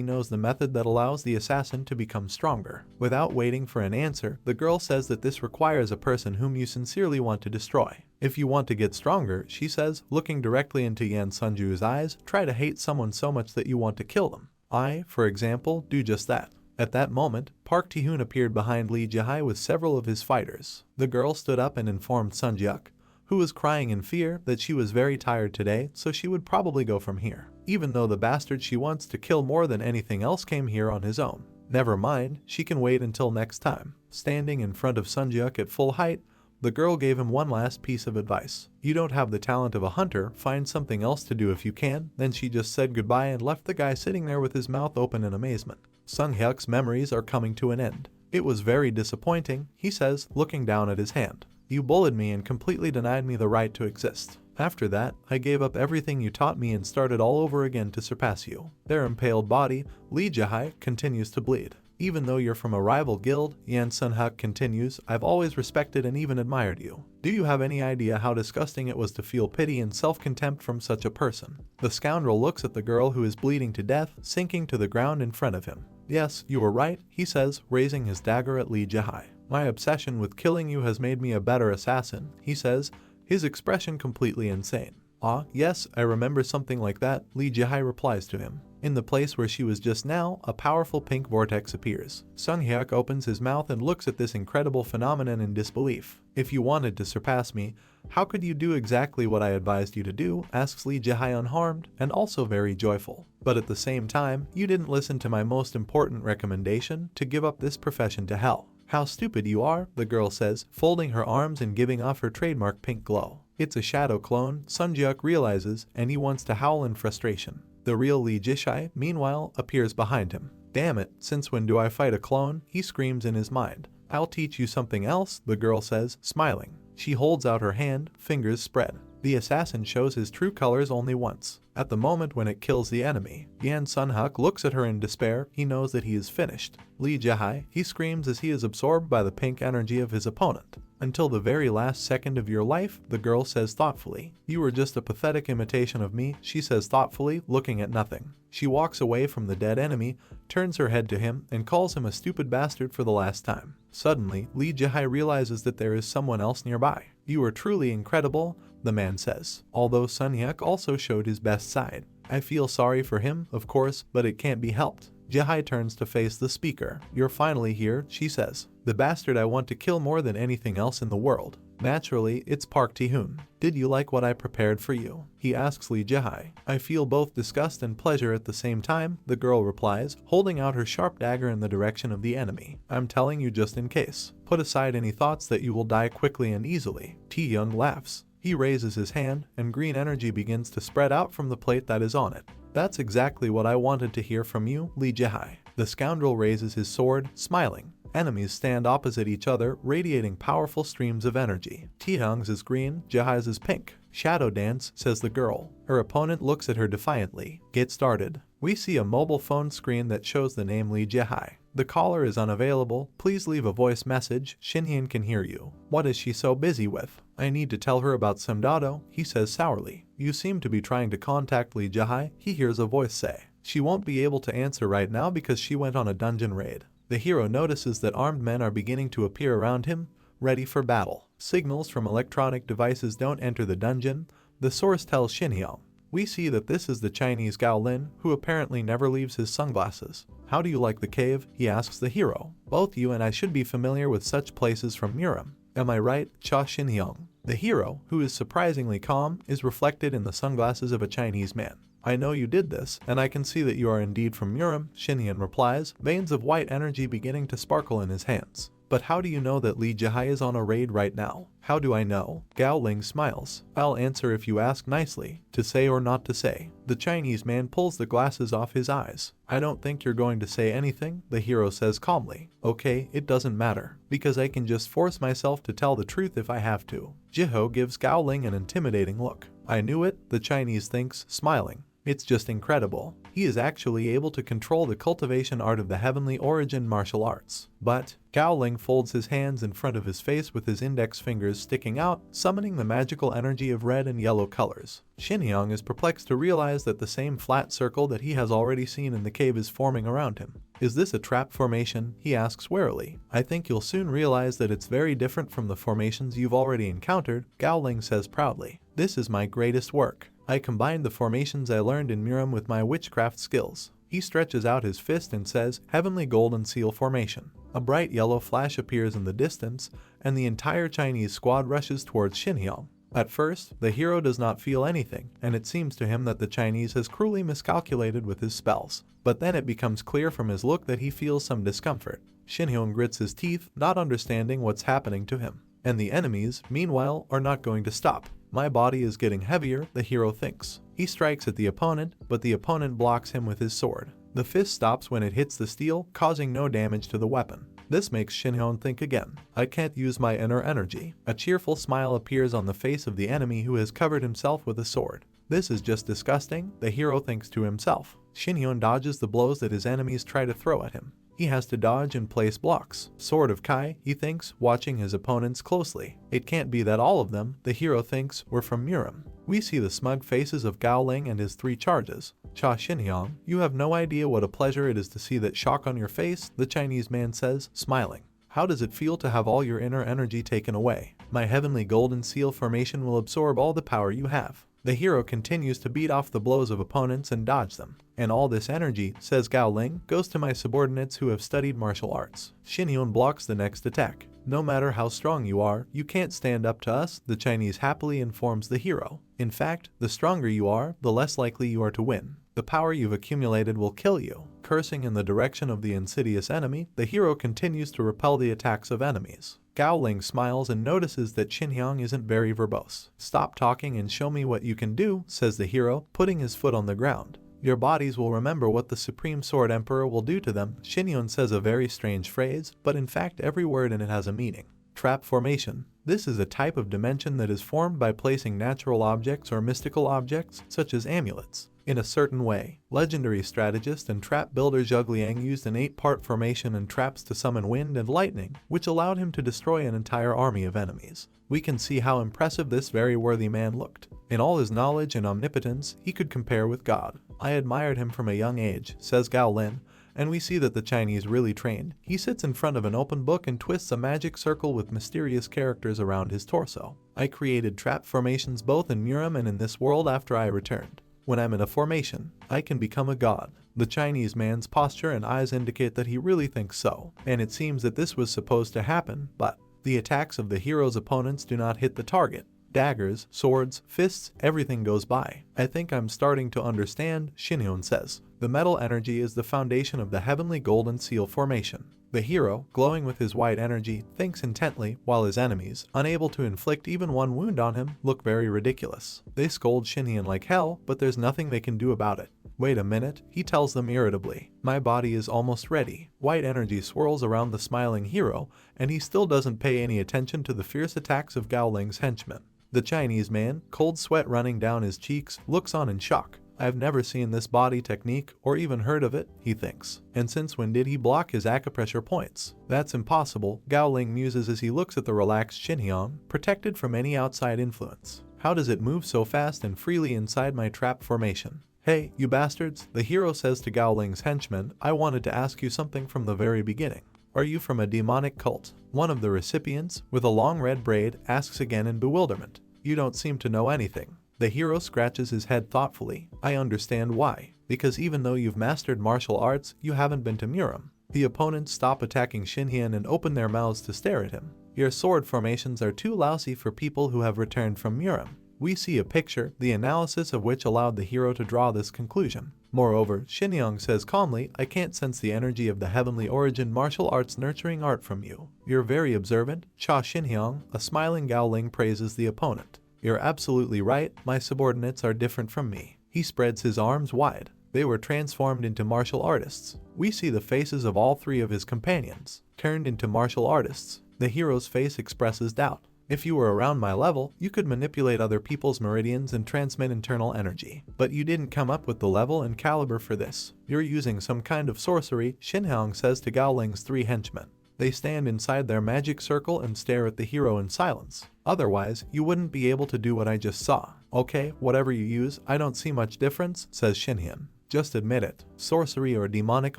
knows the method that allows the assassin to become stronger. Without waiting for an answer, the girl says that this requires a person whom you sincerely want to destroy. If you want to get stronger, she says, looking directly into Yan Sunju's eyes, try to hate someone so much that you want to kill them. I, for example, do just that. At that moment, Park Ti-hoon appeared behind Li Jihai with several of his fighters. The girl stood up and informed Sunjiuk, who was crying in fear, that she was very tired today, so she would probably go from here. Even though the bastard she wants to kill more than anything else came here on his own. Never mind, she can wait until next time. Standing in front of Sunjiuk at full height, the girl gave him one last piece of advice. You don't have the talent of a hunter, find something else to do if you can. Then she just said goodbye and left the guy sitting there with his mouth open in amazement. Sunhyuk's memories are coming to an end. It was very disappointing, he says, looking down at his hand. You bullied me and completely denied me the right to exist. After that, I gave up everything you taught me and started all over again to surpass you. Their impaled body, Li Jihai, continues to bleed. Even though you're from a rival guild, Yan Sunhyuk continues, I've always respected and even admired you. Do you have any idea how disgusting it was to feel pity and self-contempt from such a person? The scoundrel looks at the girl who is bleeding to death, sinking to the ground in front of him. Yes, you were right, he says, raising his dagger at Li Jihai. My obsession with killing you has made me a better assassin, he says, his expression completely insane. Ah, yes, I remember something like that, Li Jihai replies to him. In the place where she was just now, a powerful pink vortex appears. Sunhyuk opens his mouth and looks at this incredible phenomenon in disbelief. If you wanted to surpass me, how could you do exactly what I advised you to do? Asks Li Jihai unharmed, and also very joyful. But at the same time, you didn't listen to my most important recommendation, to give up this profession to hell. How stupid you are, the girl says, folding her arms and giving off her trademark pink glow. It's a shadow clone, Sunjiuk realizes, and he wants to howl in frustration. The real Li Jihai, meanwhile, appears behind him. Damn it, since when do I fight a clone? He screams in his mind. I'll teach you something else, the girl says, smiling. She holds out her hand, fingers spread. The assassin shows his true colors only once. At the moment when it kills the enemy, Yan Sunhyuk looks at her in despair. He knows that he is finished. Li Jihai, he screams as he is absorbed by the pink energy of his opponent. Until the very last second of your life, the girl says thoughtfully. You were just a pathetic imitation of me, she says thoughtfully, looking at nothing. She walks away from the dead enemy, turns her head to him, and calls him a stupid bastard for the last time. Suddenly, Li Jihai realizes that there is someone else nearby. You are truly incredible, the man says, although Sunhyuk also showed his best side. I feel sorry for him, of course, but it can't be helped. Jihai turns to face the speaker. You're finally here, she says. The bastard I want to kill more than anything else in the world. Naturally, it's Park Ti-hoon. Did you like what I prepared for you? He asks Li Jihai. I feel both disgust and pleasure at the same time, the girl replies, holding out her sharp dagger in the direction of the enemy. I'm telling you just in case. Put aside any thoughts that you will die quickly and easily. Ti-young laughs. He raises his hand, and green energy begins to spread out from the plate that is on it. That's exactly what I wanted to hear from you, Li Jihai. The scoundrel raises his sword, smiling. Enemies stand opposite each other, radiating powerful streams of energy. Ti-hung's is green, Jihai's is pink. Shadow dance, says the girl. Her opponent looks at her defiantly. Get started. We see a mobile phone screen that shows the name Li Jihai. The caller is unavailable. Please leave a voice message. Shinhyun can hear you. What is she so busy with? I need to tell her about Semdado, he says sourly. You seem to be trying to contact Li Jihai, he hears a voice say. She won't be able to answer right now because she went on a dungeon raid. The hero notices that armed men are beginning to appear around him, ready for battle. Signals from electronic devices don't enter the dungeon. The source tells Shinhyun. We see that this is the Chinese Gao Lin, who apparently never leaves his sunglasses. How do you like the cave? He asks the hero. Both you and I should be familiar with such places from Murim. Am I right, Cha Shinhyun? The hero, who is surprisingly calm, is reflected in the sunglasses of a Chinese man. I know you did this, and I can see that you are indeed from Murim, Shinhyun replies, veins of white energy beginning to sparkle in his hands. But how do you know that Li Jihai is on a raid right now? How do I know? Gao Ling smiles. I'll answer if you ask nicely. To say or not to say. The Chinese man pulls the glasses off his eyes. I don't think you're going to say anything, the hero says calmly. Okay, it doesn't matter, because I can just force myself to tell the truth if I have to. Jiho gives Gao Ling an intimidating look. I knew it, the Chinese thinks, smiling. It's just incredible. He is actually able to control the cultivation art of the heavenly origin martial arts. But Gao Ling folds his hands in front of his face with his index fingers sticking out, summoning the magical energy of red and yellow colors. Xinjiang is perplexed to realize that the same flat circle that he has already seen in the cave is forming around him. Is this a trap formation? He asks warily. I think you'll soon realize that it's very different from the formations you've already encountered, Gao Ling says proudly. This is my greatest work. I combined the formations I learned in Muram with my witchcraft skills. He stretches out his fist and says, Heavenly Golden Seal Formation. A bright yellow flash appears in the distance, and the entire Chinese squad rushes towards Xinjiang. At first, the hero does not feel anything, and it seems to him that the Chinese has cruelly miscalculated with his spells. But then it becomes clear from his look that he feels some discomfort. Xinjiang grits his teeth, not understanding what's happening to him. And the enemies, meanwhile, are not going to stop. My body is getting heavier, the hero thinks. He strikes at the opponent, but the opponent blocks him with his sword. The fist stops when it hits the steel, causing no damage to the weapon. This makes Xinjiang think again. I can't use my inner energy. A cheerful smile appears on the face of the enemy who has covered himself with a sword. This is just disgusting, the hero thinks to himself. Xinjiang dodges the blows that his enemies try to throw at him. He has to dodge and place blocks. Sword of Kai, he thinks, watching his opponents closely. It can't be that all of them, the hero thinks, were from Muram. We see the smug faces of Gao Ling and his 3 charges. Cha Xinjiang, you have no idea what a pleasure it is to see that shock on your face, the Chinese man says, smiling. How does it feel to have all your inner energy taken away? My heavenly golden seal formation will absorb all the power you have. The hero continues to beat off the blows of opponents and dodge them. And all this energy, says Gao Ling, goes to my subordinates who have studied martial arts. Xinjiang blocks the next attack. No matter how strong you are, you can't stand up to us, the Chinese happily informs the hero. In fact, the stronger you are, the less likely you are to win. The power you've accumulated will kill you. Cursing in the direction of the insidious enemy, the hero continues to repel the attacks of enemies. Gao Ling smiles and notices that Xinjiang isn't very verbose. Stop talking and show me what you can do, says the hero, putting his foot on the ground. Your bodies will remember what the Supreme Sword Emperor will do to them. Xinjiang says a very strange phrase, but in fact every word in it has a meaning. Trap formation. This is a type of dimension that is formed by placing natural objects or mystical objects, such as amulets, in a certain way. Legendary strategist and trap builder Zhuge Liang used an 8-part formation and traps to summon wind and lightning, which allowed him to destroy an entire army of enemies. We can see how impressive this very worthy man looked. In all his knowledge and omnipotence, he could compare with God. I admired him from a young age, says Gao Lin, and we see that the Chinese really trained. He sits in front of an open book and twists a magic circle with mysterious characters around his torso. I created trap formations both in Muram and in this world after I returned. When I'm in a formation, I can become a god. The Chinese man's posture and eyes indicate that he really thinks so, and it seems that this was supposed to happen, but the attacks of the hero's opponents do not hit the target. Daggers, swords, fists, everything goes by. I think I'm starting to understand, Xinjiang says. The metal energy is the foundation of the heavenly golden seal formation. The hero, glowing with his white energy, thinks intently, while his enemies, unable to inflict even one wound on him, look very ridiculous. They scold Xinjiang like hell, but there's nothing they can do about it. Wait a minute, he tells them irritably. My body is almost ready. White energy swirls around the smiling hero, and he still doesn't pay any attention to the fierce attacks of Gao Ling's henchmen. The Chinese man, cold sweat running down his cheeks, looks on in shock. I've never seen this body technique or even heard of it, he thinks. And since when did he block his acupressure points? That's impossible, Gao Ling muses as he looks at the relaxed Xinjiang, protected from any outside influence. How does it move so fast and freely inside my trap formation? Hey, you bastards, the hero says to Gao Ling's henchmen, I wanted to ask you something from the very beginning. Are you from a demonic cult? One of the recipients, with a long red braid, asks again in bewilderment. You don't seem to know anything. The hero scratches his head thoughtfully. I understand why. Because even though you've mastered martial arts, you haven't been to Muram. The opponents stop attacking Xinjiang and open their mouths to stare at him. Your sword formations are too lousy for people who have returned from Muram. We see a picture, the analysis of which allowed the hero to draw this conclusion. Moreover, Xinjiang says calmly, I can't sense the energy of the heavenly origin martial arts nurturing art from you. You're very observant. Cha Xinjiang, a smiling Gao Ling, praises the opponent. You're absolutely right, my subordinates are different from me. He spreads his arms wide. They were transformed into martial artists. We see the faces of all 3 of his companions, turned into martial artists. The hero's face expresses doubt. If you were around my level, you could manipulate other people's meridians and transmit internal energy. But you didn't come up with the level and caliber for this. You're using some kind of sorcery, Xinjiang says to Gao Ling's 3 henchmen. They stand inside their magic circle and stare at the hero in silence. Otherwise, you wouldn't be able to do what I just saw. Okay, whatever you use, I don't see much difference, says Xinjiang. Just admit it. Sorcery or demonic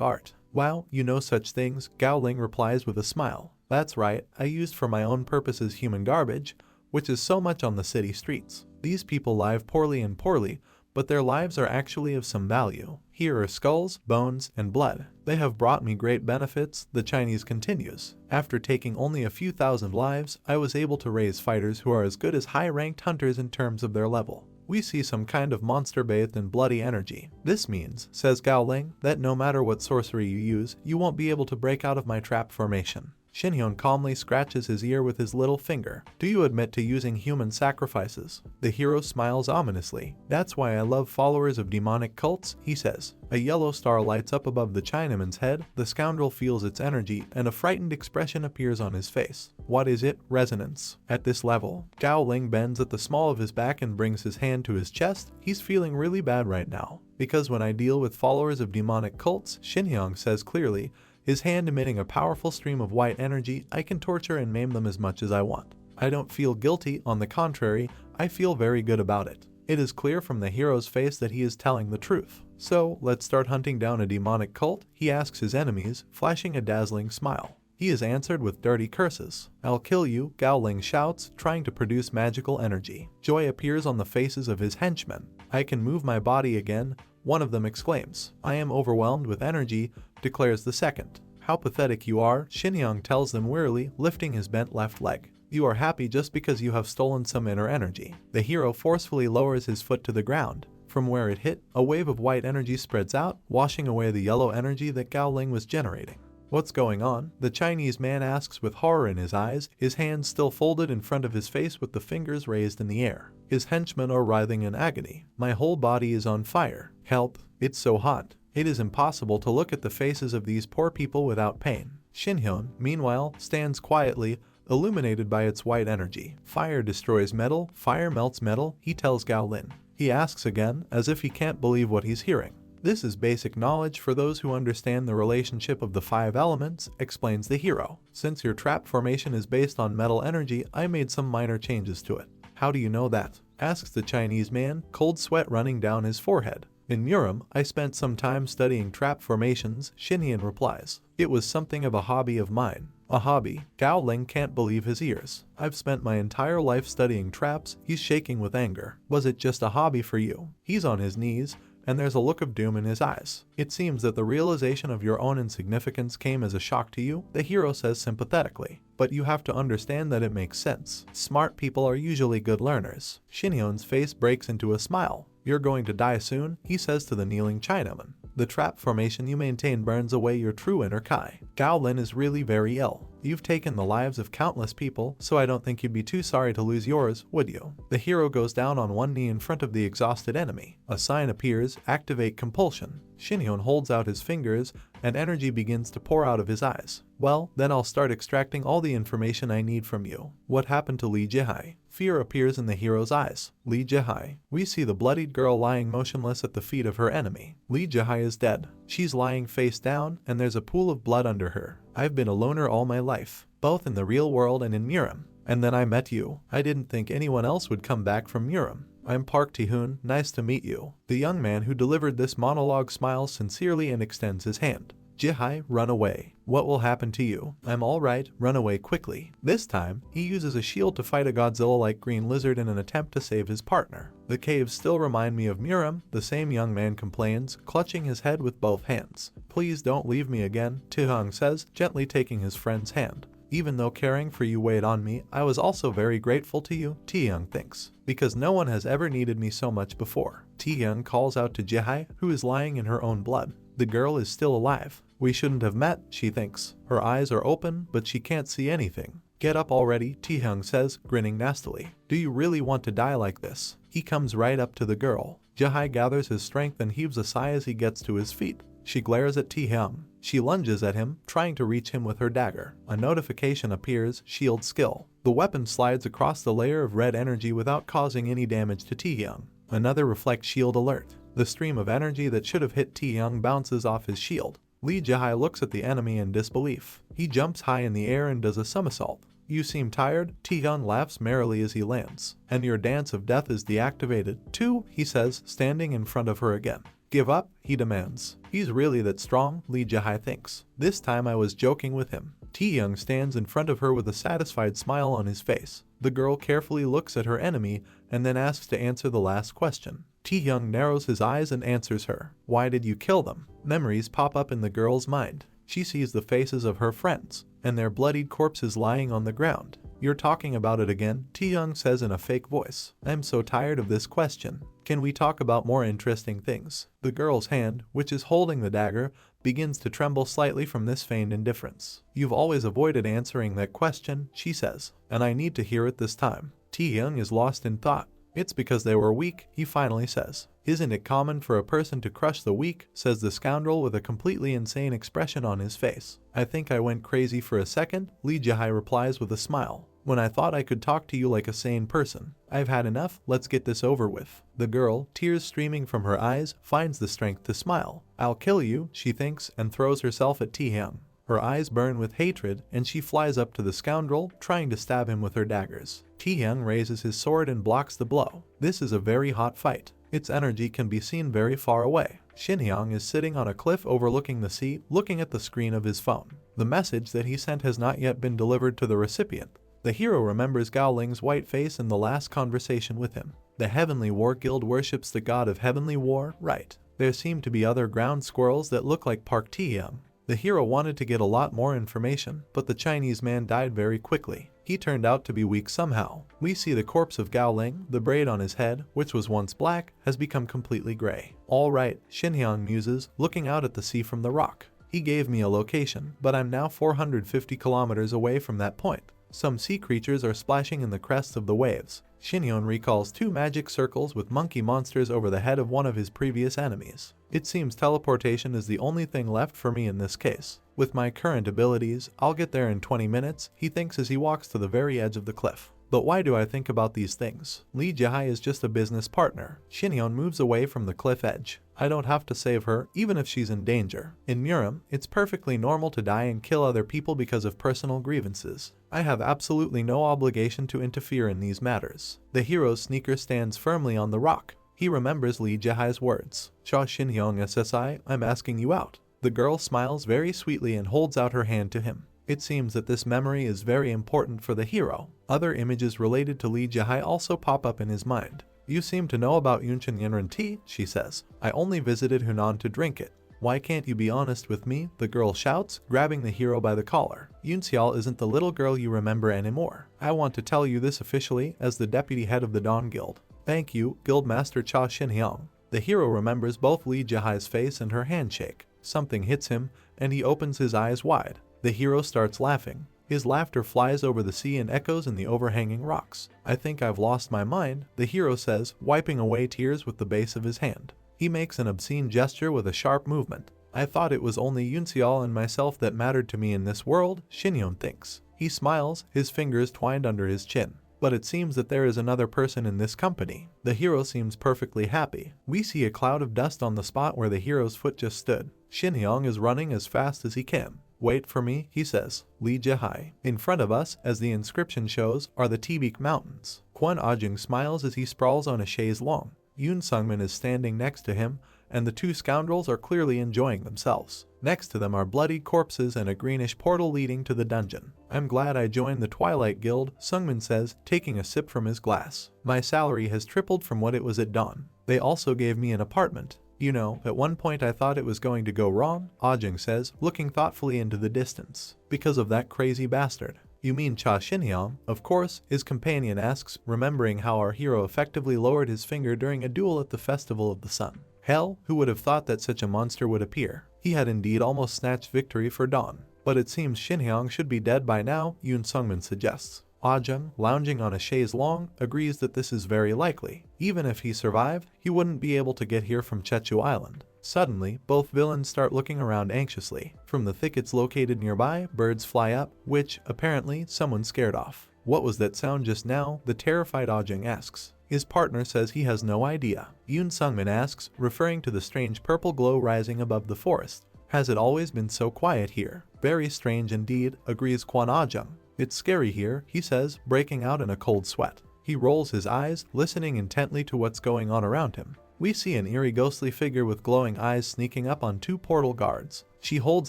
art. Wow, you know such things, Gao Ling replies with a smile. That's right, I used for my own purposes human garbage, which is so much on the city streets. These people live poorly, but their lives are actually of some value. Here are skulls, bones, and blood. They have brought me great benefits, the Chinese continues. After taking only a few thousand lives, I was able to raise fighters who are as good as high-ranked hunters in terms of their level. We see some kind of monster bathed in bloody energy. This means, says Gao Ling, that no matter what sorcery you use, you won't be able to break out of my trap formation. Xinjiang calmly scratches his ear with his little finger. Do you admit to using human sacrifices? The hero smiles ominously. That's why I love followers of demonic cults, he says. A yellow star lights up above the Chinaman's head. The scoundrel feels its energy, and a frightened expression appears on his face. What is it? Resonance. At this level, Gao Ling bends at the small of his back and brings his hand to his chest. He's feeling really bad right now. Because when I deal with followers of demonic cults, Xinjiang says clearly, his hand emitting a powerful stream of white energy, I can torture and maim them as much as I want. I don't feel guilty, on the contrary, I feel very good about it. It is clear from the hero's face that he is telling the truth. So, let's start hunting down a demonic cult, he asks his enemies, flashing a dazzling smile. He is answered with dirty curses. I'll kill you, Gao Ling shouts, trying to produce magical energy. Joy appears on the faces of his henchmen. I can move my body again, one of them exclaims. I am overwhelmed with energy, declares the second. How pathetic you are, Xinjiang tells them wearily, lifting his bent left leg. You are happy just because you have stolen some inner energy. The hero forcefully lowers his foot to the ground. From where it hit, a wave of white energy spreads out, washing away the yellow energy that Gao Ling was generating. What's going on? The Chinese man asks with horror in his eyes, his hands still folded in front of his face with the fingers raised in the air. His henchmen are writhing in agony. My whole body is on fire. Help! It's so hot. It is impossible to look at the faces of these poor people without pain. Xinjiang, meanwhile, stands quietly, illuminated by its white energy. Fire destroys metal, fire melts metal, he tells Gao Ling. He asks again, as if he can't believe what he's hearing. This is basic knowledge for those who understand the relationship of the 5 elements, explains the hero. Since your trap formation is based on metal energy, I made some minor changes to it. How do you know that? Asks the Chinese man, cold sweat running down his forehead. In Murim, I spent some time studying trap formations, Xinjiang replies. It was something of a hobby of mine. A hobby? Gao Ling can't believe his ears. I've spent my entire life studying traps, he's shaking with anger. Was it just a hobby for you? He's on his knees, and there's a look of doom in his eyes. It seems that the realization of your own insignificance came as a shock to you, the hero says sympathetically. But you have to understand that it makes sense. Smart people are usually good learners. Xinjiang's face breaks into a smile. You're going to die soon, he says to the kneeling Chinaman. The trap formation you maintain burns away your true inner Kai. Gao Ling is really very ill. You've taken the lives of countless people, so I don't think you'd be too sorry to lose yours, would you? The hero goes down on one knee in front of the exhausted enemy. A sign appears, activate compulsion. Xinjiang holds out his fingers, and energy begins to pour out of his eyes. Well, then I'll start extracting all the information I need from you. What happened to Li Jihai? Fear appears in the hero's eyes. Li Jihai. We see the bloodied girl lying motionless at the feet of her enemy. Li Jihai is dead. She's lying face down, and there's a pool of blood under her. I've been a loner all my life, both in the real world and in Murim. And then I met you. I didn't think anyone else would come back from Murim. I'm Park Ti-hoon, nice to meet you. The young man who delivered this monologue smiles sincerely and extends his hand. Jihai, run away. What will happen to you? I'm alright, run away quickly. This time, he uses a shield to fight a Godzilla-like green lizard in an attempt to save his partner. The caves still remind me of Murim, the same young man complains, clutching his head with both hands. Please don't leave me again, Ti-hung says, gently taking his friend's hand. Even though caring for you weighed on me, I was also very grateful to you, Ti-hung thinks, because no one has ever needed me so much before. Ti-hung calls out to Jihai, who is lying in her own blood. The girl is still alive. We shouldn't have met, she thinks. Her eyes are open, but she can't see anything. Get up already, Ti-hung says, grinning nastily. Do you really want to die like this? He comes right up to the girl. Jihai gathers his strength and heaves a sigh as he gets to his feet. She glares at Taehyung. She lunges at him, trying to reach him with her dagger. A notification appears, shield skill. The weapon slides across the layer of red energy without causing any damage to Taehyung. Another reflect shield alert. The stream of energy that should have hit Taehyung bounces off his shield. Lee Jae looks at the enemy in disbelief. He jumps high in the air and does a somersault. You seem tired? Taehyung laughs merrily as he lands. And your dance of death is deactivated, too, he says, standing in front of her again. Give up? He demands. He's really that strong, Lee Jae thinks. This time I was joking with him. Taehyung stands in front of her with a satisfied smile on his face. The girl carefully looks at her enemy and then asks to answer the last question. Taehyung narrows his eyes and answers her. Why did you kill them? Memories pop up in the girl's mind. She sees the faces of her friends and their bloodied corpses lying on the ground. You're talking about it again, Taehyung says in a fake voice. I'm so tired of this question. Can we talk about more interesting things? The girl's hand, which is holding the dagger, begins to tremble slightly from this feigned indifference. You've always avoided answering that question, she says, and I need to hear it this time. Taehyung is lost in thought. It's because they were weak, he finally says. Isn't it common for a person to crush the weak, says the scoundrel with a completely insane expression on his face. I think I went crazy for a second, Lee Jae replies with a smile. When I thought I could talk to you like a sane person. I've had enough, let's get this over with. The girl, tears streaming from her eyes, finds the strength to smile. I'll kill you, she thinks, and throws herself at Taehyung. Her eyes burn with hatred, and she flies up to the scoundrel, trying to stab him with her daggers. Taehyung raises his sword and blocks the blow. This is a very hot fight. Its energy can be seen very far away. Shinhyung is sitting on a cliff overlooking the sea, looking at the screen of his phone. The message that he sent has not yet been delivered to the recipient. The hero remembers Gao Ling's white face in the last conversation with him. The Heavenly War Guild worships the god of heavenly war, right? There seem to be other ground squirrels that look like Park Taehyung. The hero wanted to get a lot more information, but the Chinese man died very quickly. He turned out to be weak somehow. We see the corpse of Gao Ling. The braid on his head, which was once black, has become completely gray. Alright, Shinhyung muses, looking out at the sea from the rock. He gave me a location, but I'm now 450 kilometers away from that point. Some sea creatures are splashing in the crests of the waves. Shinhyun recalls 2 magic circles with monkey monsters over the head of one of his previous enemies. It seems teleportation is the only thing left for me in this case. With my current abilities, I'll get there in 20 minutes, he thinks as he walks to the very edge of the cliff. But why do I think about these things? Lee Jae is just a business partner. Shinhyun moves away from the cliff edge. I don't have to save her, even if she's in danger. In Murim, it's perfectly normal to die and kill other people because of personal grievances. I have absolutely no obligation to interfere in these matters. The hero's sneaker stands firmly on the rock. He remembers Lee Jae's words. Cha Shinhyung SSI, I'm asking you out. The girl smiles very sweetly and holds out her hand to him. It seems that this memory is very important for the hero. Other images related to Lee Jae also pop up in his mind. You seem to know about Yunchen Yenren tea, she says. I only visited Hunan to drink it. Why can't you be honest with me? The girl shouts, grabbing the hero by the collar. Yunxiao isn't the little girl you remember anymore. I want to tell you this officially as the deputy head of the Dawn Guild. Thank you, Guildmaster Cha Shinhyung. The hero remembers both Lee Jae's face and her handshake. Something hits him, and he opens his eyes wide. The hero starts laughing. His laughter flies over the sea and echoes in the overhanging rocks. I think I've lost my mind, the hero says, wiping away tears with the base of his hand. He makes an obscene gesture with a sharp movement. I thought it was only Yunxiao and myself that mattered to me in this world, Shinhyun thinks. He smiles, his fingers twined under his chin. But it seems that there is another person in this company. The hero seems perfectly happy. We see a cloud of dust on the spot where the hero's foot just stood. Shinhyung is running as fast as he can. Wait for me, he says. Lee Jae. In front of us, as the inscription shows, are the Tibik Mountains. Kwon Ajung smiles as he sprawls on a chaise longue. Yoon Sungmin is standing next to him, and the 2 scoundrels are clearly enjoying themselves. Next to them are bloodied corpses and a greenish portal leading to the dungeon. I'm glad I joined the Twilight Guild, Sungmin says, taking a sip from his glass. My salary has tripled from what it was at dawn. They also gave me an apartment. You know, at one point I thought it was going to go wrong, Ajung says, looking thoughtfully into the distance. Because of that crazy bastard. You mean Cha Shinhyung? Of course, his companion asks, remembering how our hero effectively lowered his finger during a duel at the Festival of the Sun. Hell, who would have thought that such a monster would appear? He had indeed almost snatched victory for Dawn. But it seems Shinhyung should be dead by now, Yoon Sungmin suggests. Ajung, lounging on a chaise longue, agrees that this is very likely. Even if he survived, he wouldn't be able to get here from Chechu Island. Suddenly, both villains start looking around anxiously. From the thickets located nearby, birds fly up, which, apparently, someone scared off. What was that sound just now? The terrified Ajung asks. His partner says he has no idea. Yoon Sungmin asks, referring to the strange purple glow rising above the forest. Has it always been so quiet here? Very strange indeed, agrees Kwon Ajung. It's scary here, he says, breaking out in a cold sweat. He rolls his eyes, listening intently to what's going on around him. We see an eerie ghostly figure with glowing eyes sneaking up on two portal guards. She holds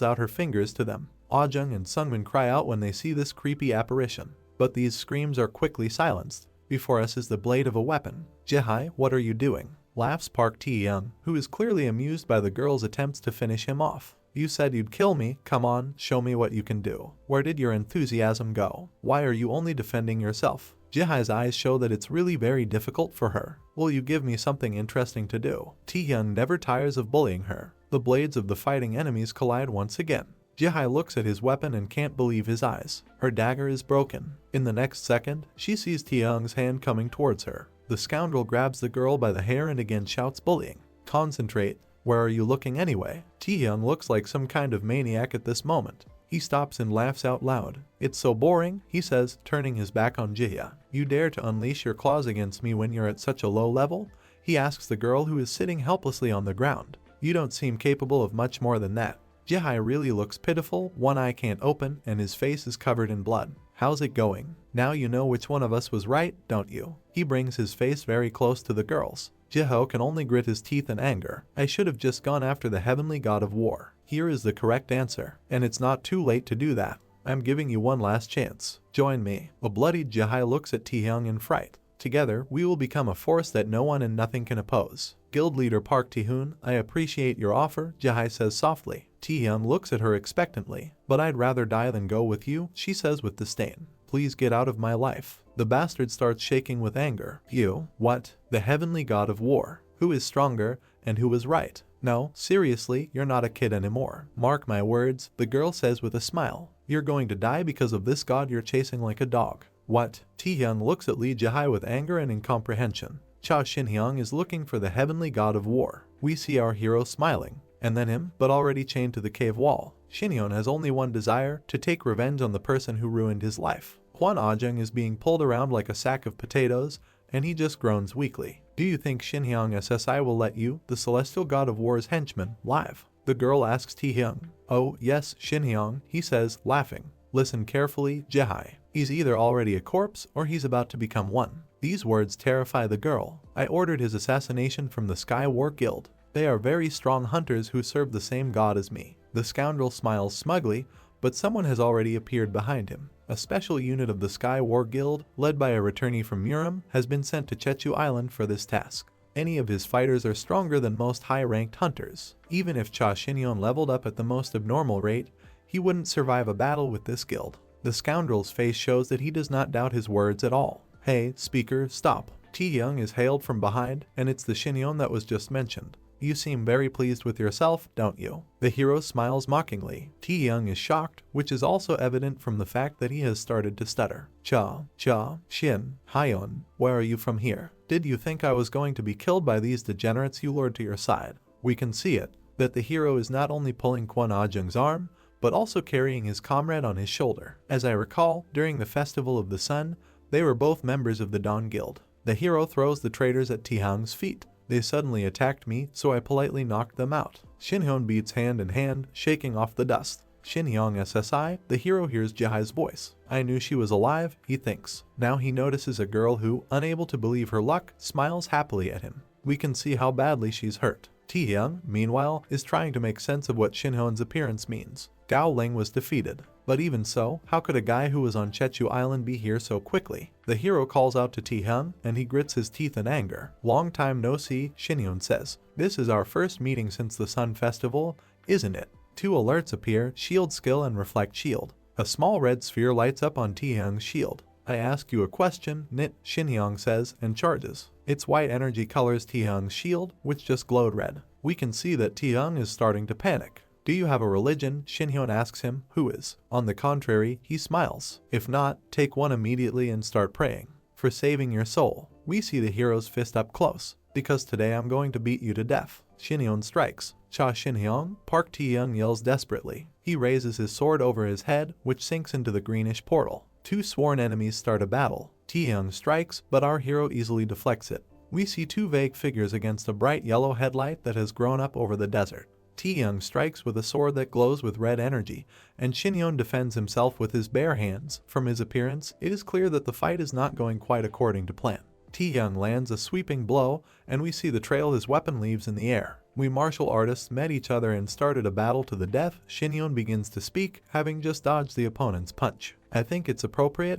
out her fingers to them. Ajung and Sungmin cry out when they see this creepy apparition. But these screams are quickly silenced. Before us is the blade of a weapon. Jihai, what are you doing? Laughs Park Tae-young, who is clearly amused by the girl's attempts to finish him off. You said you'd kill me, come on, show me what you can do. Where did your enthusiasm go? Why are you only defending yourself? Jihai's eyes show that it's really very difficult for her. Will you give me something interesting to do? Tae-young never tires of bullying her. The blades of the fighting enemies collide once again. Jihai looks at his weapon and can't believe his eyes. Her dagger is broken. In the next second, she sees Tae-young's hand coming towards her. The scoundrel grabs the girl by the hair and again shouts bullying. Concentrate. Where are you looking anyway? Tae-young looks like some kind of maniac at this moment. He stops and laughs out loud. It's so boring, he says, turning his back on Jihya. You dare to unleash your claws against me when you're at such a low level? He asks the girl who is sitting helplessly on the ground. You don't seem capable of much more than that. Jihai really looks pitiful, one eye can't open, and his face is covered in blood. How's it going? Now you know which one of us was right, don't you? He brings his face very close to the girl's. Jiho can only grit his teeth in anger. I should have just gone after the heavenly god of war. Here is the correct answer, and it's not too late to do that. I'm giving you one last chance. Join me. A bloodied Jihai looks at Tae-young in fright. Together, we will become a force that no one and nothing can oppose. Guild leader Park Tae-hoon, I appreciate your offer, Jihai says softly. Tae-young looks at her expectantly. But I'd rather die than go with you, she says with disdain. Please get out of my life. The bastard starts shaking with anger. You, what? The heavenly god of war. Who is stronger, and who is right? No, seriously, you're not a kid anymore. Mark my words, the girl says with a smile. You're going to die because of this god you're chasing like a dog. What? Tae-young looks at Lee Jihai with anger and incomprehension. Cha Shin-hyung is looking for the heavenly god of war. We see our hero smiling, and then him, but already chained to the cave wall. Shin-hyun has only one desire, to take revenge on the person who ruined his life. Kwon Ajung is being pulled around like a sack of potatoes, and he just groans weakly. Do you think Shin-hyung SSI will let you, the celestial god of war's henchman, live? The girl asks Tae-hyung. Oh, yes, Shin-hyung, he says, laughing. Listen carefully, Jihai. He's either already a corpse or he's about to become one. These words terrify the girl. I ordered his assassination from the Sky War Guild. They are very strong hunters who serve the same god as me. The scoundrel smiles smugly, but someone has already appeared behind him. A special unit of the Sky War Guild, led by a returnee from Murim, has been sent to Chechu Island for this task. Any of his fighters are stronger than most high-ranked hunters. Even if Cha Shin-hyun leveled up at the most abnormal rate, he wouldn't survive a battle with this guild. The scoundrel's face shows that he does not doubt his words at all. Hey, speaker, stop. Tae-young is hailed from behind, and it's the Shin-hyun that was just mentioned. You seem very pleased with yourself, don't you? The hero smiles mockingly. Tae-young is shocked, which is also evident from the fact that he has started to stutter. Shin, Hyun, where are you from here? Did you think I was going to be killed by these degenerates you lured to your side? We can see it, that the hero is not only pulling Kwon Ajung's arm, but also carrying his comrade on his shoulder. As I recall, during the Festival of the Sun, they were both members of the Dawn Guild. The hero throws the traitors at Tae-hyung's feet. They suddenly attacked me, so I politely knocked them out. Shin-hyun beats hand in hand, shaking off the dust. Shin-hyun SSI, the hero hears Jihai's voice. I knew she was alive, he thinks. Now he notices a girl who, unable to believe her luck, smiles happily at him. We can see how badly she's hurt. Tae-hyung, meanwhile, is trying to make sense of what Shin-hyun's appearance means. Gao Ling was defeated. But even so, how could a guy who was on Chechu Island be here so quickly? The hero calls out to Tae-hyung, and he grits his teeth in anger. Long time no see, Shin-hyun says. This is our first meeting since the Sun Festival, isn't it? Two alerts appear, shield skill and reflect shield. A small red sphere lights up on Tae-hyung's shield. I ask you a question, Nit, Shin-hyung says, and charges. Its white energy colors Tae-hyung's shield, which just glowed red. We can see that Tae-hyung is starting to panic. Do you have a religion? Shin-hyun asks him, who is. On the contrary, he smiles. If not, take one immediately and start praying. For saving your soul. We see the heroes fist up close. Because today I'm going to beat you to death. Shinhyun strikes. Cha Shinhyun, Park Tae-young yells desperately. He raises his sword over his head, which sinks into the greenish portal. Two sworn enemies start a battle. Tae-young strikes, but our hero easily deflects it. We see two vague figures against a bright yellow headlight that has grown up over the desert. Tae-young strikes with a sword that glows with red energy, and Shinhyun defends himself with his bare hands. From his appearance, it is clear that the fight is not going quite according to plan. Tae-young lands a sweeping blow, and we see the trail his weapon leaves in the air. We martial artists met each other and started a battle to the death. Shinhyun begins to speak, having just dodged the opponent's punch. I think it's appropriate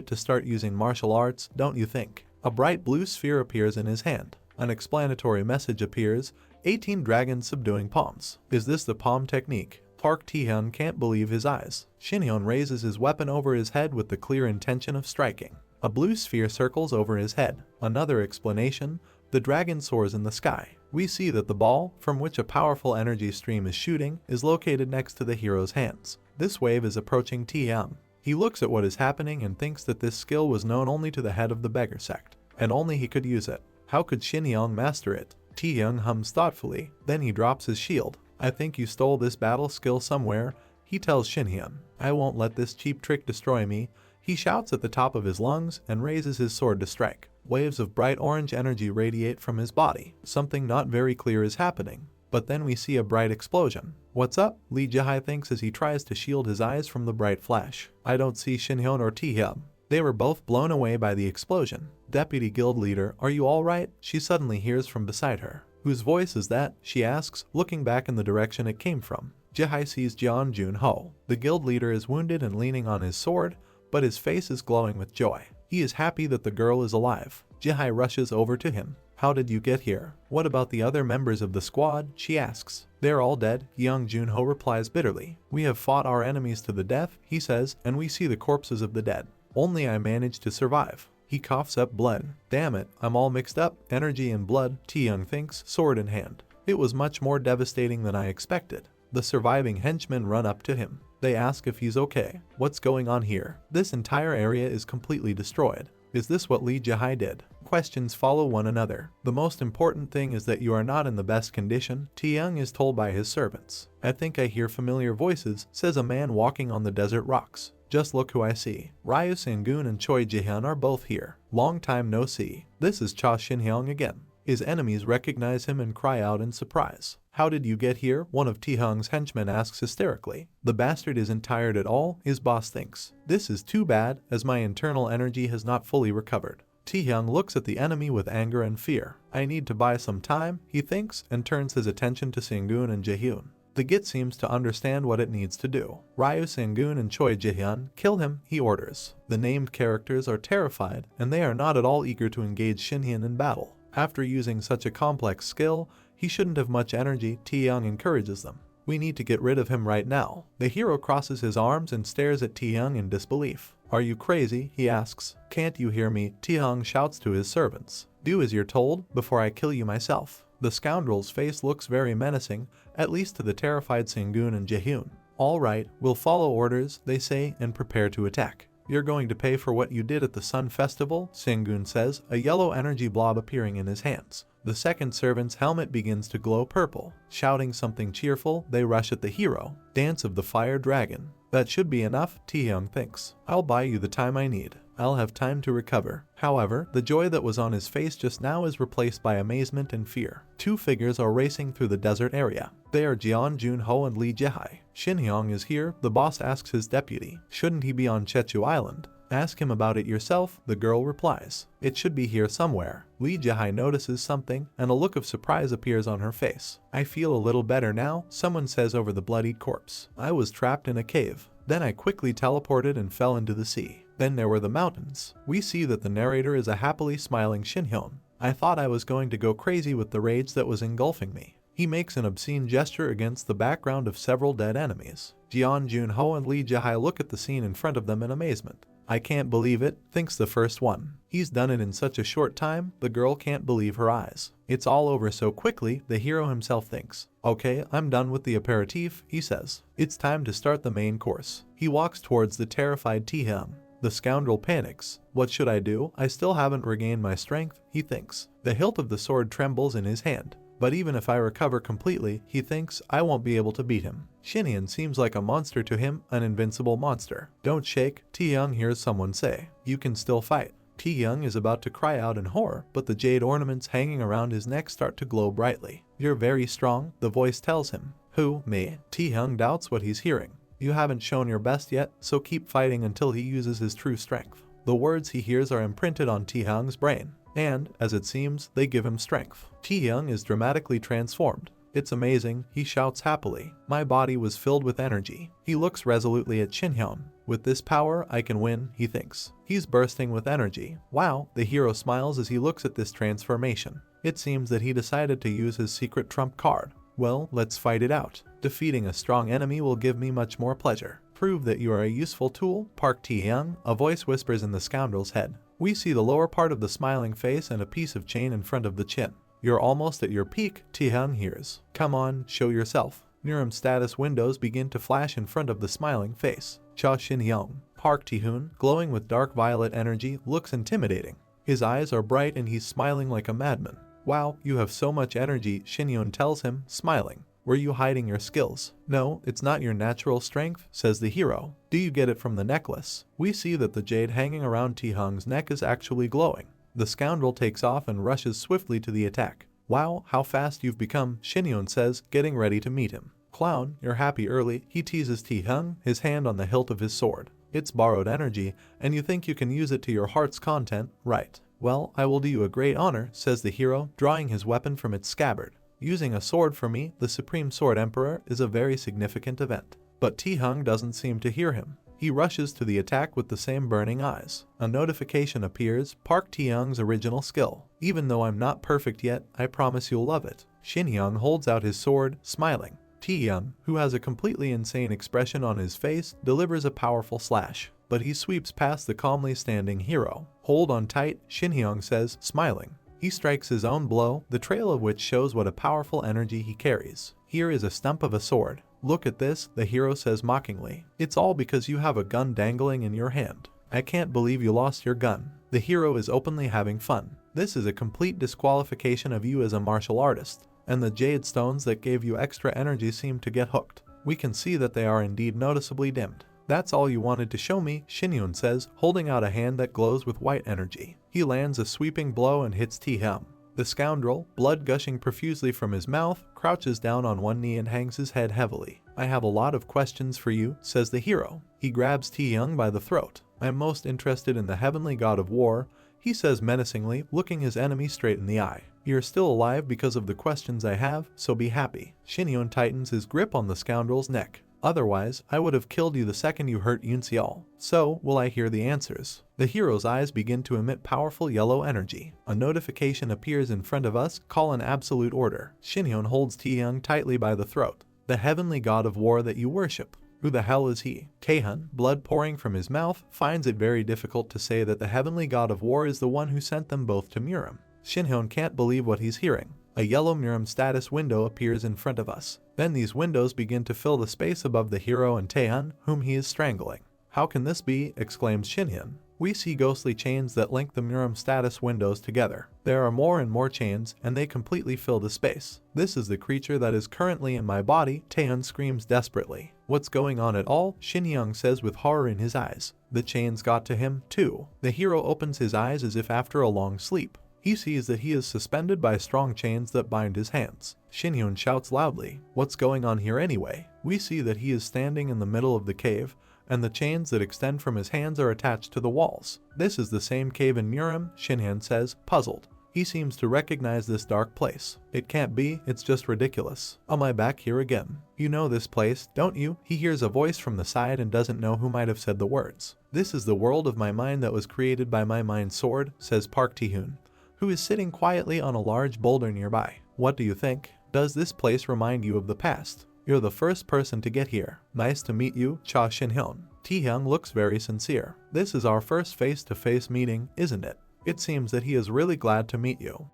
to start using martial arts, don't you think? A bright blue sphere appears in his hand. An explanatory message appears, 18 dragons subduing palms. Is this the palm technique? Park Tae-hyun can't believe his eyes. Shinhyun raises his weapon over his head with the clear intention of striking. A blue sphere circles over his head. Another explanation, the dragon soars in the sky. We see that the ball, from which a powerful energy stream is shooting, is located next to the hero's hands. This wave is approaching Tae-young. He looks at what is happening and thinks that this skill was known only to the head of the beggar sect, and only he could use it. How could Shinhyun master it? Tae-young hums thoughtfully, then he drops his shield. I think you stole this battle skill somewhere, he tells Shinhyun. I won't let this cheap trick destroy me. He shouts at the top of his lungs and raises his sword to strike. Waves of bright orange energy radiate from his body. Something not very clear is happening. But then we see a bright explosion. What's up? Lee Jae thinks as he tries to shield his eyes from the bright flash. I don't see Shinhyun or Tae-hyun. They were both blown away by the explosion. Deputy Guild Leader, are you alright? She suddenly hears from beside her. Whose voice is that? She asks, looking back in the direction it came from. Jae sees Jeon Jun-ho. The guild leader is wounded and leaning on his sword, but his face is glowing with joy. He is happy that the girl is alive. Jae rushes over to him. How did you get here? What about the other members of the squad? She asks. They're all dead, Young Jun-ho replies bitterly. We have fought our enemies to the death, he says, and we see the corpses of the dead. Only I managed to survive. He coughs up blood. Damn it, I'm all mixed up, energy and blood, Tae-young thinks, sword in hand. It was much more devastating than I expected. The surviving henchmen run up to him. They ask if he's okay. What's going on here? This entire area is completely destroyed. Is this what Lee Jae did? Questions follow one another. The most important thing is that you are not in the best condition, Tae-young is told by his servants. I think I hear familiar voices, says a man walking on the desert rocks. Just look who I see. Ryu Sang-gun and Choi Jae-hyun are both here. Long time no see. This is Cha Shin-hyung again. His enemies recognize him and cry out in surprise. How did you get here? One of Tae-hyung's henchmen asks hysterically. The bastard isn't tired at all, his boss thinks. This is too bad, as my internal energy has not fully recovered. Tae-hyung looks at the enemy with anger and fear. I need to buy some time, he thinks, and turns his attention to Sang-gun and Jae-hyun. The Git seems to understand what it needs to do. Ryu Sang-gun and Choi Jae-hyun, kill him, he orders. The named characters are terrified, and they are not at all eager to engage Shinhyun in battle. After using such a complex skill, he shouldn't have much energy, Tae-young encourages them. We need to get rid of him right now. The hero crosses his arms and stares at Tae-young in disbelief. Are you crazy? He asks. Can't you hear me? Tae-young shouts to his servants. Do as you're told, before I kill you myself. The scoundrel's face looks very menacing, at least to the terrified Sang-gun and Jae-hyun. All right, we'll follow orders, they say, and prepare to attack. You're going to pay for what you did at the Sun Festival, Sang-gun says, a yellow energy blob appearing in his hands. The second servant's helmet begins to glow purple. Shouting something cheerful, they rush at the hero. Dance of the Fire Dragon. That should be enough, Tae-hyung thinks. I'll buy you the time I need. I'll have time to recover. However, the joy that was on his face just now is replaced by amazement and fear. Two figures are racing through the desert area. They are Jeon Jun-ho and Lee Jae. Shin-hyung is here, the boss asks his deputy. Shouldn't he be on Chechu Island? Ask him about it yourself, the girl replies. It should be here somewhere. Lee Jae notices something, and a look of surprise appears on her face. I feel a little better now, someone says over the bloodied corpse. I was trapped in a cave. Then I quickly teleported and fell into the sea. Then there were the mountains. We see that the narrator is a happily smiling Shin-hyun. I thought I was going to go crazy with the rage that was engulfing me. He makes an obscene gesture against the background of several dead enemies. Jeon Jun-ho and Lee Jae look at the scene in front of them in amazement. I can't believe it, thinks the first one. He's done it in such a short time, the girl can't believe her eyes. It's all over so quickly, the hero himself thinks. Okay, I'm done with the aperitif, he says. It's time to start the main course. He walks towards the terrified Tae-hyung. The scoundrel panics. What should I do? I still haven't regained my strength, he thinks. The hilt of the sword trembles in his hand. But even if I recover completely, he thinks I won't be able to beat him. Shinhyun seems like a monster to him, an invincible monster. Don't shake, Taehyung hears someone say. You can still fight. Taehyung is about to cry out in horror, but the jade ornaments hanging around his neck start to glow brightly. You're very strong, the voice tells him. Who, me? Taehyung doubts what he's hearing. You haven't shown your best yet, so keep fighting until he uses his true strength. The words he hears are imprinted on Taehyung's brain, and, as it seems, they give him strength. Taehyung is dramatically transformed. It's amazing, he shouts happily. My body was filled with energy. He looks resolutely at Shinhyun. With this power, I can win, he thinks. He's bursting with energy. Wow, the hero smiles as he looks at this transformation. It seems that he decided to use his secret trump card. Well, let's fight it out. Defeating a strong enemy will give me much more pleasure. Prove that you are a useful tool, Park Taehyung, a voice whispers in the scoundrel's head. We see the lower part of the smiling face and a piece of chain in front of the chin. You're almost at your peak, Taehyung hears. Come on, show yourself. Miram status windows begin to flash in front of the smiling face. Cha Shin-hyung, Park Taehyun, glowing with dark violet energy, looks intimidating. His eyes are bright and he's smiling like a madman. Wow, you have so much energy, Shin-hyun tells him, smiling. Were you hiding your skills? No, it's not your natural strength, says the hero. Do you get it from the necklace? We see that the jade hanging around Taehyung's neck is actually glowing. The scoundrel takes off and rushes swiftly to the attack. Wow, how fast you've become, Shin-hyun says, getting ready to meet him. Clown, you're happy early, he teases Taehyung, his hand on the hilt of his sword. It's borrowed energy, and you think you can use it to your heart's content, right? Well, I will do you a great honor, says the hero, drawing his weapon from its scabbard. Using a sword for me, the Supreme Sword Emperor, is a very significant event. But Taehyung doesn't seem to hear him. He rushes to the attack with the same burning eyes. A notification appears, Park Taehyung's original skill. Even though I'm not perfect yet, I promise you'll love it. Shin-hyung holds out his sword, smiling. Taehyung, who has a completely insane expression on his face, delivers a powerful slash. But he sweeps past the calmly standing hero. Hold on tight, Shin-hyung says, smiling. He strikes his own blow, the trail of which shows what a powerful energy he carries. Here is a stump of a sword. Look at this, the hero says mockingly. It's all because you have a gun dangling in your hand. I can't believe you lost your gun. The hero is openly having fun. This is a complete disqualification of you as a martial artist, and the jade stones that gave you extra energy seem to get hooked. We can see that they are indeed noticeably dimmed. That's all you wanted to show me, Shin-hyun says, holding out a hand that glows with white energy. He lands a sweeping blow and hits Taehyung. The scoundrel, blood gushing profusely from his mouth, crouches down on one knee and hangs his head heavily. I have a lot of questions for you, says the hero. He grabs Taehyung by the throat. I'm most interested in the heavenly god of war, he says menacingly, looking his enemy straight in the eye. You're still alive because of the questions I have, so be happy. Shin-hyun tightens his grip on the scoundrel's neck. Otherwise, I would have killed you the second you hurt Yoon-seol. So, will I hear the answers? The hero's eyes begin to emit powerful yellow energy. A notification appears in front of us, call an absolute order. Shin-hyun holds Taehyung tightly by the throat. The heavenly god of war that you worship. Who the hell is he? Taehyung, blood pouring from his mouth, finds it very difficult to say that the heavenly god of war is the one who sent them both to Miram. Shin-hyun can't believe what he's hearing. A yellow Miram status window appears in front of us. Then these windows begin to fill the space above the hero and Taehyung, whom he is strangling. How can this be? Exclaims Shin-hyun. We see ghostly chains that link the Miram status windows together. There are more and more chains, and they completely fill the space. This is the creature that is currently in my body, Taehyung screams desperately. What's going on at all? Shin-hyung says with horror in his eyes. The chains got to him, too. The hero opens his eyes as if after a long sleep. He sees that he is suspended by strong chains that bind his hands. Shin-hyun shouts loudly, what's going on here anyway? We see that he is standing in the middle of the cave, and the chains that extend from his hands are attached to the walls. This is the same cave in Miram, Shin-hyun says, puzzled. He seems to recognize this dark place. It can't be, it's just ridiculous. Am I back here again? You know this place, don't you? He hears a voice from the side and doesn't know who might have said the words. This is the world of my mind that was created by my mind sword, says Park Taehyung, who is sitting quietly on a large boulder nearby. What do you think? Does this place remind you of the past? You're the first person to get here. Nice to meet you, Cha Shin-hyun. Taehyung looks very sincere. This is our first face-to-face meeting, isn't it? It seems that he is really glad to meet you.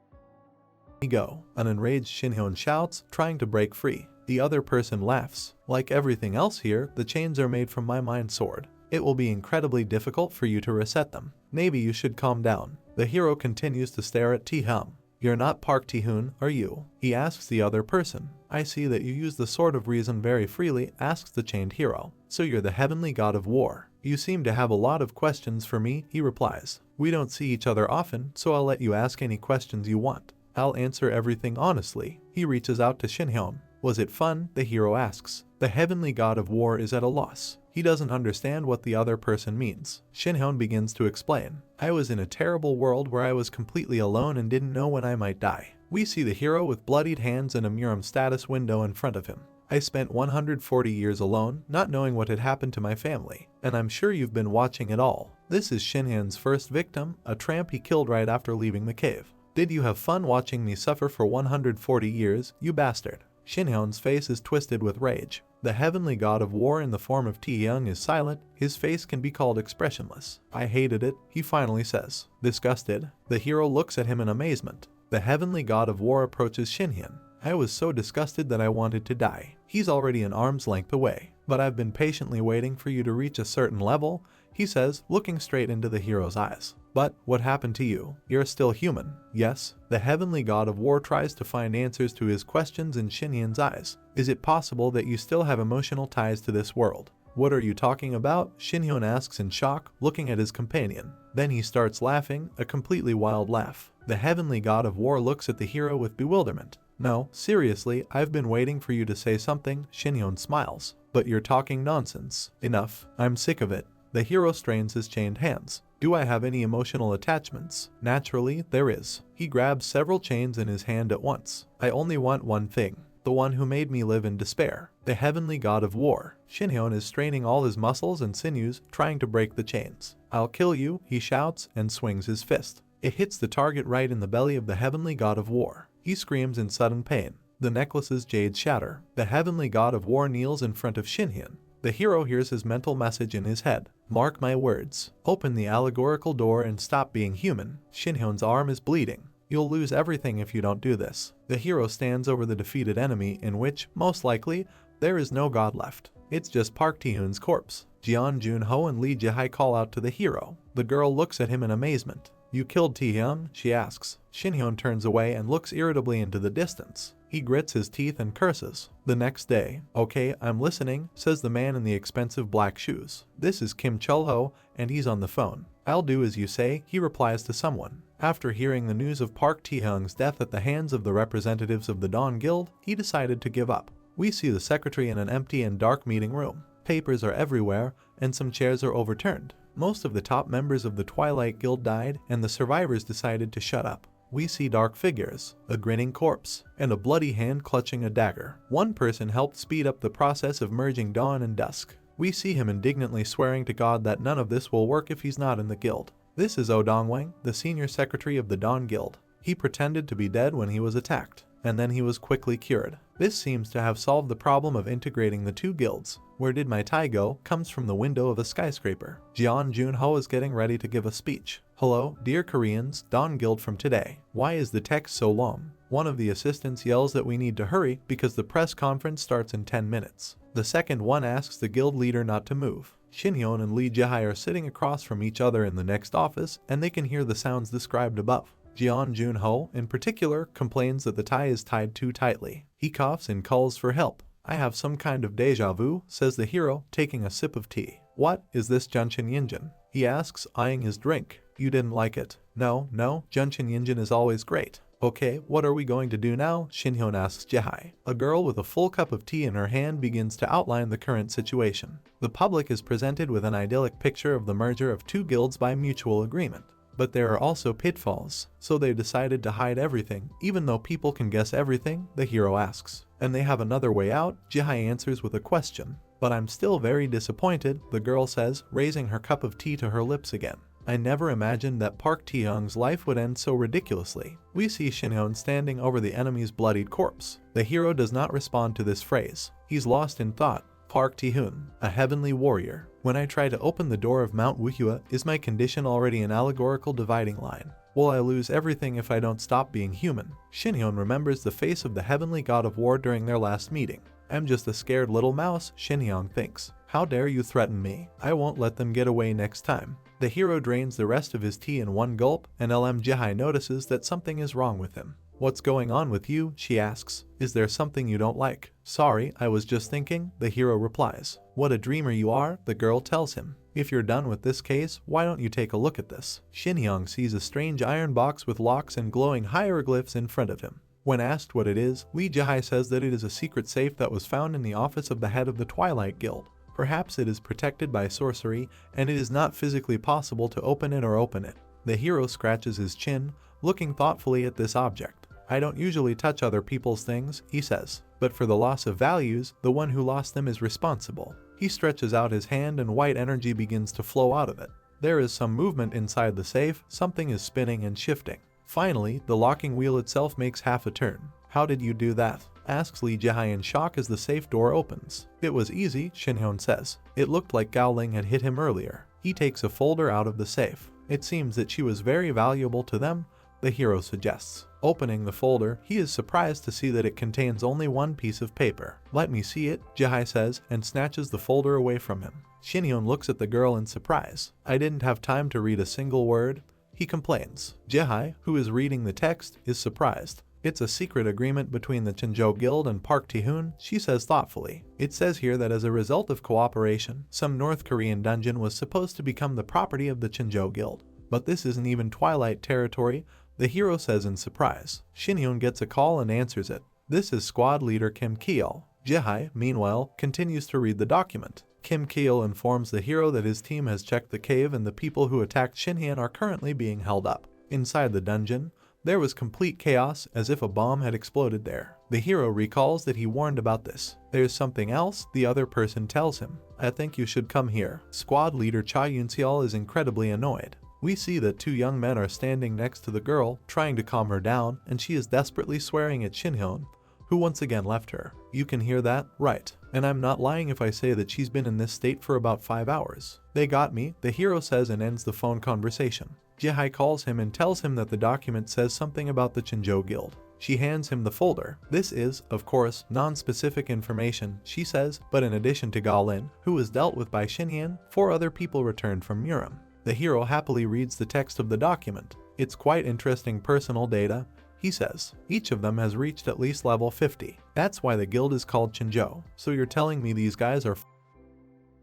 Go. An enraged Shin-hyun shouts, trying to break free. The other person laughs. Like everything else here, the chains are made from my mind sword. It will be incredibly difficult for you to reset them. Maybe you should calm down. The hero continues to stare at Taehyung. You're not Park Tae-hoon, are you? He asks the other person. I see that you use the sword of reason very freely, asks the chained hero. So you're the heavenly god of war. You seem to have a lot of questions for me, he replies. We don't see each other often, so I'll let you ask any questions you want. I'll answer everything honestly. He reaches out to Shinhyun. Was it fun? The hero asks. The heavenly god of war is at a loss. He doesn't understand what the other person means. Shinhyun begins to explain. I was in a terrible world where I was completely alone and didn't know when I might die. We see the hero with bloodied hands and a Muram status window in front of him. I spent 140 years alone, not knowing what had happened to my family, and I'm sure you've been watching it all. This is Shinhyun's first victim, a tramp he killed right after leaving the cave. Did you have fun watching me suffer for 140 years, you bastard? Shinhyun's face is twisted with rage. The heavenly god of war in the form of Taehyung is silent. His face can be called expressionless. I hated it, he finally says. Disgusted, the hero looks at him in amazement. The heavenly god of war approaches Shinhyun. I was so disgusted that I wanted to die. He's already an arm's length away. But I've been patiently waiting for you to reach a certain level, he says, looking straight into the hero's eyes. But what happened to you? You're still human. Yes, the heavenly god of war tries to find answers to his questions in Shinhyun's eyes. Is it possible that you still have emotional ties to this world? What are you talking about? Shinhyun asks in shock, looking at his companion. Then he starts laughing, a completely wild laugh. The heavenly god of war looks at the hero with bewilderment. No, seriously, I've been waiting for you to say something, Shinhyun smiles. But you're talking nonsense. Enough, I'm sick of it. The hero strains his chained hands. Do I have any emotional attachments? Naturally, there is. He grabs several chains in his hand at once. I only want one thing. The one who made me live in despair. The heavenly god of war. Shinhyun is straining all his muscles and sinews, trying to break the chains. I'll kill you, he shouts, and swings his fist. It hits the target right in the belly of the heavenly god of war. He screams in sudden pain. The necklace's jades shatter. The heavenly god of war kneels in front of Shinhyun. The hero hears his mental message in his head. Mark my words. Open the allegorical door and stop being human. Shinhyun's arm is bleeding. You'll lose everything if you don't do this. The hero stands over the defeated enemy in which, most likely, there is no god left. It's just Park Tae-hoon's corpse. Jeon Junho and Lee Jae-hai call out to the hero. The girl looks at him in amazement. You killed Taehyung? She asks. Shinhyun turns away and looks irritably into the distance. He grits his teeth and curses. The next day, okay, I'm listening, says the man in the expensive black shoes. This is Kim Chul-ho, and he's on the phone. I'll do as you say, he replies to someone. After hearing the news of Park Tae-hyung's death at the hands of the representatives of the Dawn Guild, he decided to give up. We see the secretary in an empty and dark meeting room. Papers are everywhere, and some chairs are overturned. Most of the top members of the Twilight Guild died, and the survivors decided to shut up. We see dark figures, a grinning corpse, and a bloody hand clutching a dagger. One person helped speed up the process of merging dawn and dusk. We see him indignantly swearing to God that none of this will work if he's not in the guild. This is Oh Dongwang, the senior secretary of the Dawn Guild. He pretended to be dead when he was attacked, and then he was quickly cured. This seems to have solved the problem of integrating the two guilds. Where did my tie go? Comes from the window of a skyscraper. Jeon Junho is getting ready to give a speech. Hello, dear Koreans, Dawn Guild from today. Why is the text so long? One of the assistants yells that we need to hurry because the press conference starts in 10 minutes. The second one asks the guild leader not to move. Shinhyun and Lee Jae-hai are sitting across from each other in the next office, and they can hear the sounds described above. Jeon Junho, in particular, complains that the tie is tied too tightly. He coughs and calls for help. I have some kind of deja vu, says the hero, taking a sip of tea. What is this Junshin Yinjin? He asks, eyeing his drink. You didn't like it? No, Junshin Yinjin is always great. Okay, what are we going to do now? Shinhyun asks Jae-hai. A girl with a full cup of tea in her hand begins to outline the current situation. The public is presented with an idyllic picture of the merger of two guilds by mutual agreement. But there are also pitfalls, so they decided to hide everything, even though people can guess everything, the hero asks. And they have another way out? Jae-hai answers with a question. But I'm still very disappointed, the girl says, raising her cup of tea to her lips again. I never imagined that Park Tae-hyung's life would end so ridiculously. We see Shinhyun standing over the enemy's bloodied corpse. The hero does not respond to this phrase. He's lost in thought. Park Tae-hoon, a heavenly warrior. When I try to open the door of Mount Wuhua, is my condition already an allegorical dividing line? Will I lose everything if I don't stop being human? Shinhyun remembers the face of the heavenly god of war during their last meeting. I'm just a scared little mouse, Shinhyung thinks. How dare you threaten me? I won't let them get away next time. The hero drains the rest of his tea in one gulp, and LM Jihai notices that something is wrong with him. What's going on with you? She asks. Is there something you don't like? Sorry, I was just thinking, the hero replies. What a dreamer you are, the girl tells him. If you're done with this case, why don't you take a look at this? Shinhyung sees a strange iron box with locks and glowing hieroglyphs in front of him. When asked what it is, Lee Jihai says that it is a secret safe that was found in the office of the head of the Twilight Guild. Perhaps it is protected by sorcery, and it is not physically possible to open it. The hero scratches his chin, looking thoughtfully at this object. I don't usually touch other people's things, he says. But for the loss of values, the one who lost them is responsible. He stretches out his hand and white energy begins to flow out of it. There is some movement inside the safe, something is spinning and shifting. Finally, the locking wheel itself makes half a turn. How did you do that? Asks Lee Jihai in shock as the safe door opens. It was easy, Shinhyun says. It looked like Gao Ling had hit him earlier. He takes a folder out of the safe. It seems that she was very valuable to them, the hero suggests. Opening the folder, he is surprised to see that it contains only one piece of paper. Let me see it, Jihai says, and snatches the folder away from him. Shinhyun looks at the girl in surprise. I didn't have time to read a single word, he complains. Jihai, who is reading the text, is surprised. It's a secret agreement between the Chinjo Guild and Park Tae-hoon, she says thoughtfully. It says here that as a result of cooperation, some North Korean dungeon was supposed to become the property of the Chinjo Guild. But this isn't even Twilight territory, the hero says in surprise. Shinhyun gets a call and answers it. This is squad leader Kim Keel. Jihai, meanwhile, continues to read the document. Kim Keel informs the hero that his team has checked the cave and the people who attacked Shinhyun are currently being held up. Inside the dungeon, there was complete chaos, as if a bomb had exploded there. The hero recalls that he warned about this. There's something else, the other person tells him. I think you should come here. Squad leader Cha Yun-seol is incredibly annoyed. We see that two young men are standing next to the girl, trying to calm her down, and she is desperately swearing at Shinhyun, who once again left her. You can hear that? Right. And I'm not lying if I say that she's been in this state for about 5 hours. They got me, the hero says and ends the phone conversation. Jihai calls him and tells him that the document says something about the Chinjo Guild. She hands him the folder. This is, of course, non-specific information, she says, but in addition to Gao Lin, who was dealt with by Shinhyun, 4 other people returned from Murim. The hero happily reads the text of the document. It's quite interesting personal data, he says. Each of them has reached at least level 50. That's why the guild is called Chinjo. So you're telling me these guys are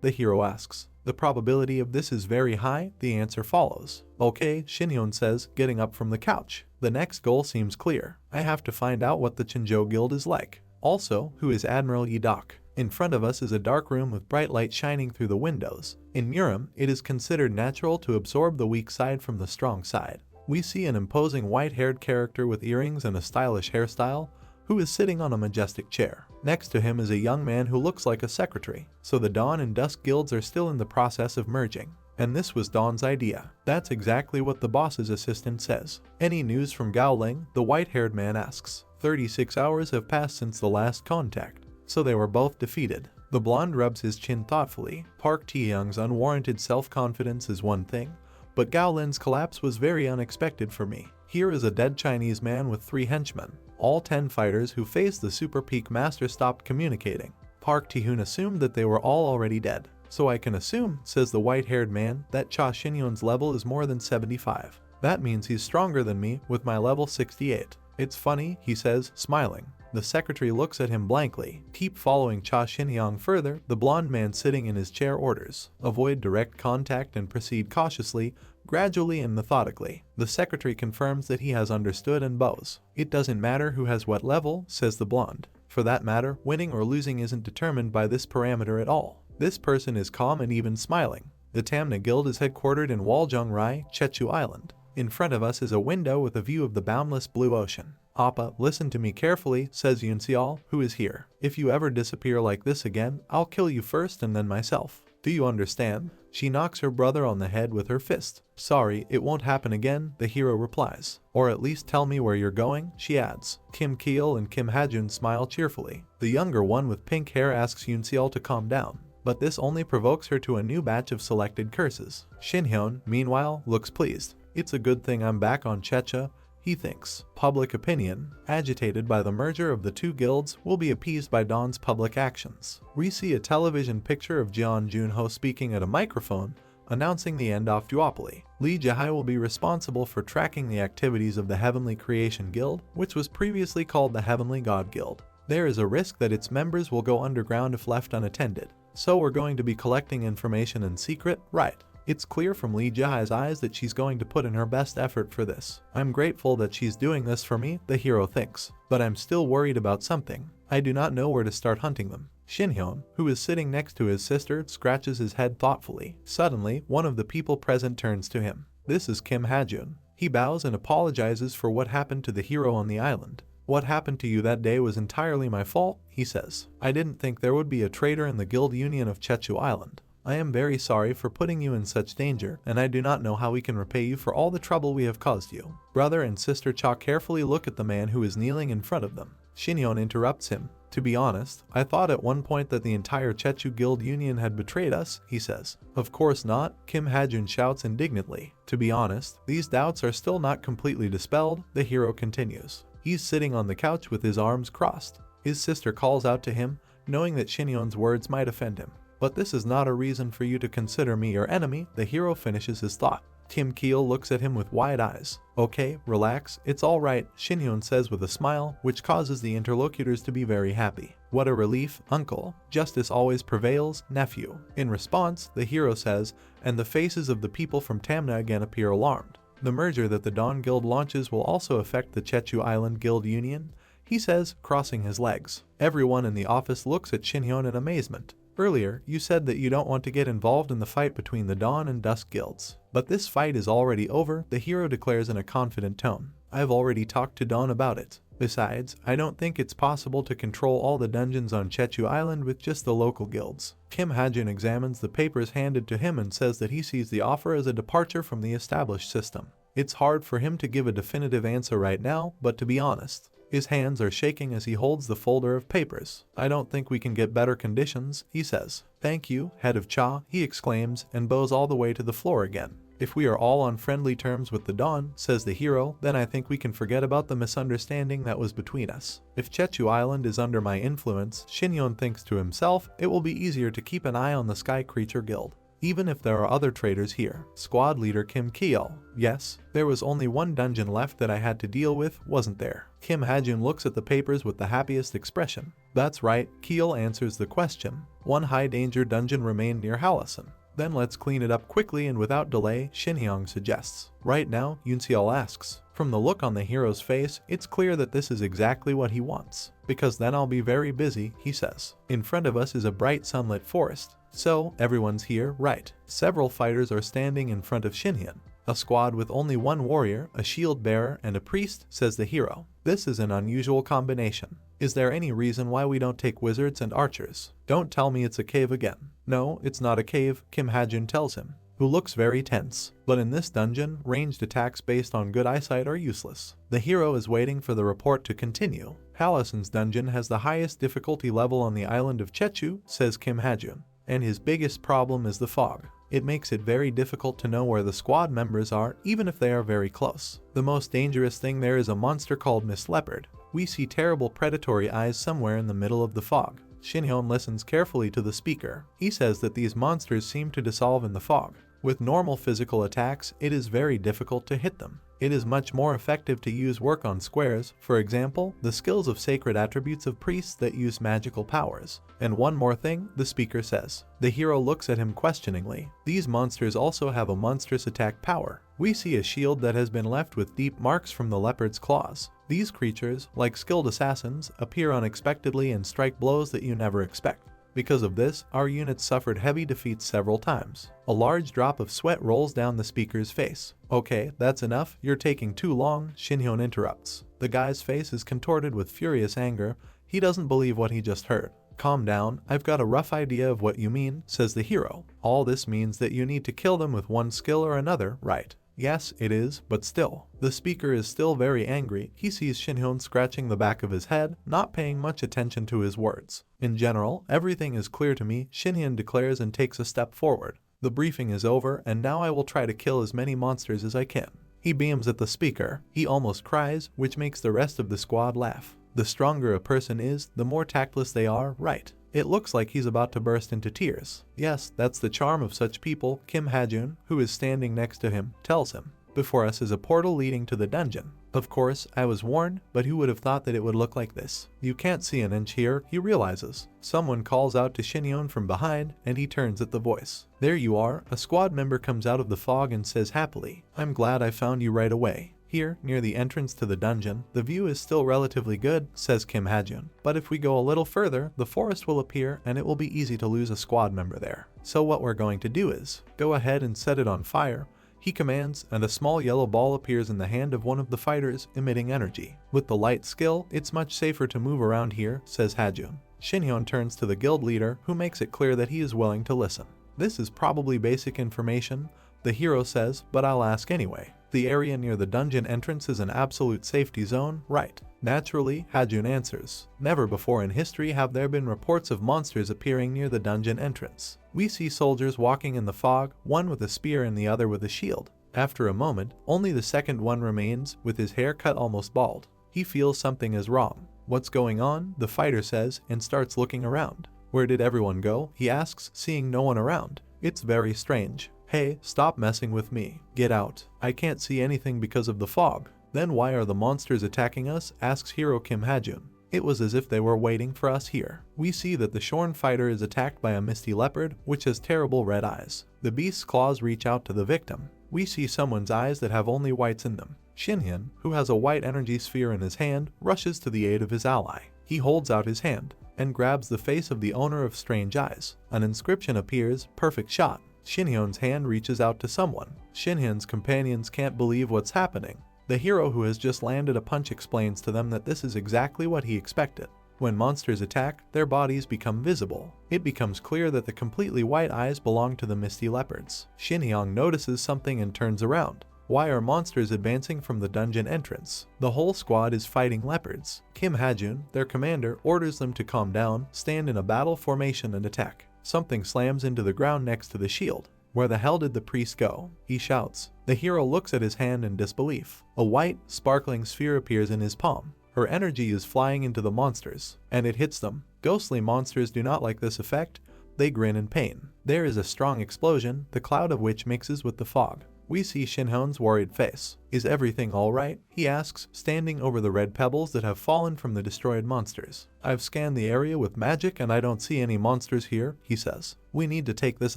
The hero asks. The probability of this is very high, the answer follows. Okay, Shinhyun says, getting up from the couch. The next goal seems clear. I have to find out what the Chinjo Guild is like. Also, who is Admiral Yidok? In front of us is a dark room with bright light shining through the windows. In Murim, it is considered natural to absorb the weak side from the strong side. We see an imposing white-haired character with earrings and a stylish hairstyle, who is sitting on a majestic chair. Next to him is a young man who looks like a secretary. So the Dawn and Dusk guilds are still in the process of merging. And this was Dawn's idea. That's exactly what the boss's assistant says. Any news from Gao Ling? The white-haired man asks. 36 hours have passed since the last contact. So they were both defeated. The blonde rubs his chin thoughtfully. Park Tae-young's unwarranted self-confidence is one thing, but Gao Lin's collapse was very unexpected for me. Here is a dead Chinese man with 3 henchmen. All 10 fighters who faced the Super Peak Master stopped communicating. Park Tae-hoon assumed that they were all already dead. So I can assume, says the white-haired man, that Cha Shinhyun's level is more than 75. That means he's stronger than me with my level 68. It's funny, he says, smiling. The secretary looks at him blankly. Keep following Cha Shinhyun further, the blonde man sitting in his chair orders. Avoid direct contact and proceed cautiously, gradually and methodically. The secretary confirms that he has understood and bows. It doesn't matter who has what level, says the blonde. For that matter, winning or losing isn't determined by this parameter at all. This person is calm and even smiling. The Tamna Guild is headquartered in Waljongrai, Chechu Island. In front of us is a window with a view of the boundless blue ocean. Appa, listen to me carefully, says Yun-seol, who is here. If you ever disappear like this again, I'll kill you first and then myself. Do you understand? She knocks her brother on the head with her fist. Sorry, it won't happen again, the hero replies. Or at least tell me where you're going, she adds. Kim Keel and Kim Hajun smile cheerfully. The younger one with pink hair asks Yun-seol to calm down, but this only provokes her to a new batch of selected curses. Shinhyun, meanwhile, looks pleased. It's a good thing I'm back on Checha, he thinks. Public opinion, agitated by the merger of the two guilds, will be appeased by Dawn's public actions. We see a television picture of Jeon Junho speaking at a microphone, announcing the end of duopoly. Lee Jahai will be responsible for tracking the activities of the Heavenly Creation Guild, which was previously called the Heavenly God Guild. There is a risk that its members will go underground if left unattended. So we're going to be collecting information in secret, right? It's clear from Lee Jahai's eyes that she's going to put in her best effort for this. I'm grateful that she's doing this for me, the hero thinks. But I'm still worried about something. I do not know where to start hunting them. Shinhyun, who is sitting next to his sister, scratches his head thoughtfully. Suddenly, one of the people present turns to him. This is Kim Hajun. He bows and apologizes for what happened to the hero on the island. What happened to you that day was entirely my fault, he says. I didn't think there would be a traitor in the guild union of Chechu Island. I am very sorry for putting you in such danger, and I do not know how we can repay you for all the trouble we have caused you. Brother and sister Cha carefully look at the man who is kneeling in front of them. Shinhyun interrupts him. To be honest, I thought at one point that the entire Chechu Guild Union had betrayed us, he says. Of course not, Kim Hajun shouts indignantly. To be honest, these doubts are still not completely dispelled, the hero continues. He's sitting on the couch with his arms crossed. His sister calls out to him, knowing that Shinhyun's words might offend him. But this is not a reason for you to consider me your enemy, the hero finishes his thought. Kim Keel looks at him with wide eyes. Okay, relax, it's alright, Shinhyun says with a smile, which causes the interlocutors to be very happy. What a relief, uncle. Justice always prevails, nephew. In response, the hero says, and the faces of the people from Tamna again appear alarmed. The merger that the Dawn Guild launches will also affect the Chechu Island Guild Union, he says, crossing his legs. Everyone in the office looks at Shinhyun in amazement. Earlier, you said that you don't want to get involved in the fight between the Dawn and Dusk guilds. But this fight is already over, the hero declares in a confident tone. I've already talked to Dawn about it. Besides, I don't think it's possible to control all the dungeons on Chechu Island with just the local guilds. Kim Hajun examines the papers handed to him and says that he sees the offer as a departure from the established system. It's hard for him to give a definitive answer right now, but to be honest, his hands are shaking as he holds the folder of papers. I don't think we can get better conditions, he says. Thank you, head of Cha, he exclaims, and bows all the way to the floor again. If we are all on friendly terms with the Dawn, says the hero, then I think we can forget about the misunderstanding that was between us. If Chechu Island is under my influence, Shinhyun thinks to himself, it will be easier to keep an eye on the Sky Creature Guild. Even if there are other traitors here. Squad leader Kim Keel. Yes, there was only one dungeon left that I had to deal with, wasn't there? Kim Hajun looks at the papers with the happiest expression. That's right, Keel answers the question. One high danger dungeon remained near Hallison. Then let's clean it up quickly and without delay, Shinhyung suggests. Right now, Yoonseol asks. From the look on the hero's face, it's clear that this is exactly what he wants. Because then I'll be very busy, he says. In front of us is a bright sunlit forest. So, everyone's here, right? Several fighters are standing in front of Shinhyun. A squad with only one warrior, a shield bearer, and a priest, says the hero. This is an unusual combination. Is there any reason why we don't take wizards and archers? Don't tell me it's a cave again. No, it's not a cave, Kim Hajun tells him, who looks very tense. But in this dungeon, ranged attacks based on good eyesight are useless. The hero is waiting for the report to continue. Hallison's dungeon has the highest difficulty level on the island of Chechu, says Kim Hajun. And his biggest problem is the fog. It makes it very difficult to know where the squad members are, even if they are very close. The most dangerous thing there is a monster called Miss Leopard. We see terrible predatory eyes somewhere in the middle of the fog. Shinhyun listens carefully to the speaker. He says that these monsters seem to dissolve in the fog. With normal physical attacks, it is very difficult to hit them. It is much more effective to use work on squares, for example, the skills of sacred attributes of priests that use magical powers. And one more thing, the speaker says. The hero looks at him questioningly. These monsters also have a monstrous attack power. We see a shield that has been left with deep marks from the leopard's claws. These creatures, like skilled assassins, appear unexpectedly and strike blows that you never expect. Because of this, our unit suffered heavy defeats several times. A large drop of sweat rolls down the speaker's face. Okay, that's enough, you're taking too long, Shinhyun interrupts. The guy's face is contorted with furious anger. He doesn't believe what he just heard. Calm down, I've got a rough idea of what you mean, says the hero. All this means that you need to kill them with one skill or another, right? Yes, it is, but still. The speaker is still very angry. He sees Shinhyun scratching the back of his head, not paying much attention to his words. In general, everything is clear to me, Shinhyun declares and takes a step forward. The briefing is over, and now I will try to kill as many monsters as I can. He beams at the speaker. He almost cries, which makes the rest of the squad laugh. The stronger a person is, the more tactless they are, right? It looks like he's about to burst into tears. Yes, that's the charm of such people, Kim Hajun, who is standing next to him, tells him. Before us is a portal leading to the dungeon. Of course, I was warned, but who would have thought that it would look like this? You can't see an inch here, he realizes. Someone calls out to Shinyeon from behind, and he turns at the voice. There you are. A squad member comes out of the fog and says happily, I'm glad I found you right away. Here, near the entrance to the dungeon, the view is still relatively good, says Kim Hajun. But if we go a little further, the forest will appear and it will be easy to lose a squad member there. So what we're going to do is, go ahead and set it on fire. He commands, and a small yellow ball appears in the hand of one of the fighters, emitting energy. With the light skill, it's much safer to move around here, says Hajun. Shinyeon turns to the guild leader, who makes it clear that he is willing to listen. This is probably basic information, the hero says, but I'll ask anyway. The area near the dungeon entrance is an absolute safety zone, right? Naturally, Hajun answers. Never before in history have there been reports of monsters appearing near the dungeon entrance. We see soldiers walking in the fog, one with a spear and the other with a shield. After a moment, only the second one remains, with his hair cut almost bald. He feels something is wrong. What's going on? The fighter says, and starts looking around. Where did everyone go? He asks, seeing no one around. It's very strange. Hey, stop messing with me. Get out. I can't see anything because of the fog. Then why are the monsters attacking us? Asks hero Kim Hajun. It was as if they were waiting for us here. We see that the Shorn fighter is attacked by a misty leopard, which has terrible red eyes. The beast's claws reach out to the victim. We see someone's eyes that have only whites in them. Shinhyun, who has a white energy sphere in his hand, rushes to the aid of his ally. He holds out his hand and grabs the face of the owner of strange eyes. An inscription appears, perfect shot. Shinhyun's hand reaches out to someone. Shinhyun's companions can't believe what's happening. The hero who has just landed a punch explains to them that this is exactly what he expected. When monsters attack, their bodies become visible. It becomes clear that the completely white eyes belong to the misty leopards. Shinhyun notices something and turns around. Why are monsters advancing from the dungeon entrance? The whole squad is fighting leopards. Kim Hajun, their commander, orders them to calm down, stand in a battle formation and attack. Something slams into the ground next to the shield. Where the hell did the priest go? He shouts. The hero looks at his hand in disbelief. A white, sparkling sphere appears in his palm. Her energy is flying into the monsters, and it hits them. Ghostly monsters do not like this effect. They grin in pain. There is a strong explosion, the cloud of which mixes with the fog. We see Shinhyun's worried face. Is everything alright? He asks, standing over the red pebbles that have fallen from the destroyed monsters. I've scanned the area with magic and I don't see any monsters here, he says. We need to take this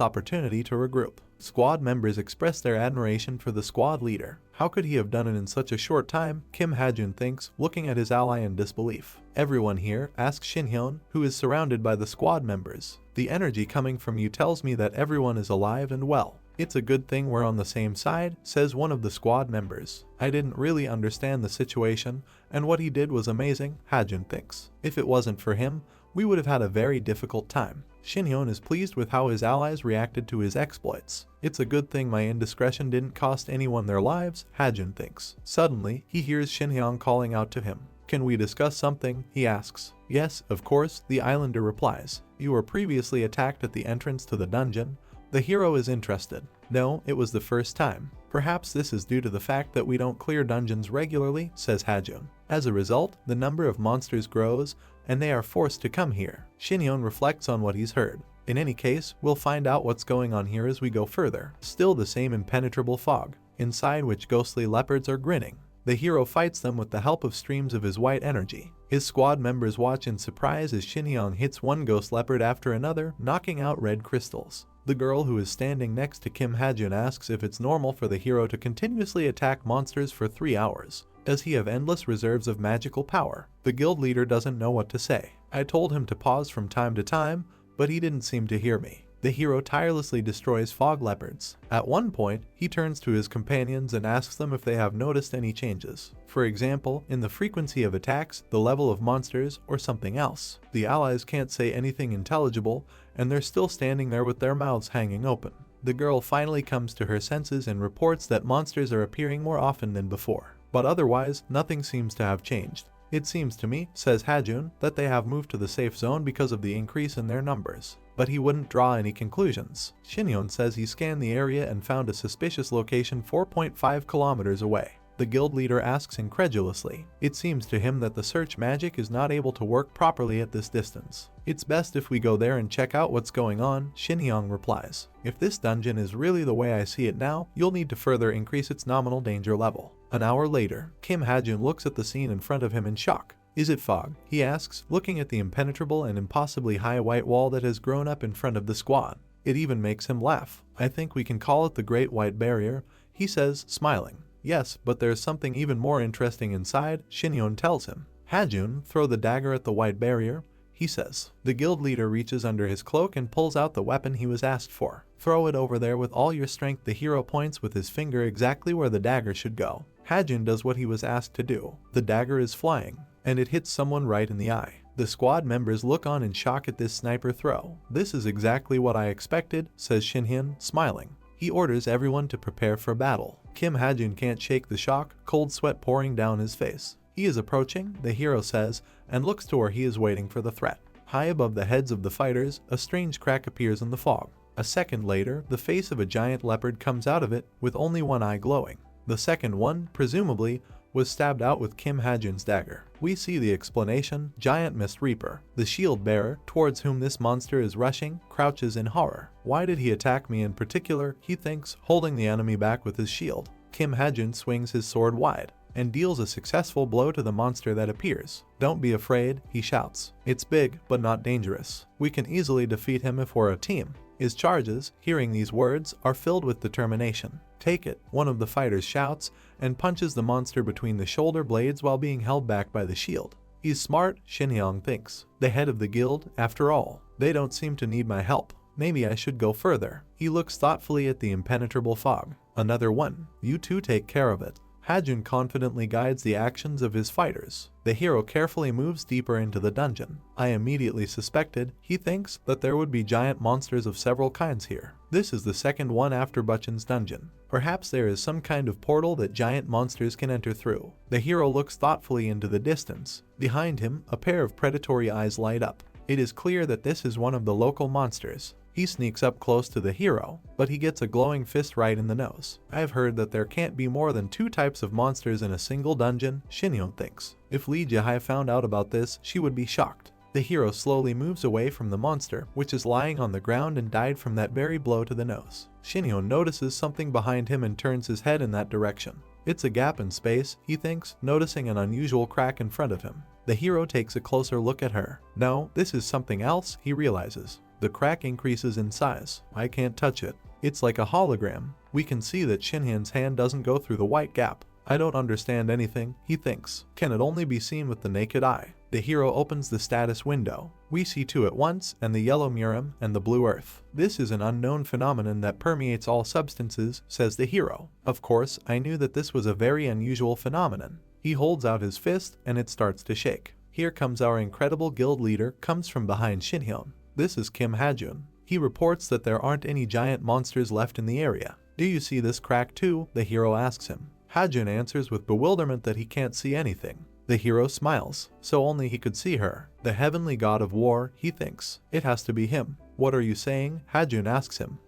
opportunity to regroup. Squad members express their admiration for the squad leader. How could he have done it in such a short time? Kim Hajun thinks, looking at his ally in disbelief. Everyone here? Asks Shinhyun, who is surrounded by the squad members. The energy coming from you tells me that everyone is alive and well. It's a good thing we're on the same side, says one of the squad members. I didn't really understand the situation, and what he did was amazing, Hajun thinks. If it wasn't for him, we would have had a very difficult time. Shinhyun is pleased with how his allies reacted to his exploits. It's a good thing my indiscretion didn't cost anyone their lives, Hajun thinks. Suddenly, he hears Shinhyun calling out to him. Can we discuss something? He asks. Yes, of course, the islander replies. You were previously attacked at the entrance to the dungeon. The hero is interested. No, it was the first time. Perhaps this is due to the fact that we don't clear dungeons regularly, says Hajun. As a result, the number of monsters grows, and they are forced to come here. Shinhyun reflects on what he's heard. In any case, we'll find out what's going on here as we go further. Still the same impenetrable fog, inside which ghostly leopards are grinning. The hero fights them with the help of streams of his white energy. His squad members watch in surprise as Shinhyun hits one ghost leopard after another, knocking out red crystals. The girl who is standing next to Kim Hajun asks if it's normal for the hero to continuously attack monsters for 3 hours. Does he have endless reserves of magical power? The guild leader doesn't know what to say. I told him to pause from time to time, but he didn't seem to hear me. The hero tirelessly destroys fog leopards. At one point, he turns to his companions and asks them if they have noticed any changes. For example, in the frequency of attacks, the level of monsters, or something else. The allies can't say anything intelligible, and they're still standing there with their mouths hanging open. The girl finally comes to her senses and reports that monsters are appearing more often than before. But otherwise, nothing seems to have changed. It seems to me, says Hajun, that they have moved to the safe zone because of the increase in their numbers. But he wouldn't draw any conclusions. Shinhyun says he scanned the area and found a suspicious location 4.5 kilometers away. The guild leader asks incredulously. It seems to him that the search magic is not able to work properly at this distance. It's best if we go there and check out what's going on, Shinhyung replies. If this dungeon is really the way I see it now, you'll need to further increase its nominal danger level. An hour later, Kim Hajun looks at the scene in front of him in shock. Is it fog? He asks, looking at the impenetrable and impossibly high white wall that has grown up in front of the squad. It even makes him laugh. I think we can call it the Great White Barrier, he says, smiling. Yes, but there's something even more interesting inside, Shinhyun tells him. Hajun, throw the dagger at the white barrier, he says. The guild leader reaches under his cloak and pulls out the weapon he was asked for. Throw it over there with all your strength, the hero points with his finger exactly where the dagger should go. Hajun does what he was asked to do. The dagger is flying, and it hits someone right in the eye. The squad members look on in shock at this sniper throw. This is exactly what I expected, says Shinhyun, smiling. He orders everyone to prepare for battle. Kim Hajun can't shake the shock, cold sweat pouring down his face. He is approaching, the hero says, and looks to where he is waiting for the threat. High above the heads of the fighters, a strange crack appears in the fog. A second later, the face of a giant leopard comes out of it, with only one eye glowing. The second one, presumably, was stabbed out with Kim Hajun's dagger. We see the explanation, Giant Mist Reaper. The shield bearer, towards whom this monster is rushing, crouches in horror. Why did he attack me in particular, he thinks, holding the enemy back with his shield. Kim Hajun swings his sword wide, and deals a successful blow to the monster that appears. Don't be afraid, he shouts. It's big, but not dangerous. We can easily defeat him if we're a team. His charges, hearing these words, are filled with determination. Take it, one of the fighters shouts, and punches the monster between the shoulder blades while being held back by the shield. He's smart, Shinhyung thinks. The head of the guild, after all. They don't seem to need my help. Maybe I should go further. He looks thoughtfully at the impenetrable fog. Another one. You two take care of it. Hajun confidently guides the actions of his fighters. The hero carefully moves deeper into the dungeon. I immediately suspected, he thinks, that there would be giant monsters of several kinds here. This is the second one after Buchan's dungeon. Perhaps there is some kind of portal that giant monsters can enter through. The hero looks thoughtfully into the distance. Behind him, a pair of predatory eyes light up. It is clear that this is one of the local monsters. He sneaks up close to the hero, but he gets a glowing fist right in the nose. I've heard that there can't be more than 2 types of monsters in a single dungeon, Shinhyun thinks. If Lee Jihai found out about this, she would be shocked. The hero slowly moves away from the monster, which is lying on the ground and died from that very blow to the nose. Shinhyun notices something behind him and turns his head in that direction. It's a gap in space, he thinks, noticing an unusual crack in front of him. The hero takes a closer look at her. No, this is something else, he realizes. The crack increases in size. I can't touch it. It's like a hologram. We can see that Shinhyun's hand doesn't go through the white gap. I don't understand anything, he thinks. Can it only be seen with the naked eye? The hero opens the status window. We see 2 at once, and the yellow Murim and the blue earth. This is an unknown phenomenon that permeates all substances, says the hero. Of course, I knew that this was a very unusual phenomenon. He holds out his fist, and it starts to shake. Here comes our incredible guild leader, comes from behind Shinhyun. This is Kim Hajun. He reports that there aren't any giant monsters left in the area. Do you see this crack too? The hero asks him. Hajun answers with bewilderment that he can't see anything. The hero smiles. So only he could see her. The heavenly god of war, he thinks. It has to be him. What are you saying? Hajun asks him.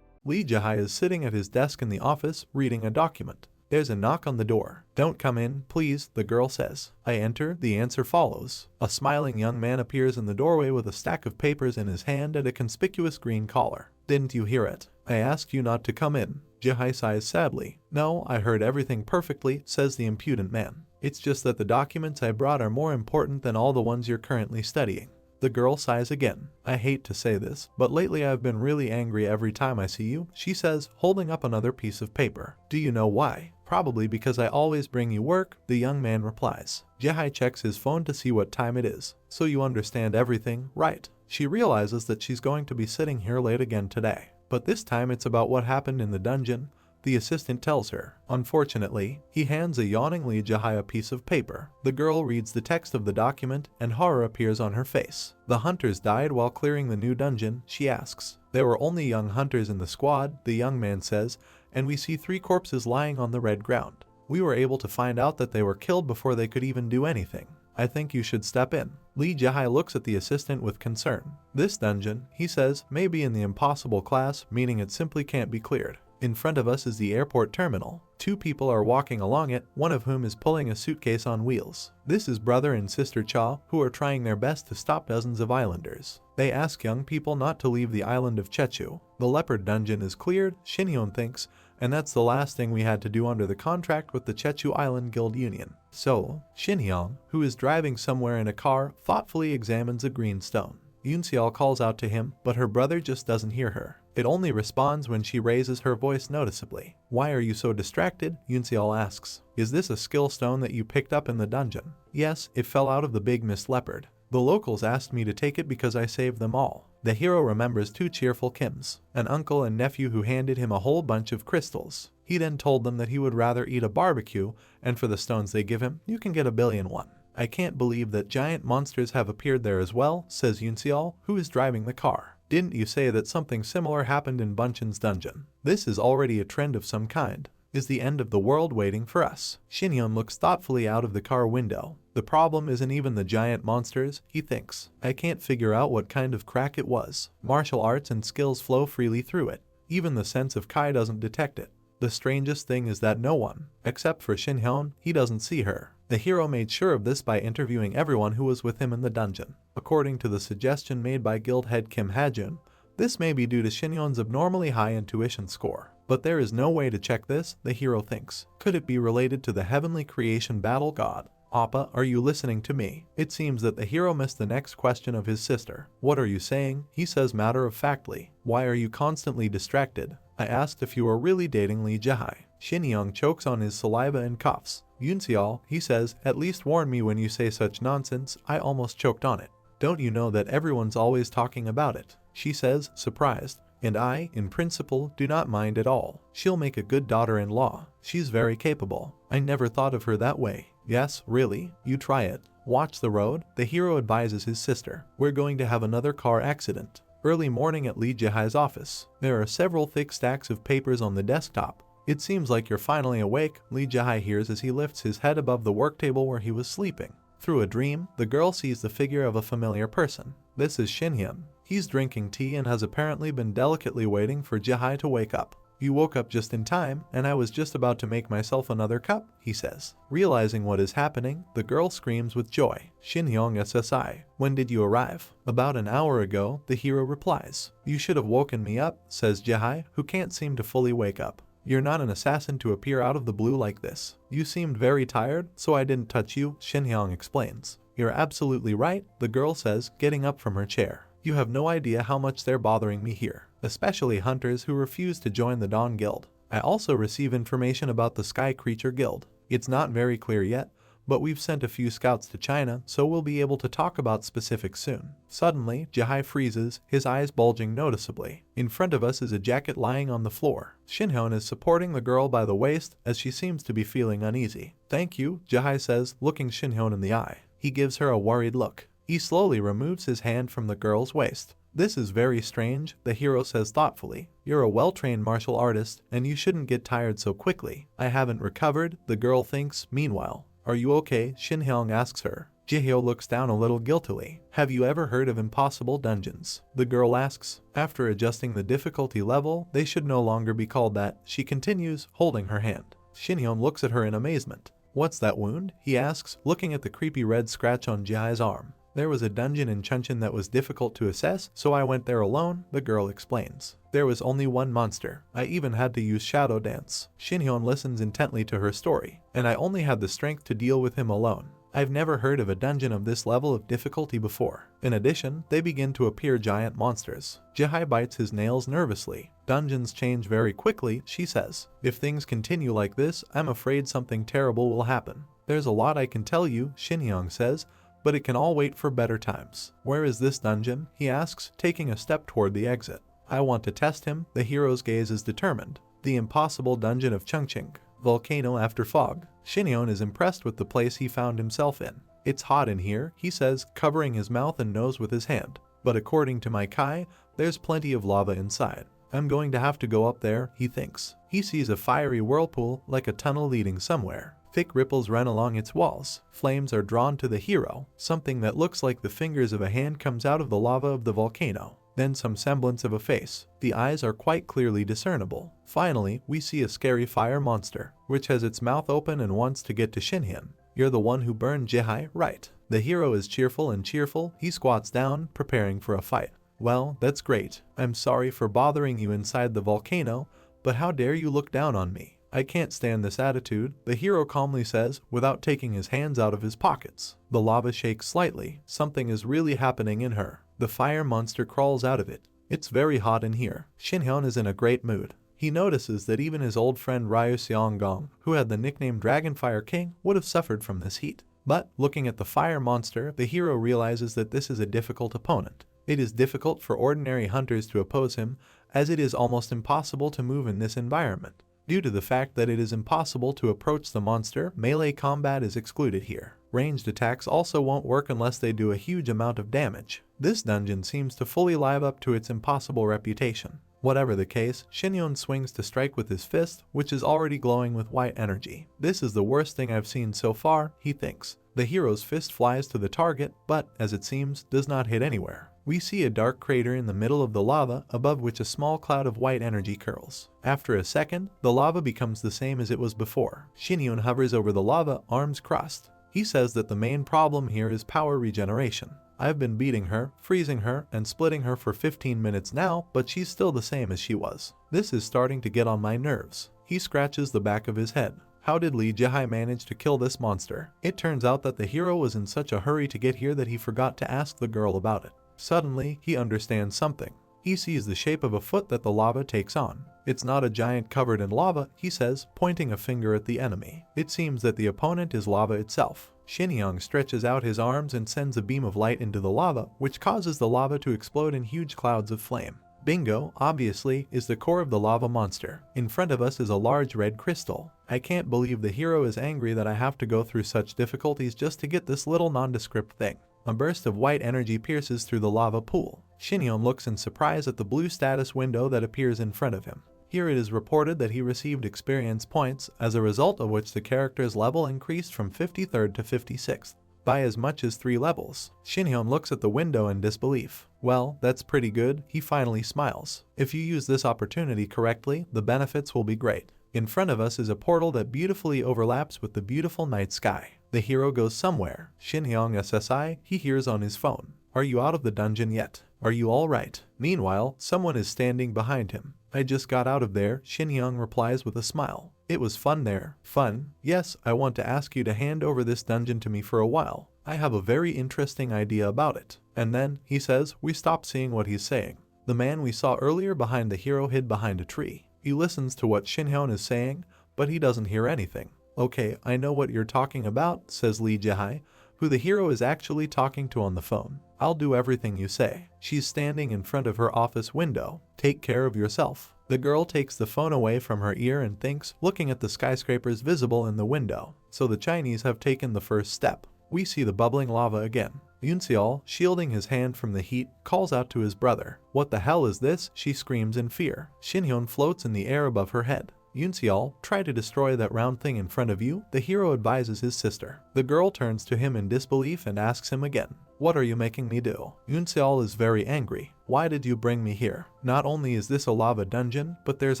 Lee Jihai is sitting at his desk in the office, reading a document. There's a knock on the door. Don't come in, please, the girl says. I enter, the answer follows. A smiling young man appears in the doorway with a stack of papers in his hand and a conspicuous green collar. Didn't you hear it? I asked you not to come in. Jihai sighs sadly. No, I heard everything perfectly, says the impudent man. It's just that the documents I brought are more important than all the ones you're currently studying. The girl sighs again. I hate to say this, but lately I've been really angry every time I see you, she says, holding up another piece of paper. Do you know why? Probably because I always bring you work, the young man replies. Jihai checks his phone to see what time it is. So you understand everything, right? She realizes that she's going to be sitting here late again today. But this time it's about what happened in the dungeon, the assistant tells her. Unfortunately, he hands a yawning Lee Jihai a piece of paper. The girl reads the text of the document and horror appears on her face. The hunters died while clearing the new dungeon, she asks. There were only young hunters in the squad, the young man says, and we see 3 corpses lying on the red ground. We were able to find out that they were killed before they could even do anything. I think you should step in. Lee Jae looks at the assistant with concern. This dungeon, he says, may be in the impossible class, meaning it simply can't be cleared. In front of us is the airport terminal. 2 people are walking along it, one of whom is pulling a suitcase on wheels. This is brother and sister Cha, who are trying their best to stop dozens of islanders. They ask young people not to leave the island of Jeju. The leopard dungeon is cleared, Shinhyun thinks, and that's the last thing we had to do under the contract with the Jeju Island Guild Union. So, Shinhyun, who is driving somewhere in a car, thoughtfully examines a green stone. Yoonseol calls out to him, but her brother just doesn't hear her. It only responds when she raises her voice noticeably. Why are you so distracted? Yoonseol asks. Is this a skill stone that you picked up in the dungeon? Yes, it fell out of the big mist leopard. The locals asked me to take it because I saved them all. The hero remembers 2 cheerful Kims, an uncle and nephew who handed him a whole bunch of crystals. He then told them that he would rather eat a barbecue, and for the stones they give him, you can get 1,000,000,000. I can't believe that giant monsters have appeared there as well, says Yoonseol, who is driving the car. Didn't you say that something similar happened in Bunchan's dungeon? This is already a trend of some kind. Is the end of the world waiting for us? Shinhyun looks thoughtfully out of the car window. The problem isn't even the giant monsters, he thinks. I can't figure out what kind of crack it was. Martial arts and skills flow freely through it. Even the sense of Kai doesn't detect it. The strangest thing is that no one, except for Shinhyun, he doesn't see her. The hero made sure of this by interviewing everyone who was with him in the dungeon. According to the suggestion made by guild head Kim Hajun, this may be due to Shinhyun's abnormally high intuition score. But there is no way to check this, the hero thinks. Could it be related to the heavenly creation battle god? Appa, are you listening to me? It seems that the hero missed the next question of his sister. What are you saying? He says matter-of-factly. Why are you constantly distracted? I asked if you were really dating Lee Jae. Shinhyun chokes on his saliva and coughs. Yoonseol, he says, at least warn me when you say such nonsense. I almost choked on it. Don't you know that everyone's always talking about it? She says, surprised. And I, in principle, do not mind at all. She'll make a good daughter-in-law. She's very capable. I never thought of her that way. Yes, really? You try it. Watch the road, the hero advises his sister. We're going to have another car accident. Early morning at Lee Jae's office. There are several thick stacks of papers on the desktop. It seems like you're finally awake, Lee Jae hears as he lifts his head above the work table where he was sleeping. Through a dream, the girl sees the figure of a familiar person. This is Shinhyun. He's drinking tea and has apparently been delicately waiting for Jae to wake up. You woke up just in time, and I was just about to make myself another cup, he says. Realizing what is happening, the girl screams with joy. Shinhyun SSI. When did you arrive? About an hour ago, the hero replies. You should have woken me up, says Jae, who can't seem to fully wake up. You're not an assassin to appear out of the blue like this. You seemed very tired, so I didn't touch you, Shinhyun explains. You're absolutely right, the girl says, getting up from her chair. You have no idea how much they're bothering me here, especially hunters who refuse to join the Dawn Guild. I also receive information about the Sky Creature Guild. It's not very clear yet, but we've sent a few scouts to China, so we'll be able to talk about specifics soon. Suddenly, Jae freezes, his eyes bulging noticeably. In front of us is a jacket lying on the floor. Shinhyun is supporting the girl by the waist as she seems to be feeling uneasy. Thank you, Jae says, looking Shinhyun in the eye. He gives her a worried look. He slowly removes his hand from the girl's waist. This is very strange, the hero says thoughtfully. You're a well-trained martial artist, and you shouldn't get tired so quickly. I haven't recovered, the girl thinks. Meanwhile, are you okay? Shinhyun asks her. Jae looks down a little guiltily. Have you ever heard of impossible dungeons? The girl asks. After adjusting the difficulty level, they should no longer be called that, she continues, holding her hand. Shinhyun looks at her in amazement. What's that wound? He asks, looking at the creepy red scratch on Jae's arm. There was a dungeon in Chuncheon that was difficult to assess, so I went there alone, the girl explains. There was only one monster. I even had to use shadow dance. Shinhyun listens intently to her story, and I only had the strength to deal with him alone. I've never heard of a dungeon of this level of difficulty before. In addition, they begin to appear giant monsters. Jae bites his nails nervously. Dungeons change very quickly, she says. If things continue like this, I'm afraid something terrible will happen. There's a lot I can tell you, Shinhyun says, but it can all wait for better times. Where is this dungeon? He asks, taking a step toward the exit. I want to test him, the hero's gaze is determined. The impossible dungeon of Chungching. Volcano after fog. Shinhyun is impressed with the place he found himself in. It's hot in here, he says, covering his mouth and nose with his hand. But according to my Kai, there's plenty of lava inside. I'm going to have to go up there, he thinks. He sees a fiery whirlpool, like a tunnel leading somewhere. Thick ripples run along its walls. Flames are drawn to the hero. Something that looks like the fingers of a hand comes out of the lava of the volcano. Then some semblance of a face. The eyes are quite clearly discernible. Finally, we see a scary fire monster, which has its mouth open and wants to get to Shinhyun. You're the one who burned Jihai, right? The hero is cheerful. He squats down, preparing for a fight. Well, that's great. I'm sorry for bothering you inside the volcano, but how dare you look down on me? I can't stand this attitude, the hero calmly says, without taking his hands out of his pockets. The lava shakes slightly. Something is really happening in her. The fire monster crawls out of it. It's very hot in here. Shinhyun is in a great mood. He notices that even his old friend Ryu Seonggong, who had the nickname Dragonfire King, would have suffered from this heat. But, looking at the fire monster, the hero realizes that this is a difficult opponent. It is difficult for ordinary hunters to oppose him, as it is almost impossible to move in this environment. Due to the fact that it is impossible to approach the monster, melee combat is excluded here. Ranged attacks also won't work unless they do a huge amount of damage. This dungeon seems to fully live up to its impossible reputation. Whatever the case, Shinhyun swings to strike with his fist, which is already glowing with white energy. This is the worst thing I've seen so far, he thinks. The hero's fist flies to the target, but, as it seems, does not hit anywhere. We see a dark crater in the middle of the lava, above which a small cloud of white energy curls. After a second, the lava becomes the same as it was before. Shinhyun hovers over the lava, arms crossed. He says that the main problem here is power regeneration. I've been beating her, freezing her, and splitting her for 15 minutes now, but she's still the same as she was. This is starting to get on my nerves. He scratches the back of his head. How did Lee Jihai manage to kill this monster? It turns out that the hero was in such a hurry to get here that he forgot to ask the girl about it. Suddenly, he understands something. He sees the shape of a foot that the lava takes on. It's not a giant covered in lava, he says, pointing a finger at the enemy. It seems that the opponent is lava itself. Shinhyun stretches out his arms and sends a beam of light into the lava, which causes the lava to explode in huge clouds of flame. Bingo, obviously, is the core of the lava monster. In front of us is a large red crystal. I can't believe the hero is angry that I have to go through such difficulties just to get this little nondescript thing. A burst of white energy pierces through the lava pool. Shinhyun looks in surprise at the blue status window that appears in front of him. Here it is reported that he received experience points, as a result of which the character's level increased from 53rd to 56th, by as much as 3 levels. Shinhyun looks at the window in disbelief. Well, that's pretty good, he finally smiles. If you use this opportunity correctly, the benefits will be great. In front of us is a portal that beautifully overlaps with the beautiful night sky. The hero goes somewhere. Shinhyun SSI, he hears on his phone. Are you out of the dungeon yet? Are you alright? Meanwhile, someone is standing behind him. I just got out of there, Shinhyun replies with a smile. It was fun there. Fun? Yes, I want to ask you to hand over this dungeon to me for a while. I have a very interesting idea about it. And then, he says, we stop seeing what he's saying. The man we saw earlier behind the hero hid behind a tree. He listens to what Shinhyun is saying, but he doesn't hear anything. Okay, I know what you're talking about, says Lee Jihai, who the hero is actually talking to on the phone. I'll do everything you say. She's standing in front of her office window. Take care of yourself. The girl takes the phone away from her ear and thinks, looking at the skyscrapers visible in the window. So the Chinese have taken the first step. We see the bubbling lava again. Yunseol, shielding his hand from the heat, calls out to his brother. What the hell is this? She screams in fear. Shinhyun floats in the air above her head. Yunseol, try to destroy that round thing in front of you, the hero advises his sister. The girl turns to him in disbelief and asks him again. What are you making me do? Yunseol is very angry. Why did you bring me here? Not only is this a lava dungeon, but there's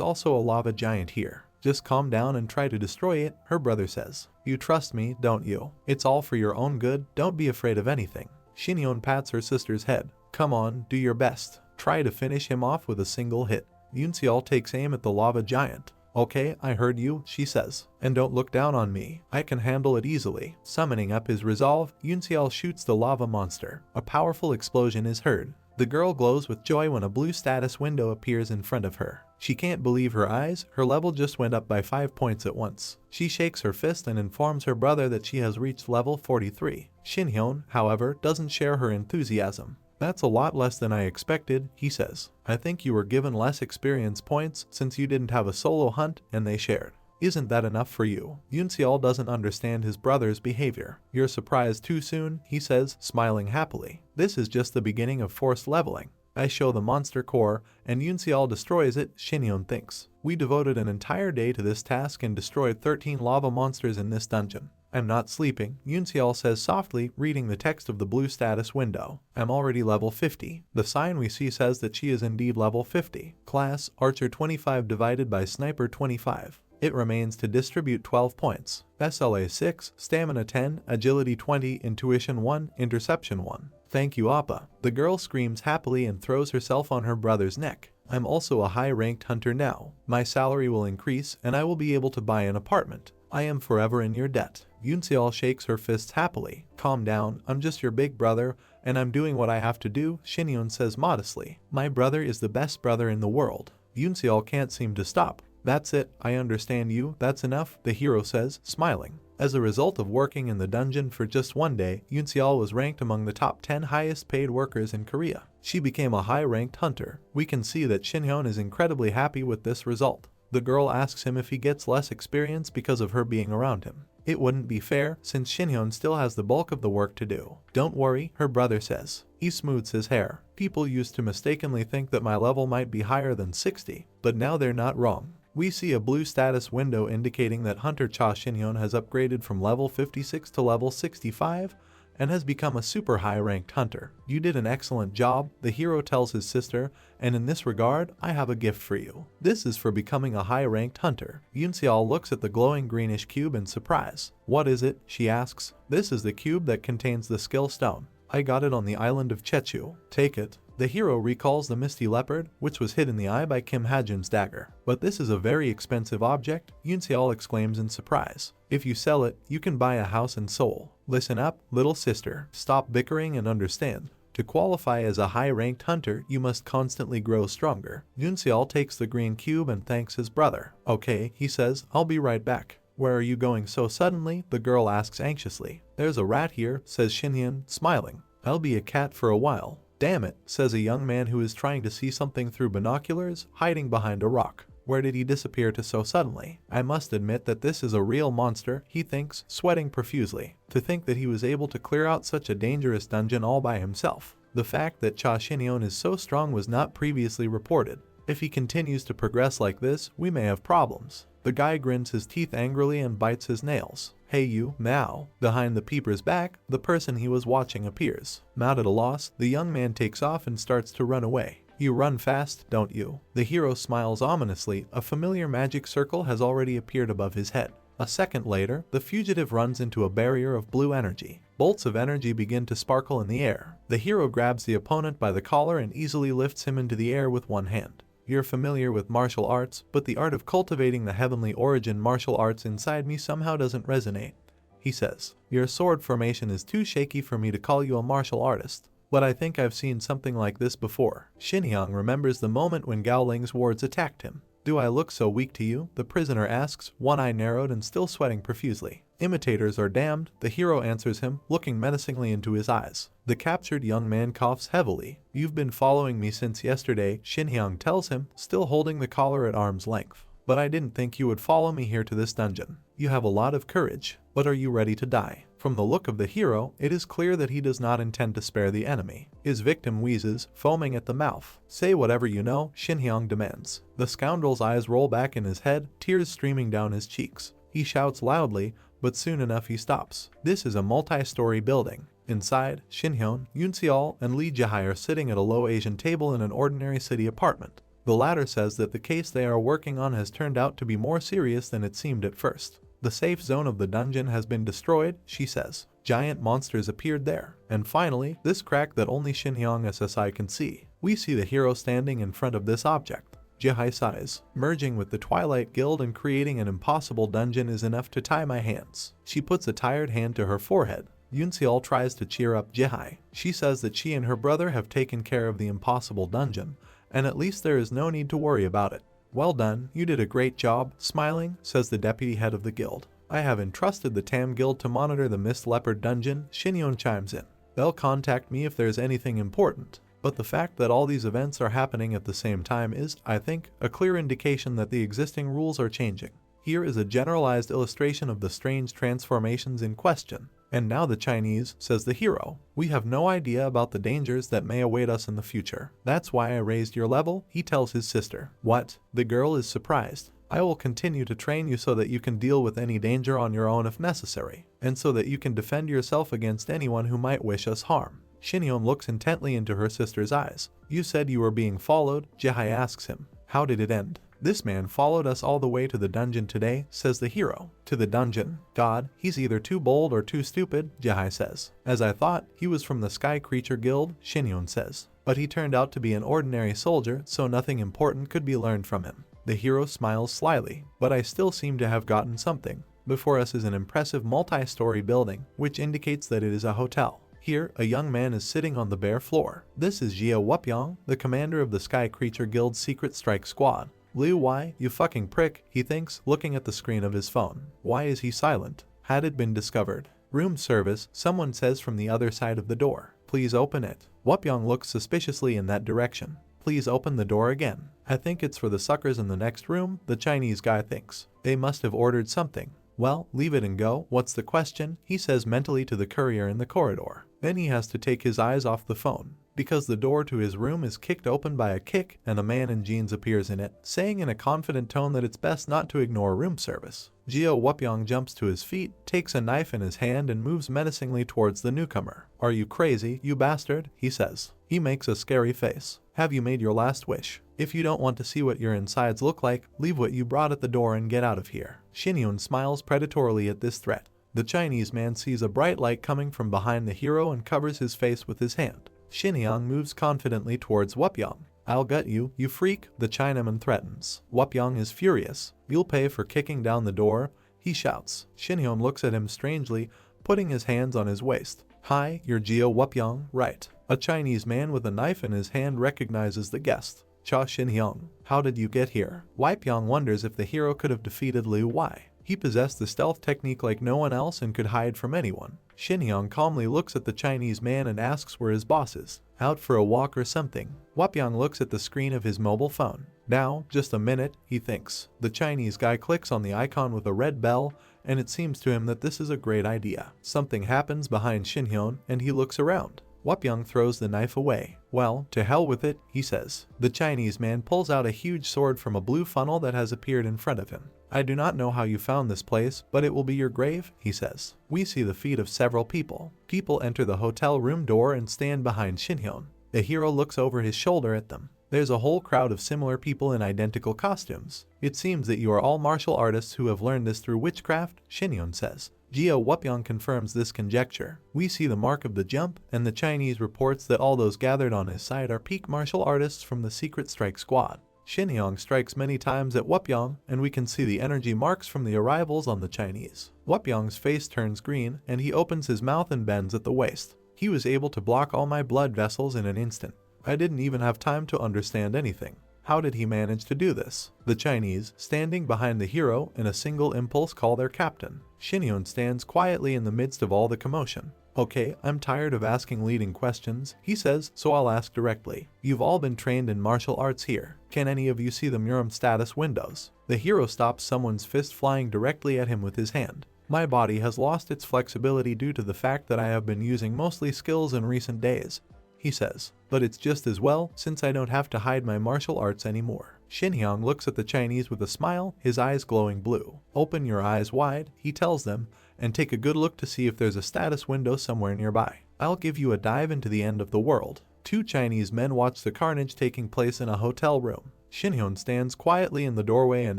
also a lava giant here. Just calm down and try to destroy it, her brother says. You trust me, don't you? It's all for your own good, don't be afraid of anything. Shinhyun pats her sister's head. Come on, do your best. Try to finish him off with a single hit. Yunseol takes aim at the lava giant. Okay, I heard you, she says. And don't look down on me. I can handle it easily. Summoning up his resolve, Yunseol shoots the lava monster. A powerful explosion is heard. The girl glows with joy when a blue status window appears in front of her. She can't believe her eyes, her level just went up by 5 points at once. She shakes her fist and informs her brother that she has reached level 43. Shinhyun, however, doesn't share her enthusiasm. That's a lot less than I expected, he says. I think you were given less experience points since you didn't have a solo hunt and they shared. Isn't that enough for you? Yunseol doesn't understand his brother's behavior. You're surprised too soon, he says, smiling happily. This is just the beginning of forced leveling. I show the monster core, and Yunseol destroys it, Shinhyun thinks. We devoted an entire day to this task and destroyed 13 lava monsters in this dungeon. I'm not sleeping, Yunseol says softly, reading the text of the blue status window. I'm already level 50. The sign we see says that she is indeed level 50. Class, Archer 25 divided by Sniper 25. It remains to distribute 12 points. SLA 6, Stamina 10, Agility 20, Intuition 1, Interception 1. Thank you, Appa. The girl screams happily and throws herself on her brother's neck. I'm also a high-ranked hunter now. My salary will increase and I will be able to buy an apartment. I am forever in your debt. Yunseol shakes her fists happily. Calm down, I'm just your big brother, and I'm doing what I have to do, Shinhyun says modestly. My brother is the best brother in the world. Yunseol can't seem to stop. That's it, I understand you, that's enough, the hero says, smiling. As a result of working in the dungeon for just one day, Yunseol was ranked among the top 10 highest paid workers in Korea. She became a high-ranked hunter. We can see that Shinhyun is incredibly happy with this result. The girl asks him if he gets less experience because of her being around him. It wouldn't be fair, since Shinhyun still has the bulk of the work to do. Don't worry, her brother says. He smooths his hair. People used to mistakenly think that my level might be higher than 60, but now they're not wrong. We see a blue status window indicating that Hunter Cha Shinhyun has upgraded from level 56 to level 65 and has become a super high-ranked hunter. You did an excellent job, the hero tells his sister, and in this regard, I have a gift for you. This is for becoming a high-ranked hunter. Yunseol looks at the glowing greenish cube in surprise. What is it? She asks. This is the cube that contains the skill stone. I got it on the island of Chechu. Take it. The hero recalls the Misty Leopard, which was hit in the eye by Kim Hajin's dagger. But this is a very expensive object, Yunseol exclaims in surprise. If you sell it, you can buy a house in Seoul. Listen up, little sister. Stop bickering and understand. To qualify as a high-ranked hunter, you must constantly grow stronger. Yunseol takes the green cube and thanks his brother. Okay, he says, I'll be right back. Where are you going so suddenly? The girl asks anxiously. There's a rat here, says Shinhyun, smiling. I'll be a cat for a while. Damn it, says a young man who is trying to see something through binoculars, hiding behind a rock. Where did he disappear to so suddenly? I must admit that this is a real monster, he thinks, sweating profusely. To think that he was able to clear out such a dangerous dungeon all by himself. The fact that Cha Shinhyun is so strong was not previously reported. If he continues to progress like this, we may have problems. The guy grins his teeth angrily and bites his nails. Hey you, Mao. Behind the peeper's back, the person he was watching appears. Mad at a loss, the young man takes off and starts to run away. You run fast, don't you? The hero smiles ominously. A familiar magic circle has already appeared above his head. A second later, the fugitive runs into a barrier of blue energy. Bolts of energy begin to sparkle in the air. The hero grabs the opponent by the collar and easily lifts him into the air with one hand. You're familiar with martial arts, but the art of cultivating the heavenly origin martial arts inside me somehow doesn't resonate, he says. Your sword formation is too shaky for me to call you a martial artist, but I think I've seen something like this before. Shinhyun remembers the moment when Gao Ling's wards attacked him. Do I look so weak to you? The prisoner asks, one eye narrowed and still sweating profusely. Imitators are damned, the hero answers him, looking menacingly into his eyes. The captured young man coughs heavily. You've been following me since yesterday, Shinhyun tells him, still holding the collar at arm's length. But I didn't think you would follow me here to this dungeon. You have a lot of courage, but are you ready to die? From the look of the hero, it is clear that he does not intend to spare the enemy. His victim wheezes, foaming at the mouth. Say whatever you know, Shinhyun demands. The scoundrel's eyes roll back in his head, tears streaming down his cheeks. He shouts loudly, but soon enough he stops. This is a multi-story building. Inside, Shinhyun, Yunseol, and Lee Jihai are sitting at a low Asian table in an ordinary city apartment. The latter says that the case they are working on has turned out to be more serious than it seemed at first. The safe zone of the dungeon has been destroyed, she says. Giant monsters appeared there. And finally, this crack that only Shinhyun SSI can see. We see the hero standing in front of this object. Jihai sighs. Merging with the Twilight Guild and creating an impossible dungeon is enough to tie my hands. She puts a tired hand to her forehead. Yunseol tries to cheer up Jihai. She says that she and her brother have taken care of the impossible dungeon, and at least there is no need to worry about it. Well done, you did a great job, smiling, says the deputy head of the guild. I have entrusted the Tam Guild to monitor the Mist Leopard dungeon, Shinhyun chimes in. They'll contact me if there's anything important. But the fact that all these events are happening at the same time is, I think, a clear indication that the existing rules are changing. Here is a generalized illustration of the strange transformations in question. And now the Chinese, says the hero. We have no idea about the dangers that may await us in the future. That's why I raised your level, he tells his sister. What? The girl is surprised. I will continue to train you so that you can deal with any danger on your own if necessary, and so that you can defend yourself against anyone who might wish us harm. Shinyeon looks intently into her sister's eyes. You said you were being followed, Jihai asks him. How did it end? This man followed us all the way to the dungeon today, says the hero. To the dungeon? God, he's either too bold or too stupid, Jihai says. As I thought, he was from the Sky Creature Guild, Shinyeon says. But he turned out to be an ordinary soldier, so nothing important could be learned from him. The hero smiles slyly. But I still seem to have gotten something. Before us is an impressive multi-story building, which indicates that it is a hotel. Here, a young man is sitting on the bare floor. This is Jia Wupyong, the commander of the Sky Creature Guild's Secret Strike Squad. Liu, why, you fucking prick, he thinks, looking at the screen of his phone. Why is he silent? Had it been discovered? Room service, someone says from the other side of the door. Please open it. Wupyong looks suspiciously in that direction. Please open the door again. I think it's for the suckers in the next room, the Chinese guy thinks. They must have ordered something. Well, leave it and go. What's the question? He says mentally to the courier in the corridor. Then he has to take his eyes off the phone, because the door to his room is kicked open by a kick and a man in jeans appears in it, saying in a confident tone that it's best not to ignore room service. Jia Wupyong jumps to his feet, takes a knife in his hand and moves menacingly towards the newcomer. Are you crazy, you bastard? He says. He makes a scary face. Have you made your last wish? If you don't want to see what your insides look like, leave what you brought at the door and get out of here. Shinyeon smiles predatorily at this threat. The Chinese man sees a bright light coming from behind the hero and covers his face with his hand. Shinyeon moves confidently towards Wupyong. I'll gut you, you freak, the Chinaman threatens. Wupyong is furious. You'll pay for kicking down the door, he shouts. Shinyeon looks at him strangely, putting his hands on his waist. Hi, you're Jia Wupyong, right? A Chinese man with a knife in his hand recognizes the guest. Cha Shinyeon, how did you get here? Wupyong wonders if the hero could have defeated Liu Wei. He possessed the stealth technique like no one else and could hide from anyone. Shinyeon calmly looks at the Chinese man and asks where his boss is. Out for a walk or something. Wupyong looks at the screen of his mobile phone. Now, just a minute, he thinks. The Chinese guy clicks on the icon with a red bell, and it seems to him that this is a great idea. Something happens behind Shinyeon, and he looks around. Wupyong throws the knife away. Well, to hell with it, he says. The Chinese man pulls out a huge sword from a blue funnel that has appeared in front of him. I do not know how you found this place, but it will be your grave, he says. We see the feet of several people. People enter the hotel room door and stand behind Shinyeon. The hero looks over his shoulder at them. There's a whole crowd of similar people in identical costumes. It seems that you are all martial artists who have learned this through witchcraft, Shinyeon says. Jia Wupyong confirms this conjecture. We see the mark of the jump, and the Chinese reports that all those gathered on his side are peak martial artists from the Secret Strike Squad. Shinyeon strikes many times at Wupyong, and we can see the energy marks from the arrivals on the Chinese. Wupyong's face turns green, and he opens his mouth and bends at the waist. He was able to block all my blood vessels in an instant. I didn't even have time to understand anything. How did he manage to do this? The Chinese, standing behind the hero, in a single impulse call their captain. Shinyeon stands quietly in the midst of all the commotion. Okay, I'm tired of asking leading questions, he says, so I'll ask directly. You've all been trained in martial arts here. Can any of you see the Muram status windows? The hero stops someone's fist flying directly at him with his hand. My body has lost its flexibility due to the fact that I have been using mostly skills in recent days, he says. But it's just as well, since I don't have to hide my martial arts anymore. Shinyeon looks at the Chinese with a smile, his eyes glowing blue. Open your eyes wide, he tells them, and take a good look to see if there's a status window somewhere nearby. I'll give you a dive into the end of the world. Two Chinese men watch the carnage taking place in a hotel room. Shinyeon stands quietly in the doorway and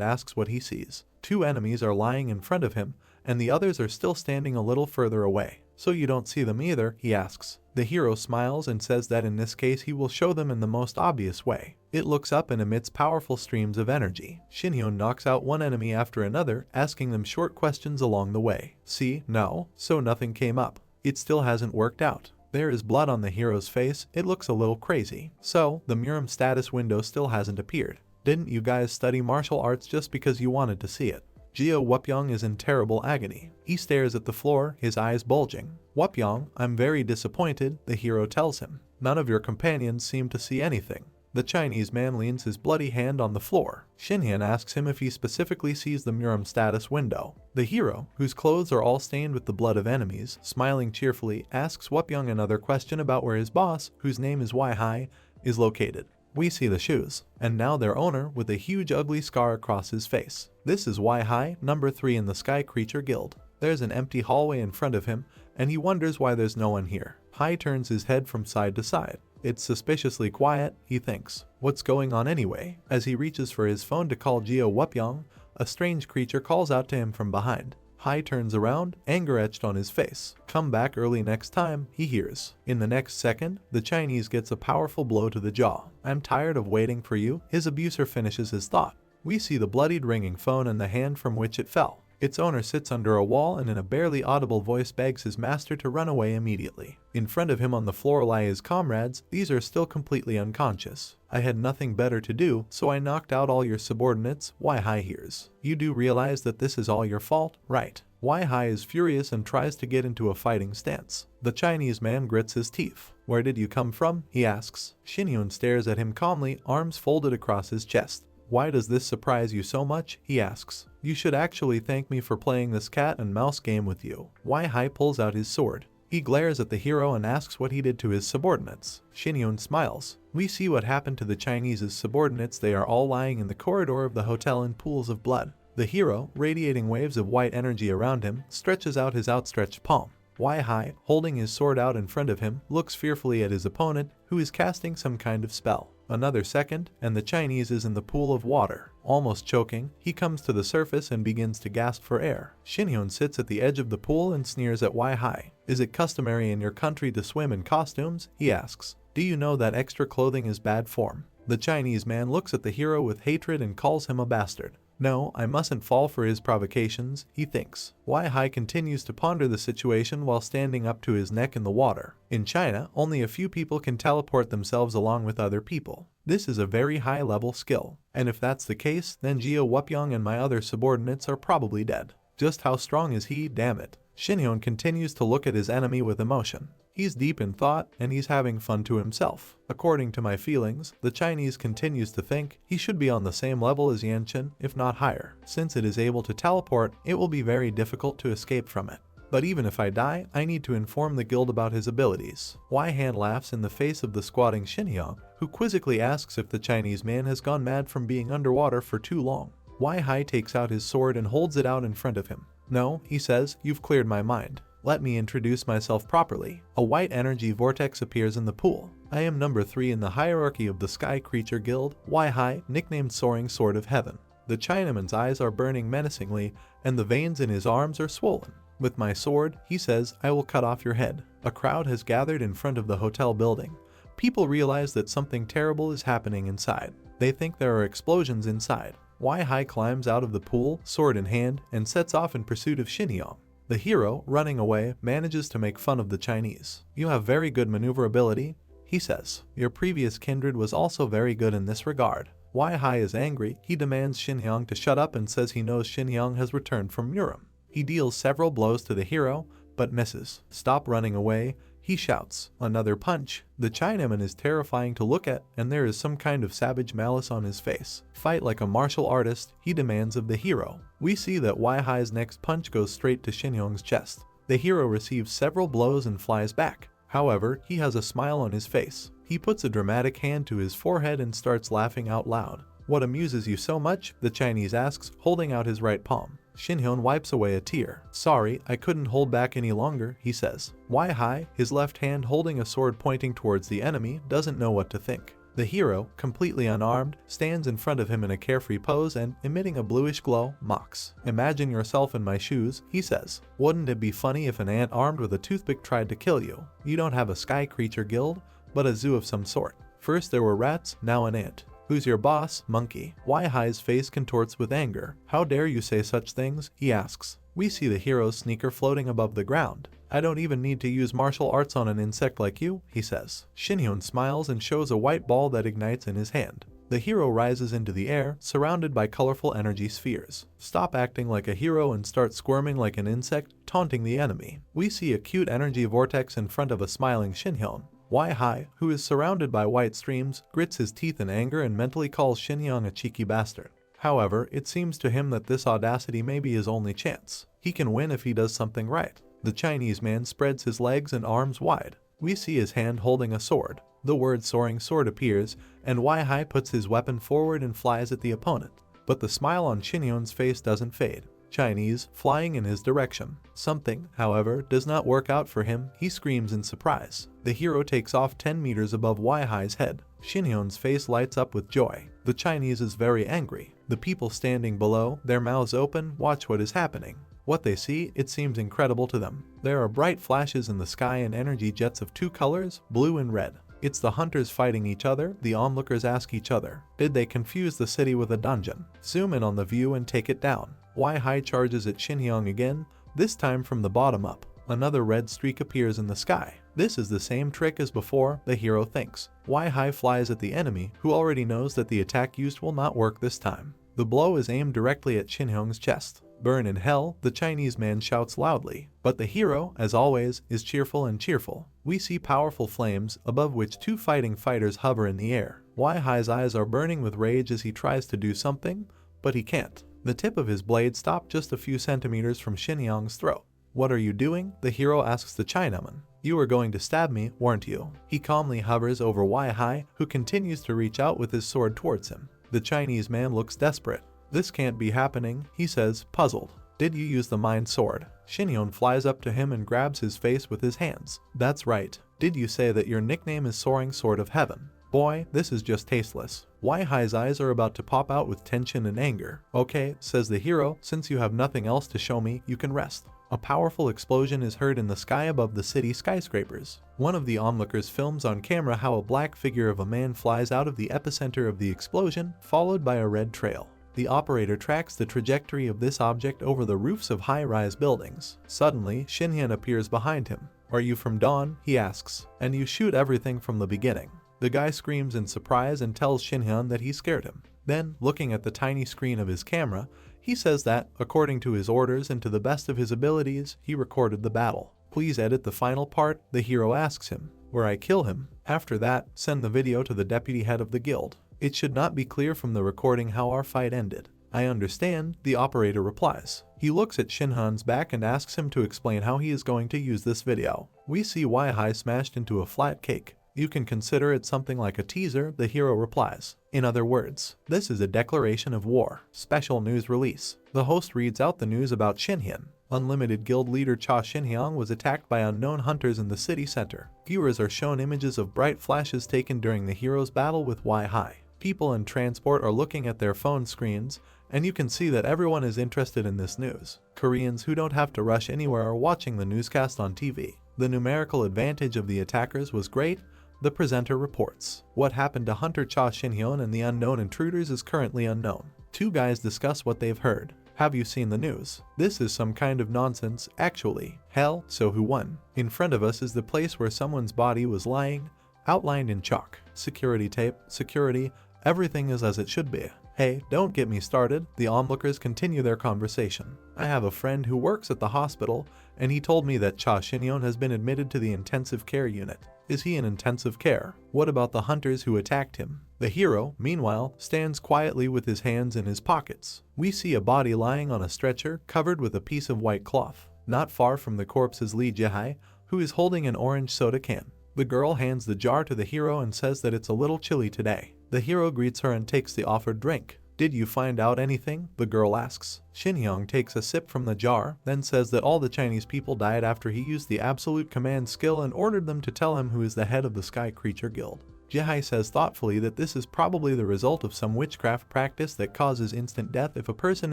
asks what he sees. Two enemies are lying in front of him, and the others are still standing a little further away. So you don't see them either, he asks. The hero smiles and says that in this case he will show them in the most obvious way. It looks up and emits powerful streams of energy. Shinyeon knocks out one enemy after another, asking them short questions along the way. See, no, so nothing came up. It still hasn't worked out. There is blood on the hero's face, it looks a little crazy. So, the Muram status window still hasn't appeared. Didn't you guys study martial arts just because you wanted to see it? Jia Wupyong is in terrible agony. He stares at the floor, his eyes bulging. Wupyong, I'm very disappointed, the hero tells him. None of your companions seem to see anything. The Chinese man leans his bloody hand on the floor. Shinhyun asks him if he specifically sees the Muram status window. The hero, whose clothes are all stained with the blood of enemies, smiling cheerfully, asks Wupyoung another question about where his boss, whose name is Wai-hai, is located. We see the shoes, and now their owner with a huge ugly scar across his face. This is Wai-hai, number 3 in the Sky Creature Guild. There's an empty hallway in front of him, and he wonders why there's no one here. Hai turns his head from side to side. It's suspiciously quiet, he thinks. What's going on anyway? As he reaches for his phone to call Geo Wupyoung, a strange creature calls out to him from behind. Hai turns around, anger etched on his face. Come back early next time, he hears. In the next second, the Chinese gets a powerful blow to the jaw. I'm tired of waiting for you, his abuser finishes his thought. We see the bloodied ringing phone and the hand from which it fell. Its owner sits under a wall and in a barely audible voice begs his master to run away immediately. In front of him on the floor lie his comrades, these are still completely unconscious. I had nothing better to do, so I knocked out all your subordinates, Wai-hai hears. You do realize that this is all your fault, right? Wai-hai is furious and tries to get into a fighting stance. The Chinese man grits his teeth. Where did you come from? He asks. Shinhyun stares at him calmly, arms folded across his chest. Why does this surprise you so much? He asks. You should actually thank me for playing this cat and mouse game with you. Wai-hai pulls out his sword. He glares at the hero and asks what he did to his subordinates. Shinhyun smiles. We see what happened to the Chinese's subordinates. They are all lying in the corridor of the hotel in pools of blood. The hero, radiating waves of white energy around him, stretches out his outstretched palm. Wai-hai, holding his sword out in front of him, looks fearfully at his opponent, who is casting some kind of spell. Another second, and the Chinese is in the pool of water. Almost choking, he comes to the surface and begins to gasp for air. Shinhyun sits at the edge of the pool and sneers at Wai-hai. Is it customary in your country to swim in costumes? He asks. Do you know that extra clothing is bad form? The Chinese man looks at the hero with hatred and calls him a bastard. No, I mustn't fall for his provocations, he thinks. Wai-hai continues to ponder the situation while standing up to his neck in the water. In China, only a few people can teleport themselves along with other people. This is a very high-level skill, and if that's the case, then Geo Wupyoung and my other subordinates are probably dead. Just how strong is he, damn it? Shinhyun continues to look at his enemy with emotion. He's deep in thought, and he's having fun to himself. According to my feelings, the Chinese continues to think he should be on the same level as Yanchen, if not higher. Since it is able to teleport, it will be very difficult to escape from it. But even if I die, I need to inform the guild about his abilities. Wai-hai laughs in the face of the squatting Shinhyun, who quizzically asks if the Chinese man has gone mad from being underwater for too long. Wai-hai takes out his sword and holds it out in front of him. No, he says, you've cleared my mind. Let me introduce myself properly. A white energy vortex appears in the pool. I am number 3 in the hierarchy of the Sky Creature Guild, Wai-hai, nicknamed Soaring Sword of Heaven. The Chinaman's eyes are burning menacingly, and the veins in his arms are swollen. With my sword, he says, I will cut off your head. A crowd has gathered in front of the hotel building. People realize that something terrible is happening inside. They think there are explosions inside. Wai-hai climbs out of the pool, sword in hand, and sets off in pursuit of Shinhyun. The hero, running away, manages to make fun of the Chinese. You have very good maneuverability, he says. Your previous kindred was also very good in this regard. Wai-hai is angry. He demands Shinhyun to shut up and says he knows Shinhyun has returned from Muram. He deals several blows to the hero, but misses. Stop running away, he shouts. Another punch. The Chinaman is terrifying to look at, and there is some kind of savage malice on his face. Fight like a martial artist, he demands of the hero. We see that Wai-hai's next punch goes straight to Shinhyun's chest. The hero receives several blows and flies back. However, he has a smile on his face. He puts a dramatic hand to his forehead and starts laughing out loud. What amuses you so much? The Chinese asks, holding out his right palm. Shinhyun wipes away a tear. Sorry, I couldn't hold back any longer, he says. Wai-hai, his left hand holding a sword pointing towards the enemy, doesn't know what to think. The hero, completely unarmed, stands in front of him in a carefree pose and, emitting a bluish glow, mocks. Imagine yourself in my shoes, he says. Wouldn't it be funny if an ant armed with a toothpick tried to kill you? You don't have a Sky Creature Guild, but a zoo of some sort. First there were rats, now an ant. Who's your boss, monkey? Wai-hai's face contorts with anger. How dare you say such things? He asks. We see the hero's sneaker floating above the ground. I don't even need to use martial arts on an insect like you, he says. Shinhyun smiles and shows a white ball that ignites in his hand. The hero rises into the air, surrounded by colorful energy spheres. Stop acting like a hero and start squirming like an insect, taunting the enemy. We see a cute energy vortex in front of a smiling Shinhyun. Wai-hai, who is surrounded by white streams, grits his teeth in anger and mentally calls Xinjiang a cheeky bastard. However, it seems to him that this audacity may be his only chance. He can win if he does something right. The Chinese man spreads his legs and arms wide. We see his hand holding a sword. The word soaring sword appears, and Wai-hai puts his weapon forward and flies at the opponent. But the smile on Xinjiang's face doesn't fade. Chinese, flying in his direction. Something, however, does not work out for him. He screams in surprise. The hero takes off 10 meters above Wai-hai's head. Xinjiang's face lights up with joy. The Chinese is very angry. The people standing below, their mouths open, watch what is happening. What they see, it seems incredible to them. There are bright flashes in the sky and energy jets of two colors, blue and red. It's the hunters fighting each other. The onlookers ask each other, did they confuse the city with a dungeon? Zoom in on the view and take it down. Wai-hai charges at Xinjiang again, this time from the bottom up. Another red streak appears in the sky. This is the same trick as before, the hero thinks. Wai-hai flies at the enemy, who already knows that the attack used will not work this time. The blow is aimed directly at Xinjiang's chest. Burn in hell, the Chinese man shouts loudly. But the hero, as always, is cheerful and cheerful. We see powerful flames, above which two fighting fighters hover in the air. Wai-hai's eyes are burning with rage as he tries to do something, but he can't. The tip of his blade stopped just a few centimeters from Xinjiang's throat. What are you doing? The hero asks the Chinaman. You were going to stab me, weren't you? He calmly hovers over Wai-hai, who continues to reach out with his sword towards him. The Chinese man looks desperate. This can't be happening, he says, puzzled. Did you use the mind sword? Xinjiang flies up to him and grabs his face with his hands. That's right. Did you say that your nickname is Soaring Sword of Heaven? Boy, this is just tasteless. Wai-hai's eyes are about to pop out with tension and anger. Okay, says the hero, since you have nothing else to show me, you can rest. A powerful explosion is heard in the sky above the city skyscrapers. One of the onlookers films on camera how a black figure of a man flies out of the epicenter of the explosion, followed by a red trail. The operator tracks the trajectory of this object over the roofs of high-rise buildings. Suddenly, Xinjiang appears behind him. Are you from Dawn? He asks. And you shoot everything from the beginning. The guy screams in surprise and tells Xinjiang that he scared him. Then, looking at the tiny screen of his camera, he says that, according to his orders and to the best of his abilities, he recorded the battle. Please edit the final part, the hero asks him. Where I kill him. After that, send the video to the deputy head of the guild. It should not be clear from the recording how our fight ended. I understand, the operator replies. He looks at Xinjiang's back and asks him to explain how he is going to use this video. We see Wai-hai smashed into a flat cake. You can consider it something like a teaser, the hero replies. In other words, this is a declaration of war. Special news release. The host reads out the news about Xinjiang. Unlimited Guild leader Cha Xinjiang was attacked by unknown hunters in the city center. Viewers are shown images of bright flashes taken during the hero's battle with Wai-hai. People in transport are looking at their phone screens, and you can see that everyone is interested in this news. Koreans who don't have to rush anywhere are watching the newscast on TV. The numerical advantage of the attackers was great, the presenter reports. What happened to Hunter Cha Xinjiang and the unknown intruders is currently unknown. Two guys discuss what they've heard. Have you seen the news? This is some kind of nonsense, actually. Hell, so who won? In front of us is the place where someone's body was lying, outlined in chalk. Security tape, security, everything is as it should be. Hey, don't get me started, the onlookers continue their conversation. I have a friend who works at the hospital, and he told me that Cha Xinjiang has been admitted to the intensive care unit. Is he in intensive care? What about the hunters who attacked him? The hero, meanwhile, stands quietly with his hands in his pockets. We see a body lying on a stretcher, covered with a piece of white cloth. Not far from the corpse is Li Jihai, who is holding an orange soda can. The girl hands the jar to the hero and says that it's a little chilly today. The hero greets her and takes the offered drink. Did you find out anything? The girl asks. Xinjiang takes a sip from the jar, then says that all the Chinese people died after he used the absolute command skill and ordered them to tell him who is the head of the Sky Creature Guild. Jihai says thoughtfully that this is probably the result of some witchcraft practice that causes instant death if a person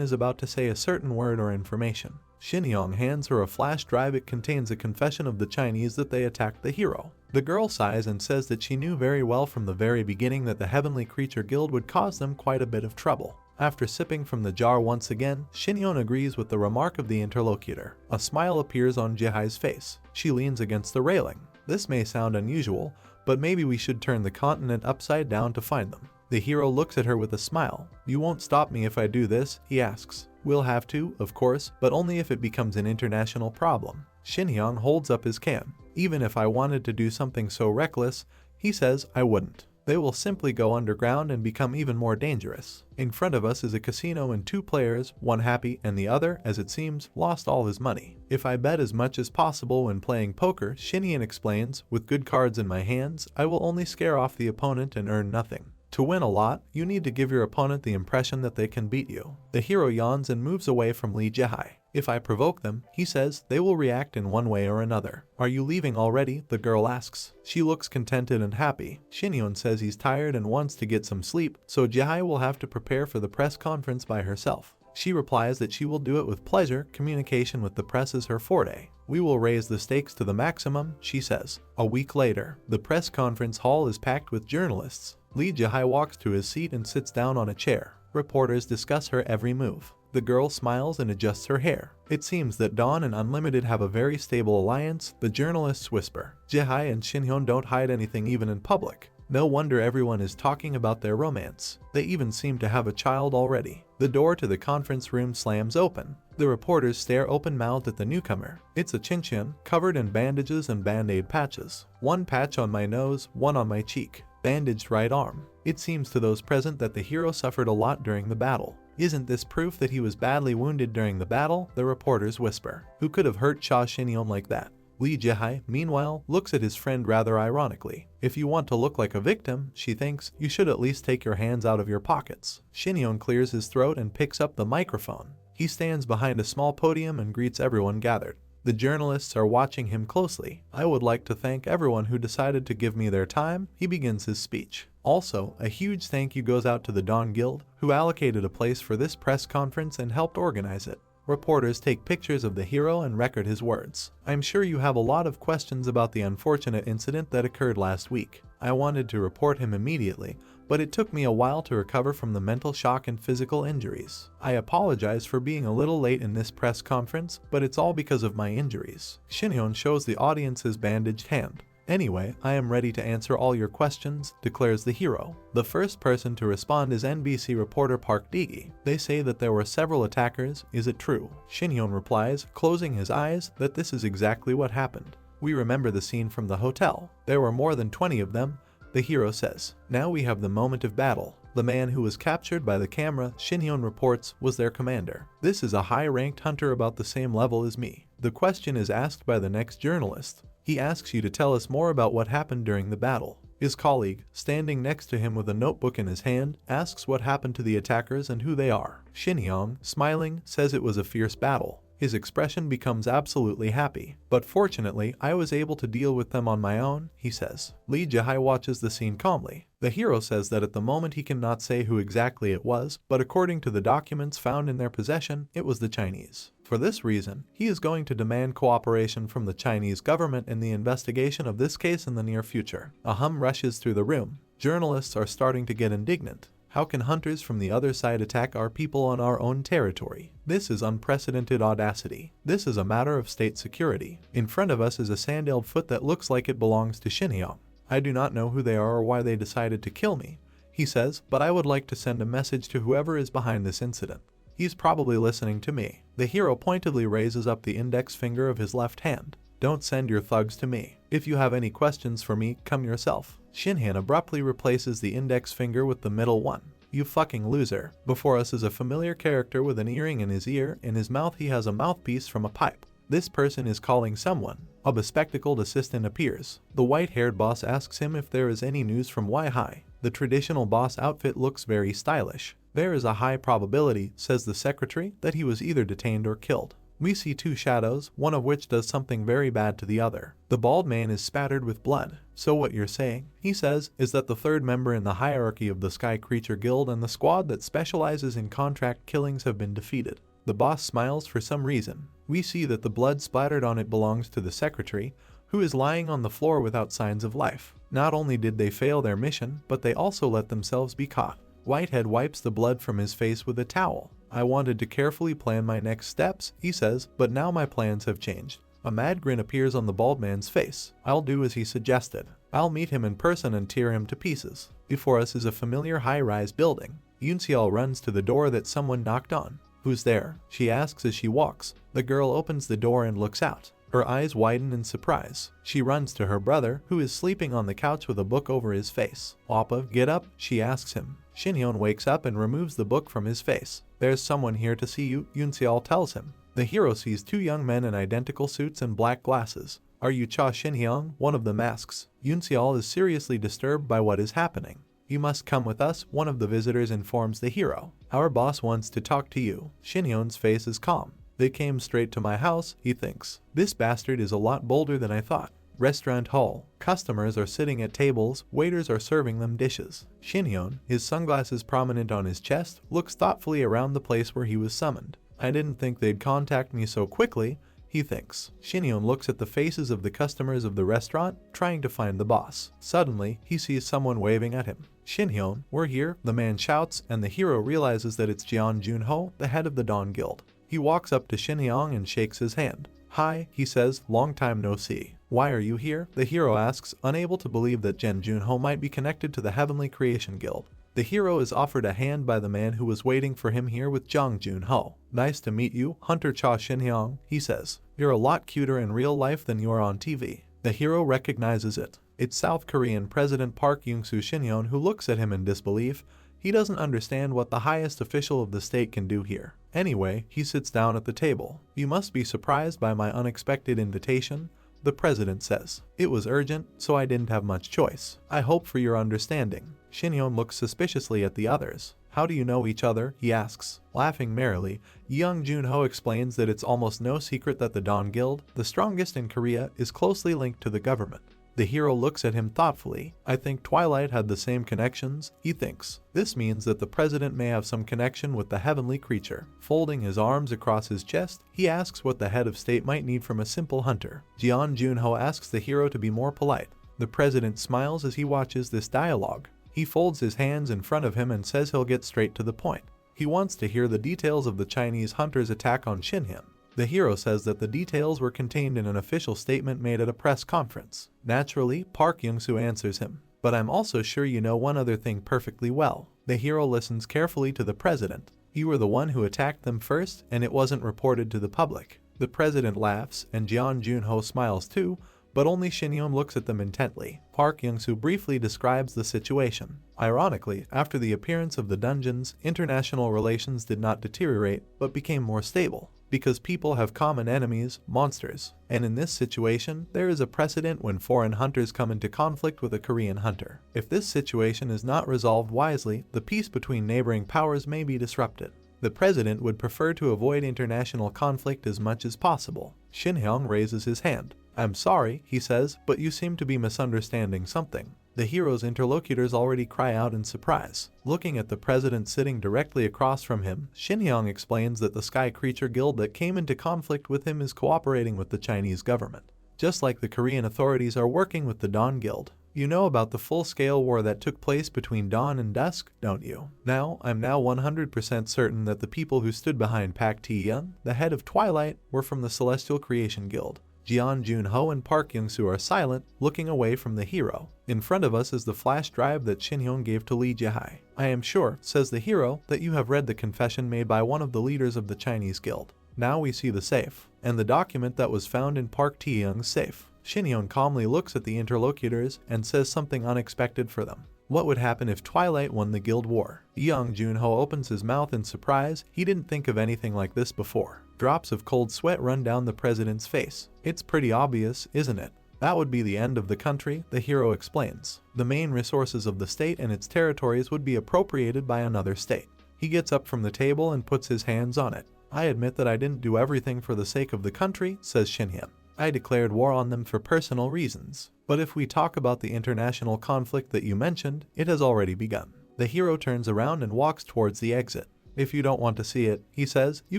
is about to say a certain word or information. Xinjiang hands her a flash drive. It contains a confession of the Chinese that they attacked the hero. The girl sighs and says that she knew very well from the very beginning that the Heavenly Creature Guild would cause them quite a bit of trouble. After sipping from the jar once again, Xinjiang agrees with the remark of the interlocutor. A smile appears on Jihai's face. She leans against the railing. This may sound unusual, but maybe we should turn the continent upside down to find them. The hero looks at her with a smile. You won't stop me if I do this, he asks. We'll have to, of course, but only if it becomes an international problem. Xinjiang holds up his can. Even if I wanted to do something so reckless, he says I wouldn't. They will simply go underground and become even more dangerous. In front of us is a casino and 2 players, one happy and the other, as it seems, lost all his money. If I bet as much as possible when playing poker, Shinyan explains, with good cards in my hands, I will only scare off the opponent and earn nothing. To win a lot, you need to give your opponent the impression that they can beat you. The hero yawns and moves away from Lee Jae. If I provoke them, he says, they will react in one way or another. Are you leaving already? The girl asks. She looks contented and happy. Shinyeon says he's tired and wants to get some sleep, so Jae will have to prepare for the press conference by herself. She replies that she will do it with pleasure. Communication with the press is her forte. We will raise the stakes to the maximum, she says. A week later, the press conference hall is packed with journalists. Lee Jae walks to his seat and sits down on a chair. Reporters discuss her every move. The girl smiles and adjusts her hair. It seems that Dawn and Unlimited have a very stable alliance, the journalists whisper. Jae and Shinhyun don't hide anything even in public. No wonder everyone is talking about their romance. They even seem to have a child already. The door to the conference room slams open. The reporters stare open-mouthed at the newcomer. It's a Chinchin, covered in bandages and band-aid patches. One patch on my nose, one on my cheek. Bandaged right arm. It seems to those present that the hero suffered a lot during the battle. Isn't this proof that he was badly wounded during the battle? The reporters whisper. Who could have hurt Cha Shinyeon like that? Lee Jae, meanwhile, looks at his friend rather ironically. If you want to look like a victim, she thinks, you should at least take your hands out of your pockets. Shinyeon clears his throat and picks up the microphone. He stands behind a small podium and greets everyone gathered. The journalists are watching him closely. I would like to thank everyone who decided to give me their time. He begins his speech. Also, a huge thank you goes out to the Dawn Guild, who allocated a place for this press conference and helped organize it. Reporters take pictures of the hero and record his words. I'm sure you have a lot of questions about the unfortunate incident that occurred last week. I wanted to report him immediately, but it took me a while to recover from the mental shock and physical injuries. I apologize for being a little late in this press conference, but it's all because of my injuries. Shinhyun shows the audience his bandaged hand. Anyway, I am ready to answer all your questions, declares the hero. The first person to respond is NBC reporter Park Digi. They say that there were several attackers. Is it true? Shinhyun replies, closing his eyes, that this is exactly what happened. We remember the scene from the hotel. There were more than 20 of them. The hero says. Now we have the moment of battle. The man who was captured by the camera, Shinhyun reports, was their commander. This is a high-ranked hunter about the same level as me. The question is asked by the next journalist. He asks you to tell us more about what happened during the battle. His colleague, standing next to him with a notebook in his hand, asks what happened to the attackers and who they are. Shinhyun, smiling, says it was a fierce battle. His expression becomes absolutely happy. But fortunately, I was able to deal with them on my own, he says. Lee Jae watches the scene calmly. The hero says that at the moment he cannot say who exactly it was, but according to the documents found in their possession, it was the Chinese. For this reason, he is going to demand cooperation from the Chinese government in the investigation of this case in the near future. A hum rushes through the room. Journalists are starting to get indignant. How can hunters from the other side attack our people on our own territory? This is unprecedented audacity. This is a matter of state security. In front of us is a sandaled foot that looks like it belongs to Shinhyun. I do not know who they are or why they decided to kill me, he says, but I would like to send a message to whoever is behind this incident. He's probably listening to me. The hero pointedly raises up the index finger of his left hand. Don't send your thugs to me. If you have any questions for me, come yourself. Shinhan abruptly replaces the index finger with the middle one. You fucking loser. Before us is a familiar character with an earring in his ear. In his mouth he has a mouthpiece from a pipe. This person is calling someone. A bespectacled assistant appears. The white-haired boss asks him if there is any news from Wai-Hai. The traditional boss outfit looks very stylish. There is a high probability, says the secretary, that he was either detained or killed. We see 2 shadows, one of which does something very bad to the other. The bald man is spattered with blood. So what you're saying, he says, is that the third member in the hierarchy of the Sky Creature Guild and the squad that specializes in contract killings have been defeated. The boss smiles for some reason. We see that the blood splattered on it belongs to the secretary, who is lying on the floor without signs of life. Not only did they fail their mission, but they also let themselves be caught. Whitehead wipes the blood from his face with a towel. I wanted to carefully plan my next steps, he says, but now my plans have changed. A mad grin appears on the bald man's face. I'll do as he suggested. I'll meet him in person and tear him to pieces. Before us is a familiar high-rise building. Yoon-seol runs to the door that someone knocked on. Who's there? She asks as she walks. The girl opens the door and looks out. Her eyes widen in surprise. She runs to her brother, who is sleeping on the couch with a book over his face. "Oppa, get up," she asks him. Shinhyun wakes up and removes the book from his face. "There's someone here to see you," Yoonseol tells him. The hero sees two young men in identical suits and black glasses. "Are you Cha Shinhyun?" one of them asks. Yoonseol is seriously disturbed by what is happening. "You must come with us," one of the visitors informs the hero. "Our boss wants to talk to you." Shinhyun's face is calm. "They came straight to my house," he thinks. "This bastard is a lot bolder than I thought." Restaurant hall. Customers are sitting at tables, waiters are serving them dishes. Shinhyun, his sunglasses prominent on his chest, looks thoughtfully around the place where he was summoned. "I didn't think they'd contact me so quickly," he thinks. Shinhyun looks at the faces of the customers of the restaurant, trying to find the boss. Suddenly, he sees someone waving at him. "Shinhyun, we're here," the man shouts, and the hero realizes that it's Jeon Junho, the head of the Dawn Guild. He walks up to Shinhyun and shakes his hand. "Hi," he says, "long time no see." "Why are you here?" the hero asks, unable to believe that Jeon Junho might be connected to the Heavenly Creation Guild. The hero is offered a hand by the man who was waiting for him here with Jang Junho. "Nice to meet you, Hunter Cha Shinhyun," he says. "You're a lot cuter in real life than you are on TV. The hero recognizes it. It's South Korean President Park Young-soo Shinhyun who looks at him in disbelief. He doesn't understand what the highest official of the state can do here. Anyway, he sits down at the table. "You must be surprised by my unexpected invitation," the president says. "It was urgent, so I didn't have much choice. I hope for your understanding." Shinhyun looks suspiciously at the others. "How do you know each other?" he asks. Laughing merrily, Young Junho explains that it's almost no secret that the Dawn Guild, the strongest in Korea, is closely linked to the government. The hero looks at him thoughtfully. "I think Twilight had the same connections," he thinks. "This means that the president may have some connection with the heavenly creature." Folding his arms across his chest, he asks what the head of state might need from a simple hunter. Jeon Junho asks the hero to be more polite. The president smiles as he watches this dialogue. He folds his hands in front of him and says he'll get straight to the point. He wants to hear the details of the Chinese hunter's attack on Shinhyun. The hero says that the details were contained in an official statement made at a press conference. Naturally, Park Young-soo answers him. "But I'm also sure you know one other thing perfectly well." The hero listens carefully to the president. "You were the one who attacked them first, and it wasn't reported to the public." The president laughs, and Jeon Junho smiles too, but only Shinhyun looks at them intently. Park Young-soo briefly describes the situation. Ironically, after the appearance of the dungeons, international relations did not deteriorate, but became more stable. Because people have common enemies, monsters. And in this situation, there is a precedent when foreign hunters come into conflict with a Korean hunter. If this situation is not resolved wisely, the peace between neighboring powers may be disrupted. The president would prefer to avoid international conflict as much as possible. Shinhyun raises his hand. "I'm sorry," he says, "but you seem to be misunderstanding something." The hero's interlocutors already cry out in surprise. Looking at the president sitting directly across from him, Shinhyun explains that the Sky Creature Guild that came into conflict with him is cooperating with the Chinese government, just like the Korean authorities are working with the Dawn Guild. "You know about the full-scale war that took place between dawn and dusk, don't you?" I'm now 100% certain that the people who stood behind Pak Tae-yeon, the head of Twilight, were from the Celestial Creation Guild. Jeon Junho and Park Young-soo are silent, looking away from the hero. "In front of us is the flash drive that Shinhyun gave to Lee Jae-hai. I am sure," says the hero, "that you have read the confession made by one of the leaders of the Chinese guild." Now we see the safe, and the document that was found in Park Tae-young's safe. Shinhyun calmly looks at the interlocutors and says something unexpected for them. What would happen if Twilight won the guild war? Young Junho opens his mouth in surprise. He didn't think of anything like this before. Drops of cold sweat run down the president's face. "It's pretty obvious, isn't it? That would be the end of the country," the hero explains. "The main resources of the state and its territories would be appropriated by another state." He gets up from the table and puts his hands on it. "I admit that I didn't do everything for the sake of the country," says Shinhyun. "I declared war on them for personal reasons. But if we talk about the international conflict that you mentioned, it has already begun." The hero turns around and walks towards the exit. "If you don't want to see it," he says, "you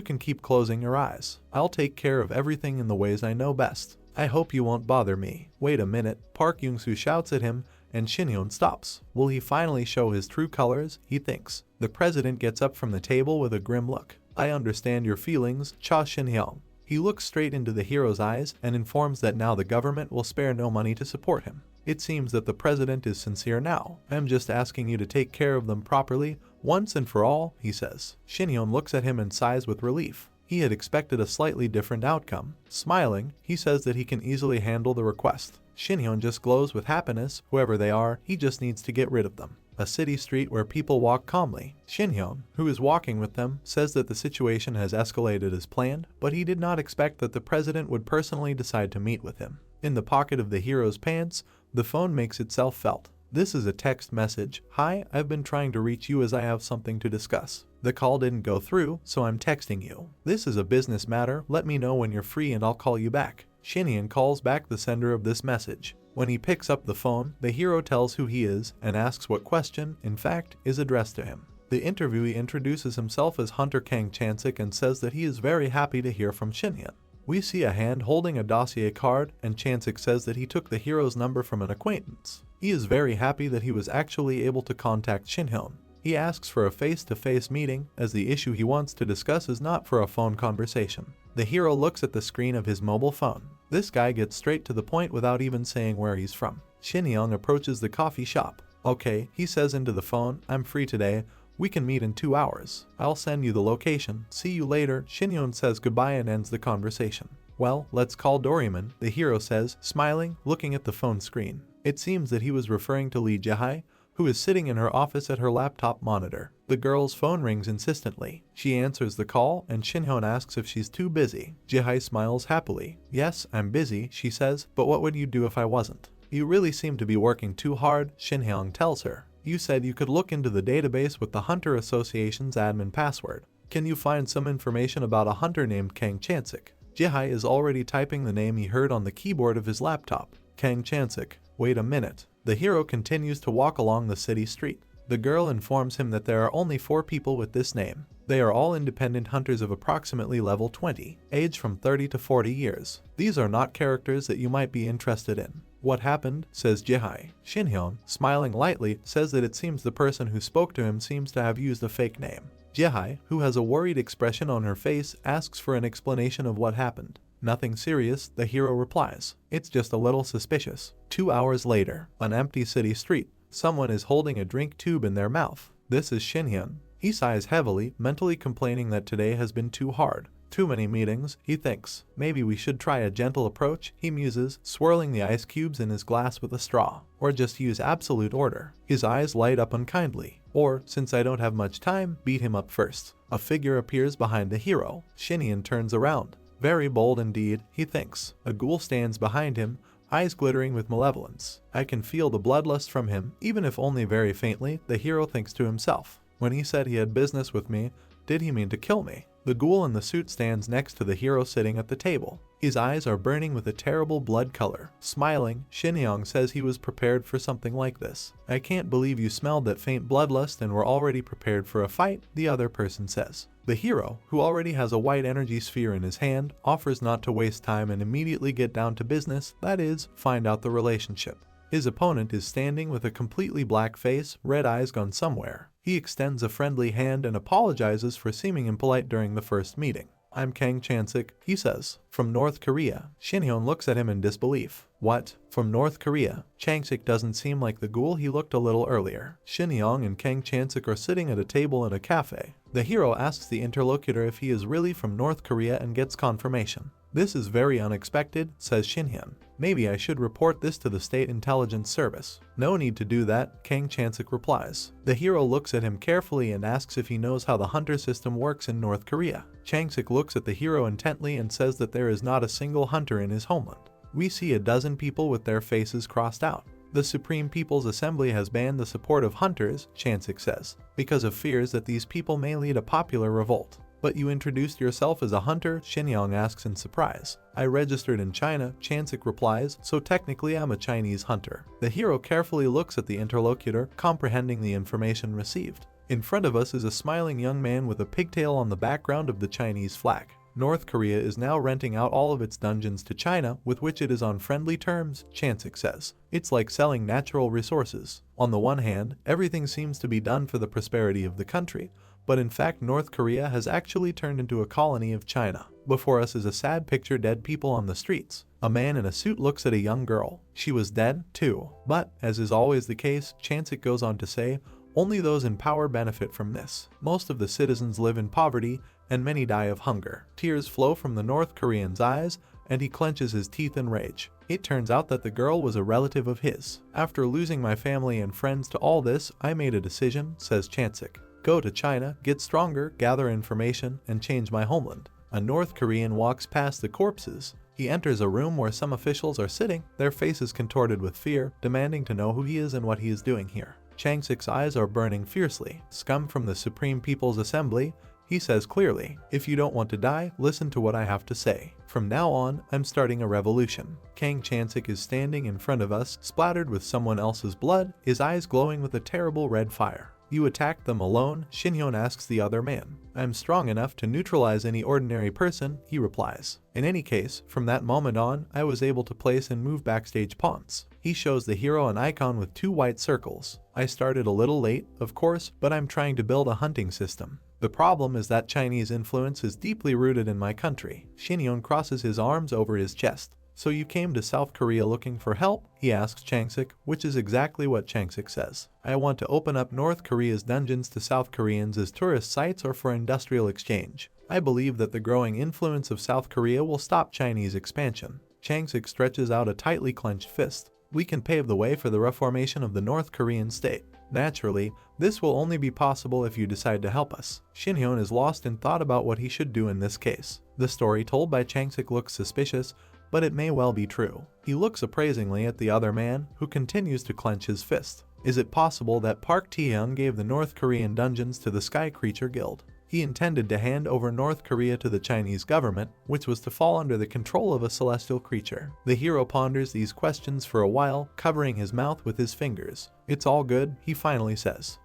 can keep closing your eyes. I'll take care of everything in the ways I know best. I hope you won't bother me." "Wait a minute," Park Young-soo shouts at him, and Shinhyun stops. Will he finally show his true colors, he thinks. The president gets up from the table with a grim look. "I understand your feelings, Cha Shinhyun." He looks straight into the hero's eyes and informs that now the government will spare no money to support him. "It seems that the president is sincere now. I'm just asking you to take care of them properly, once and for all," he says. Shinhyun looks at him and sighs with relief. He had expected a slightly different outcome. Smiling, he says that he can easily handle the request. Shinhyun just glows with happiness. Whoever they are, he just needs to get rid of them. A city street where people walk calmly. Shinhyun, who is walking with them, says that the situation has escalated as planned, but he did not expect that the president would personally decide to meet with him. In the pocket of the hero's pants, the phone makes itself felt. This is a text message. Hi, I've been trying to reach you as I have something to discuss. The call didn't go through, so I'm texting you. This is a business matter. Let me know when you're free and I'll call you back. Shinhyun calls back the sender of this message. When he picks up the phone, the hero tells who he is and asks what question, in fact, is addressed to him. The interviewee introduces himself as Hunter Kang Chansik and says that he is very happy to hear from Shinhyun. We see a hand holding a dossier card, and Chansik says that he took the hero's number from an acquaintance. He is very happy that he was actually able to contact Shinhyun. He asks for a face-to-face meeting, as the issue he wants to discuss is not for a phone conversation. The hero looks at the screen of his mobile phone. This guy gets straight to the point without even saying where he's from. Shinhyun approaches the coffee shop. Okay, he says into the phone, I'm free today. We can meet in 2 hours. I'll send you the location. See you later. Shinhyun says goodbye and ends the conversation. Well, let's call Doraemon, the hero says, smiling, looking at the phone screen. It seems that he was referring to Lee Jae, who is sitting in her office at her laptop monitor. The girl's phone rings insistently. She answers the call, and Shinhyun asks if she's too busy. Jae smiles happily. Yes, I'm busy, she says, but what would you do if I wasn't? You really seem to be working too hard, Shinhyun tells her. You said you could look into the database with the Hunter Association's admin password. Can you find some information about a hunter named Kang Chansik? Jae is already typing the name he heard on the keyboard of his laptop. Kang Chansik. Wait a minute. The hero continues to walk along the city street. The girl informs him that there are only 4 people with this name. They are all independent hunters of approximately level 20, age from 30 to 40 years. These are not characters that you might be interested in. What happened? Says Jae. Shinhyun, smiling lightly, says that it seems the person who spoke to him seems to have used a fake name. Jae, who has a worried expression on her face, asks for an explanation of what happened. Nothing serious, the hero replies. It's just a little suspicious. 2 hours later, an empty city street. Someone is holding a drink tube in their mouth. This is Shinhyun. He sighs heavily, mentally complaining that today has been too hard. Too many meetings, he thinks. Maybe we should try a gentle approach, he muses, swirling the ice cubes in his glass with a straw. Or just use absolute order. His eyes light up unkindly. Or, since I don't have much time, beat him up first. A figure appears behind the hero. Shinhyun turns around. Very bold indeed, he thinks. A ghoul stands behind him, eyes glittering with malevolence. I can feel the bloodlust from him, even if only very faintly, the hero thinks to himself. When he said he had business with me, did he mean to kill me? The ghoul in the suit stands next to the hero sitting at the table. His eyes are burning with a terrible blood color. Smiling, Shinhyun says he was prepared for something like this. I can't believe you smelled that faint bloodlust and were already prepared for a fight, the other person says. The hero, who already has a white energy sphere in his hand, offers not to waste time and immediately get down to business, that is, find out the relationship. His opponent is standing with a completely black face, red eyes gone somewhere. He extends a friendly hand and apologizes for seeming impolite during the first meeting. I'm Kang Chansik, he says. From North Korea. Shinhyun looks at him in disbelief. What? From North Korea? Chansik doesn't seem like the ghoul he looked a little earlier. Shinhyun and Kang Chansik are sitting at a table in a cafe. The hero asks the interlocutor if he is really from North Korea and gets confirmation. This is very unexpected, says Shinhyun. Maybe I should report this to the State Intelligence Service. No need to do that, Kang Chansik replies. The hero looks at him carefully and asks if he knows how the hunter system works in North Korea. Chansik looks at the hero intently and says that there is not a single hunter in his homeland. We see a dozen people with their faces crossed out. The Supreme People's Assembly has banned the support of hunters, Chansik says, because of fears that these people may lead a popular revolt. But you introduced yourself as a hunter? Shinhyun asks in surprise. I registered in China, Chansik replies, so technically I'm a Chinese hunter. The hero carefully looks at the interlocutor, comprehending the information received. In front of us is a smiling young man with a pigtail on the background of the Chinese flag. North Korea is now renting out all of its dungeons to China, with which it is on friendly terms, Chansik says. It's like selling natural resources. On the one hand, everything seems to be done for the prosperity of the country, but in fact North Korea has actually turned into a colony of China. Before us is a sad picture, dead people on the streets. A man in a suit looks at a young girl. She was dead, too. But, as is always the case, Chansik goes on to say, only those in power benefit from this. Most of the citizens live in poverty, and many die of hunger. Tears flow from the North Korean's eyes, and he clenches his teeth in rage. It turns out that the girl was a relative of his. After losing my family and friends to all this, I made a decision, says Chansik. Go to China, get stronger, gather information, and change my homeland. A North Korean walks past the corpses. He enters a room where some officials are sitting, their faces contorted with fear, demanding to know who he is and what he is doing here. Changsik's eyes are burning fiercely. Scum from the Supreme People's Assembly, he says clearly, if you don't want to die, listen to what I have to say. From now on, I'm starting a revolution. Kang Chansik is standing in front of us, splattered with someone else's blood, his eyes glowing with a terrible red fire. You attacked them alone? Shinhyun asks the other man. I'm strong enough to neutralize any ordinary person, he replies. In any case, from that moment on, I was able to place and move backstage pawns. He shows the hero an icon with 2 white circles. I started a little late, of course, but I'm trying to build a hunting system. The problem is that Chinese influence is deeply rooted in my country. Shinhyun crosses his arms over his chest. So you came to South Korea looking for help? He asks Changsik, which is exactly what Changsik says. I want to open up North Korea's dungeons to South Koreans as tourist sites or for industrial exchange. I believe that the growing influence of South Korea will stop Chinese expansion. Changsik stretches out a tightly clenched fist. We can pave the way for the reformation of the North Korean state. Naturally, this will only be possible if you decide to help us. Shinhyun is lost in thought about what he should do in this case. The story told by Changsik looks suspicious, but it may well be true. He looks appraisingly at the other man, who continues to clench his fist. Is it possible that Park Taehyung gave the North Korean dungeons to the Sky Creature Guild? He intended to hand over North Korea to the Chinese government, which was to fall under the control of a celestial creature. The hero ponders these questions for a while, covering his mouth with his fingers. It's all good, he finally says.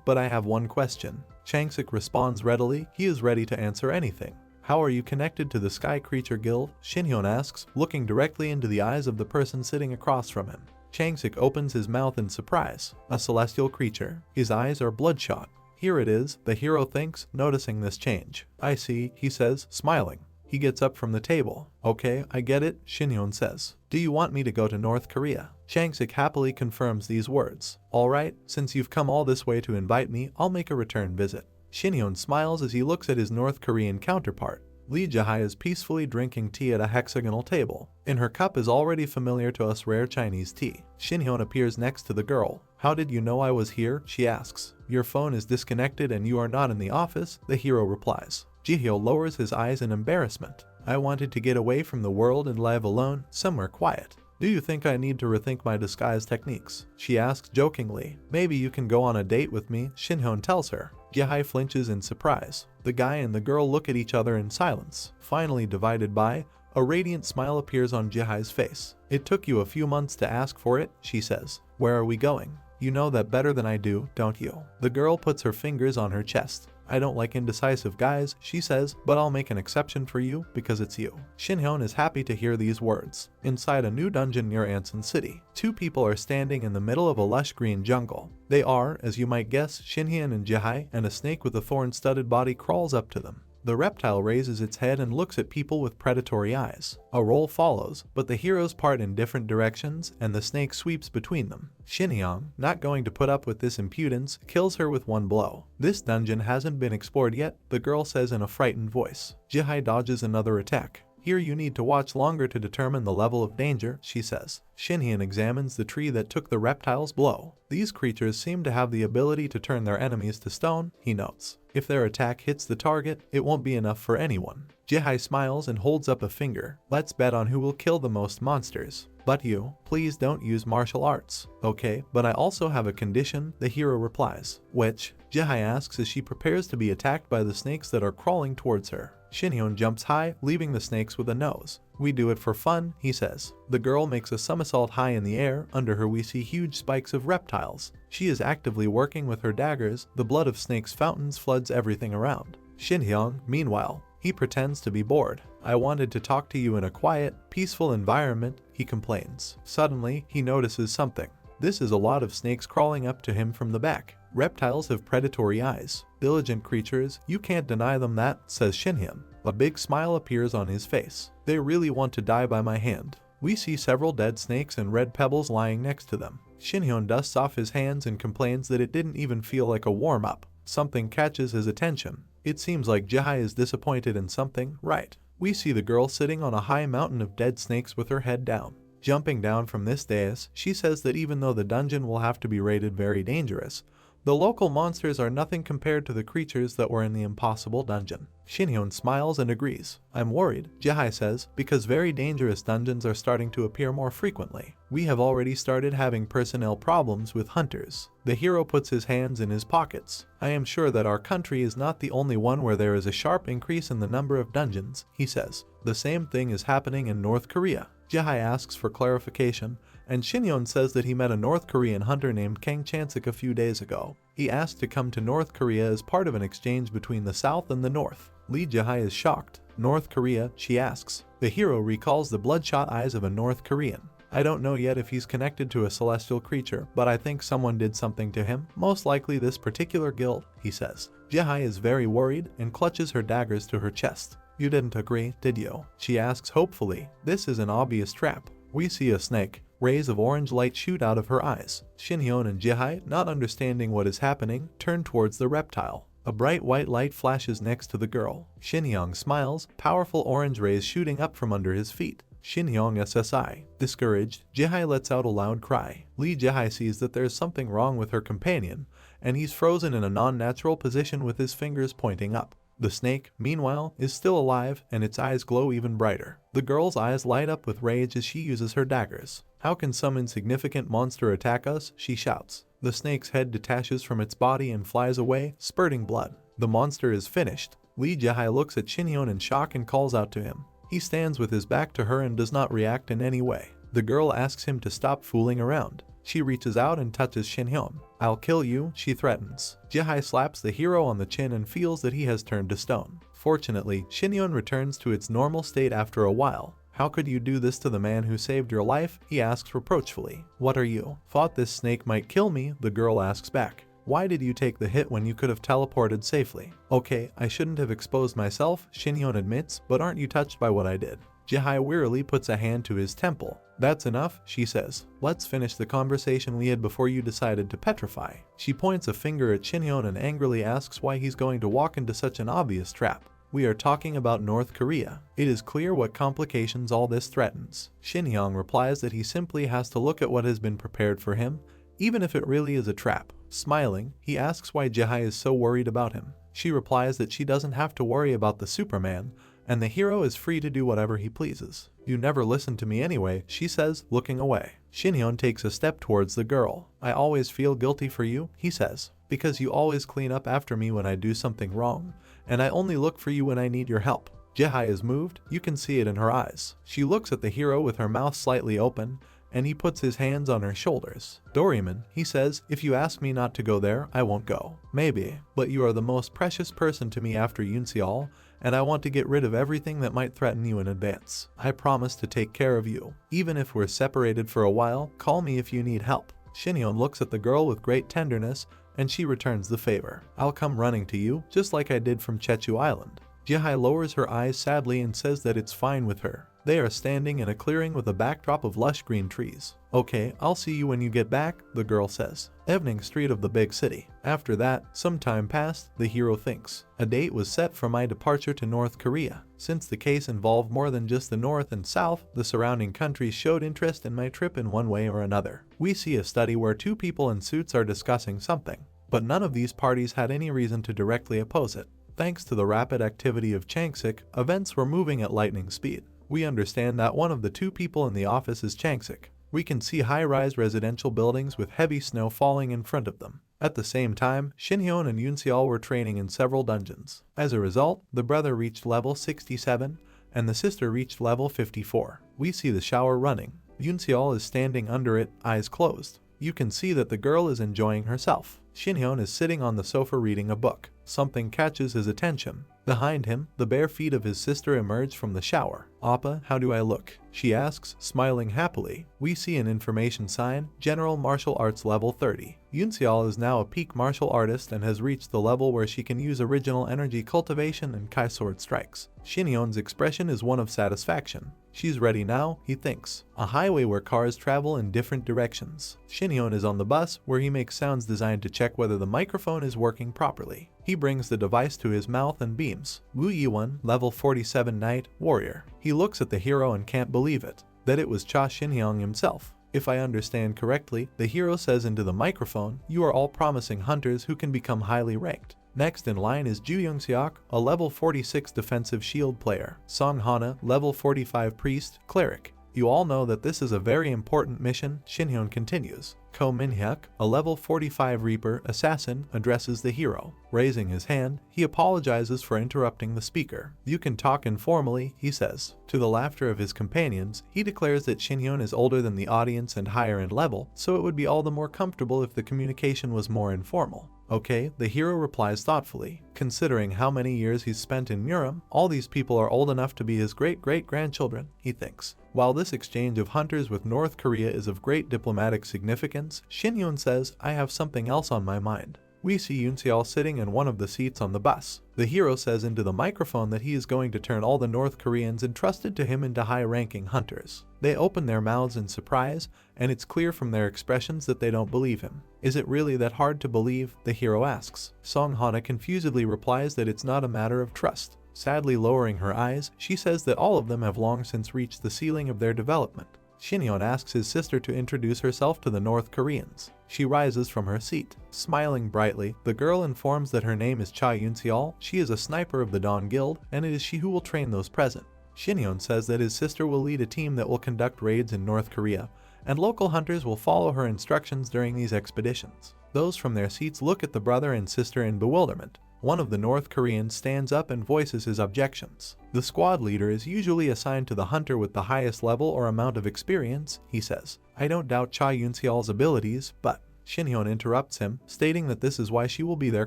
But I have one question. Changsik responds readily, he is ready to answer anything. How are you connected to the Sky Creature Guild? Shinhyun asks, looking directly into the eyes of the person sitting across from him. Changsik opens his mouth in surprise. A celestial creature. His eyes are bloodshot. Here it is, the hero thinks, noticing this change. I see, he says, smiling. He gets up from the table. Okay, I get it, Shinhyun says. Do you want me to go to North Korea? Changsik happily confirms these words. Alright, since you've come all this way to invite me, I'll make a return visit. Shinhyun smiles as he looks at his North Korean counterpart. Lee Jahai is peacefully drinking tea at a hexagonal table. In her cup is already familiar to us rare Chinese tea. Shinhyun appears next to the girl. How did you know I was here? She asks. Your phone is disconnected and you are not in the office, the hero replies. Jihyo lowers his eyes in embarrassment. I wanted to get away from the world and live alone, somewhere quiet. Do you think I need to rethink my disguise techniques? She asks jokingly. Maybe you can go on a date with me, Shinhyun tells her. Jihai flinches in surprise. The guy and the girl look at each other in silence. Finally divided by, a radiant smile appears on Jihai's face. It took you a few months to ask for it, she says. Where are we going? You know that better than I do, don't you? The girl puts her fingers on her chest. I don't like indecisive guys, she says, but I'll make an exception for you because it's you. Shinhyun is happy to hear these words. Inside a new dungeon near Anson City, 2 people are standing in the middle of a lush green jungle. They are, as you might guess, Shinhyun and Jihai, and a snake with a thorn-studded body crawls up to them. The reptile raises its head and looks at people with predatory eyes. A roll follows, but the heroes part in different directions and the snake sweeps between them. Shinhyun, not going to put up with this impudence, kills her with one blow. This dungeon hasn't been explored yet, the girl says in a frightened voice. Jihai dodges another attack. Here you need to watch longer to determine the level of danger, she says. Shinhyun examines the tree that took the reptile's blow. These creatures seem to have the ability to turn their enemies to stone, he notes. If their attack hits the target, it won't be enough for anyone. Jihai smiles and holds up a finger. Let's bet on who will kill the most monsters. But you, please don't use martial arts. Okay, but I also have a condition, the hero replies. Which? Jihai asks as she prepares to be attacked by the snakes that are crawling towards her. Shinhyun jumps high, leaving the snakes with a nose. We do it for fun, he says. The girl makes a somersault high in the air. Under her we see huge spikes of reptiles. She is actively working with her daggers. The blood of snakes fountains floods everything around. Shinhyun, meanwhile, he pretends to be bored. I wanted to talk to you in a quiet, peaceful environment, he complains. Suddenly, he notices something. This is a lot of snakes crawling up to him from the back. Reptiles have predatory eyes. Diligent creatures, you can't deny them that, says Shinhyun. A big smile appears on his face. They really want to die by my hand. We see several dead snakes and red pebbles lying next to them. Shinhyun dusts off his hands and complains that it didn't even feel like a warm-up. Something catches his attention. It seems like Jihai is disappointed in something, right? We see the girl sitting on a high mountain of dead snakes with her head down. Jumping down from this dais, she says that even though the dungeon will have to be rated very dangerous, the local monsters are nothing compared to the creatures that were in the impossible dungeon. Shinhyun smiles and agrees. I'm worried, Jihai says, because very dangerous dungeons are starting to appear more frequently. We have already started having personnel problems with hunters. The hero puts his hands in his pockets. I am sure that our country is not the only one where there is a sharp increase in the number of dungeons, he says. The same thing is happening in North Korea. Jihai asks for clarification, and Shinhyun says that he met a North Korean hunter named Kang Chansik a few days ago. He asked to come to North Korea as part of an exchange between the South and the North. Lee Jihai is shocked. North Korea, she asks. The hero recalls the bloodshot eyes of a North Korean. I don't know yet if he's connected to a celestial creature, but I think someone did something to him, most likely this particular guild, he says. Jihai is very worried and clutches her daggers to her chest. You didn't agree, did you? She asks hopefully. This is an obvious trap. We see a snake. Rays of orange light shoot out of her eyes. Shinhyun and Jihai, not understanding what is happening, turn towards the reptile. A bright white light flashes next to the girl. Shinhyun smiles, powerful orange rays shooting up from under his feet. Shinhyun SSI. Discouraged, Jihai lets out a loud cry. Lee Jihai sees that there's something wrong with her companion, and he's frozen in a non-natural position with his fingers pointing up. The snake, meanwhile, is still alive and its eyes glow even brighter. The girl's eyes light up with rage as she uses her daggers. How can some insignificant monster attack us? She shouts. The snake's head detaches from its body and flies away, spurting blood. The monster is finished. Lee Jihai looks at Shinhyun in shock and calls out to him. He stands with his back to her and does not react in any way. The girl asks him to stop fooling around. She reaches out and touches Shinhyun. I'll kill you, she threatens. Jihai slaps the hero on the chin and feels that he has turned to stone. Fortunately, Shinhyun returns to its normal state after a while. How could you do this to the man who saved your life? He asks reproachfully. What are you? Thought this snake might kill me, the girl asks back. Why did you take the hit when you could have teleported safely? Okay, I shouldn't have exposed myself, Shinhyun admits, but aren't you touched by what I did? Jihai wearily puts a hand to his temple. That's enough, she says. Let's finish the conversation we had before you decided to petrify. She points a finger at Shinhyun and angrily asks why he's going to walk into such an obvious trap. We are talking about North Korea. It is clear what complications all this threatens. Shinhyun replies that he simply has to look at what has been prepared for him, even if it really is a trap. Smiling, he asks why Jihai is so worried about him. She replies that she doesn't have to worry about the Superman, and the hero is free to do whatever he pleases. You never listen to me anyway, she says, looking away. Shinhyun takes a step towards the girl. I always feel guilty for you, he says, because you always clean up after me when I do something wrong, and I only look for you when I need your help. Jihai is moved, you can see it in her eyes. She looks at the hero with her mouth slightly open, and he puts his hands on her shoulders. Doryman, he says, if you ask me not to go there, I won't go. Maybe, but you are the most precious person to me after Yoonseol, and I want to get rid of everything that might threaten you in advance. I promise to take care of you. Even if we're separated for a while, call me if you need help. Shinhyun looks at the girl with great tenderness, and she returns the favor. I'll come running to you, just like I did from Chechu Island. Jihai lowers her eyes sadly and says that it's fine with her. They are standing in a clearing with a backdrop of lush green trees. Okay, I'll see you when you get back, the girl says. Evening street of the big city. After that, some time passed, the hero thinks. A date was set for my departure to North Korea. Since the case involved more than just the North and South, the surrounding countries showed interest in my trip in one way or another. We see a study where two people in suits are discussing something, but none of these parties had any reason to directly oppose it. Thanks to the rapid activity of Changsik, events were moving at lightning speed. We understand that one of the two people in the office is Changsik. We can see high-rise residential buildings with heavy snow falling in front of them. At the same time, Shinhyun and Yoonseol were training in several dungeons. As a result, the brother reached level 67, and the sister reached level 54. We see the shower running. Yoonseol is standing under it, eyes closed. You can see that the girl is enjoying herself. Shinhyun is sitting on the sofa reading a book. Something catches his attention. Behind him, the bare feet of his sister emerge from the shower. Appa, how do I look? She asks, smiling happily. We see an information sign, General Martial Arts level 30. Yoon-seol is now a peak martial artist and has reached the level where she can use original energy cultivation and Kai sword strikes. Shin-yeon's expression is one of satisfaction. She's ready now, he thinks. A highway where cars travel in different directions. Shin-yeon is on the bus where he makes sounds designed to check whether the microphone is working properly. He brings the device to his mouth and beams. Woo Yi-won, level 47 Knight, Warrior. He looks at the hero and can't believe it. That it was Cha Shin-hyung himself. If I understand correctly, the hero says into the microphone, "You are all promising hunters who can become highly ranked." Next in line is Ju Young-seok, a level 46 defensive shield player. Song Hana, level 45 priest, cleric. You all know that this is a very important mission, Shin-hyun continues. Ko Min-hyuk, a level 45 reaper assassin, addresses the hero. Raising his hand, he apologizes for interrupting the speaker. "You can talk informally," he says. To the laughter of his companions, he declares that Shin-hyun is older than the audience and higher in level, so it would be all the more comfortable if the communication was more informal. Okay, the hero replies thoughtfully. Considering how many years he's spent in Muram, all these people are old enough to be his great-great-grandchildren, he thinks. While this exchange of hunters with North Korea is of great diplomatic significance, Shin-hyun says, "I have something else on my mind." We see Yoon-seol sitting in one of the seats on the bus. The hero says into the microphone that he is going to turn all the North Koreans entrusted to him into high-ranking hunters. They open their mouths in surprise, and it's clear from their expressions that they don't believe him. "Is it really that hard to believe?" the hero asks. Song Hana confusedly replies that it's not a matter of trust. Sadly lowering her eyes, she says that all of them have long since reached the ceiling of their development. Shin-yeon asks his sister to introduce herself to the North Koreans. She rises from her seat. Smiling brightly, the girl informs that her name is Cha Yoon-seol, she is a sniper of the Dawn Guild, and it is she who will train those present. Shin-yeon says that his sister will lead a team that will conduct raids in North Korea, and local hunters will follow her instructions during these expeditions. Those from their seats look at the brother and sister in bewilderment. One of the North Koreans stands up and voices his objections. The squad leader is usually assigned to the hunter with the highest level or amount of experience, he says. "I don't doubt Cha Yoon-seol's abilities, but..." Shin-hyun interrupts him, stating that this is why she will be their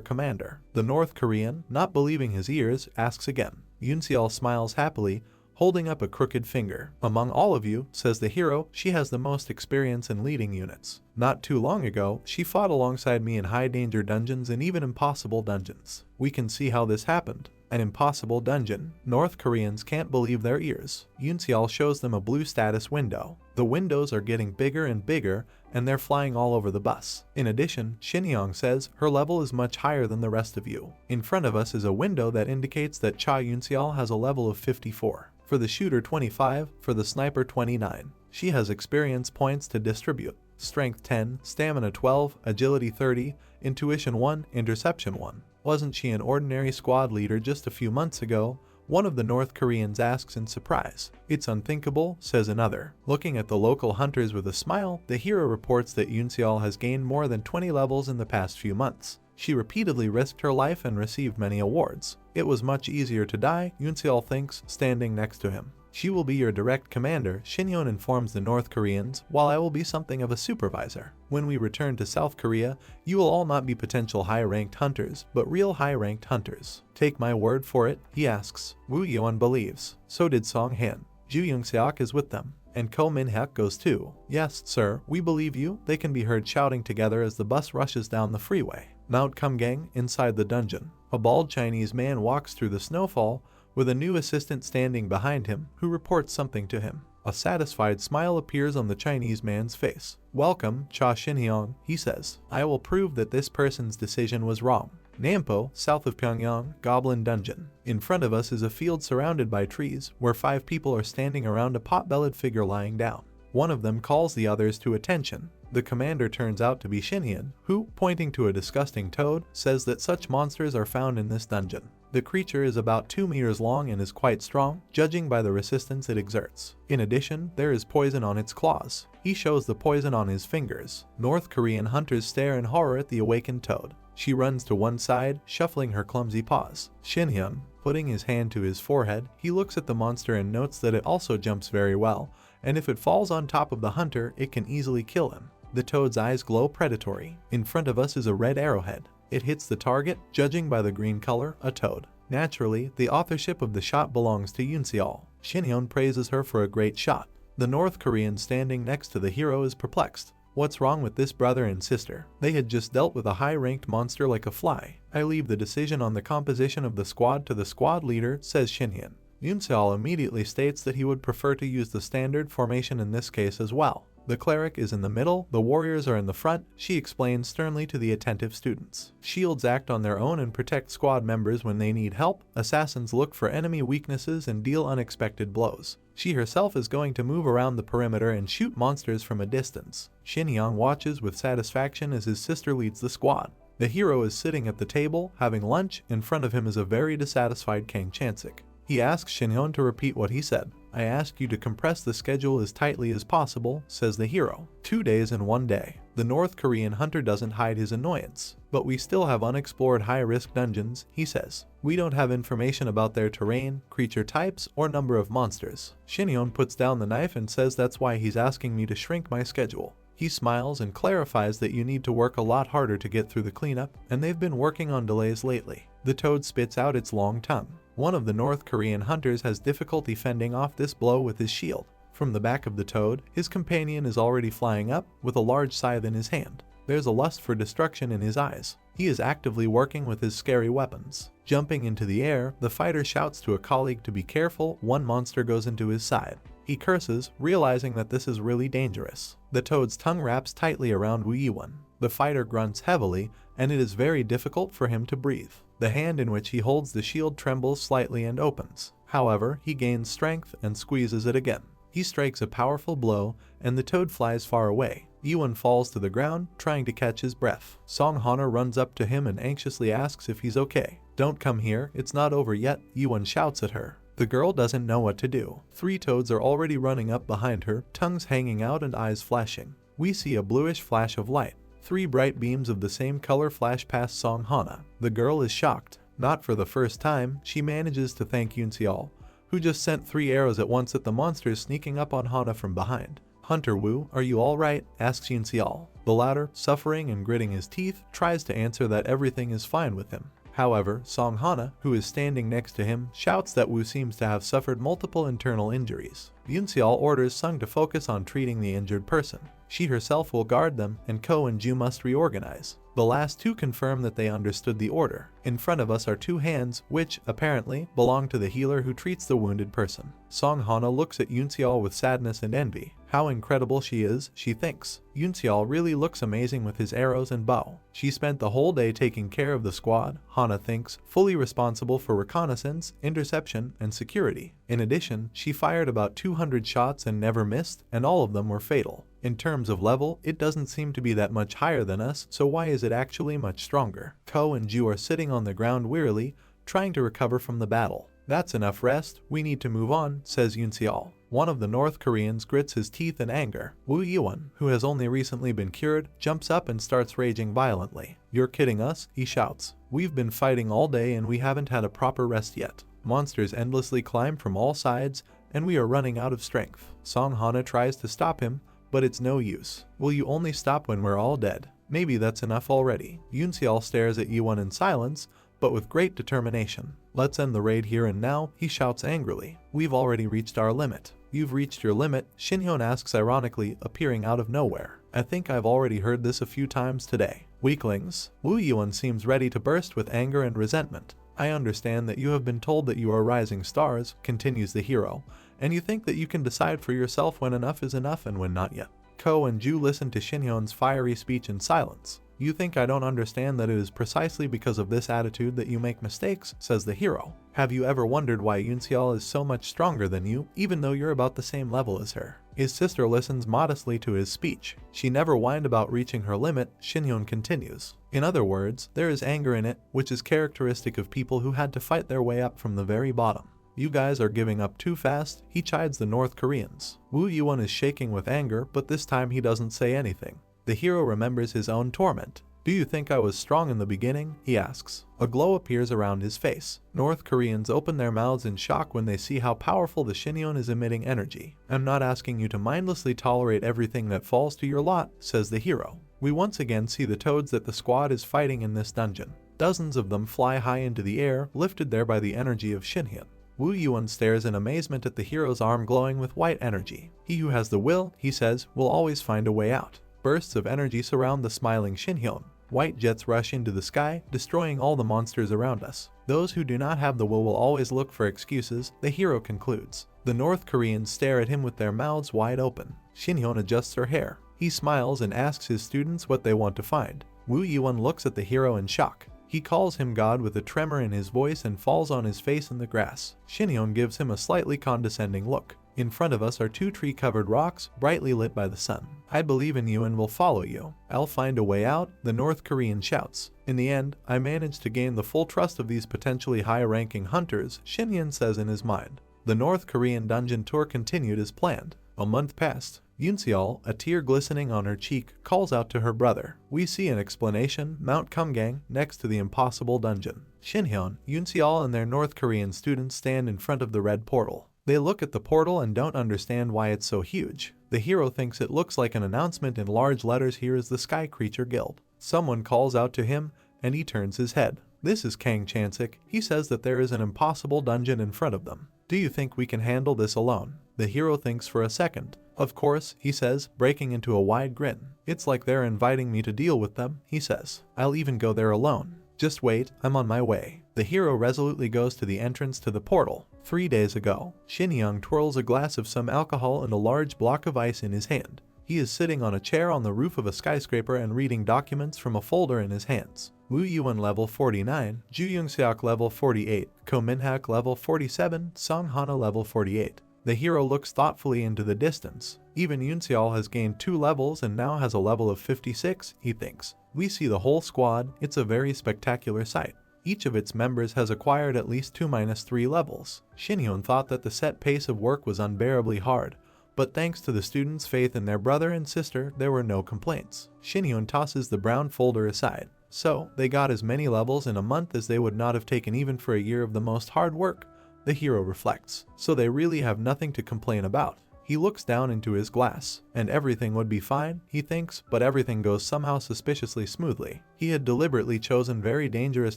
commander. The North Korean, not believing his ears, asks again. Yoon-seol smiles happily, holding up a crooked finger. "Among all of you," says the hero, "she has the most experience in leading units. Not too long ago, she fought alongside me in high-danger dungeons and even impossible dungeons. We can see how this happened. An impossible dungeon." North Koreans can't believe their ears. Yoon-seol shows them a blue status window. The windows are getting bigger and bigger, and they're flying all over the bus. In addition, Shin-hyung says her level is much higher than the rest of you. In front of us is a window that indicates that Cha Yoon-seol has a level of 54. For the shooter 25, for the sniper 29. She has experience points to distribute. Strength 10, Stamina 12, Agility 30, Intuition 1, Interception 1. Wasn't she an ordinary squad leader just a few months ago? One of the North Koreans asks in surprise. "It's unthinkable," says another. Looking at the local hunters with a smile, the hero reports that Yoon-seol has gained more than 20 levels in the past few months. She repeatedly risked her life and received many awards. It was much easier to die, Yoon-seol thinks, standing next to him. "She will be your direct commander," Shin-yeon informs the North Koreans, "while I will be something of a supervisor. When we return to South Korea, you will all not be potential high-ranked hunters, but real high-ranked hunters. Take my word for it," he asks. Woo Yeon believes. So did Song Han. Ju Young-seok is with them. And Ko Min-hyuk goes too. "Yes, sir, we believe you," they can be heard shouting together as the bus rushes down the freeway. Mount Kumgang, inside the dungeon. A bald Chinese man walks through the snowfall, with a new assistant standing behind him, who reports something to him. A satisfied smile appears on the Chinese man's face. "Welcome, Cha Shin-hyung," he says. "I will prove that this person's decision was wrong." Nampo, south of Pyongyang, Goblin Dungeon. In front of us is a field surrounded by trees, where 5 people are standing around a pot-bellied figure lying down. One of them calls the others to attention. The commander turns out to be Shin-hyun, who, pointing to a disgusting toad, says that such monsters are found in this dungeon. The creature is about 2 meters long and is quite strong, judging by the resistance it exerts. In addition, there is poison on its claws. He shows the poison on his fingers. North Korean hunters stare in horror at the awakened toad. She runs to one side, shuffling her clumsy paws. Shin-hyun, putting his hand to his forehead, he looks at the monster and notes that it also jumps very well, and if it falls on top of the hunter, it can easily kill him. The toad's eyes glow predatory. In front of us is a red arrowhead. It hits the target, judging by the green color, a toad. Naturally, the authorship of the shot belongs to Yoon-seol. Shin-hyun praises her for a great shot. The North Korean standing next to the hero is perplexed. What's wrong with this brother and sister? They had just dealt with a high-ranked monster like a fly. I leave the decision on the composition of the squad to the squad leader, says Shinhyun. Yoon-seol immediately states that he would prefer to use the standard formation in this case as well. The cleric is in the middle, the warriors are in the front, she explains sternly to the attentive students. Shields act on their own and protect squad members when they need help. Assassins look for enemy weaknesses and deal unexpected blows. She herself is going to move around the perimeter and shoot monsters from a distance. Shinhyun watches with satisfaction as his sister leads the squad. The hero is sitting at the table, having lunch. In front of him is a very dissatisfied Kang Chansik. He asks Shinhyun to repeat what he said. I ask you to compress the schedule as tightly as possible, says the hero. 2 days and 1 day. The North Korean hunter doesn't hide his annoyance. But we still have unexplored high-risk dungeons, he says. We don't have information about their terrain, creature types, or number of monsters. Shinhyun puts down the knife and says that's why he's asking me to shrink my schedule. He smiles and clarifies that you need to work a lot harder to get through the cleanup, and they've been working on delays lately. The toad spits out its long tongue. One of the North Korean hunters has difficulty fending off this blow with his shield. From the back of the toad, his companion is already flying up, with a large scythe in his hand. There's a lust for destruction in his eyes. He is actively working with his scary weapons. Jumping into the air, the fighter shouts to a colleague to be careful. One monster goes into his side. He curses, realizing that this is really dangerous. The toad's tongue wraps tightly around Wu Yiwan. The fighter grunts heavily, and it is very difficult for him to breathe. The hand in which he holds the shield trembles slightly and opens. However, he gains strength and squeezes it again. He strikes a powerful blow, and the toad flies far away. Yiwan falls to the ground, trying to catch his breath. Song Hana runs up to him and anxiously asks if he's okay. Don't come here, it's not over yet, Yiwan shouts at her. The girl doesn't know what to do. 3 toads are already running up behind her, tongues hanging out and eyes flashing. We see a bluish flash of light. 3 bright beams of the same color flash past Song Hana. The girl is shocked. Not for the first time, she manages to thank Yoon-seol, who just sent 3 arrows at once at the monsters sneaking up on Hana from behind. Hunter Wu, are you alright? Asks Yoon-seol. The latter, suffering and gritting his teeth, tries to answer that everything is fine with him. However, Song Hana, who is standing next to him, shouts that Wu seems to have suffered multiple internal injuries. Yoon-seol orders Sung to focus on treating the injured person. She herself will guard them, and Ko and Ju must reorganize. The last 2 confirm that they understood the order. In front of us are 2 hands, which, apparently, belong to the healer who treats the wounded person. Song Hana looks at Yoon-seol with sadness and envy. How incredible she is, she thinks. Yoon-seol really looks amazing with his arrows and bow. She spent the whole day taking care of the squad, Hana thinks, fully responsible for reconnaissance, interception, and security. In addition, she fired about 200 shots and never missed, and all of them were fatal. In terms of level, it doesn't seem to be that much higher than us, so why is it actually much stronger? Ko and Ju are sitting on the ground wearily, trying to recover from the battle. That's enough rest, we need to move on, says Yoon-seol. One of the North Koreans grits his teeth in anger. Wu Yiwan, who has only recently been cured, jumps up and starts raging violently. You're kidding us, he shouts. We've been fighting all day and we haven't had a proper rest yet. Monsters endlessly climb from all sides, and we are running out of strength. Song Hana tries to stop him, but it's no use. Will you only stop when we're all dead? Maybe that's enough already. Yoon-seol stares at Yiwan in silence, but with great determination. Let's end the raid here and now, he shouts angrily. We've already reached our limit. You've reached your limit, Shinhyun asks ironically, appearing out of nowhere. I think I've already heard this a few times today. Weaklings. Wu Yiwan seems ready to burst with anger and resentment. I understand that you have been told that you are rising stars, continues the hero, and you think that you can decide for yourself when enough is enough and when not yet. Ko and Ju listen to Shinhyun's fiery speech in silence. You think I don't understand that it is precisely because of this attitude that you make mistakes, says the hero. Have you ever wondered why Yoon-seol is so much stronger than you, even though you're about the same level as her? His sister listens modestly to his speech. She never whined about reaching her limit, Shinhyun continues. In other words, there is anger in it, which is characteristic of people who had to fight their way up from the very bottom. You guys are giving up too fast, he chides the North Koreans. Wu Yiwan is shaking with anger, but this time he doesn't say anything. The hero remembers his own torment. Do you think I was strong in the beginning? He asks. A glow appears around his face. North Koreans open their mouths in shock when they see how powerful the Shinhyun is emitting energy. I'm not asking you to mindlessly tolerate everything that falls to your lot, says the hero. We once again see the toads that the squad is fighting in this dungeon. Dozens of them fly high into the air, lifted there by the energy of Shinhyun. Wu Yiwan stares in amazement at the hero's arm glowing with white energy. He who has the will, he says, will always find a way out. Bursts of energy surround the smiling Shinhyun. White jets rush into the sky, destroying all the monsters around us. Those who do not have the will always look for excuses, the hero concludes. The North Koreans stare at him with their mouths wide open. Shinhyun adjusts her hair. He smiles and asks his students what they want to find. Woo Yuan looks at the hero in shock. He calls him God with a tremor in his voice and falls on his face in the grass. Shinhyun gives him a slightly condescending look. In front of us are two tree-covered rocks, brightly lit by the sun. I believe in you and will follow you. I'll find a way out, the North Korean shouts. In the end, I managed to gain the full trust of these potentially high-ranking hunters, Shinhyun says in his mind. The North Korean dungeon tour continued as planned. A month passed. Yoonseol, a tear glistening on her cheek, calls out to her brother. We see an explanation, Mount Kumgang, next to the impossible dungeon. Shinhyun, Yoonseol and their North Korean students stand in front of the red portal. They look at the portal and don't understand why it's so huge. The hero thinks it looks like an announcement in large letters, here is the Sky Creature Guild. Someone calls out to him, and he turns his head. This is Kang Chansik. He says that there is an impossible dungeon in front of them. Do you think we can handle this alone? The hero thinks for a second. Of course, he says, breaking into a wide grin. It's like they're inviting me to deal with them, he says. I'll even go there alone. Just wait, I'm on my way. The hero resolutely goes to the entrance to the portal. 3 days ago, Shinhyun twirls a glass of some alcohol and a large block of ice in his hand. He is sitting on a chair on the roof of a skyscraper and reading documents from a folder in his hands. Woo Yuan level 49, Ju Youngseok level 48, Ko Minhak level 47, Song Hana level 48. The hero looks thoughtfully into the distance. Even Yoonseol has gained 2 levels and now has a level of 56, he thinks. We see the whole squad. It's a very spectacular sight. Each of its members has acquired at least 2-3 levels. Shinhyun thought that the set pace of work was unbearably hard, but thanks to the students' faith in their brother and sister, there were no complaints. Shinhyun tosses the brown folder aside. So, they got as many levels in a month as they would not have taken even for a year of the most hard work, the hero reflects. So they really have nothing to complain about. He looks down into his glass, and everything would be fine, he thinks, but everything goes somehow suspiciously smoothly. He had deliberately chosen very dangerous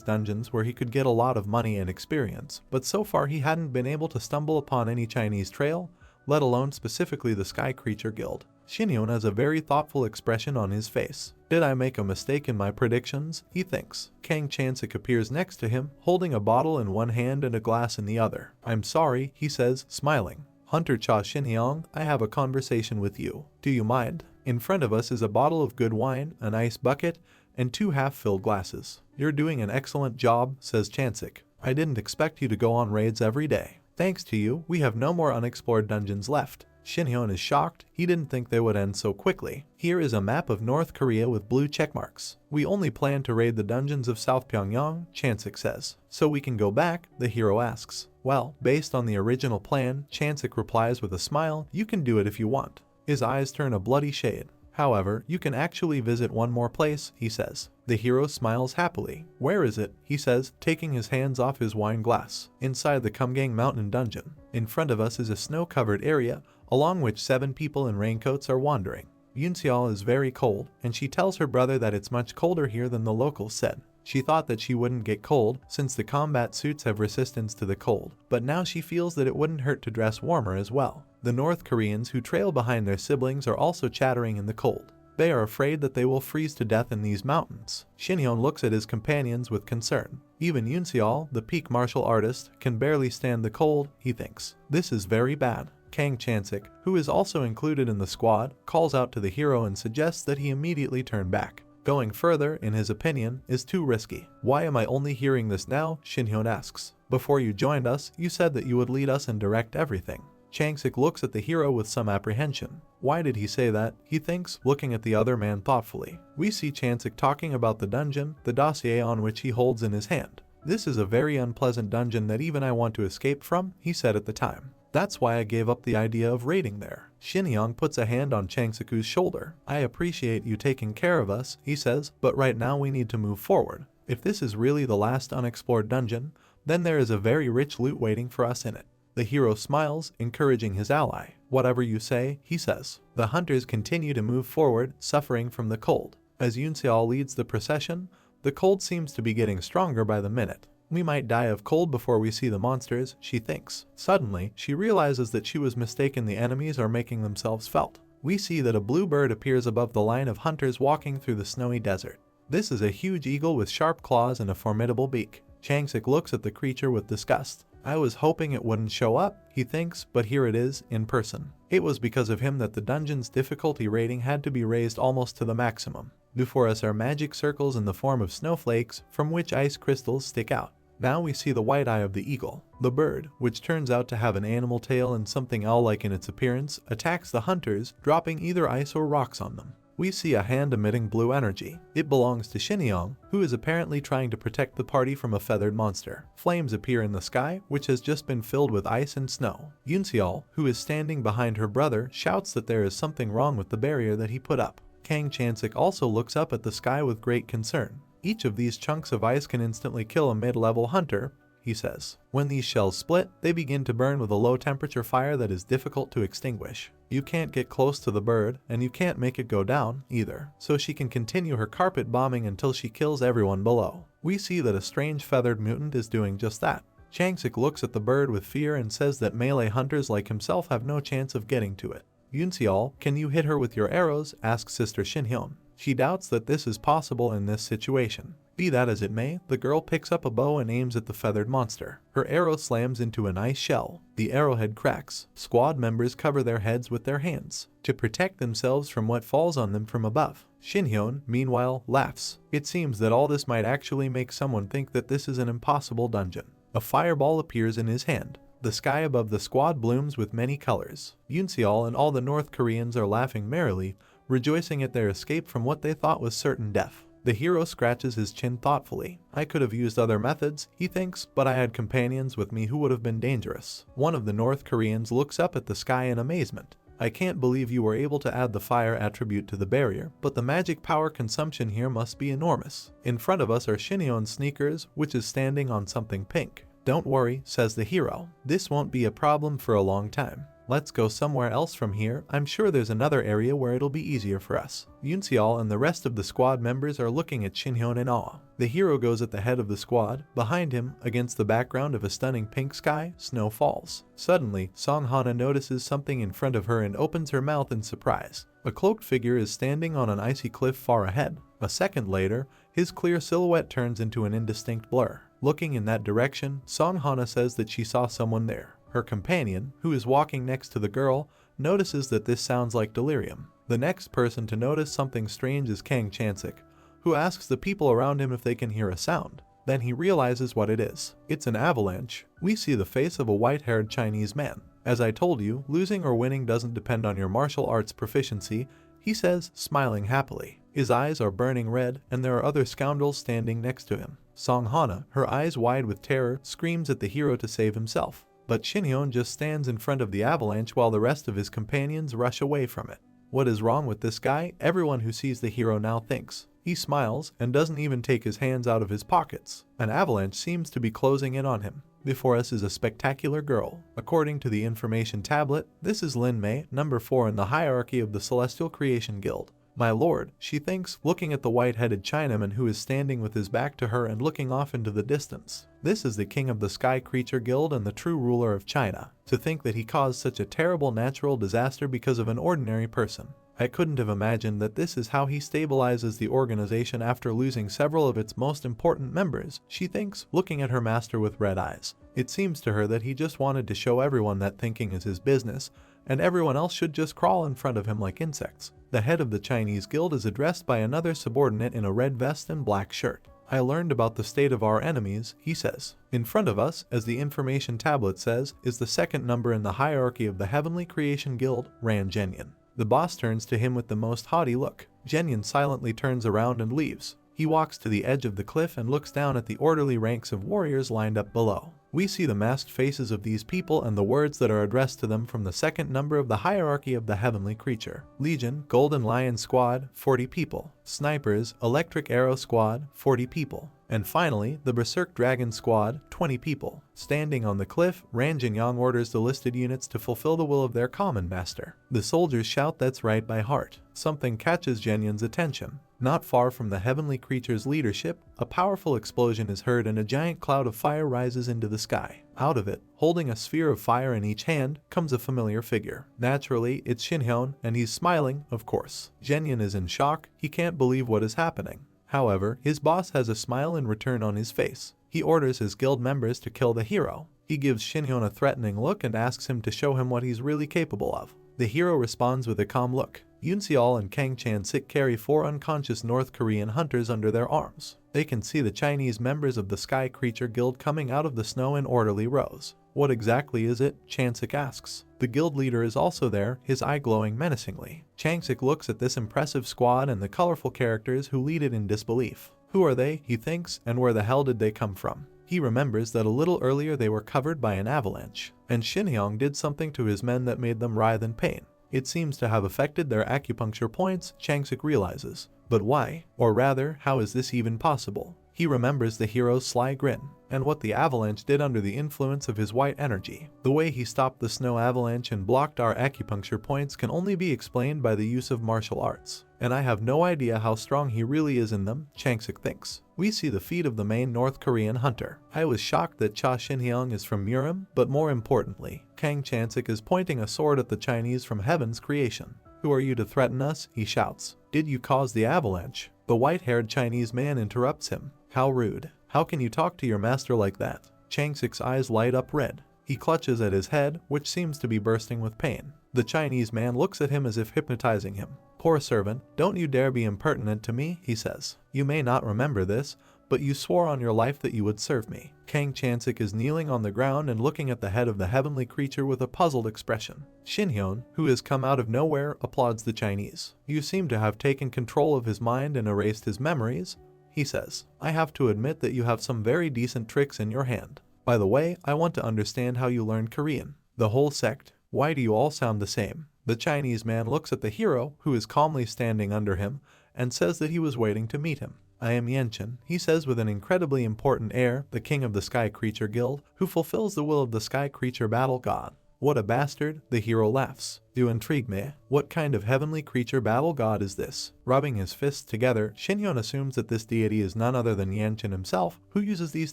dungeons where he could get a lot of money and experience, but so far he hadn't been able to stumble upon any Chinese trail, let alone specifically the Sky Creature Guild. Shinhyun has a very thoughtful expression on his face. Did I make a mistake in my predictions? He thinks. Kang Chansik appears next to him, holding a bottle in one hand and a glass in the other. I'm sorry, he says, smiling. Hunter Cha Shinhyun, I have a conversation with you. Do you mind? In front of us is a bottle of good wine, an ice bucket, and 2 half-filled glasses. You're doing an excellent job, says Chansik. I didn't expect you to go on raids every day. Thanks to you, we have no more unexplored dungeons left. Shinhyun is shocked. He didn't think they would end so quickly. Here is a map of North Korea with blue checkmarks. We only plan to raid the dungeons of South Pyongyang, Chansik says. So we can go back, the hero asks. Well, based on the original plan, Chansik replies with a smile, you can do it if you want. His eyes turn a bloody shade. However, you can actually visit one more place, he says. The hero smiles happily. Where is it? He says, taking his hands off his wine glass. Inside the Kumgang Mountain dungeon. In front of us is a snow-covered area, along which 7 people in raincoats are wandering. Yoonseol is very cold, and she tells her brother that it's much colder here than the locals said. She thought that she wouldn't get cold, since the combat suits have resistance to the cold, but now she feels that it wouldn't hurt to dress warmer as well. The North Koreans who trail behind their siblings are also chattering in the cold. They are afraid that they will freeze to death in these mountains. Shinhyun looks at his companions with concern. Even Yoonseol, the peak martial artist, can barely stand the cold, he thinks. This is very bad. Kang Chansik, who is also included in the squad, calls out to the hero and suggests that he immediately turn back. Going further, in his opinion, is too risky. Why am I only hearing this now? Shinhyun asks. Before you joined us, you said that you would lead us and direct everything. Chansik looks at the hero with some apprehension. Why did he say that? He thinks, looking at the other man thoughtfully. We see Chansik talking about the dungeon, the dossier on which he holds in his hand. This is a very unpleasant dungeon that even I want to escape from, he said at the time. That's why I gave up the idea of raiding there. Shinhyun puts a hand on Changsiku's shoulder. I appreciate you taking care of us, he says, but right now we need to move forward. If this is really the last unexplored dungeon, then there is a very rich loot waiting for us in it. The hero smiles, encouraging his ally. Whatever you say, he says. The hunters continue to move forward, suffering from the cold. As Yoonseol leads the procession, the cold seems to be getting stronger by the minute. We might die of cold before we see the monsters, she thinks. Suddenly, she realizes that she was mistaken. The enemies are making themselves felt. we see that a blue bird appears above the line of hunters walking through the snowy desert. This is a huge eagle with sharp claws and a formidable beak. Changsik looks at the creature with disgust. I was hoping it wouldn't show up, he thinks, but here it is, in person. It was because of him that the dungeon's difficulty rating had to be raised almost to the maximum. Before us are magic circles in the form of snowflakes, from which ice crystals stick out. Now we see the white eye of the eagle. The bird, which turns out to have an animal tail and something owl-like in its appearance, attacks the hunters, dropping either ice or rocks on them. We see a hand emitting blue energy. It belongs to Xinjiang, who is apparently trying to protect the party from a feathered monster. Flames appear in the sky, which has just been filled with ice and snow. Yunseol, who is standing behind her brother, shouts that there is something wrong with the barrier that he put up. Kang Chansik also looks up at the sky with great concern. Each of these chunks of ice can instantly kill a mid-level hunter, he says. When these shells split, they begin to burn with a low-temperature fire that is difficult to extinguish. You can't get close to the bird, and you can't make it go down, either, so she can continue her carpet bombing until she kills everyone below. We see that a strange feathered mutant is doing just that. Changsik looks at the bird with fear and says that melee hunters like himself have no chance of getting to it. Yunseol, can you hit her with your arrows? Asks Sister Shinhyun. She doubts that this is possible in this situation. Be that as it may, the girl picks up a bow and aims at the feathered monster. Her arrow slams into an ice shell. The arrowhead cracks. Squad members cover their heads with their hands to protect themselves from what falls on them from above. Shinhyun, meanwhile, laughs. It seems that all this might actually make someone think that this is an impossible dungeon. A fireball appears in his hand. The sky above the squad blooms with many colors. Yunseol and all the North Koreans are laughing merrily, rejoicing at their escape from what they thought was certain death. The hero scratches his chin thoughtfully. I could have used other methods, he thinks, but I had companions with me who would have been dangerous. One of the North Koreans looks up at the sky in amazement. I can't believe you were able to add the fire attribute to the barrier, but the magic power consumption here must be enormous. In front of us are Shinhyun's sneakers, which is standing on something pink. Don't worry, says the hero. This won't be a problem for a long time. Let's go somewhere else from here. I'm sure there's another area where it'll be easier for us. Yunseol and the rest of the squad members are looking at Shinhyun in awe. The hero goes at the head of the squad. Behind him, against the background of a stunning pink sky, snow falls. Suddenly, Songhana notices something in front of her and opens her mouth in surprise. A cloaked figure is standing on an icy cliff far ahead. A second later, his clear silhouette turns into an indistinct blur. Looking in that direction, Songhana says that she saw someone there. Her companion, who is walking next to the girl, notices that this sounds like delirium. The next person to notice something strange is Kang Chansik, who asks the people around him if they can hear a sound. Then he realizes what it is. It's an avalanche. We see the face of a white-haired Chinese man. As I told you, losing or winning doesn't depend on your martial arts proficiency, he says, smiling happily. His eyes are burning red, and there are other scoundrels standing next to him. Songhana, her eyes wide with terror, screams at the hero to save himself. But Shinhyun just stands in front of the avalanche while the rest of his companions rush away from it. What is wrong with this guy? Everyone who sees the hero now thinks. He smiles and doesn't even take his hands out of his pockets. An avalanche seems to be closing in on him. Before us is a spectacular girl. According to the information tablet, this is Lin Mei, number 4 in the hierarchy of the Celestial Creation Guild. My lord, she thinks, looking at the white-headed Chinaman who is standing with his back to her and looking off into the distance. This is the king of the Sky Creature Guild and the true ruler of China. To think that he caused such a terrible natural disaster because of an ordinary person. I couldn't have imagined that this is how he stabilizes the organization after losing several of its most important members, she thinks, looking at her master with red eyes. It seems to her that he just wanted to show everyone that thinking is his business, and everyone else should just crawl in front of him like insects. The head of the Chinese guild is addressed by another subordinate in a red vest and black shirt. I learned about the state of our enemies, he says. In front of us, as the information tablet says, is the second number in the hierarchy of the Heavenly Creation Guild, Ran Genyan. The boss turns to him with the most haughty look. Genyan silently turns around and leaves. He walks to the edge of the cliff and looks down at the orderly ranks of warriors lined up below. We see the masked faces of these people and the words that are addressed to them from the second number of the hierarchy of the heavenly creature. Legion, Golden Lion Squad, 40 people. Snipers, Electric Arrow Squad, 40 people. And finally, the Berserk Dragon Squad, 20 people. Standing on the cliff, Ran Jinyang orders the listed units to fulfill the will of their common master. The soldiers shout that's right by heart. Something catches Jinyang's attention. Not far from the heavenly creature's leadership, a powerful explosion is heard and a giant cloud of fire rises into the sky. Out of it, holding a sphere of fire in each hand, comes a familiar figure. Naturally, it's Shinhyun, and he's smiling, of course. Jinyang is in shock. He can't believe what is happening. However, his boss has a smile in return on his face. He orders his guild members to kill the hero. He gives Shinhyun a threatening look and asks him to show him what he's really capable of. The hero responds with a calm look. Yoon Seol and Kang Chan-sik carry 4 unconscious North Korean hunters under their arms. They can see the Chinese members of the Sky Creature Guild coming out of the snow in orderly rows. What exactly is it? Chan-sik asks. The guild leader is also there, his eye glowing menacingly. Chan-sik looks at this impressive squad and the colorful characters who lead it in disbelief. Who are they, he thinks, and where the hell did they come from? He remembers that a little earlier they were covered by an avalanche, and Shinhyang did something to his men that made them writhe in pain. It seems to have affected their acupuncture points, Chan-sik realizes. But why? Or rather, how is this even possible? He remembers the hero's sly grin, and what the avalanche did under the influence of his white energy. The way he stopped the snow avalanche and blocked our acupuncture points can only be explained by the use of martial arts. And I have no idea how strong he really is in them, Chan-sik thinks. We see the feet of the main North Korean hunter. I was shocked that Cha Shinhyang is from Murim, but more importantly, Kang Chan-sik is pointing a sword at the Chinese from heaven's creation. Who are you to threaten us? He shouts. Did you cause the avalanche? The white-haired Chinese man interrupts him. How rude. How can you talk to your master like that? Chan-sik's eyes light up red. He clutches at his head, which seems to be bursting with pain. The Chinese man looks at him as if hypnotizing him. Poor servant, don't you dare be impertinent to me, he says. You may not remember this, but you swore on your life that you would serve me. Kang Chan-sik is kneeling on the ground and looking at the head of the heavenly creature with a puzzled expression. Shinhyun, who has come out of nowhere, applauds the Chinese. You seem to have taken control of his mind and erased his memories, he says. I have to admit that you have some very decent tricks in your hand. By the way, I want to understand how you learned Korean. The whole sect. Why do you all sound the same? The Chinese man looks at the hero, who is calmly standing under him, and says that he was waiting to meet him. I am Yenchen, he says with an incredibly important air, the king of the Sky Creature Guild, who fulfills the will of the Sky Creature Battle God. What a bastard, the hero laughs. You intrigue me. What kind of heavenly creature battle god is this? Rubbing his fists together, Shinhyun assumes that this deity is none other than Yenchen himself, who uses these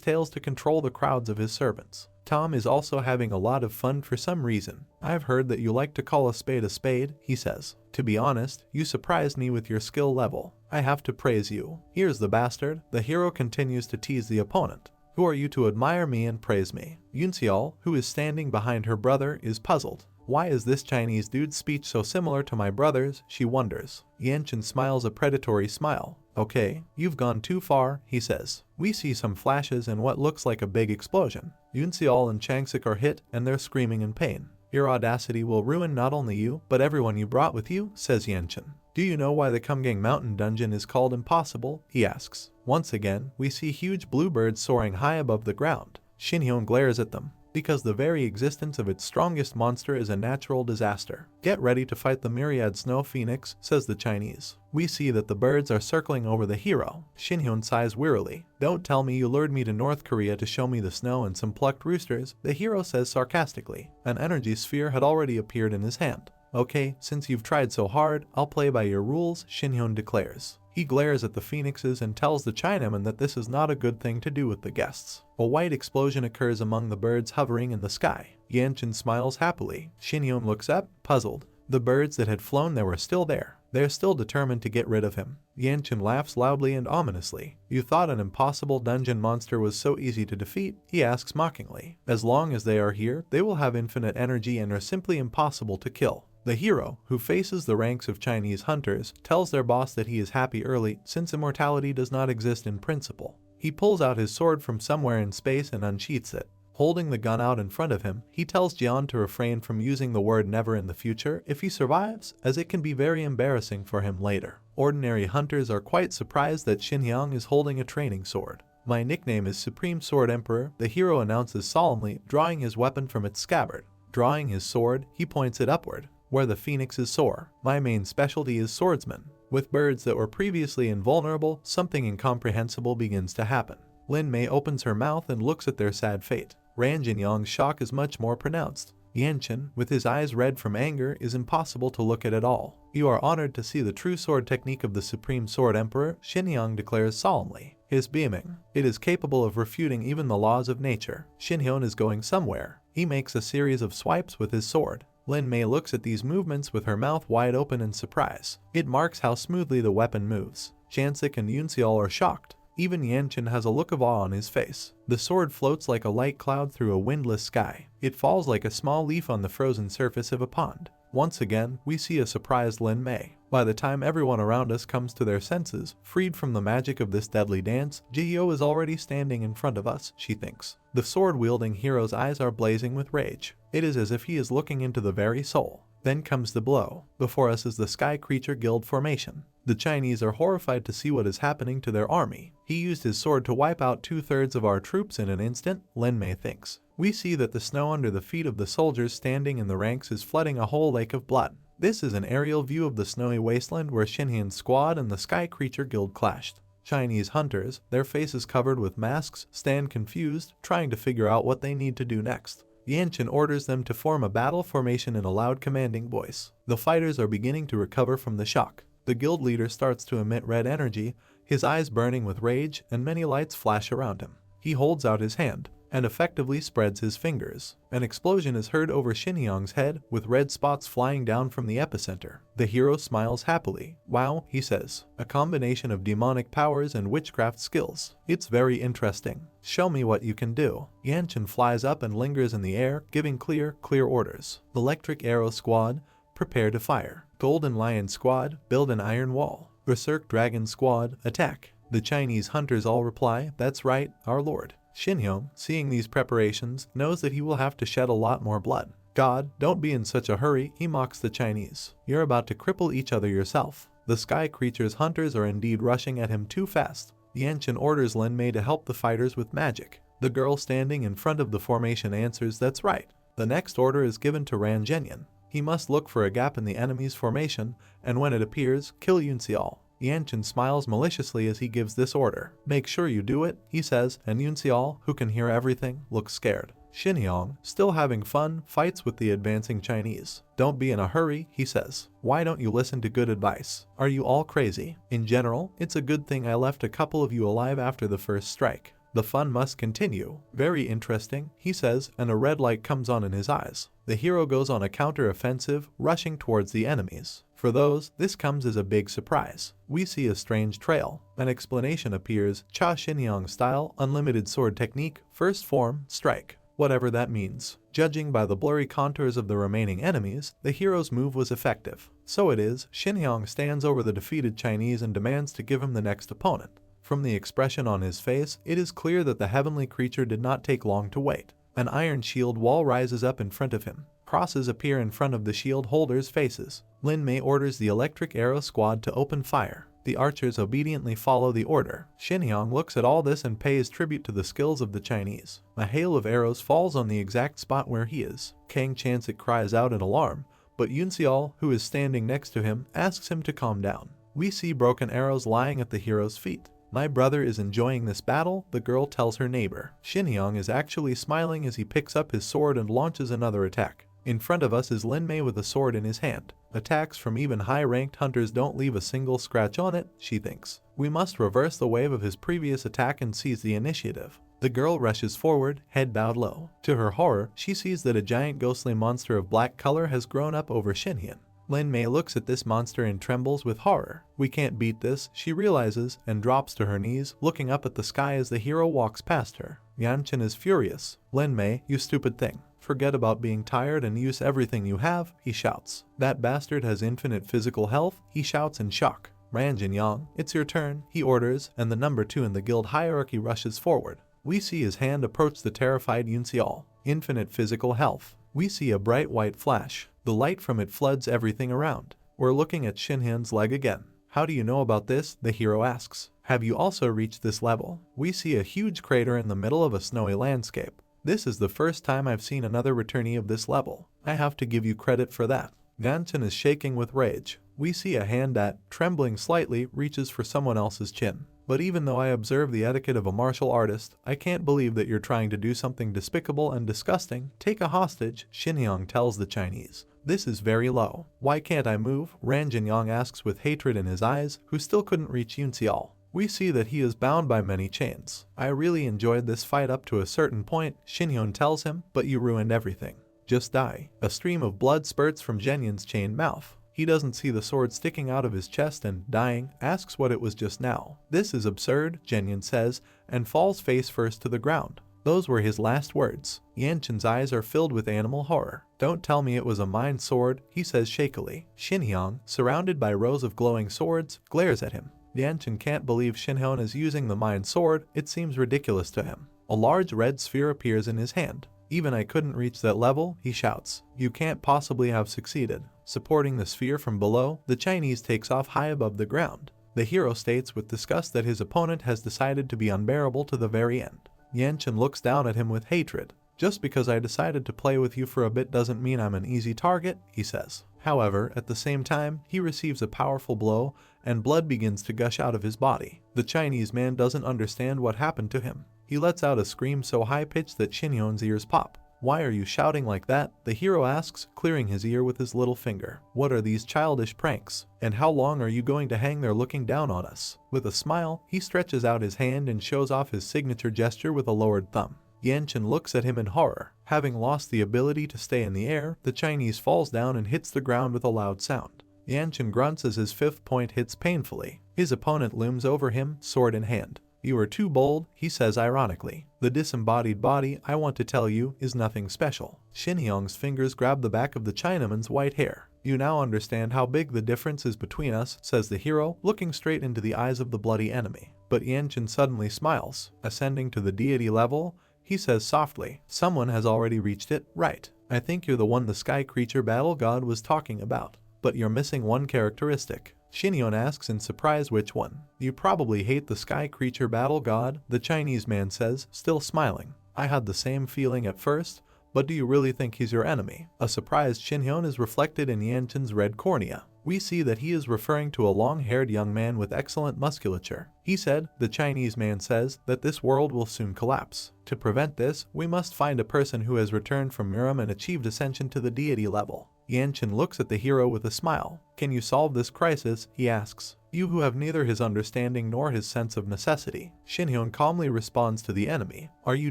tales to control the crowds of his servants. Tom is also having a lot of fun for some reason. I've heard that you like to call a spade, he says. To be honest, you surprised me with your skill level. I have to praise you. Here's the bastard. The hero continues to tease the opponent. Who are you to admire me and praise me? Yoon Seol, who is standing behind her brother, is puzzled. Why is this Chinese dude's speech so similar to my brother's? She wonders. Yenchen smiles a predatory smile. Okay, you've gone too far, he says. We see some flashes and what looks like a big explosion. Yoon Seol and Chan-sik are hit and they're screaming in pain. Your audacity will ruin not only you, but everyone you brought with you, says Yenchen. Do you know why the Kumgang Mountain dungeon is called impossible? He asks. Once again, we see huge bluebirds soaring high above the ground. Shinhyun glares at them. Because the very existence of its strongest monster is a natural disaster. Get ready to fight the myriad snow phoenix, says the Chinese. We see that the birds are circling over the hero. Shinhyun sighs wearily. Don't tell me you lured me to North Korea to show me the snow and some plucked roosters, the hero says sarcastically. An energy sphere had already appeared in his hand. Okay, since you've tried so hard, I'll play by your rules, Shinhyun declares. He glares at the phoenixes and tells the Chinaman that this is not a good thing to do with the guests. A white explosion occurs among the birds hovering in the sky. Yenchen smiles happily. Shinhyun looks up, puzzled. The birds that had flown there were still there. They're still determined to get rid of him. Yenchen laughs loudly and ominously. You thought an impossible dungeon monster was so easy to defeat? He asks mockingly. As long as they are here, they will have infinite energy and are simply impossible to kill. The hero, who faces the ranks of Chinese hunters, tells their boss that he is happy early since immortality does not exist in principle. He pulls out his sword from somewhere in space and unsheaths it. Holding the gun out in front of him, he tells Jian to refrain from using the word never in the future if he survives, as it can be very embarrassing for him later. Ordinary hunters are quite surprised that Shinhyang is holding a training sword. My nickname is Supreme Sword Emperor, the hero announces solemnly, drawing his weapon from its scabbard. Drawing his sword, he points it upward, where the phoenixes soar. My main specialty is swordsman. With birds that were previously invulnerable, something incomprehensible begins to happen. Lin Mei opens her mouth and looks at their sad fate. Ran Jinyang's shock is much more pronounced. Yanchen, with his eyes red from anger, is impossible to look at all. You are honored to see the true sword technique of the Supreme Sword Emperor, Xinjiang declares solemnly. His beaming. It is capable of refuting even the laws of nature. Xinjiang is going somewhere. He makes a series of swipes with his sword. Lin Mei looks at these movements with her mouth wide open in surprise. It marks how smoothly the weapon moves. Jansik and Yunseol are shocked. Even Yanchen has a look of awe on his face. The sword floats like a light cloud through a windless sky. It falls like a small leaf on the frozen surface of a pond. Once again, we see a surprised Lin Mei. By the time everyone around us comes to their senses, freed from the magic of this deadly dance, Jihyo is already standing in front of us, she thinks. The sword-wielding hero's eyes are blazing with rage. It is as if he is looking into the very soul. Then comes the blow. Before us is the Sky Creature Guild formation. The Chinese are horrified to see what is happening to their army. He used his sword to wipe out 2/3 of our troops in an instant, Lin Mei thinks. We see that the snow under the feet of the soldiers standing in the ranks is flooding a whole lake of blood. This is an aerial view of the snowy wasteland where Xinjiang's squad and the Sky Creature Guild clashed. Chinese hunters, their faces covered with masks, stand confused, trying to figure out what they need to do next. Yanchen orders them to form a battle formation in a loud commanding voice. The fighters are beginning to recover from the shock. The guild leader starts to emit red energy, his eyes burning with rage, and many lights flash around him. He holds out his hand and effectively spreads his fingers. An explosion is heard over Xinjiang's head, with red spots flying down from the epicenter. The hero smiles happily. Wow, he says. A combination of demonic powers and witchcraft skills. It's very interesting. Show me what you can do. Yanchen flies up and lingers in the air, giving clear orders. Electric Arrow Squad, prepare to fire. Golden Lion Squad, build an iron wall. Berserk Dragon Squad, attack. The Chinese hunters all reply, that's right, our lord. Xinjiang, seeing these preparations, knows that he will have to shed a lot more blood. God, don't be in such a hurry, he mocks the Chinese. You're about to cripple each other yourself. The Sky Creature's hunters are indeed rushing at him too fast. Yanchen orders Lin Mei to help the fighters with magic. The girl standing in front of the formation answers, that's right. The next order is given to Ran Zhenyan. He must look for a gap in the enemy's formation, and when it appears, kill Yunseol. Yanchen smiles maliciously as he gives this order. Make sure you do it, he says, and Yunseol, who can hear everything, looks scared. Xinjiang, still having fun, fights with the advancing Chinese. Don't be in a hurry, he says. Why don't you listen to good advice? Are you all crazy? In general, it's a good thing I left a couple of you alive after the first strike. The fun must continue. Very interesting, he says, and a red light comes on in his eyes. The hero goes on a counter-offensive, rushing towards the enemies. For those, this comes as a big surprise. We see a strange trail. An explanation appears, Cha Xinjiang style, unlimited sword technique, first form, strike. Whatever that means. Judging by the blurry contours of the remaining enemies, the hero's move was effective. So it is, Xinjiang stands over the defeated Chinese and demands to give him the next opponent. From the expression on his face, it is clear that the heavenly creature did not take long to wait. An iron shield wall rises up in front of him. Crosses appear in front of the shield holders' faces. Lin Mei orders the Electric Arrow Squad to open fire. The archers obediently follow the order. Xinjiang looks at all this and pays tribute to the skills of the Chinese. A hail of arrows falls on the exact spot where he is. Kang Chansik cries out in alarm, but Yunseol, who is standing next to him, asks him to calm down. We see broken arrows lying at the hero's feet. My brother is enjoying this battle, the girl tells her neighbor. Xinjiang is actually smiling as he picks up his sword and launches another attack. In front of us is Lin Mei with a sword in his hand. Attacks from even high-ranked hunters don't leave a single scratch on it, she thinks. We must reverse the wave of his previous attack and seize the initiative. The girl rushes forward, head bowed low. To her horror, she sees that a giant ghostly monster of black color has grown up over Xinjiang. Lin Mei looks at this monster and trembles with horror. We can't beat this, she realizes, and drops to her knees, looking up at the sky as the hero walks past her. Yanchen is furious. Lin Mei, you stupid thing. Forget about being tired and use everything you have, he shouts. That bastard has infinite physical health, he shouts in shock. Ran Jinyang, it's your turn, he orders, and the number 2 in the guild hierarchy rushes forward. We see his hand approach the terrified Yunseol. Infinite physical health. We see a bright white flash. The light from it floods everything around. We're looking at Xinjiang's leg again. How do you know about this? The hero asks. Have you also reached this level? We see a huge crater in the middle of a snowy landscape. This is the first time I've seen another returnee of this level. I have to give you credit for that. Yanchen is shaking with rage. We see a hand that, trembling slightly, reaches for someone else's chin. But even though I observe the etiquette of a martial artist, I can't believe that you're trying to do something despicable and disgusting. Take a hostage, Xinjiang tells the Chinese. This is very low. Why can't I move? Ran Jinyang asks with hatred in his eyes, who still couldn't reach Yunxiao. We see that he is bound by many chains. I really enjoyed this fight up to a certain point, Xinhyun tells him, but you ruined everything. Just die. A stream of blood spurts from Zhenyin's chained mouth. He doesn't see the sword sticking out of his chest and, dying, asks what it was just now. This is absurd, Zhenyin says, and falls face first to the ground. Those were his last words. Yanchen's eyes are filled with animal horror. Don't tell me it was a mind sword, he says shakily. Xinhyang, surrounded by rows of glowing swords, glares at him. Yanchen can't believe Xinhyun is using the mind sword, it seems ridiculous to him. A large red sphere appears in his hand. Even I couldn't reach that level, he shouts. You can't possibly have succeeded. Supporting the sphere from below, the Chinese takes off high above the ground. The hero states with disgust that his opponent has decided to be unbearable to the very end. Yanchen looks down at him with hatred. Just because I decided to play with you for a bit doesn't mean I'm an easy target, he says. However, at the same time, he receives a powerful blow and blood begins to gush out of his body. The Chinese man doesn't understand what happened to him. He lets out a scream so high-pitched that Xinhyun's ears pop. Why are you shouting like that? The hero asks, clearing his ear with his little finger. What are these childish pranks? And how long are you going to hang there looking down on us? With a smile, he stretches out his hand and shows off his signature gesture with a lowered thumb. Yanchen looks at him in horror. Having lost the ability to stay in the air, the Chinese falls down and hits the ground with a loud sound. Yanchen grunts as his fifth point hits painfully. His opponent looms over him, sword in hand. You are too bold, he says ironically. The disembodied body, I want to tell you, is nothing special. Xinhyang's fingers grab the back of the Chinaman's white hair. You now understand how big the difference is between us, says the hero, looking straight into the eyes of the bloody enemy. But Yanchen suddenly smiles. Ascending to the deity level, he says softly, someone has already reached it, right? I think you're the one the sky creature battle god was talking about. But you're missing one characteristic. Xinhyun asks in surprise which one. You probably hate the sky creature battle god, the Chinese man says, still smiling. I had the same feeling at first, but do you really think he's your enemy? A surprised Xinhyun is reflected in Yanchen's red cornea. We see that he is referring to a long-haired young man with excellent musculature. He said, the Chinese man says, that this world will soon collapse. To prevent this, we must find a person who has returned from Miram and achieved ascension to the deity level. Yanchen looks at the hero with a smile. Can you solve this crisis? He asks. You who have neither his understanding nor his sense of necessity. Xinhyun calmly responds to the enemy. Are you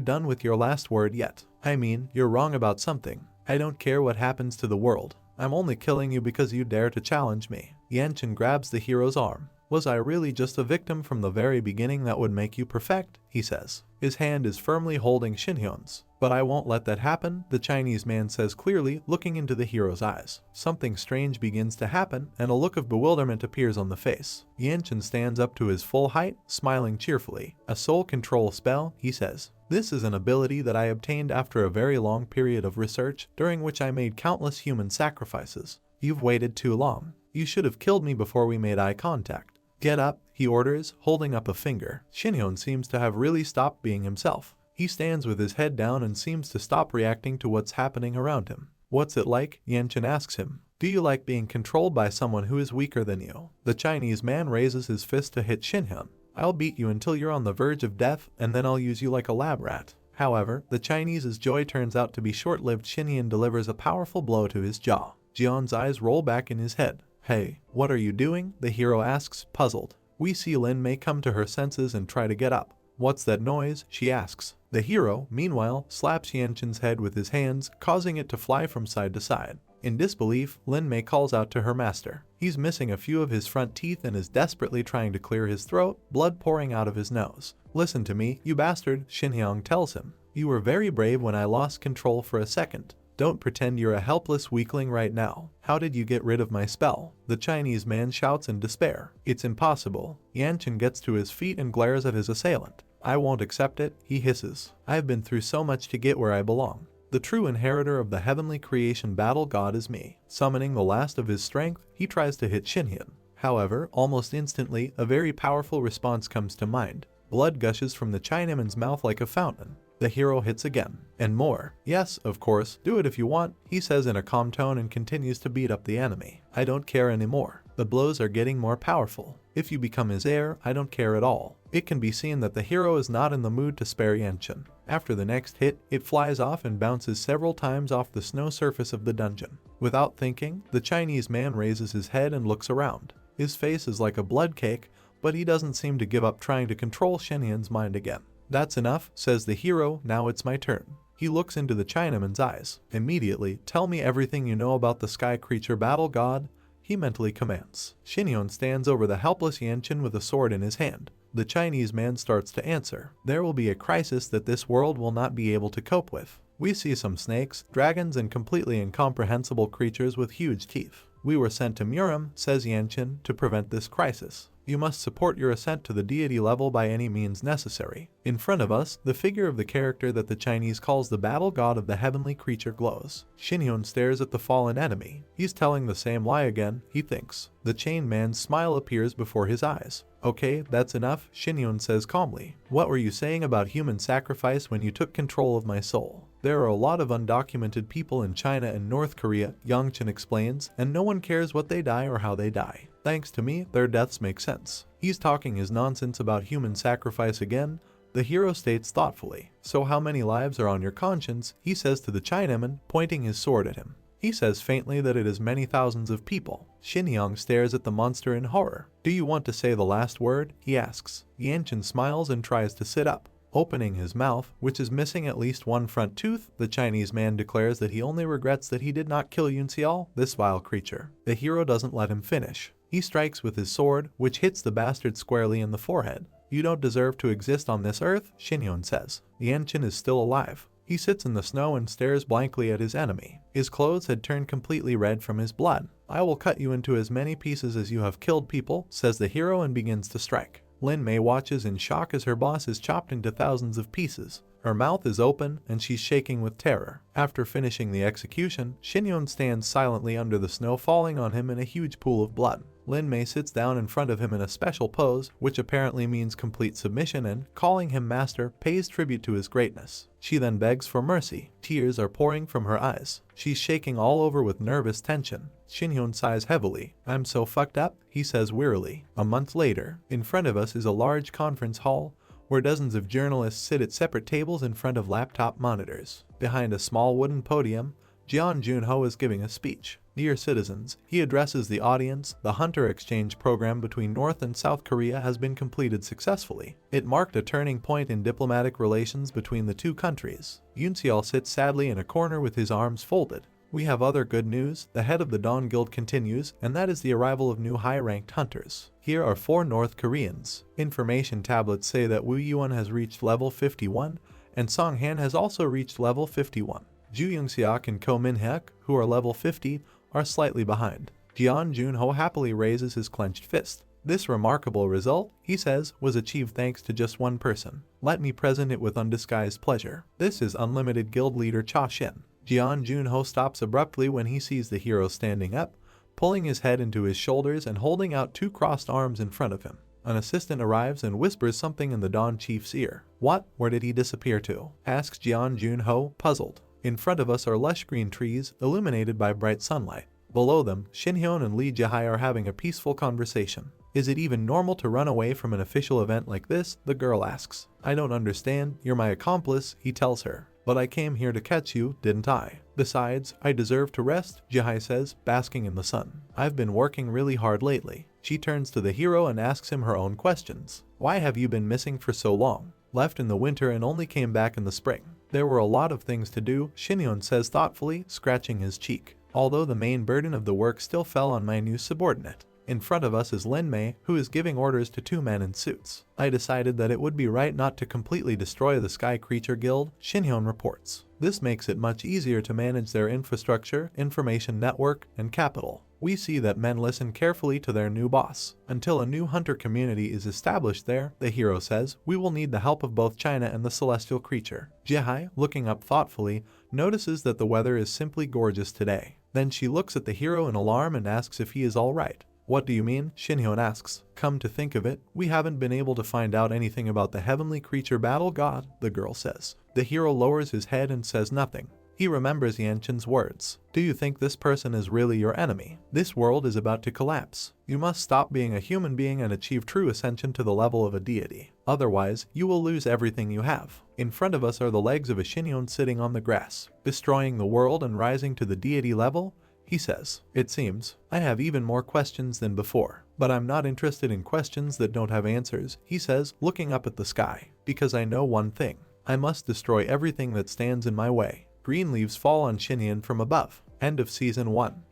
done with your last word yet? I mean, you're wrong about something. I don't care what happens to the world. I'm only killing you because you dare to challenge me. Yanchen grabs the hero's arm. Was I really just a victim from the very beginning that would make you perfect? He says. His hand is firmly holding Xinhyun's. But I won't let that happen, the Chinese man says clearly, looking into the hero's eyes. Something strange begins to happen, and a look of bewilderment appears on the face. Yanchen stands up to his full height, smiling cheerfully. A soul control spell, he says. This is an ability that I obtained after a very long period of research, during which I made countless human sacrifices. You've waited too long. You should have killed me before we made eye contact. Get up, he orders, holding up a finger. Xinhyun seems to have really stopped being himself. He stands with his head down and seems to stop reacting to what's happening around him. What's it like? Yanchen asks him. Do you like being controlled by someone who is weaker than you? The Chinese man raises his fist to hit Xinhyun. I'll beat you until you're on the verge of death, and then I'll use you like a lab rat. However, the Chinese's joy turns out to be short-lived. Xinhyun delivers a powerful blow to his jaw. Jian's eyes roll back in his head. Hey, what are you doing? The hero asks, puzzled. We see Lin Mei come to her senses and try to get up. What's that noise? She asks. The hero, meanwhile, slaps Yanchen's head with his hands, causing it to fly from side to side. In disbelief, Lin Mei calls out to her master. He's missing a few of his front teeth and is desperately trying to clear his throat, blood pouring out of his nose. Listen to me, you bastard, Xinhyang tells him. You were very brave when I lost control for a second. Don't pretend you're a helpless weakling right now. How did you get rid of my spell? The Chinese man shouts in despair. It's impossible. Yanchen gets to his feet and glares at his assailant. I won't accept it, he hisses. I've been through so much to get where I belong. The true inheritor of the heavenly creation battle god is me. Summoning the last of his strength, he tries to hit Xinhyun. However, almost instantly, a very powerful response comes to mind. Blood gushes from the Chinaman's mouth like a fountain. The hero hits again. And more. Yes, of course, do it if you want, he says in a calm tone and continues to beat up the enemy. I don't care anymore. The blows are getting more powerful. If you become his heir, I don't care at all. It can be seen that the hero is not in the mood to spare Yanchen. After the next hit, it flies off and bounces several times off the snow surface of the dungeon. Without thinking, the Chinese man raises his head and looks around. His face is like a blood cake, but he doesn't seem to give up trying to control Shenyan's mind again. That's enough, says the hero, now it's my turn. He looks into the Chinaman's eyes. Immediately, tell me everything you know about the sky creature battle god, he mentally commands. Shinyon stands over the helpless Yanchen with a sword in his hand. The Chinese man starts to answer. There will be a crisis that this world will not be able to cope with. We see some snakes, dragons, and completely incomprehensible creatures with huge teeth. We were sent to Murim, says Yanchen, to prevent this crisis. You must support your ascent to the deity level by any means necessary. In front of us, the figure of the character that the Chinese calls the battle god of the heavenly creature glows. Shinyon stares at the fallen enemy. He's telling the same lie again, he thinks. The chained man's smile appears before his eyes. Okay, that's enough, Shinyon says calmly. What were you saying about human sacrifice when you took control of my soul? There are a lot of undocumented people in China and North Korea, Yangchen explains, and no one cares what they die or how they die. Thanks to me, their deaths make sense. He's talking his nonsense about human sacrifice again. The hero states thoughtfully. So how many lives are on your conscience? He says to the Chinaman, pointing his sword at him. He says faintly that it is many thousands of people. Shinyong stares at the monster in horror. Do you want to say the last word? He asks. Yanchen smiles and tries to sit up. Opening his mouth, which is missing at least one front tooth, the Chinese man declares that he only regrets that he did not kill Yunxiao, this vile creature. The hero doesn't let him finish. He strikes with his sword, which hits the bastard squarely in the forehead. You don't deserve to exist on this earth, Shinyon says. Yanchen is still alive. He sits in the snow and stares blankly at his enemy. His clothes had turned completely red from his blood. I will cut you into as many pieces as you have killed people, says the hero and begins to strike. Lin Mei watches in shock as her boss is chopped into thousands of pieces. Her mouth is open and she's shaking with terror. After finishing the execution, Shinyon stands silently under the snow falling on him in a huge pool of blood. Lin Mei sits down in front of him in a special pose, which apparently means complete submission and, calling him master, pays tribute to his greatness. She then begs for mercy. Tears are pouring from her eyes. She's shaking all over with nervous tension. Shinyon sighs heavily. I'm so fucked up, he says wearily. A month later, in front of us is a large conference hall, where dozens of journalists sit at separate tables in front of laptop monitors. Behind a small wooden podium, Jian Junho is giving a speech. Dear citizens, he addresses the audience. The Hunter Exchange program between North and South Korea has been completed successfully. It marked a turning point in diplomatic relations between the two countries. Yunseol sits sadly in a corner with his arms folded. We have other good news, the head of the Dawn Guild continues, and that is the arrival of new high-ranked hunters. Here are 4 North Koreans. Information tablets say that Wu Yuan has reached level 51, and Song Han has also reached level 51. Ju Young-seok and Ko Min-hyuk, who are level 50, are slightly behind. Jian Junho happily raises his clenched fist. This remarkable result, he says, was achieved thanks to just one person. Let me present it with undisguised pleasure. This is Unlimited Guild leader Cha Shin. Jian Junho stops abruptly when he sees the hero standing up, pulling his head into his shoulders and holding out 2 crossed arms in front of him. An assistant arrives and whispers something in the Dawn Chief's ear. What? Where did he disappear to? Asks Jian Junho, puzzled. In front of us are lush green trees, illuminated by bright sunlight. Below them, Shinhyun and Lee Jihai are having a peaceful conversation. Is it even normal to run away from an official event like this? The girl asks. I don't understand, you're my accomplice, he tells her. But I came here to catch you, didn't I? Besides, I deserve to rest, Jihai says, basking in the sun. I've been working really hard lately. She turns to the hero and asks him her own questions. Why have you been missing for so long? Left in the winter and only came back in the spring. There were a lot of things to do, Shinyon says thoughtfully, scratching his cheek. Although the main burden of the work still fell on my new subordinate. In front of us is Lin Mei, who is giving orders to 2 men in suits. I decided that it would be right not to completely destroy the Sky Creature Guild, Shinhyun reports. This makes it much easier to manage their infrastructure, information network, and capital. We see that men listen carefully to their new boss. Until a new hunter community is established there, the hero says, we will need the help of both China and the celestial creature. Jihai, looking up thoughtfully, notices that the weather is simply gorgeous today. Then she looks at the hero in alarm and asks if he is alright. What do you mean? Shinhyun asks. Come to think of it, we haven't been able to find out anything about the heavenly creature battle god, the girl says. The hero lowers his head and says nothing. He remembers Yanchen's words. Do you think this person is really your enemy? This world is about to collapse. You must stop being a human being and achieve true ascension to the level of a deity. Otherwise, you will lose everything you have. In front of us are the legs of a Shinyon sitting on the grass, destroying the world and rising to the deity level, he says. It seems I have even more questions than before. But I'm not interested in questions that don't have answers, he says, looking up at the sky. Because I know one thing. I must destroy everything that stands in my way. Green leaves fall on Shinyon from above. End of Season 1.